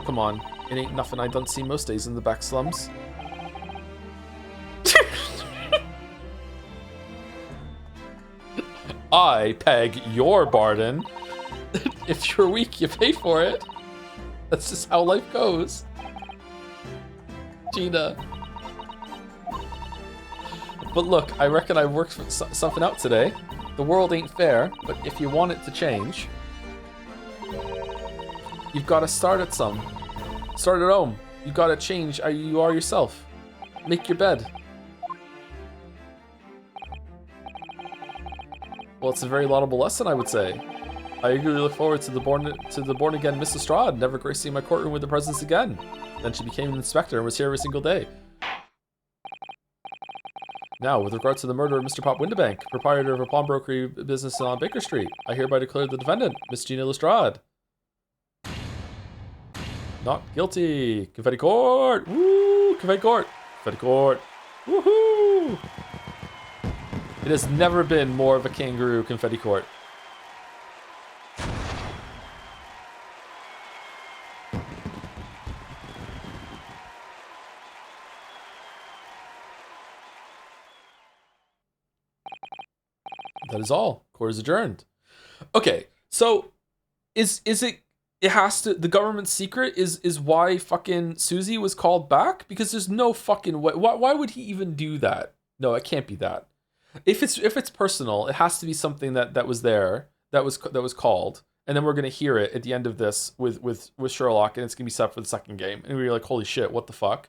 Come on, it ain't nothing I don't see most days in the back slums. I peg your pardon. If you're weak, you pay for it. That's just how life goes. Gina. But look, I reckon I worked something out today. The world ain't fair, but if you want it to change, you've got to start at some. Start at home. You got to change how you are yourself. Make your bed. Well, it's a very laudable lesson, I would say. I eagerly look forward to the born again Mrs. Strahd never gracing my courtroom with her presence again. Then she became an inspector and was here every single day. Now, with regard to the murder of Mr. Pop Windebank, proprietor of a pawnbrokery business on Baker Street, I hereby declare the defendant, Miss Gina Lestrade, not guilty. Confetti court! Woo! Confetti court! Confetti court! Woohoo! It has never been more of a kangaroo confetti court. That is all. Court is adjourned. Okay, so is it? It has to. The government secret is why fucking Susie was called back, because there's no fucking way. Why would he even do that? No, it can't be that. If it's personal, it has to be something that was there, that was called, and then we're gonna hear it at the end of this with Sherlock, and it's gonna be set up for the second game, and we're like, holy shit, what the fuck?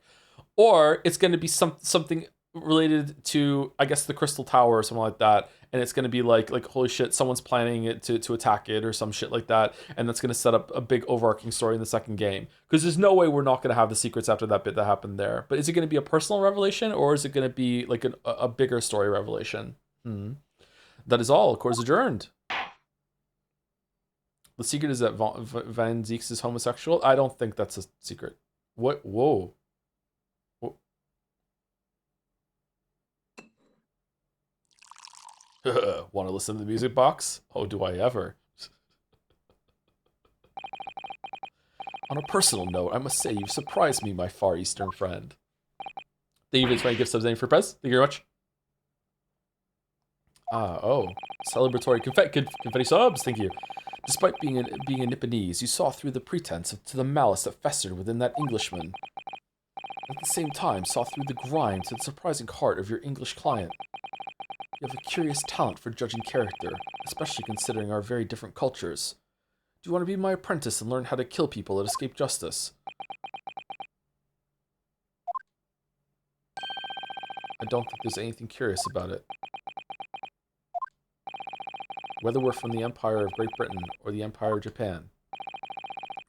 Or it's gonna be something related to, I guess, the Crystal Tower or something like that, and it's gonna be like holy shit, someone's planning it to attack it or some shit like that, and that's gonna set up a big overarching story in the second game. Because there's no way we're not gonna have the secrets after that bit that happened there. But is it gonna be a personal revelation, or is it gonna be like a bigger story revelation? That is all. Court is adjourned. The secret is that Van Zieks is homosexual. I don't think that's a secret. What? Whoa. Want to listen to the music box? Oh, do I ever. On a personal note, I must say you've surprised me, my Far Eastern friend. Thank you for trying gift subs name for Pez. Thank you very much. Oh. Celebratory confetti subs. Thank you. Despite being a Nipponese, you saw through the pretense to the malice that festered within that Englishman. At the same time, saw through the grime to the surprising heart of your English client. You have a curious talent for judging character, especially considering our very different cultures. Do you want to be my apprentice and learn how to kill people that escape justice? I don't think there's anything curious about it. Whether we're from the Empire of Great Britain or the Empire of Japan,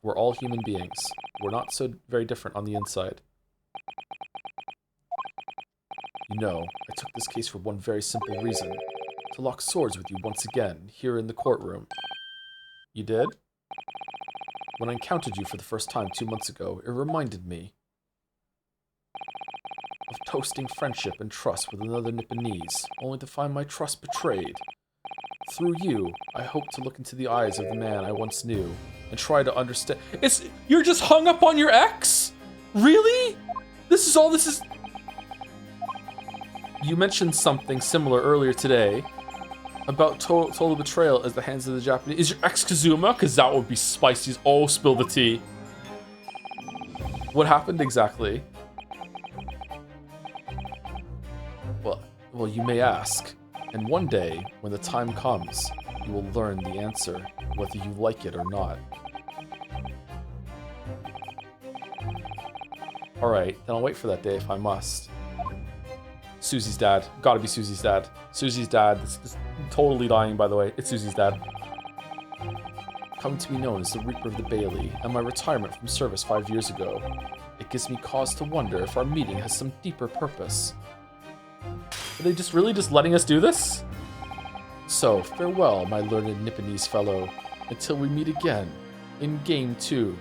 we're all human beings. We're not so very different on the inside. You know, I took this case for one very simple reason. To lock swords with you once again, here in the courtroom. You did? When I encountered you for the first time 2 months ago, it reminded me of toasting friendship and trust with another Nipponese, only to find my trust betrayed. Through you, I hope to look into the eyes of the man I once knew, and try to understand. You're just hung up on your ex? Really? This is all this is... You mentioned something similar earlier today about total betrayal at the hands of the Japanese. Is your ex Kazuma? Because that would be spicy. Oh, spill the tea. What happened exactly? Well, you may ask. And one day, when the time comes, you will learn the answer, whether you like it or not. Alright, then I'll wait for that day if I must. Susie's dad. Gotta be Susie's dad. Susie's dad. This totally dying, by the way. It's Susie's dad. Coming to be known as the Reaper of the Bailey, and my retirement from service 5 years ago, it gives me cause to wonder if our meeting has some deeper purpose. Are they just really just letting us do this? So, farewell, my learned Nipponese fellow, until we meet again in Game 2.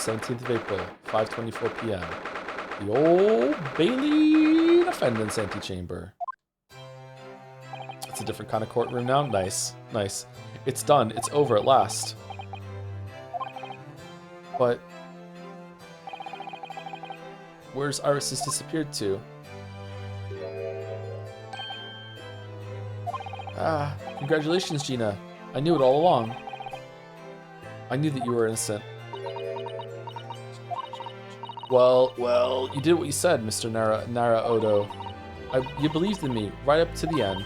th of April, 5:24 p.m. The old Bailey Defendant's Antechamber. It's a different kind of courtroom now. Nice, nice. It's done. It's over at last. But where's Iris's disappeared to? Ah, congratulations, Gina. I knew it all along. I knew that you were innocent. Well, you did what you said, Mr. Nara Odo. You believed in me, right up to the end.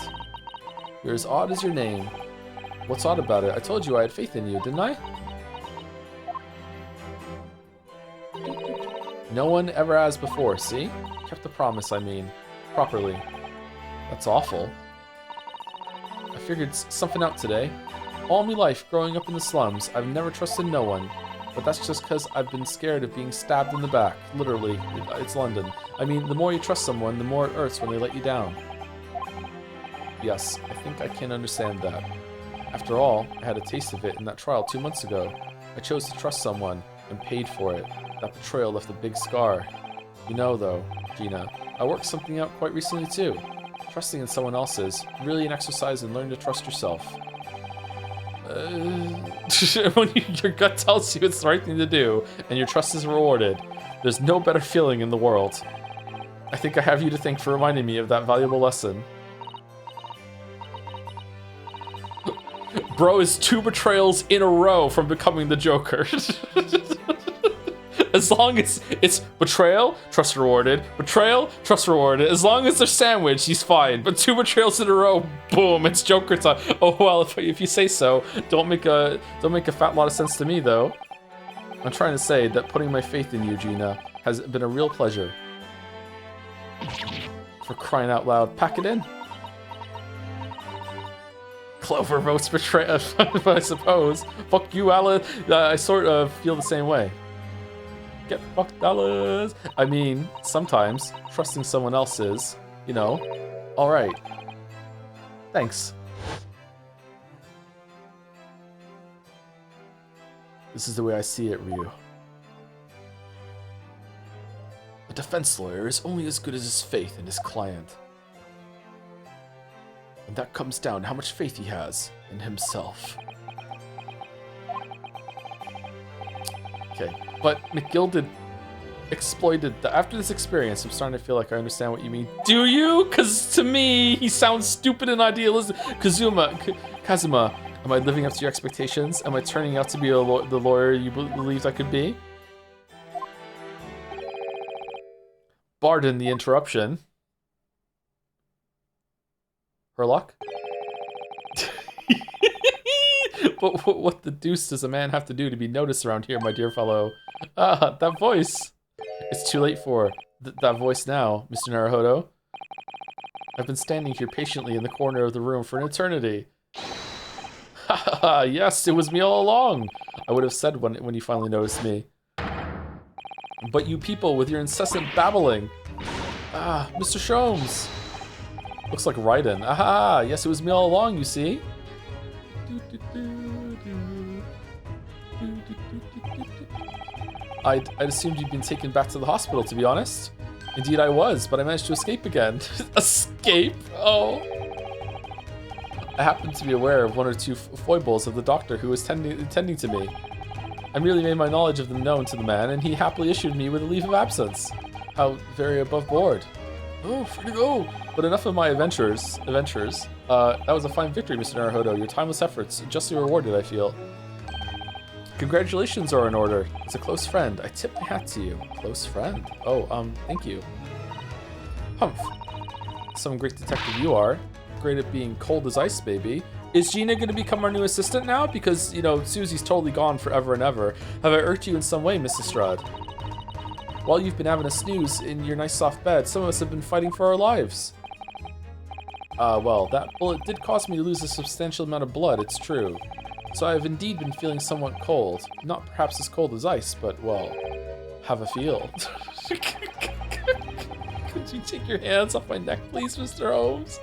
You're as odd as your name. What's odd about it? I told you I had faith in you, didn't I? No one ever has before, see? Kept the promise, I mean. Properly. That's awful. I figured something out today. All my life, growing up in the slums, I've never trusted no one. But that's just because I've been scared of being stabbed in the back. Literally. It's London. I mean, the more you trust someone, the more it hurts when they let you down. Yes, I think I can understand that. After all, I had a taste of it in that trial 2 months ago. I chose to trust someone and paid for it. That betrayal left a big scar. You know, though, Gina, I worked something out quite recently too. Trusting in someone else is really an exercise in learning to trust yourself. When your gut tells you it's the right thing to do and your trust is rewarded, there's no better feeling in the world. I think I have you to thank for reminding me of that valuable lesson. Bro is 2 betrayals in a row from becoming the Joker. As long as it's betrayal, trust rewarded. Betrayal, trust rewarded. As long as they're sandwiched, he's fine. But 2 betrayals in a row, boom, it's Joker time. Oh well, if you say so. Don't make a fat lot of sense to me though. I'm trying to say that putting my faith in you, Gina, has been a real pleasure. For crying out loud, pack it in. Clover votes betrayal, I suppose. Fuck you, Alice. I sort of feel the same way. Get fucked, Alice. I mean, sometimes trusting someone else is, you know, alright. Thanks. This is the way I see it, Ryu. A defense lawyer is only as good as his faith in his client. And that comes down to how much faith he has in himself. Okay, but McGilded exploited the. After this experience, I'm starting to feel like I understand what you mean. Do you? Because to me, he sounds stupid and idealistic. Kazuma, am I living up to your expectations? Am I turning out to be the lawyer you believed I could be? Pardon the interruption. Herlock? But what the deuce does a man have to do to be noticed around here, my dear fellow? Ah, that voice! It's too late for that voice now, Mr. Naruhodo. I've been standing here patiently in the corner of the room for an eternity. Ha ha ha, yes, it was me all along! I would have said when you finally noticed me. But you people with your incessant babbling. Ah, Mr. Sholmes. Looks like Raiden. Aha! Yes, it was me all along, you see? I'd assumed you'd been taken back to the hospital, to be honest. Indeed I was, but I managed to escape again. Escape? Oh. I happened to be aware of 1 or 2 foibles of the doctor who was tending to me. I merely made my knowledge of them known to the man, and he happily issued me with a leave of absence. How very above board. Oh, free to go. But enough of my adventures. That was a fine victory, Mr. Naruhodo. Your timeless efforts, justly rewarded, I feel. Congratulations are in order. As a close friend, I tip my hat to you. Close friend? Oh, thank you. Humph. Some great detective you are. Great at being cold as ice, baby. Is Gina going to become our new assistant now? Because, you know, Susie's totally gone forever and ever. Have I irked you in some way, Miss Lestrade? While you've been having a snooze in your nice soft bed, some of us have been fighting for our lives. Well, that bullet did cause me to lose a substantial amount of blood, it's true. So I have indeed been feeling somewhat cold. Not perhaps as cold as ice, but, well, have a feel. Could you take your hands off my neck, please, Mr. Holmes?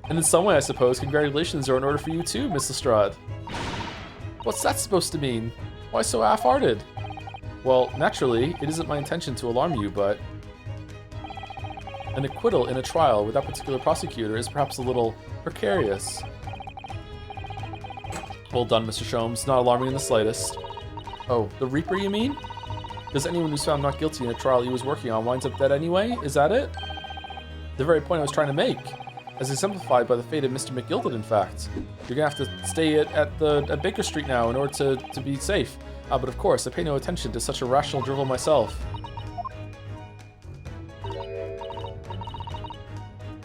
And in some way, I suppose, congratulations are in order for you too, Miss Lestrade. What's that supposed to mean? Why so half-hearted? Well, naturally, it isn't my intention to alarm you, but... an acquittal in a trial with that particular prosecutor is perhaps a little precarious. Well done, Mr. Sholmes. Not alarming in the slightest. Oh, the Reaper, you mean? Does anyone who's found not guilty in a trial he was working on winds up dead anyway? Is that it? The very point I was trying to make. As exemplified by the fate of Mr. McGilded, in fact. You're gonna have to stay at Baker Street now in order to be safe. But of course, I pay no attention to such a rational drivel myself.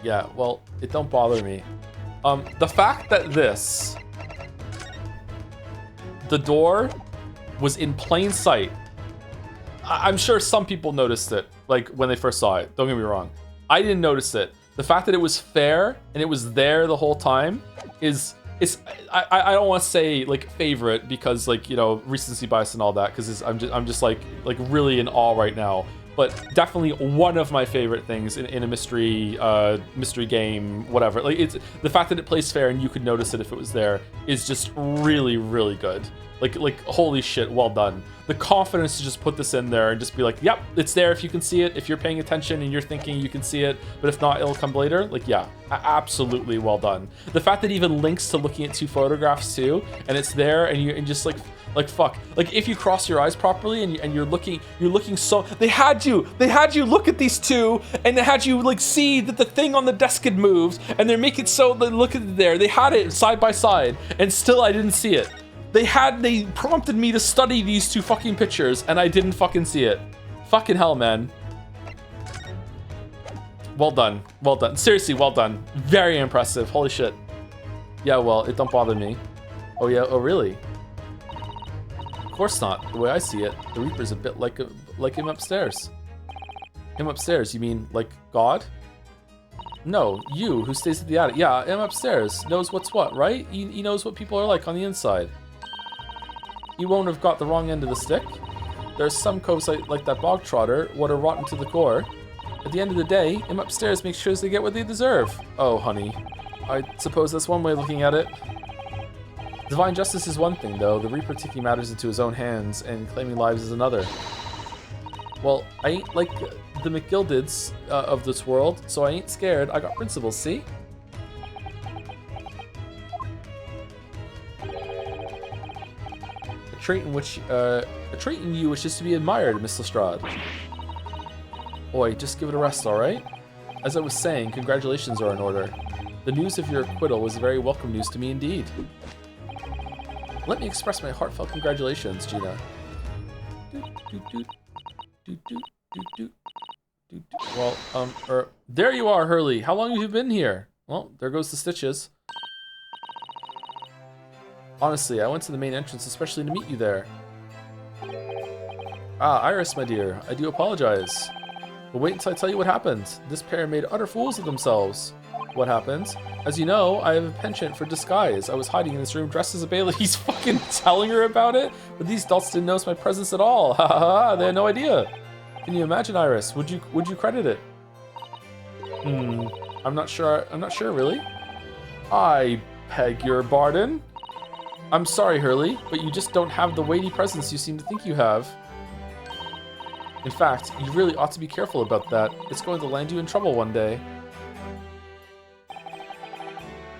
Yeah, well, it don't bother me. The fact that the door was in plain sight. I'm sure some people noticed it, like, when they first saw it. Don't get me wrong. I didn't notice it. The fact that it was fair and it was there the whole time is I don't want to say like favorite because, like, you know, recency bias and all that, because I'm just like really in awe right now. but definitely one of my favorite things in a mystery game, whatever. Like, it's the fact that it plays fair and you could notice it if it was there is just really, really good. Like holy shit, well done. The confidence to just put this in there and just be like, yep, it's there if you can see it. If you're paying attention and you're thinking you can see it, but if not, it'll come later. Like, yeah, absolutely well done. The fact that it even links to looking at 2 photographs too, and it's there, and you and just like fuck. Like, if you cross your eyes properly and you're looking so they had you look at these 2, and they had you like see that the thing on the desk had moved, and they're making so look at it there. They had it side by side, and still I didn't see it. They prompted me to study these 2 fucking pictures, and I didn't fucking see it. Fucking hell, man. Well done. Well done. Seriously, well done. Very impressive. Holy shit. Yeah, well, it don't bother me. Oh yeah, oh really? Of course not. The way I see it, the Reaper's a bit like him upstairs. Him upstairs, you mean like God? No, you who stays at the attic. Yeah, him upstairs knows what's what, right? He knows what people are like on the inside. You won't have got the wrong end of the stick. There's some coves like that bog trotter, what are rotten to the core. At the end of the day, him upstairs makes sure they get what they deserve. Oh, honey. I suppose that's one way of looking at it. Divine justice is one thing, though. The Reaper taking matters into his own hands and claiming lives is another. Well, I ain't like the McGildids of this world, so I ain't scared. I got principles, see? A trait in you which is to be admired, Miss Lestrade. Oi, just give it a rest, alright? As I was saying, congratulations are in order. The news of your acquittal was very welcome news to me indeed. Let me express my heartfelt congratulations, Gina. Well, there you are, Hurley. How long have you been here? Well, there goes the stitches. Honestly, I went to the main entrance especially to meet you there. Ah, Iris, my dear, I do apologize. But wait until I tell you what happened. This pair made utter fools of themselves. What happened? As you know, I have a penchant for disguise. I was hiding in this room dressed as a Bailey. He's fucking telling her about it? But these adults didn't notice my presence at all. Ha ha ha, they had no idea. Can you imagine, Iris? Would you credit it? I'm not sure really. I beg your pardon? I'm sorry, Hurley, but you just don't have the weighty presence you seem to think you have. In fact, you really ought to be careful about that. It's going to land you in trouble one day.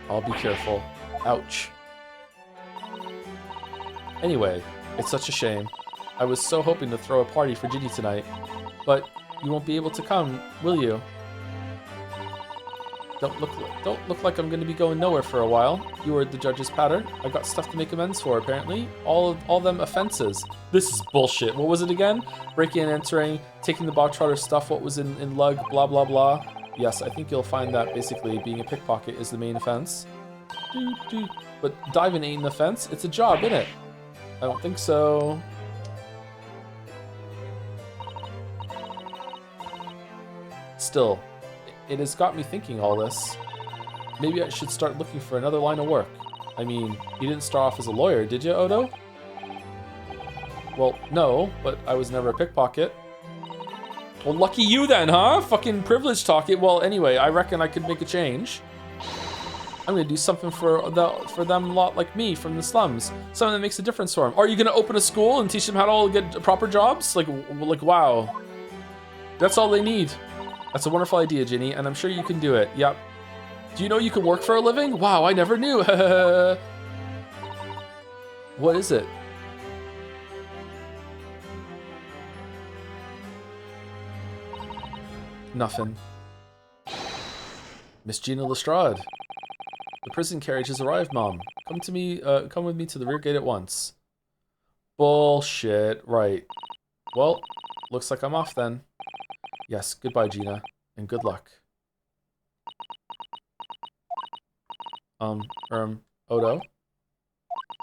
I'll be careful. Ouch. Anyway, it's such a shame. I was so hoping to throw a party for Ginny tonight, but you won't be able to come, will you? Don't look like I'm going to be going nowhere for a while. You were the judge's patter. I got stuff to make amends for, apparently. All them offenses. This is bullshit. What was it again? Breaking and entering, taking the bog trotter stuff, what was in lug, blah, blah, blah. Yes, I think you'll find that basically being a pickpocket is the main offense. But diving ain't an offense. It's a job, innit? I don't think so. Still, it has got me thinking all this. Maybe I should start looking for another line of work. I mean, you didn't start off as a lawyer, did you, Odo? Well, no, but I was never a pickpocket. Well, lucky you then, huh? Fucking privilege talking. Well, anyway, I reckon I could make a change. I'm gonna do something for them lot like me from the slums. Something that makes a difference for them. Are you gonna open a school and teach them how to all get proper jobs? Like wow. That's all they need. That's a wonderful idea, Ginny, and I'm sure you can do it. Yep. Do you know you can work for a living? Wow, I never knew. What is it? Nothing. Miss Gina Lestrade. The prison carriage has arrived, Mom. Come with me to the rear gate at once. Bullshit. Right. Well, looks like I'm off then. Yes, goodbye, Gina, and good luck. Odo?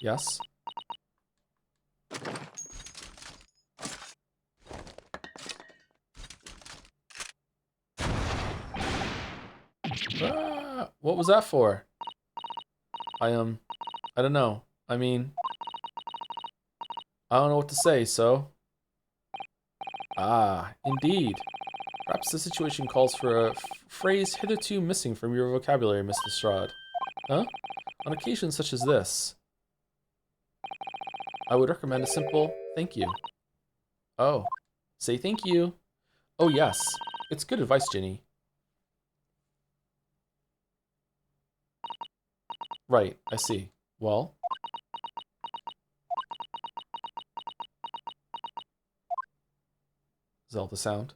Yes? Ah, what was that for? I don't know. I mean, I don't know what to say, so... Ah, indeed. Perhaps the situation calls for a phrase hitherto missing from your vocabulary, Miss Lestrade. Huh? On occasions such as this, I would recommend a simple thank you. Oh, say thank you. Oh yes, it's good advice, Ginny. Right, I see. Well? Zelda sound.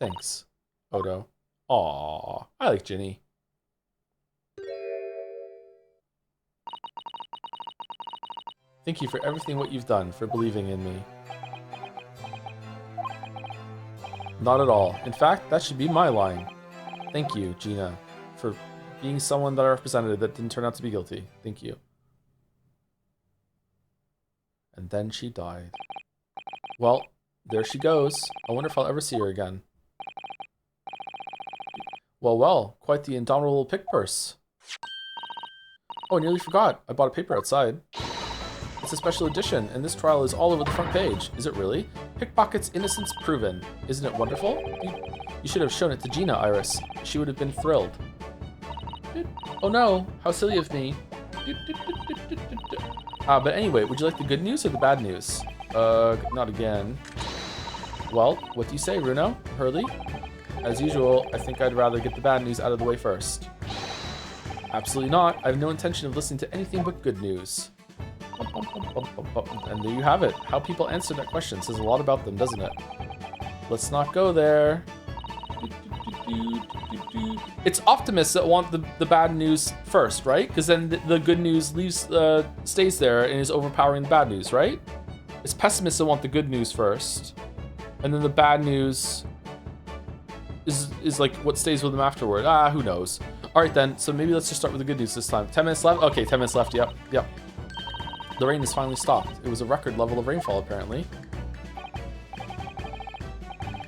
Thanks, Odo. Aww, I like Ginny. Thank you for everything what you've done, for believing in me. Not at all. In fact, that should be my line. Thank you, Gina, for being someone that I represented that didn't turn out to be guilty. Thank you. And then she died. Well, there she goes. I wonder if I'll ever see her again. Well, well, quite the indomitable pick purse. Oh, I nearly forgot. I bought a paper outside. It's a special edition, and this trial is all over the front page. Is it really? Pickpocket's innocence proven. Isn't it wonderful? You should have shown it to Gina, Iris. She would have been thrilled. Oh no, how silly of me. But anyway, would you like the good news or the bad news? Not again. Well, what do you say, Runo? Hurley? As usual, I think I'd rather get the bad news out of the way first. Absolutely not. I have no intention of listening to anything but good news. And there you have it. How people answer that question says a lot about them, doesn't it? Let's not go there. It's optimists that want the bad news first, right? Because then the good news stays there and is overpowering the bad news, right? It's pessimists that want the good news first, and then the bad news is like what stays with them afterward. Who knows? All right then. So maybe let's just start with the good news this time. 10 minutes left. Okay, 10 minutes left. Yep. The rain has finally stopped. It was a record level of rainfall, apparently.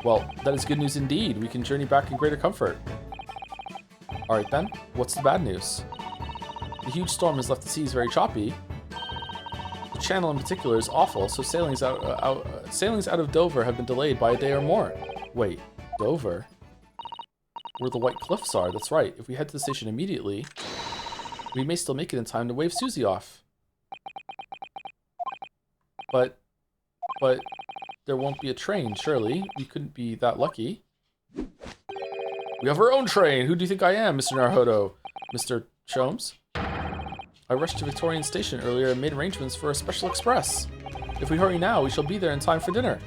Well, that is good news indeed. We can journey back in greater comfort. Alright then, what's the bad news? The huge storm has left the seas very choppy. The channel in particular is awful, so sailings out of Dover have been delayed by a day or more. Wait, Dover? Where the White Cliffs are, that's right. If we head to the station immediately, we may still make it in time to wave Susie off. But there won't be a train, surely. We couldn't be that lucky. We have our own train! Who do you think I am, Mr. Naruhodo? Mr. Sholmes? I rushed to Victorian Station earlier and made arrangements for a special express. If we hurry now, we shall be there in time for dinner.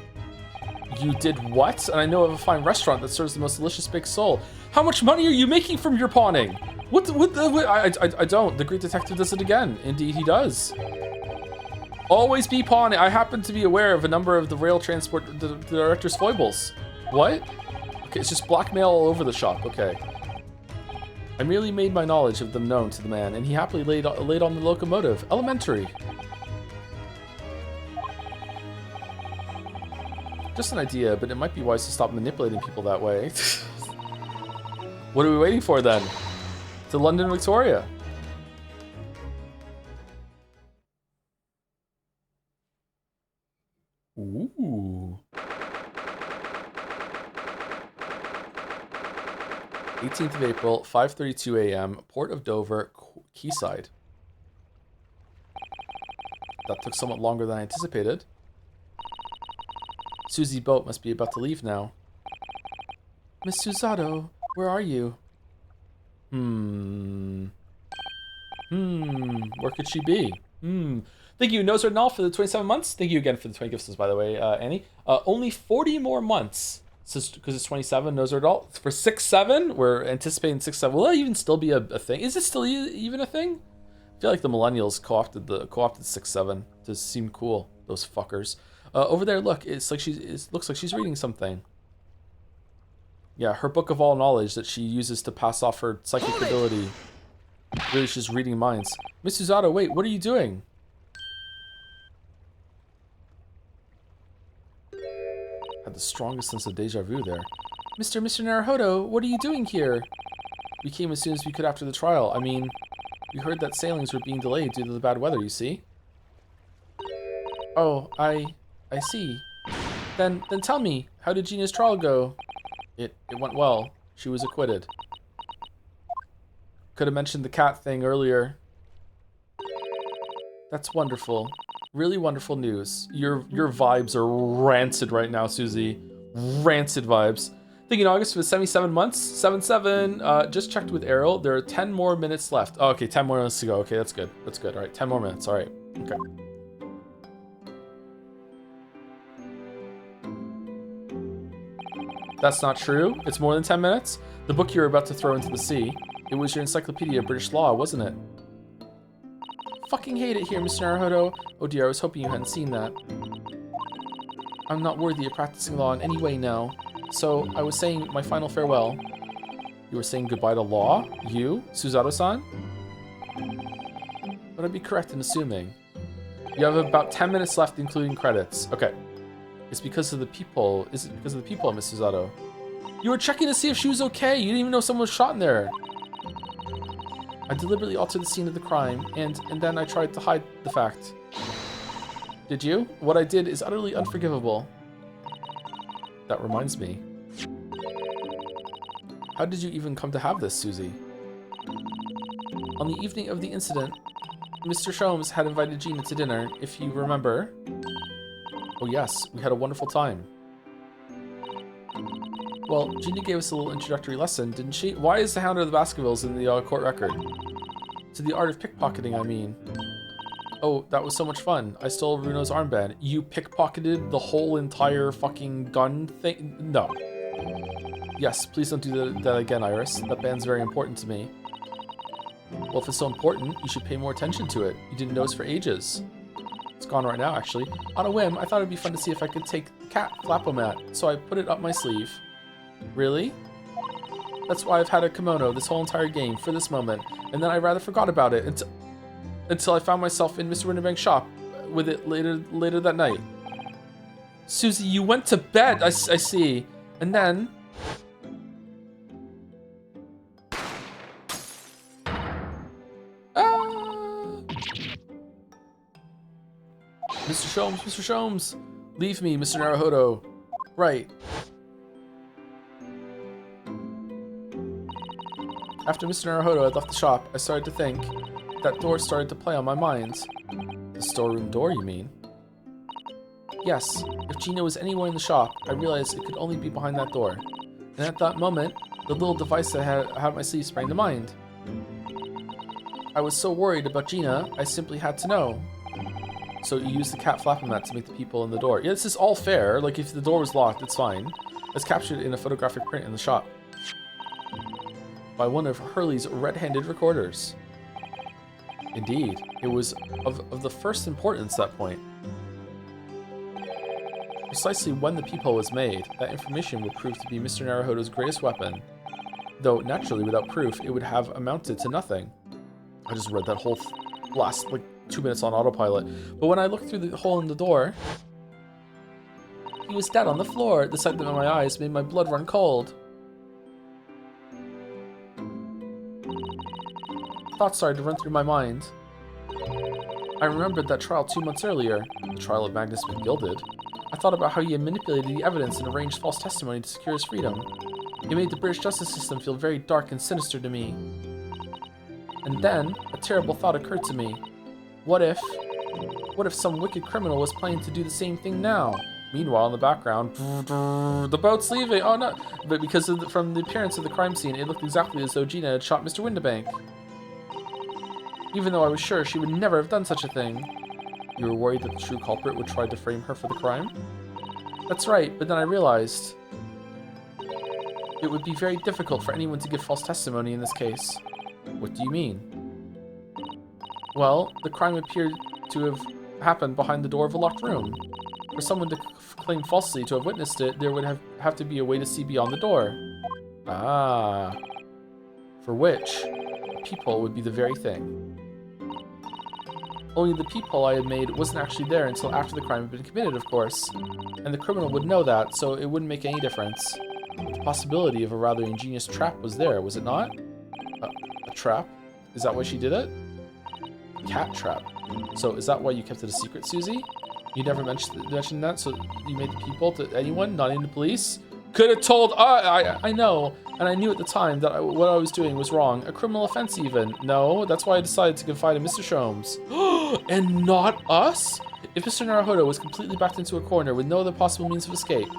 You did what? And I know of a fine restaurant that serves the most delicious baked sole. How much money are you making from your pawning? I don't. The great detective does it again. Indeed he does. Always be pawning. I happen to be aware of a number of the rail transport the director's foibles. What? Okay, it's just blackmail all over the shop. Okay. I merely made my knowledge of them known to the man, and he happily laid on the locomotive. Elementary. Just an idea, but it might be wise to stop manipulating people that way. What are we waiting for then? To London, Victoria. Ooh. 18th of April, 5:32 a.m., Port of Dover, Quayside. That took somewhat longer than I anticipated. Susie's boat must be about to leave now. Miss Susato, where are you? Where could she be? Thank you, Nose Null, for the 27 months. Thank you again for the 20 gifts, by the way, Annie. Only 40 more months, because it's 27, Nose Adult. For 6-7, we're anticipating 6-7. Will that even still be a thing? Is it still even a thing? I feel like the millennials co-opted 6-7 to seem cool. Those fuckers. Over there, look. It looks like she's reading something. Yeah, her book of all knowledge that she uses to pass off her psychic ability. Really, she's reading minds. Miss Susato, wait, what are you doing? Had the strongest sense of deja vu there. Mr. Naruhodo, what are you doing here? We came as soon as we could after the trial. I mean, we heard that sailings were being delayed due to the bad weather, you see? Oh, I see. Then tell me, how did Gina's trial go? It went well. She was acquitted. Could have mentioned the cat thing earlier. That's wonderful. Really wonderful news. Your vibes are rancid right now, Susie. Rancid vibes. Thinking August for 77 months. 77. Just checked with Errol. There are 10 more minutes left. Oh, okay, 10 more minutes to go. Okay, that's good. That's good. All right, 10 more minutes. All right. Okay. That's not true. It's more than 10 minutes. The book you were about to throw into the sea. It was your Encyclopedia of British Law, wasn't it? Fucking hate it here, Mr. Naruhodo. Oh dear, I was hoping you hadn't seen that. I'm not worthy of practicing law in any way now. So, I was saying my final farewell. You were saying goodbye to law? You? Suzato-san? Would I be correct in assuming? You have about 10 minutes left, including credits. Okay. It's because of the people. Is it because of the people, Miss Suzato? You were checking to see if she was okay. You didn't even know someone was shot in there. I deliberately altered the scene of the crime, and then I tried to hide the fact. Did you? What I did is utterly unforgivable. That reminds me. How did you even come to have this, Susie? On the evening of the incident, Mr. Sholmes had invited Gina to dinner, if you remember. Oh yes, we had a wonderful time. Well, Gina gave us a little introductory lesson, didn't she? Why is the Hound of the Baskervilles in the court record? To the art of pickpocketing, I mean. Oh, that was so much fun. I stole Runo's armband. You pickpocketed the whole entire fucking gun thing? No. Yes, please don't do that again, Iris. That band's very important to me. Well, if it's so important, you should pay more attention to it. You didn't notice for ages. It's gone right now, actually. On a whim, I thought it'd be fun to see if I could take the cat Flapomat, so I put it up my sleeve. Really? That's why I've had a kimono this whole entire game, for this moment, and then I rather forgot about it until I found myself in Mr. Winterbank's shop with it later that night. Susie, you went to bed, I see, and then... Mr. Sholmes, leave me, Mr. Naruhodo. Right. After Mr. Naruhodo had left the shop, I started to think. That door started to play on my mind. The storeroom door, you mean? Yes. If Gina was anywhere in the shop, I realized it could only be behind that door. And at that moment, the little device that I had on my sleeve sprang to mind. I was so worried about Gina, I simply had to know. So you used the cat Flapomat to make the people in the door. Yeah, this is all fair. Like, if the door was locked, it's fine. It's captured in a photographic print in the shop. By one of Hurley's red-handed recorders. Indeed, it was of the first importance at that point. Precisely when the peephole was made, that information would prove to be Mr. Naruhodo's greatest weapon. Though, naturally, without proof, it would have amounted to nothing. I just read that whole last, 2 minutes on autopilot. But when I looked through the hole in the door, he was dead on the floor. The sight of him in my eyes made my blood run cold. Thoughts started to run through my mind. I remembered that trial 2 months earlier, the trial of Magnus McGilded. I thought about how he had manipulated the evidence and arranged false testimony to secure his freedom. It made the British justice system feel very dark and sinister to me. And then, a terrible thought occurred to me. What if some wicked criminal was planning to do the same thing now? Meanwhile, in the background, the boat's leaving. Oh no! But because from the appearance of the crime scene, it looked exactly as though Gina had shot Mr. Winterbank. Even though I was sure she would never have done such a thing. You were worried that the true culprit would try to frame her for the crime? That's right, but then I realized it would be very difficult for anyone to give false testimony in this case. What do you mean? Well, the crime appeared to have happened behind the door of a locked room. For someone to claim falsely to have witnessed it, there would have to be a way to see beyond the door. Ah. For which, a peephole would be the very thing. Only the peephole I had made wasn't actually there until after the crime had been committed, of course. And the criminal would know that, so it wouldn't make any difference. The possibility of a rather ingenious trap was there, was it not? A trap? Is that why she did it? Cat trap. So is that why you kept it a secret, Susie? You never mentioned that, so you made the people to anyone, not even the police? Could have told, I know, and I knew at the time that what I was doing was wrong. A criminal offense even. No, that's why I decided to confide in Mr. Sholmes. And not us? If Mr. Naruhodo was completely backed into a corner with no other possible means of escape,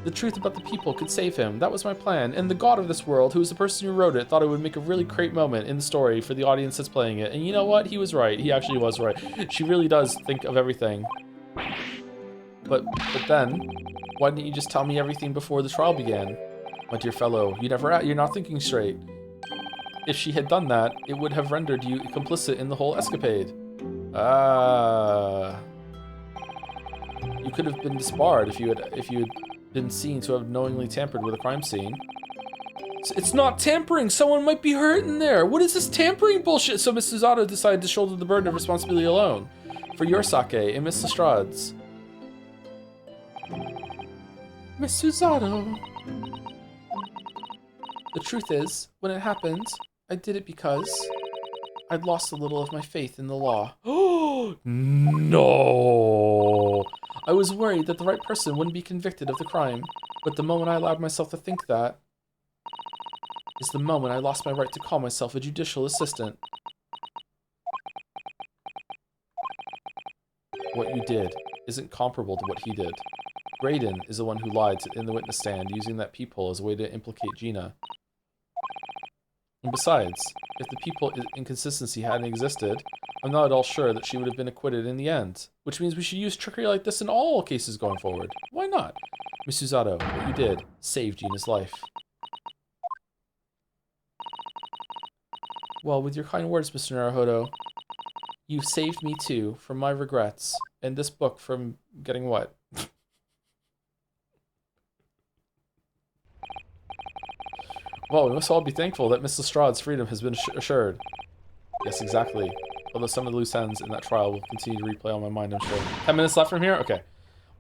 the truth about the people could save him. That was my plan. And the god of this world, who was the person who wrote it, thought it would make a really great moment in the story for the audience that's playing it. And you know what? He was right. He actually was right. She really does think of everything. But then, why didn't you just tell me everything before the trial began? My dear fellow, you're not thinking straight. If she had done that, it would have rendered you complicit in the whole escapade. You could have been disbarred if you had been seen to have knowingly tampered with a crime scene. It's not tampering! Someone might be hurt in there! What is this tampering bullshit? So Miss Susato decided to shoulder the burden of responsibility alone. For your sake and Miss Lestrade's. Miss Susato. The truth is, when it happened, I did it because I'd lost a little of my faith in the law. Oh, no! I was worried that the right person wouldn't be convicted of the crime, but the moment I allowed myself to think that is the moment I lost my right to call myself a judicial assistant. What you did isn't comparable to what he did. Graydon is the one who lied in the witness stand, using that peephole as a way to implicate Gina. And besides, if the peephole inconsistency hadn't existed, I'm not at all sure that she would have been acquitted in the end. Which means we should use trickery like this in all cases going forward. Why not? Miss Susato, what you did saved Gina's life. Well, with your kind words, Mr. Naruhodo, you saved me too from my regrets, and this book from getting what? Well, we must all be thankful that Miss Lestrade's freedom has been assured. Yes, exactly. Although some of the loose ends in that trial will continue to replay on my mind, I'm sure. 10 minutes left from here? Okay.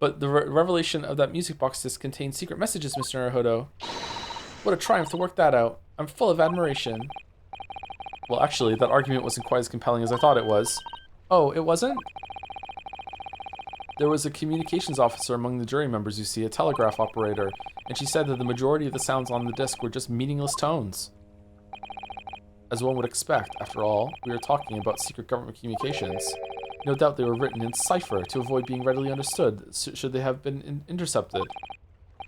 But the revelation of that music box disc contains secret messages, Mr. Naruhodo. What a triumph to work that out. I'm full of admiration. Well, actually, that argument wasn't quite as compelling as I thought it was. Oh, it wasn't? There was a communications officer among the jury members, you see, a telegraph operator, and she said that the majority of the sounds on the disc were just meaningless tones. As one would expect, after all, we were talking about secret government communications. No doubt they were written in cipher to avoid being readily understood, should they have been intercepted.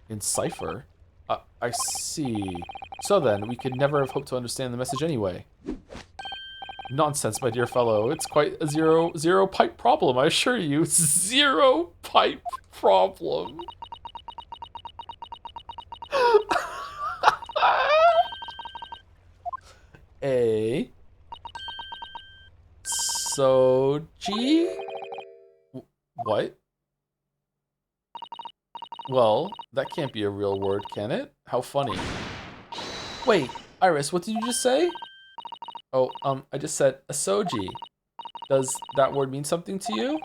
In cipher? I see. So then, we could never have hoped to understand the message anyway. Nonsense, my dear fellow. It's quite a zero pipe problem, I assure you. Zero pipe problem. A Soji? What? Well, that can't be a real word, can it? How funny. Wait, Iris, what did you just say? Oh, I just said Asoji. Does that word mean something to you?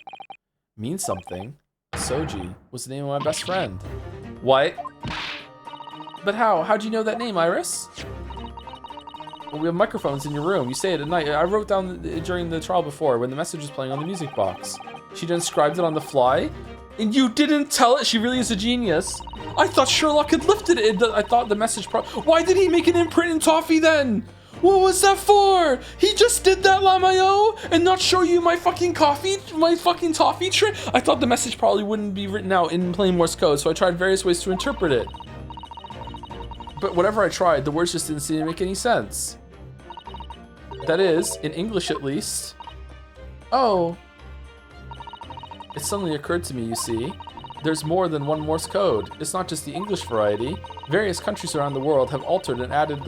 Mean something? Asoji was the name of my best friend. What? But how? How'd you know that name, Iris? Well, we have microphones in your room. You say it at night. I wrote down during the trial before when the message was playing on the music box. She transcribed it on the fly. And you didn't tell it? She really is a genius. I thought Sherlock had lifted it. I thought the message Why did he make an imprint in toffee then? What was that for? He just did that, Lamayo, and not show you my fucking toffee tray? I thought the message probably wouldn't be written out in plain Morse code, so I tried various ways to interpret it. But whatever I tried, the words just didn't seem to make any sense. That is, in English at least. Oh. It suddenly occurred to me, you see. There's more than one Morse code. It's not just the English variety. Various countries around the world have altered and added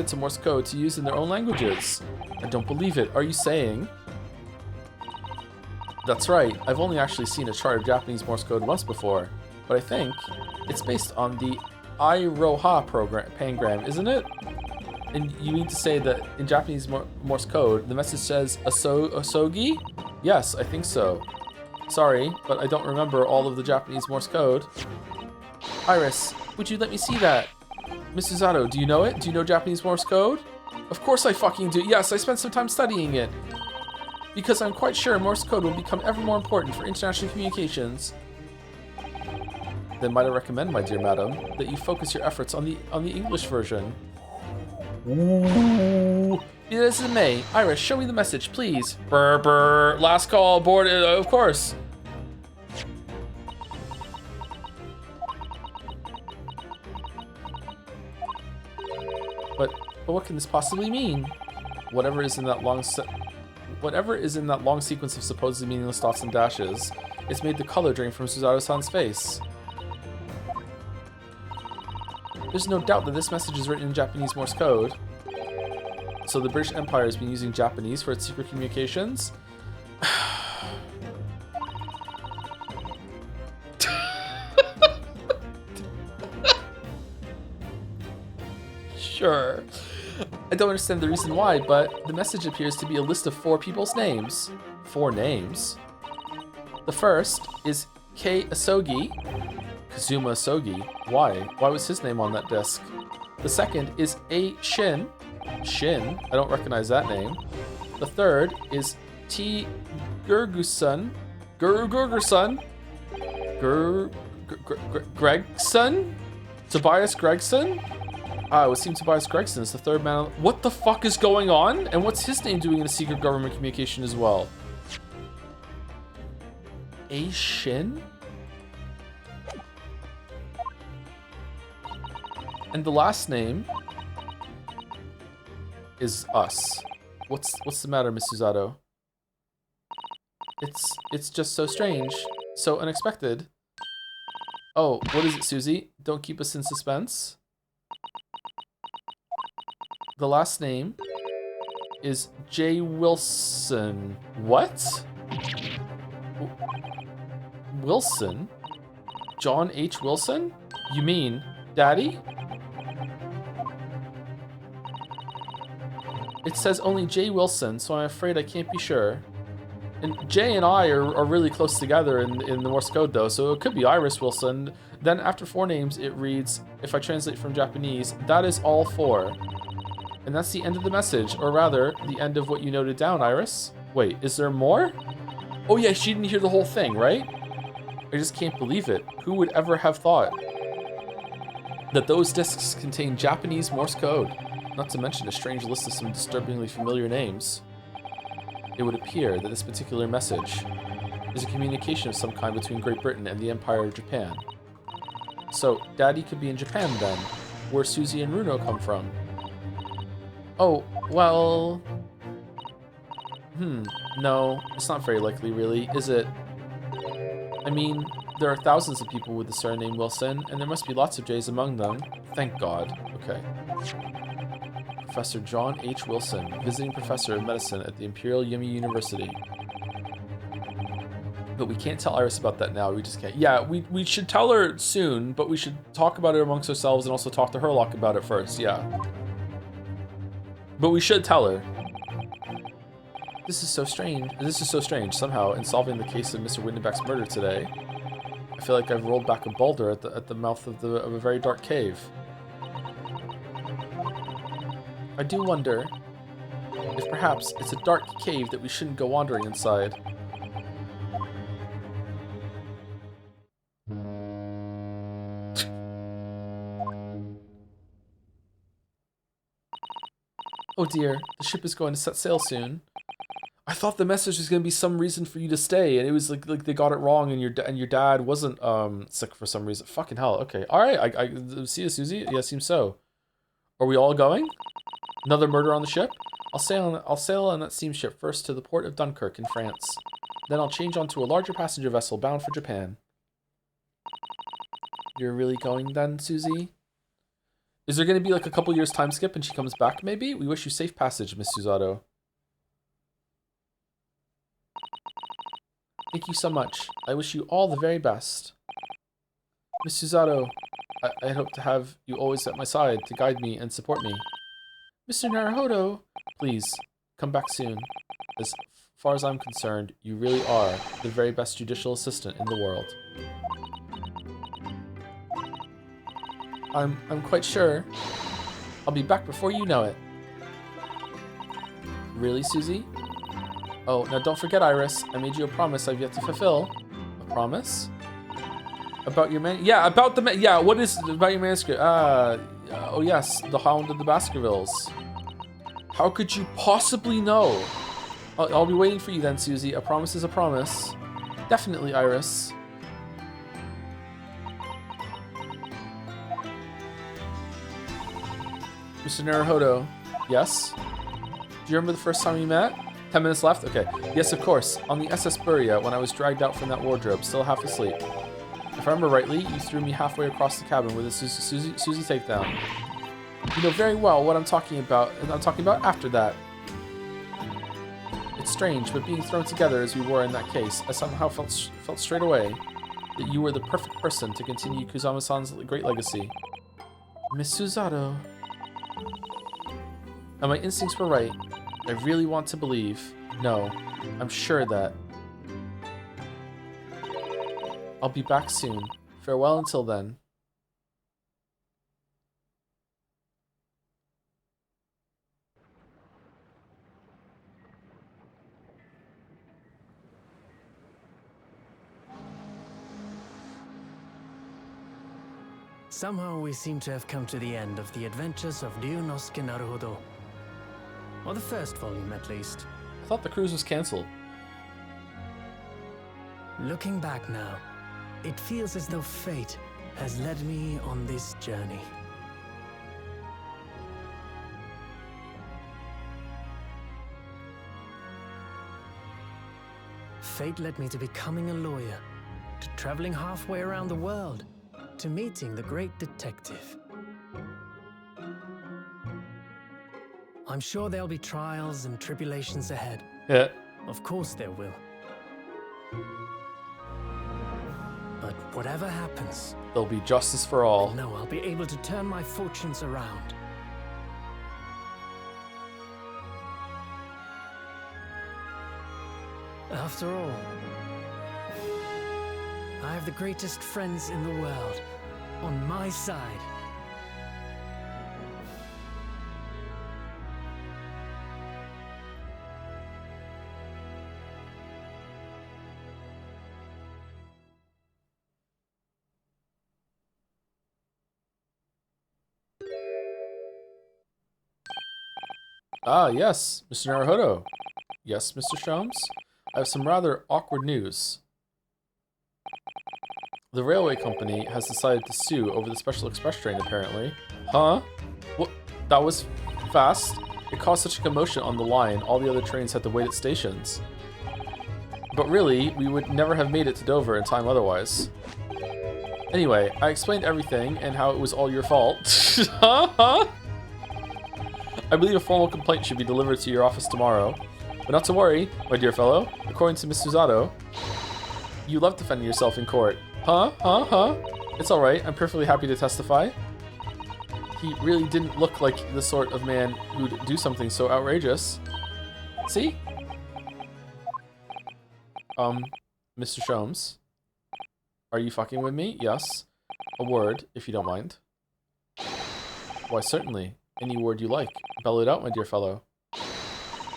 to Morse code to use in their own languages. I don't believe it. Are you saying? That's right. I've only actually seen a chart of Japanese Morse code once before, but I think it's based on the Iroha pangram, isn't it? And you mean to say that in Japanese Morse code, the message says Asogi? Yes, I think so. Sorry, but I don't remember all of the Japanese Morse code. Iris, would you let me see that? Miss Susato, do you know it? Do you know Japanese Morse code? Of course I fucking do. Yes, I spent some time studying it. Because I'm quite sure Morse code will become ever more important for international communications. Then might I recommend, my dear madam, that you focus your efforts on the English version. Ooh. Be that as it may, Iris, show me the message, please. Brr, brr. Last call, board, of course. But what can this possibly mean? Whatever is in that long sequence of supposedly meaningless dots and dashes, it's made the color drain from Suzato-san's face. There's no doubt that this message is written in Japanese Morse code. So the British Empire has been using Japanese for its secret communications. Sure. I don't understand the reason why, but the message appears to be a list of 4 people's names. 4 names. The first is Kei Asogi. Kazuma Asogi. Why? Why was his name on that disc? The second is A Shin. Shin? I don't recognize that name. The third is T Gurguson. Gurguson? Gregson? Tobias Gregson? Ah, it would seem Tobias Gregson is the third man. What the fuck is going on? And what's his name doing in a secret government communication as well? A Shin? And the last name is us. What's the matter, Miss Suzato? It's just so strange, so unexpected. Oh, what is it, Susie? Don't keep us in suspense. The last name is J. Wilson. What? Wilson? John H. Wilson? You mean Daddy? It says only J. Wilson, so I'm afraid I can't be sure. And J and I are really close together in the Morse code, though, so it could be Iris Wilson. Then after 4 names, it reads, if I translate from Japanese, that is all 4. And that's the end of the message, or rather, the end of what you noted down, Iris. Wait, is there more? Oh yeah, she didn't hear the whole thing, right? I just can't believe it. Who would ever have thought that those discs contain Japanese Morse code? Not to mention a strange list of some disturbingly familiar names. It would appear that this particular message is a communication of some kind between Great Britain and the Empire of Japan. So, Daddy could be in Japan then, where Susie and Runo come from. Oh, well... no, it's not very likely, really, is it? I mean, there are thousands of people with the surname Wilson, and there must be lots of J's among them. Thank God. Okay. Professor John H. Wilson, visiting professor of medicine at the Imperial Yumi University. But we can't tell Iris about that now, we just can't. Yeah, we should tell her soon, but we should talk about it amongst ourselves and also talk to Herlock about it first, yeah. But we should tell her. This is so strange. Somehow, in solving the case of Mr. Windenbeck's murder today, I feel like I've rolled back a boulder at the mouth of a very dark cave. I do wonder if perhaps it's a dark cave that we shouldn't go wandering inside. Oh dear, the ship is going to set sail soon. I thought the message was going to be some reason for you to stay, and it was like they got it wrong, and your dad wasn't sick for some reason. Fucking hell. Okay, all right. I see you, Susie. Yeah, seems so. Are we all going? Another murder on the ship? I'll sail on that steamship first to the port of Dunkirk in France. Then I'll change onto a larger passenger vessel bound for Japan. You're really going then, Susie? Is there going to be like a couple years time skip and she comes back maybe? We wish you safe passage, Miss Suzato. Thank you so much. I wish you all the very best. Miss Suzato, I hope to have you always at my side to guide me and support me. Mr. Naruhodo, please, come back soon. As far as I'm concerned, you really are the very best judicial assistant in the world. I'm quite sure I'll be back before you know it. Really, Susie? Oh, now don't forget, Iris. I made you a promise I've yet to fulfill. A promise? About your man? Yeah, about the yeah. What is about your manuscript? Oh yes, the Hound of the Baskervilles. How could you possibly know? I'll be waiting for you then, Susie. A promise is a promise. Definitely, Iris. Mr. Naruhodo. Yes? Do you remember the first time we met? 10 minutes left? Okay. Yes, of course. On the SS Buria, when I was dragged out from that wardrobe, still half asleep. If I remember rightly, you threw me halfway across the cabin with a Susie takedown. You know very well what I'm talking about, and I'm talking about after that. It's strange, but being thrown together as we were in that case, I somehow felt straight away that you were the perfect person to continue Kusama-san's great legacy. Miss Susato. And my instincts were right. I really want to believe. No, I'm sure that. I'll be back soon. Farewell until then. Somehow we seem to have come to the end of the adventures of Ryunosuke Naruhodo. Or the first volume, at least. I thought the cruise was cancelled. Looking back now, it feels as though fate has led me on this journey. Fate led me to becoming a lawyer, to traveling halfway around the world, to meeting the great detective. I'm sure there'll be trials and tribulations ahead. Yeah. Of course there will. But whatever happens, There'll be justice for all. I know I'll be able to turn my fortunes around. After all, I have the greatest friends in the world on my side. Ah, yes, Mr. Naruhodo. Yes, Mr. Sholmes? I have some rather awkward news. The railway company has decided to sue over the Special Express train, apparently. Huh? What? That was fast. It caused such a commotion on the line, all the other trains had to wait at stations. But really, we would never have made it to Dover in time otherwise. Anyway, I explained everything and how it was all your fault. Huh? I believe a formal complaint should be delivered to your office tomorrow. But not to worry, my dear fellow. According to Miss Susato, you love defending yourself in court. Huh? It's alright, I'm perfectly happy to testify. He really didn't look like the sort of man who'd do something so outrageous. See? Mr. Sholmes. Are you fucking with me? Yes. A word, if you don't mind. Why, certainly. Any word you like. Bellow it out, my dear fellow.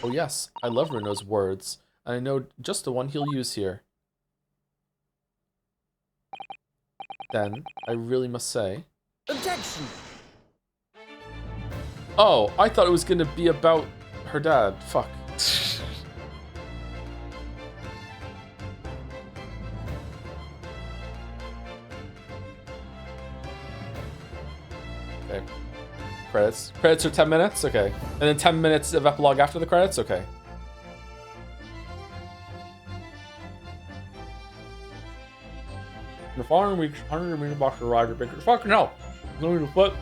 Oh yes, I love Renault's words, and I know just the one he'll use here. Then, I really must say... Objection! Oh, I thought it was gonna be about her dad. Fuck. Okay. Credits. Credits are 10 minutes? Okay. And then 10 minutes of epilogue after the credits? Okay. The following week's 100 million box arrived at Baker's. Fucking hell! No need to flip.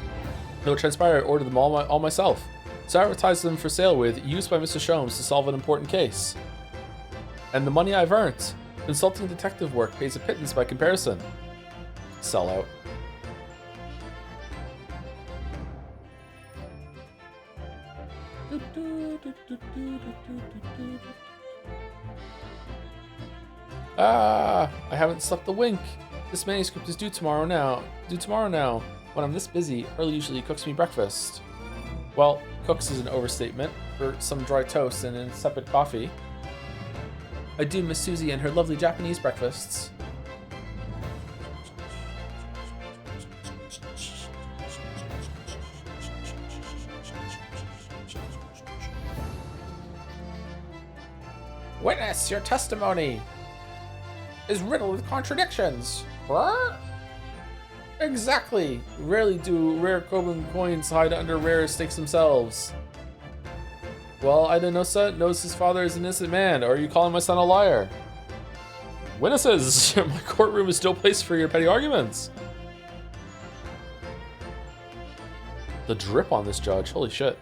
No transpire, I ordered them all myself. So I advertised them for sale with, used by Mr. Sholmes to solve an important case. And the money I've earned. Consulting detective work pays a pittance by comparison. Sellout. Ah, I haven't slept a wink. This manuscript is due tomorrow now. When I'm this busy, Hurley usually cooks me breakfast. Well, cooks is an overstatement. For some dry toast and insipid coffee. I do miss Susie and her lovely Japanese breakfasts. Witness, your testimony is riddled with contradictions. Huh? Exactly. Rarely do rare Koban coins hide under rare stakes themselves. Well, Idanosa knows his father is an innocent man, or are you calling my son a liar? Witnesses, my courtroom is still placed for your petty arguments. The drip on this judge, holy shit.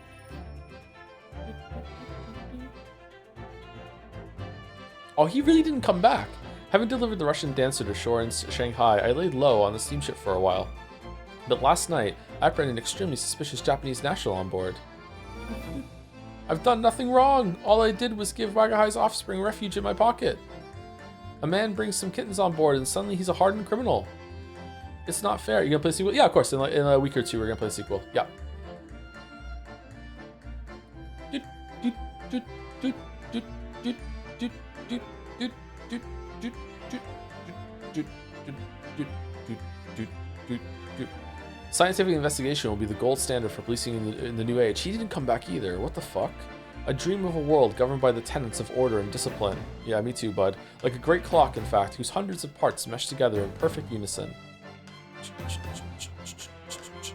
Oh, he really didn't come back. Having delivered the Russian dancer to shore in Shanghai, I laid low on the steamship for a while. But last night, I apprehended an extremely suspicious Japanese national on board. I've done nothing wrong. All I did was give Wagahai's offspring refuge in my pocket. A man brings some kittens on board and suddenly he's a hardened criminal. It's not fair. You gonna play a sequel? Yeah, of course. In a week or two, we're gonna play a sequel. Yeah. Scientific investigation will be the gold standard for policing in the new age. He didn't come back either. What the fuck? I dream of a world governed by the tenets of order and discipline. Yeah, me too, bud. Like a great clock, in fact, whose hundreds of parts mesh together in perfect unison.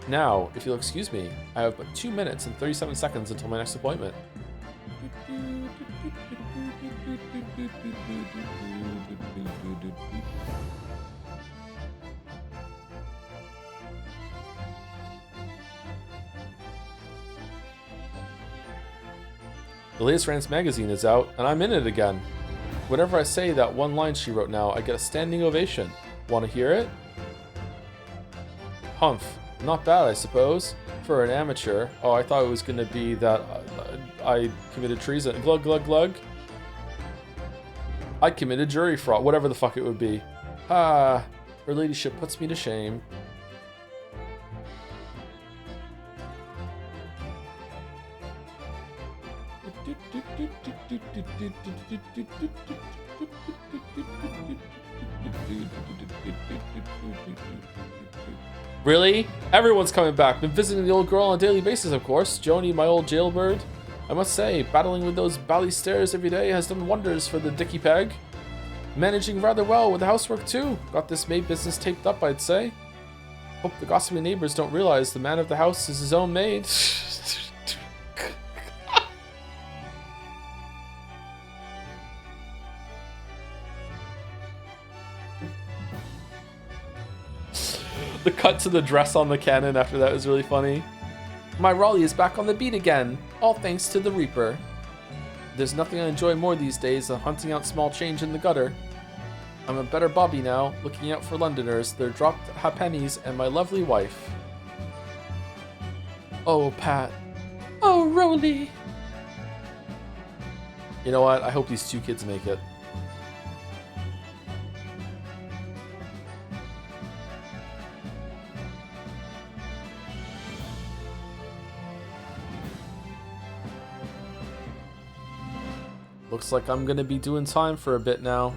Now, if you'll excuse me, I have but 2 minutes and 37 seconds until my next appointment. The latest Rance magazine is out, and I'm in it again. Whenever I say that one line she wrote now, I get a standing ovation. Want to hear it? Humph. Not bad, I suppose. For an amateur. Oh, I thought it was going to be that I committed treason. Glug, glug, glug. I committed jury fraud. Whatever the fuck it would be. Ah, her ladyship puts me to shame. Really? Everyone's coming back. Been visiting the old girl on a daily basis, of course. Joni, my old jailbird. I must say, battling with those bally stairs every day has done wonders for the Dicky Peg. Managing rather well with the housework too. Got this maid business taped up, I'd say. Hope the gossiping neighbors don't realize the man of the house is his own maid. The cut to the dress on the cannon after that was really funny. My Raleigh is back on the beat again, all thanks to the Reaper. There's nothing I enjoy more these days than hunting out small change in the gutter. I'm a better Bobby now, looking out for Londoners, their dropped halfpennies, and my lovely wife. Oh, Pat. Oh, Rolly. You know what? I hope these two kids make it. Looks like I'm gonna be doing time for a bit now.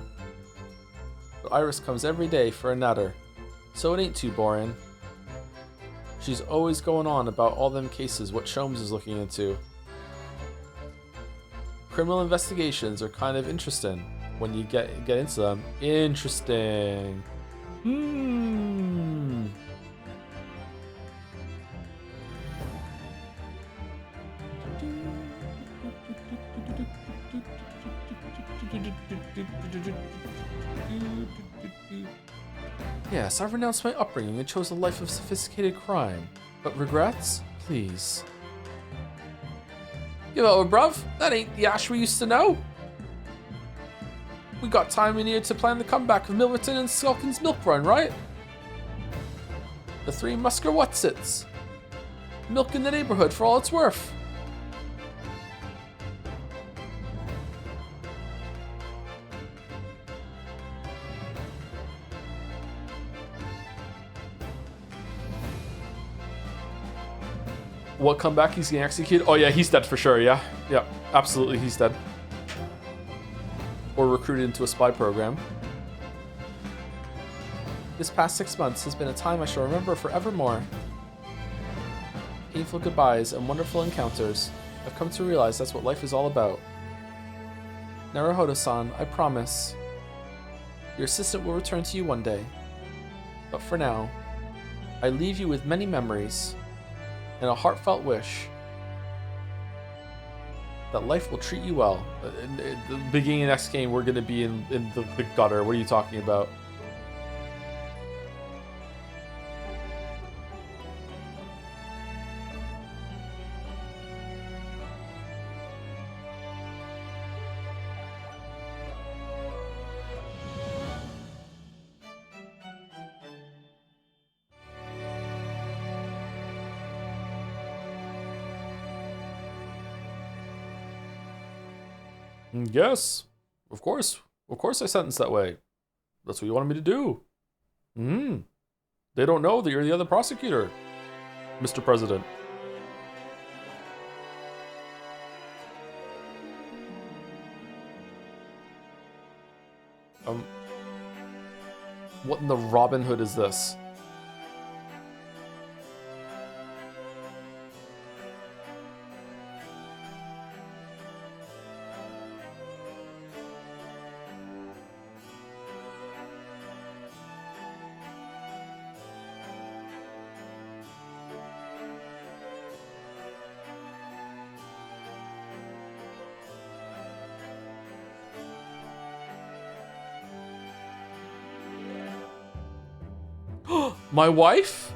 But Iris comes every day for a natter, so it ain't too boring. She's always going on about all them cases what Sholmes is looking into. Criminal investigations are kind of interesting when you get into them. Interesting. Yes, I renounced my upbringing and chose a life of sophisticated crime. But regrets? Please. Give over, bruv. That ain't the Ash we used to know. We got time in here to plan the comeback of Milverton and Skulkin's milk run, right? The three Musker Whatsits. Milk in the neighborhood for all it's worth. What comeback he's getting executed? Oh yeah, he's dead for sure, yeah. Yeah, absolutely, he's dead. or recruited into a spy program. This past 6 months has been a time I shall remember forevermore. Painful goodbyes and wonderful encounters. I've come to realize that's what life is all about. Naruhodo-san, I promise. Your assistant will return to you one day. But for now, I leave you with many memories and a heartfelt wish that life will treat you well. In the beginning of the next game, we're going to be in the gutter. What are you talking about? Yes, of course. Of course I sentenced that way. That's what you wanted me to do. They don't know that you're the other prosecutor, Mr. President. What in the Robin Hood is this? My wife?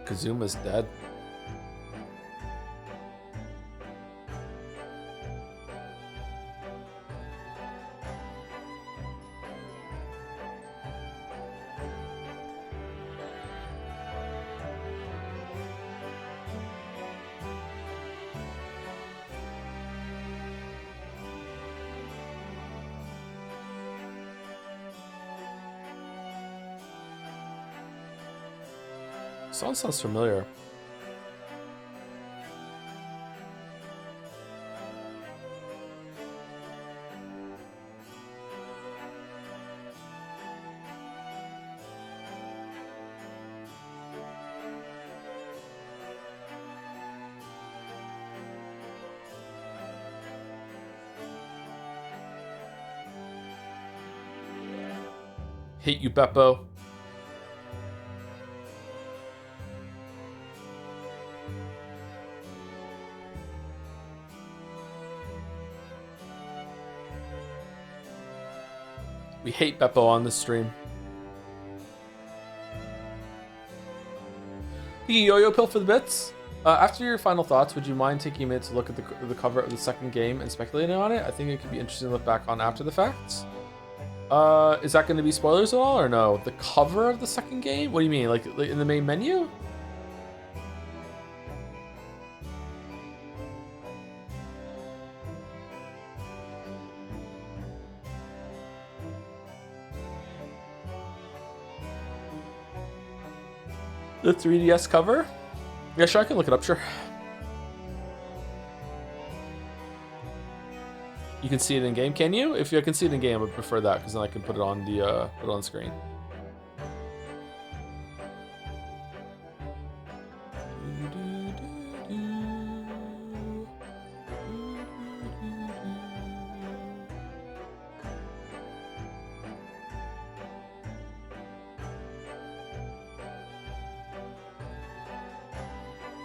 Kazuma's dead. Sounds familiar. Hate you, Beppo. We hate Beppo on this stream. The yo-yo pill for the bits. After your final thoughts, would you mind taking a minute to look at the cover of the second game and speculating on it? I think it could be interesting to look back on after the fact. Is that going to be spoilers at all or no? The cover of the second game? What do you mean? Like in the main menu? The 3DS cover? Yeah, sure, I can look it up, sure. You can see it in game, can you? If I can see it in game, I would prefer that because then I can put it on the screen.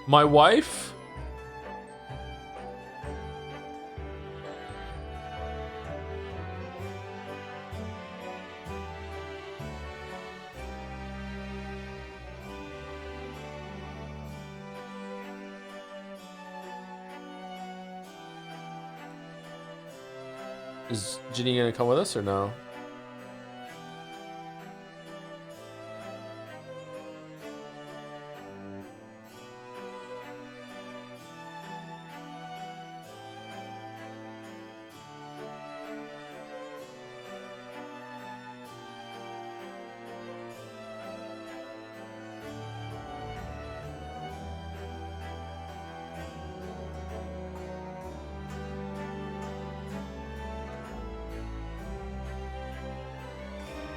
My wife? Is Ginny gonna come with us or no?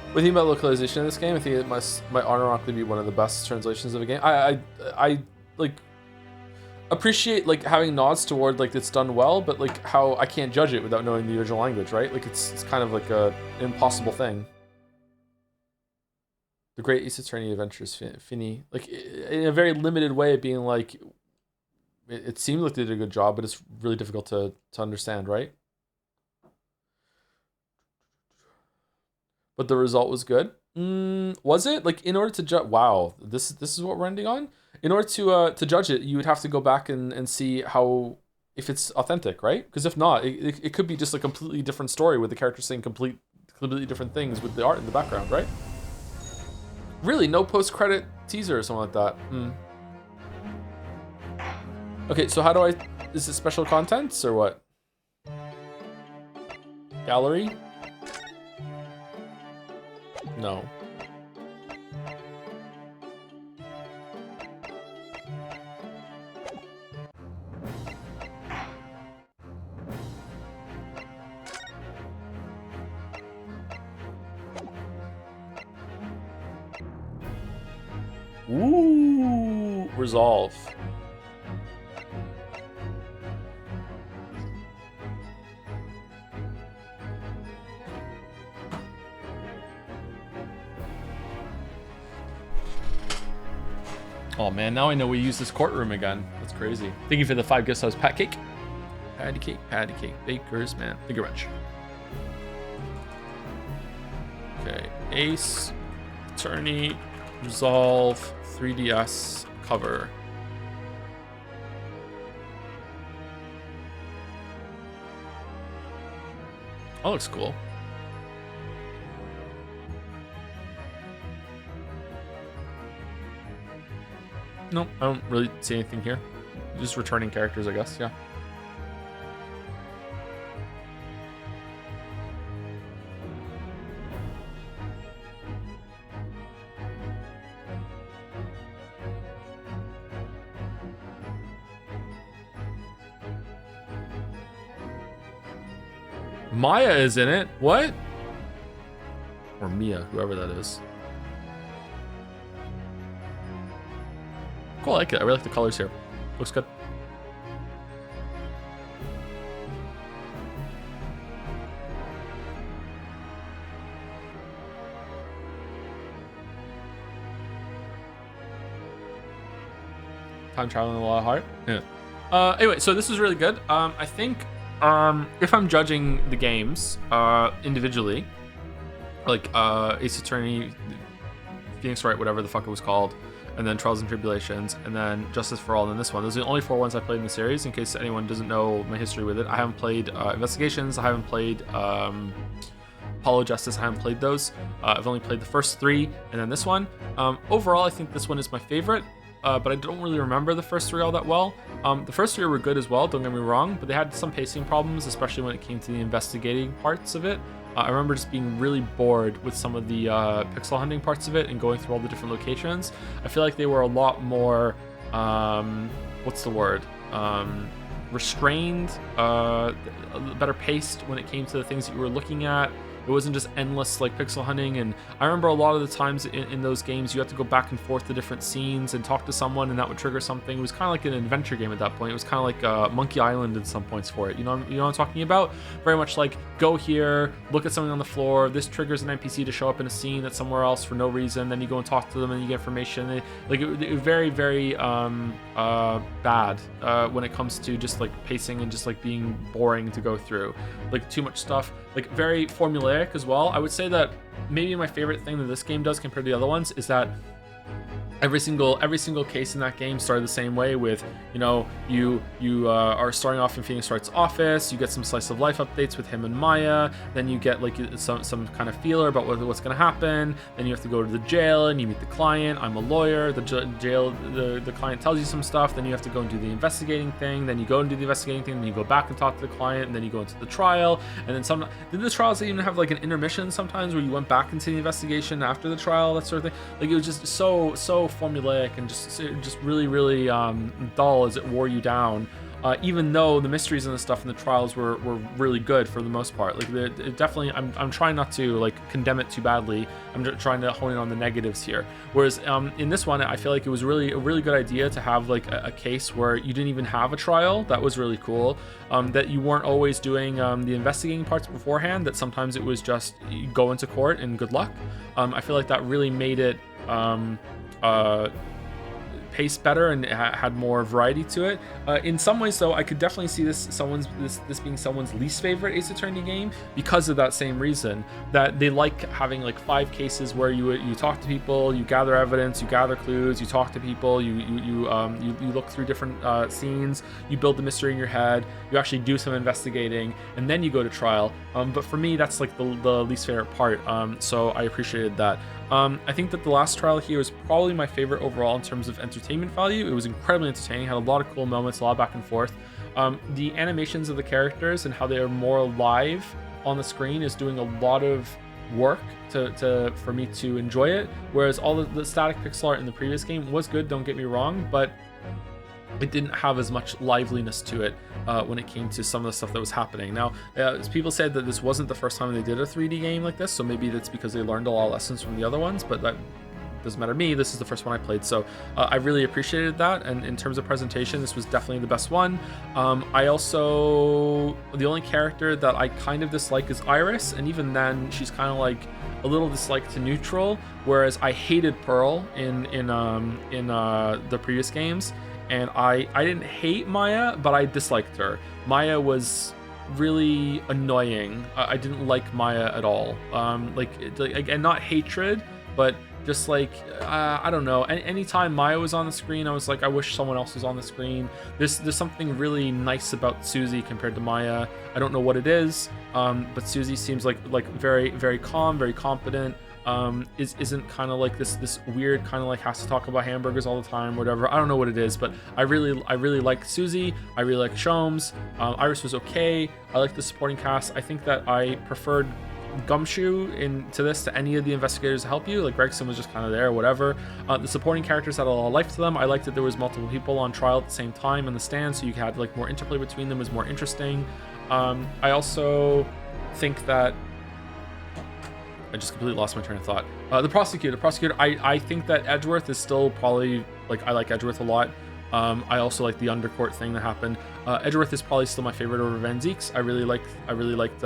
What do you think about localization in this game? I think it might unironically be one of the best translations of a game. I like appreciate like having nods toward like it's done well, but like how I can't judge it without knowing the original language, right? Like it's kind of like an impossible thing. The Great Ace Attorney Adventures, Finny, like in a very limited way, being like it seemed like they did a good job, but it's really difficult to understand, right? But the result was good. Was it? Like in order to judge, wow, this is what we're ending on. In order to judge it, you would have to go back and see how if it's authentic, right? Because if not, it could be just a completely different story with the characters saying completely different things with the art in the background, right? Really, no post-credit teaser or something like that. Okay, so how do I? Is it special contents or what? Gallery? No. Ooh, resolve. Oh man, now I know we use this courtroom again. That's crazy. Thank you for the 5 gift subs. Pat cake. Patty cake. Baker's man. Thank you, Rich. Okay. Ace, Attorney, Resolve, 3DS, cover. That looks cool. No, I don't really see anything here. Just returning characters, I guess, yeah. Maya is in it. What? Or Mia, whoever that is. Cool, I like it. I really like the colors here. Looks good. Time traveling a lot of heart. Yeah. Anyway, so this is really good. I think if I'm judging the games individually, like Ace Attorney, Phoenix Wright, whatever the fuck it was called, and then Trials and Tribulations, and then Justice for All, and then this one. Those are the only 4 ones I played in the series, in case anyone doesn't know my history with it. I haven't played Investigations, I haven't played Apollo Justice, I haven't played those. I've only played the first 3, and then this one. Overall, I think this one is my favorite, but I don't really remember the first 3 all that well. The first 3 were good as well, don't get me wrong, but they had some pacing problems, especially when it came to the investigating parts of it. I remember just being really bored with some of the pixel hunting parts of it and going through all the different locations. I feel like they were a lot more, what's the word? Restrained, better paced when it came to the things that you were looking at. It wasn't just endless like pixel hunting. And I remember a lot of the times in those games, you had to go back and forth to different scenes and talk to someone, and that would trigger something. It was kind of like an adventure game at that point. It was kind of like Monkey Island at some points for it. You know what I'm talking about? Very much like, go here, look at something on the floor. This triggers an NPC to show up in a scene that's somewhere else for no reason. Then you go and talk to them and you get information. It was very, very bad when it comes to just like pacing and just like being boring to go through. Like too much stuff. Like very formulaic as well. I would say that maybe my favorite thing that this game does compared to the other ones is that every single case in that game started the same way with, you know, you are starting off in Phoenix Wright's office, you get some slice of life updates with him and Maya, then you get like some kind of feeler about what's going to happen, then you have to go to the jail and you meet the client. I'm a lawyer, the client tells you some stuff, then you have to go and do the investigating thing, then you go and do the investigating thing, then you go back and talk to the client, and then you go into the trial, and then did the trials even have like an intermission sometimes where you went back into the investigation after the trial, that sort of thing. Like it was just so formulaic and just really dull as it wore you down, even though the mysteries and the stuff in the trials were really good for the most part. Like it definitely, I'm trying not to like condemn it too badly. I'm just trying to hone in on the negatives here. Whereas in this one, I feel like it was a really good idea to have like a case where you didn't even have a trial. That was really cool. That you weren't always doing the investigating parts beforehand, that sometimes it was just you go into court and good luck. I feel like that really made it paced better and had more variety to it. In some ways, though, I could definitely see this being someone's least favorite Ace Attorney game because of that same reason, that they like having like 5 cases where you talk to people, you gather evidence, you gather clues, you talk to people, you look through different scenes, you build the mystery in your head, you actually do some investigating, and then you go to trial. But for me, that's like the least favorite part. So I appreciated that. I think that the last trial here was probably my favorite overall in terms of entertainment value. It was incredibly entertaining, had a lot of cool moments, a lot of back and forth. The animations of the characters and how they are more alive on the screen is doing a lot of work for me to enjoy it, whereas all the static pixel art in the previous game was good, don't get me wrong, but it didn't have as much liveliness to it when it came to some of the stuff that was happening. Now, people said that this wasn't the first time they did a 3D game like this, so maybe that's because they learned a lot of lessons from the other ones, but that doesn't matter to me. This is the first one I played, so I really appreciated that. And in terms of presentation, this was definitely the best one. I also, the only character that I kind of dislike is Iris, and even then, she's kind of like a little disliked to neutral, whereas I hated Pearl in the previous games. And I didn't hate Maya, but I disliked her. Maya was really annoying. I didn't like Maya at all. And not hatred, but just like, I don't know. Anytime Maya was on the screen, I was like, I wish someone else was on the screen. There's something really nice about Susie compared to Maya. I don't know what it is, but Susie seems like very, very calm, very competent. Isn't kind of like this weird kind of like has to talk about hamburgers all the time, whatever. I don't know what it is, but I really like Susie. I really like Sholmes. Iris was okay. I like the supporting cast. I think that I preferred Gumshoe to any of the investigators to help you. Like Gregson was just kind of there, whatever. The supporting characters had a lot of life to them. I liked that there was multiple people on trial at the same time in the stand, so you had like more interplay between them was more interesting. I also think that I just completely lost my train of thought. The prosecutor, I think that Edgeworth is still probably, like, I like Edgeworth a lot. I also like the undercourt thing that happened. Edgeworth is probably still my favorite over Van Zieks. I really liked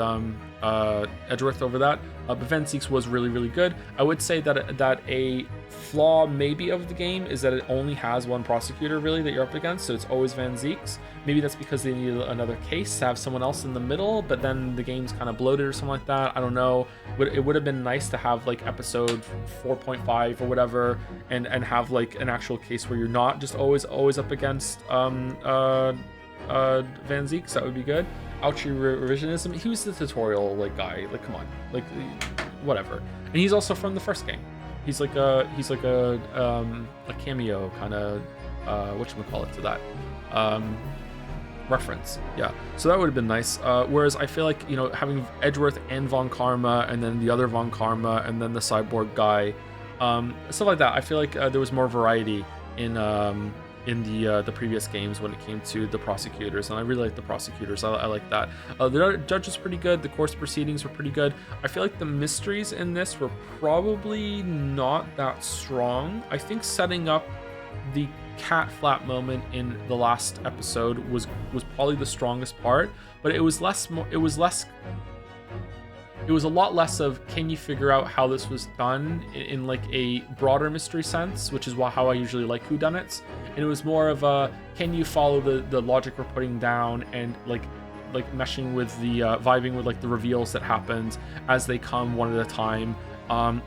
Edgeworth over that. But Van Zieks was really good. I would say that a flaw maybe of the game is that it only has one prosecutor really that you're up against, so it's always Van Zieks. Maybe that's because they needed another case to have someone else in the middle, but then the game's kind of bloated or something like that. I don't know. It would have been nice to have like episode 4.5 or whatever, and have like an actual case where you're not just always up against Van Zieks. That would be good. Ouchie revisionism. He was the tutorial like guy. Like, come on, like whatever. And he's also from the first game. He's like a cameo kind of whatchamacallit to that reference. Yeah, so that would have been nice. Whereas I feel like, you know, having Edgeworth and Von Karma, and then the other Von Karma, and then the cyborg guy, stuff like that. I feel like there was more variety in the previous games when it came to the prosecutors, and I really like the prosecutors. I like that. The judge was pretty good. The course proceedings were pretty good. I feel like the mysteries in this were probably not that strong. I think setting up the cat flap moment in the last episode was probably the strongest part, but it was a lot less of, can you figure out how this was done in like a broader mystery sense, which is how I usually like whodunits. And it was more of a, can you follow the logic we're putting down, and like meshing with the vibing with like the reveals that happened as they come one at a time,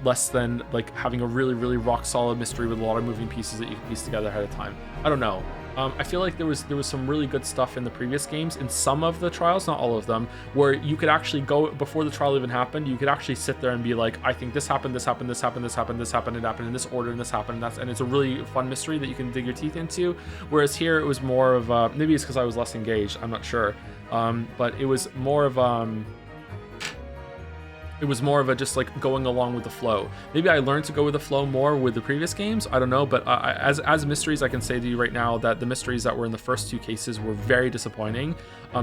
less than like having a really, really rock solid mystery with a lot of moving pieces that you can piece together ahead of time. I don't know. I feel like there was some really good stuff in the previous games, in some of the trials, not all of them, where you could actually go, before the trial even happened, you could actually sit there and be like, I think this happened, this happened, this happened, this happened, this happened, it happened in this order, and this happened, and it's a really fun mystery that you can dig your teeth into. Whereas here it was more of maybe it's because I was less engaged, I'm not sure, but it was more of just like going along with the flow. Maybe I learned to go with the flow more with the previous games, I don't know, but as mysteries, I can say to you right now that the mysteries that were in the first two cases were very disappointing.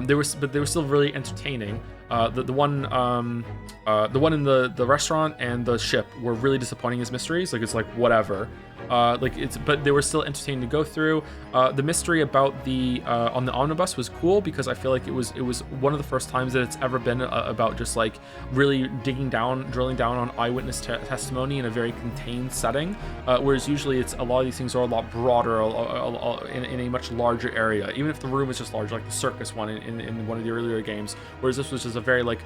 They were still really entertaining. The one in the restaurant and the ship were really disappointing as mysteries. Like, it's like whatever. But they were still entertaining to go through. The mystery about the on the omnibus was cool, because I feel like it was one of the first times that it's ever been about just like really drilling down on eyewitness testimony in a very contained setting, whereas usually it's a lot of these things are a lot broader, in a much larger area, even if the room is just large, like the circus one in one of the earlier games, whereas this was just a very like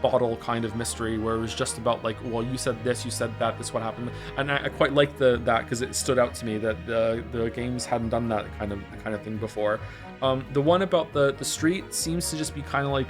bottle kind of mystery where it was just about like, well, you said this, you said that, this is what happened. And I quite liked that, because it stood out to me that the games hadn't done that kind of thing before. The one about the street seems to just be kind of like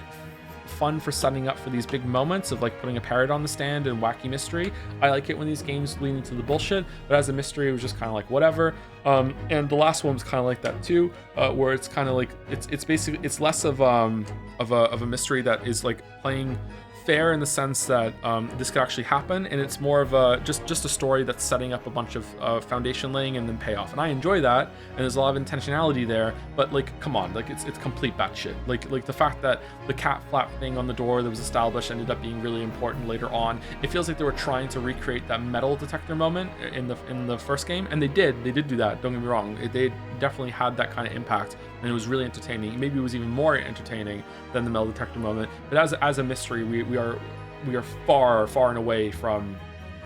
fun for setting up for these big moments of like putting a parrot on the stand and wacky mystery. I like it when these games lean into the bullshit, but as a mystery it was just kind of like whatever. And the last one was kind of like that too, where it's kind of like it's basically, it's less of a mystery that is like playing fair in the sense that this could actually happen, and it's more of a just a story that's setting up a bunch of foundation laying and then payoff, and I enjoy that, and there's a lot of intentionality there. But like, come on, like it's complete batshit. Like the fact that the cat flap thing on the door that was established ended up being really important later on. It feels like they were trying to recreate that metal detector moment in the first game, and they did do that, don't get me wrong. They definitely had that kind of impact, and it was really entertaining. Maybe it was even more entertaining than the metal detector moment. But as a mystery, we are far and away from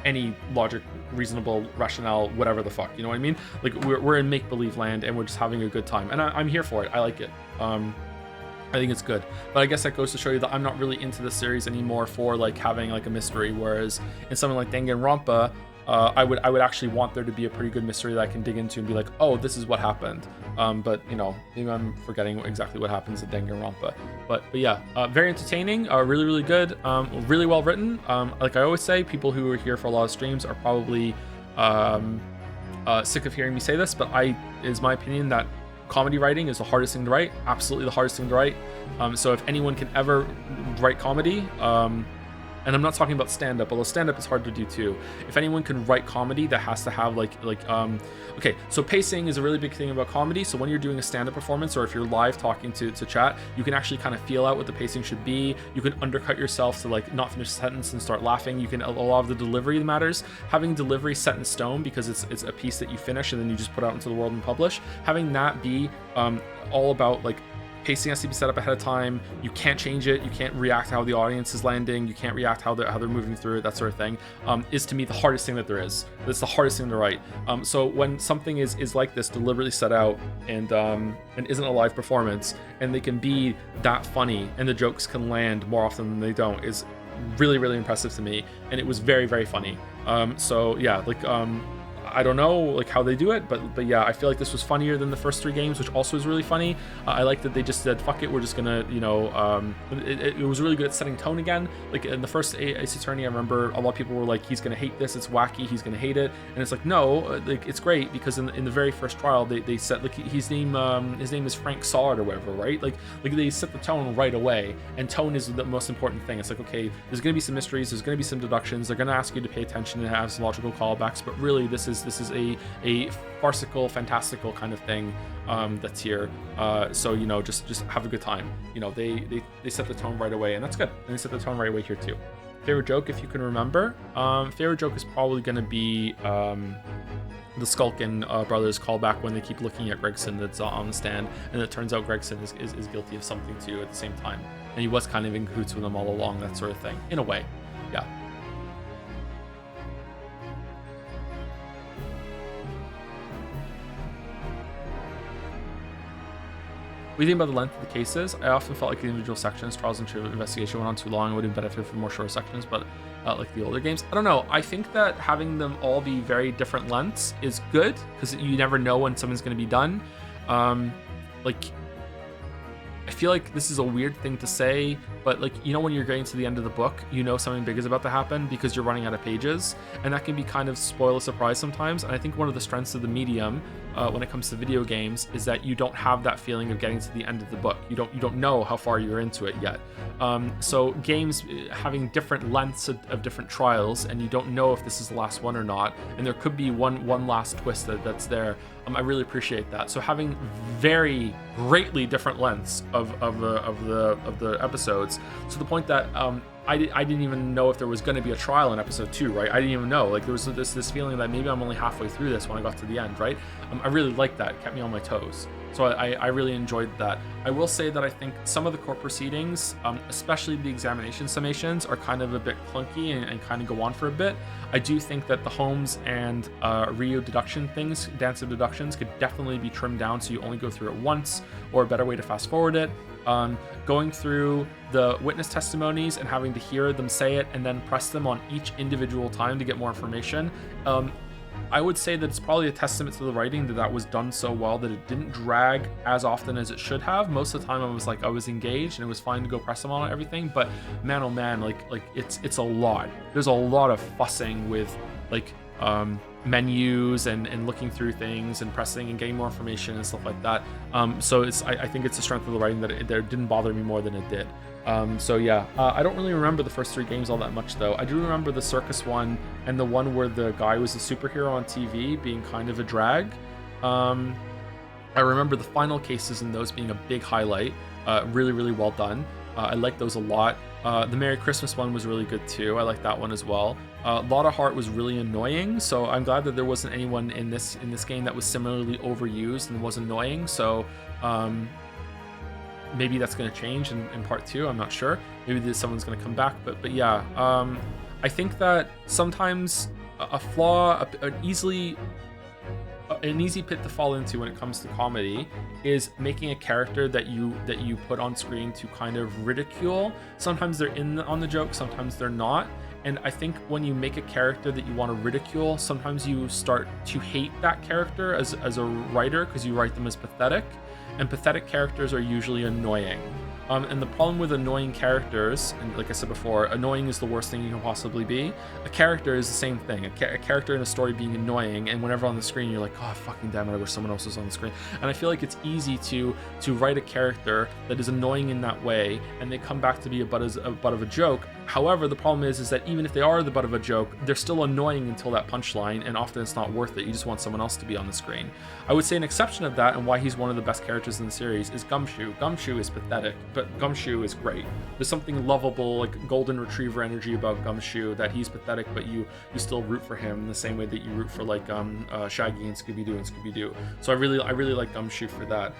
any logic, reasonable rationale, whatever the fuck, you know what I mean? Like, we're in make-believe land, and we're just having a good time, and I'm here for it. I like it. I think it's good, but I guess that goes to show you that I'm not really into the series anymore for like having like a mystery, whereas in something like Danganronpa, I would actually want there to be a pretty good mystery that I can dig into and be like, oh, this is what happened. But you know, maybe I'm forgetting exactly what happens in Danganronpa. But yeah, very entertaining, really, really good, really well written. Like I always say, people who are here for a lot of streams are probably sick of hearing me say this, but it is my opinion that comedy writing is the hardest thing to write, absolutely the hardest thing to write. So if anyone can ever write comedy, and I'm not talking about stand-up, although stand-up is hard to do too. If anyone can write comedy that has to have okay, so pacing is a really big thing about comedy. So when you're doing a stand-up performance, or if you're live talking to chat, you can actually kind of feel out what the pacing should be. You can undercut yourself to like not finish a sentence and start laughing. You can, a lot of the delivery matters. Having delivery set in stone, because it's a piece that you finish and then you just put out into the world and publish. Having that be all about like, pacing has to be set up ahead of time. You can't change it. You can't react how the audience is landing. You can't react how they're moving through it. That sort of thing is to me the hardest thing that there is. That's the hardest thing to write. So when something is like this, deliberately set out and isn't a live performance, and they can be that funny and the jokes can land more often than they don't, is really, really impressive to me. And it was very, very funny. So yeah, like I don't know like how they do it, but yeah, I feel like this was funnier than the first three games, which also is really funny. I like that they just said, fuck it, we're just gonna, you know, it was really good at setting tone again. Like in the first Ace Attorney, I remember a lot of people were like, he's gonna hate this, it's wacky, he's gonna hate it, and it's like, no, like it's great, because in the very first trial they said like his name is Frank Solid or whatever, right? Like they set the tone right away, and tone is the most important thing. It's like, okay, there's gonna be some mysteries, there's gonna be some deductions, they're gonna ask you to pay attention and have some logical callbacks, but really this is is a farcical, fantastical kind of thing that's here. So just have a good time. They set the tone right away, and that's good. And they set the tone right away here too. Favorite joke, if you can remember. Favorite joke is probably going to be the Skulkin brothers callback when they keep looking at Gregson that's on the stand, and it turns out Gregson is guilty of something too at the same time, and he was kind of in cahoots with them all along, that sort of thing, in a way. Yeah. What do you think about the length of the cases? I often felt like the individual sections, trials and investigation, went on too long. It would have benefited from more shorter sections, but like the older games, I don't know. I think that having them all be very different lengths is good, because you never know when something's going to be done. Like, I feel like this is a weird thing to say, but like, when you're getting to the end of the book, something big is about to happen because you're running out of pages, and that can be kind of spoil a surprise sometimes. And I think one of the strengths of the medium when it comes to video games is that you don't have that feeling of getting to the end of the book. You don't know how far you're into it yet. So games having different lengths of different trials, and you don't know if this is the last one or not, and there could be one last twist that's there. I really appreciate that. So having very greatly different lengths of the episodes, to the point that I didn't even know if there was going to be a trial in episode 2, right? I didn't even know. Like, there was this feeling that maybe I'm only halfway through this when I got to the end, right? I really liked that. It kept me on my toes. So I really enjoyed that. I will say that I think some of the court proceedings, especially the examination summations, are kind of a bit clunky and kind of go on for a bit. I do think that the Holmes and Rio deduction things, dance of deductions, could definitely be trimmed down so you only go through it once, or a better way to fast forward it. Going through the witness testimonies and having to hear them say it and then press them on each individual time to get more information. I would say that it's probably a testament to the writing that was done so well that it didn't drag as often as it should have. Most of the time I was engaged and it was fine to go press them on everything, but man, oh man, like it's a lot. There's a lot of fussing with menus and looking through things and pressing and getting more information and stuff like that. So I think it's the strength of the writing that it didn't bother me more than it did. So yeah, I don't really remember the first 3 games all that much though. I do remember the circus one and the one where the guy was a superhero on TV being kind of a drag. I remember the final cases in those being a big highlight. Really, really well done. I like those a lot. The Merry Christmas one was really good too. I like that one as well. Lot of Heart was really annoying, so I'm glad that there wasn't anyone in this game that was similarly overused and was annoying. So maybe that's going to change in part 2. I'm not sure. Maybe someone's going to come back, but yeah. I think that sometimes a flaw, an easy pit to fall into when it comes to comedy is making a character that you put on screen to kind of ridicule. Sometimes they're in on the joke, sometimes they're not. And I think when you make a character that you want to ridicule, sometimes you start to hate that character as a writer because you write them as pathetic, and pathetic characters are usually annoying. And the problem with annoying characters, and like I said before, annoying is the worst thing you can possibly be. A character is the same thing. A character in a story being annoying, and whenever on the screen you're like, oh fucking damn it, I wish someone else was on the screen. And I feel like it's easy to write a character that is annoying in that way, and they come back to be a butt of a joke. However, the problem is that even if they are the butt of a joke, they're still annoying until that punchline, and often it's not worth it. You just want someone else to be on the screen. I would say an exception of that, and why he's one of the best characters in the series, is Gumshoe. Gumshoe is pathetic, but Gumshoe is great. There's something lovable, like golden retriever energy about Gumshoe, that he's pathetic, but you still root for him in the same way that you root for like Shaggy and Scooby-Doo. So I really like Gumshoe for that.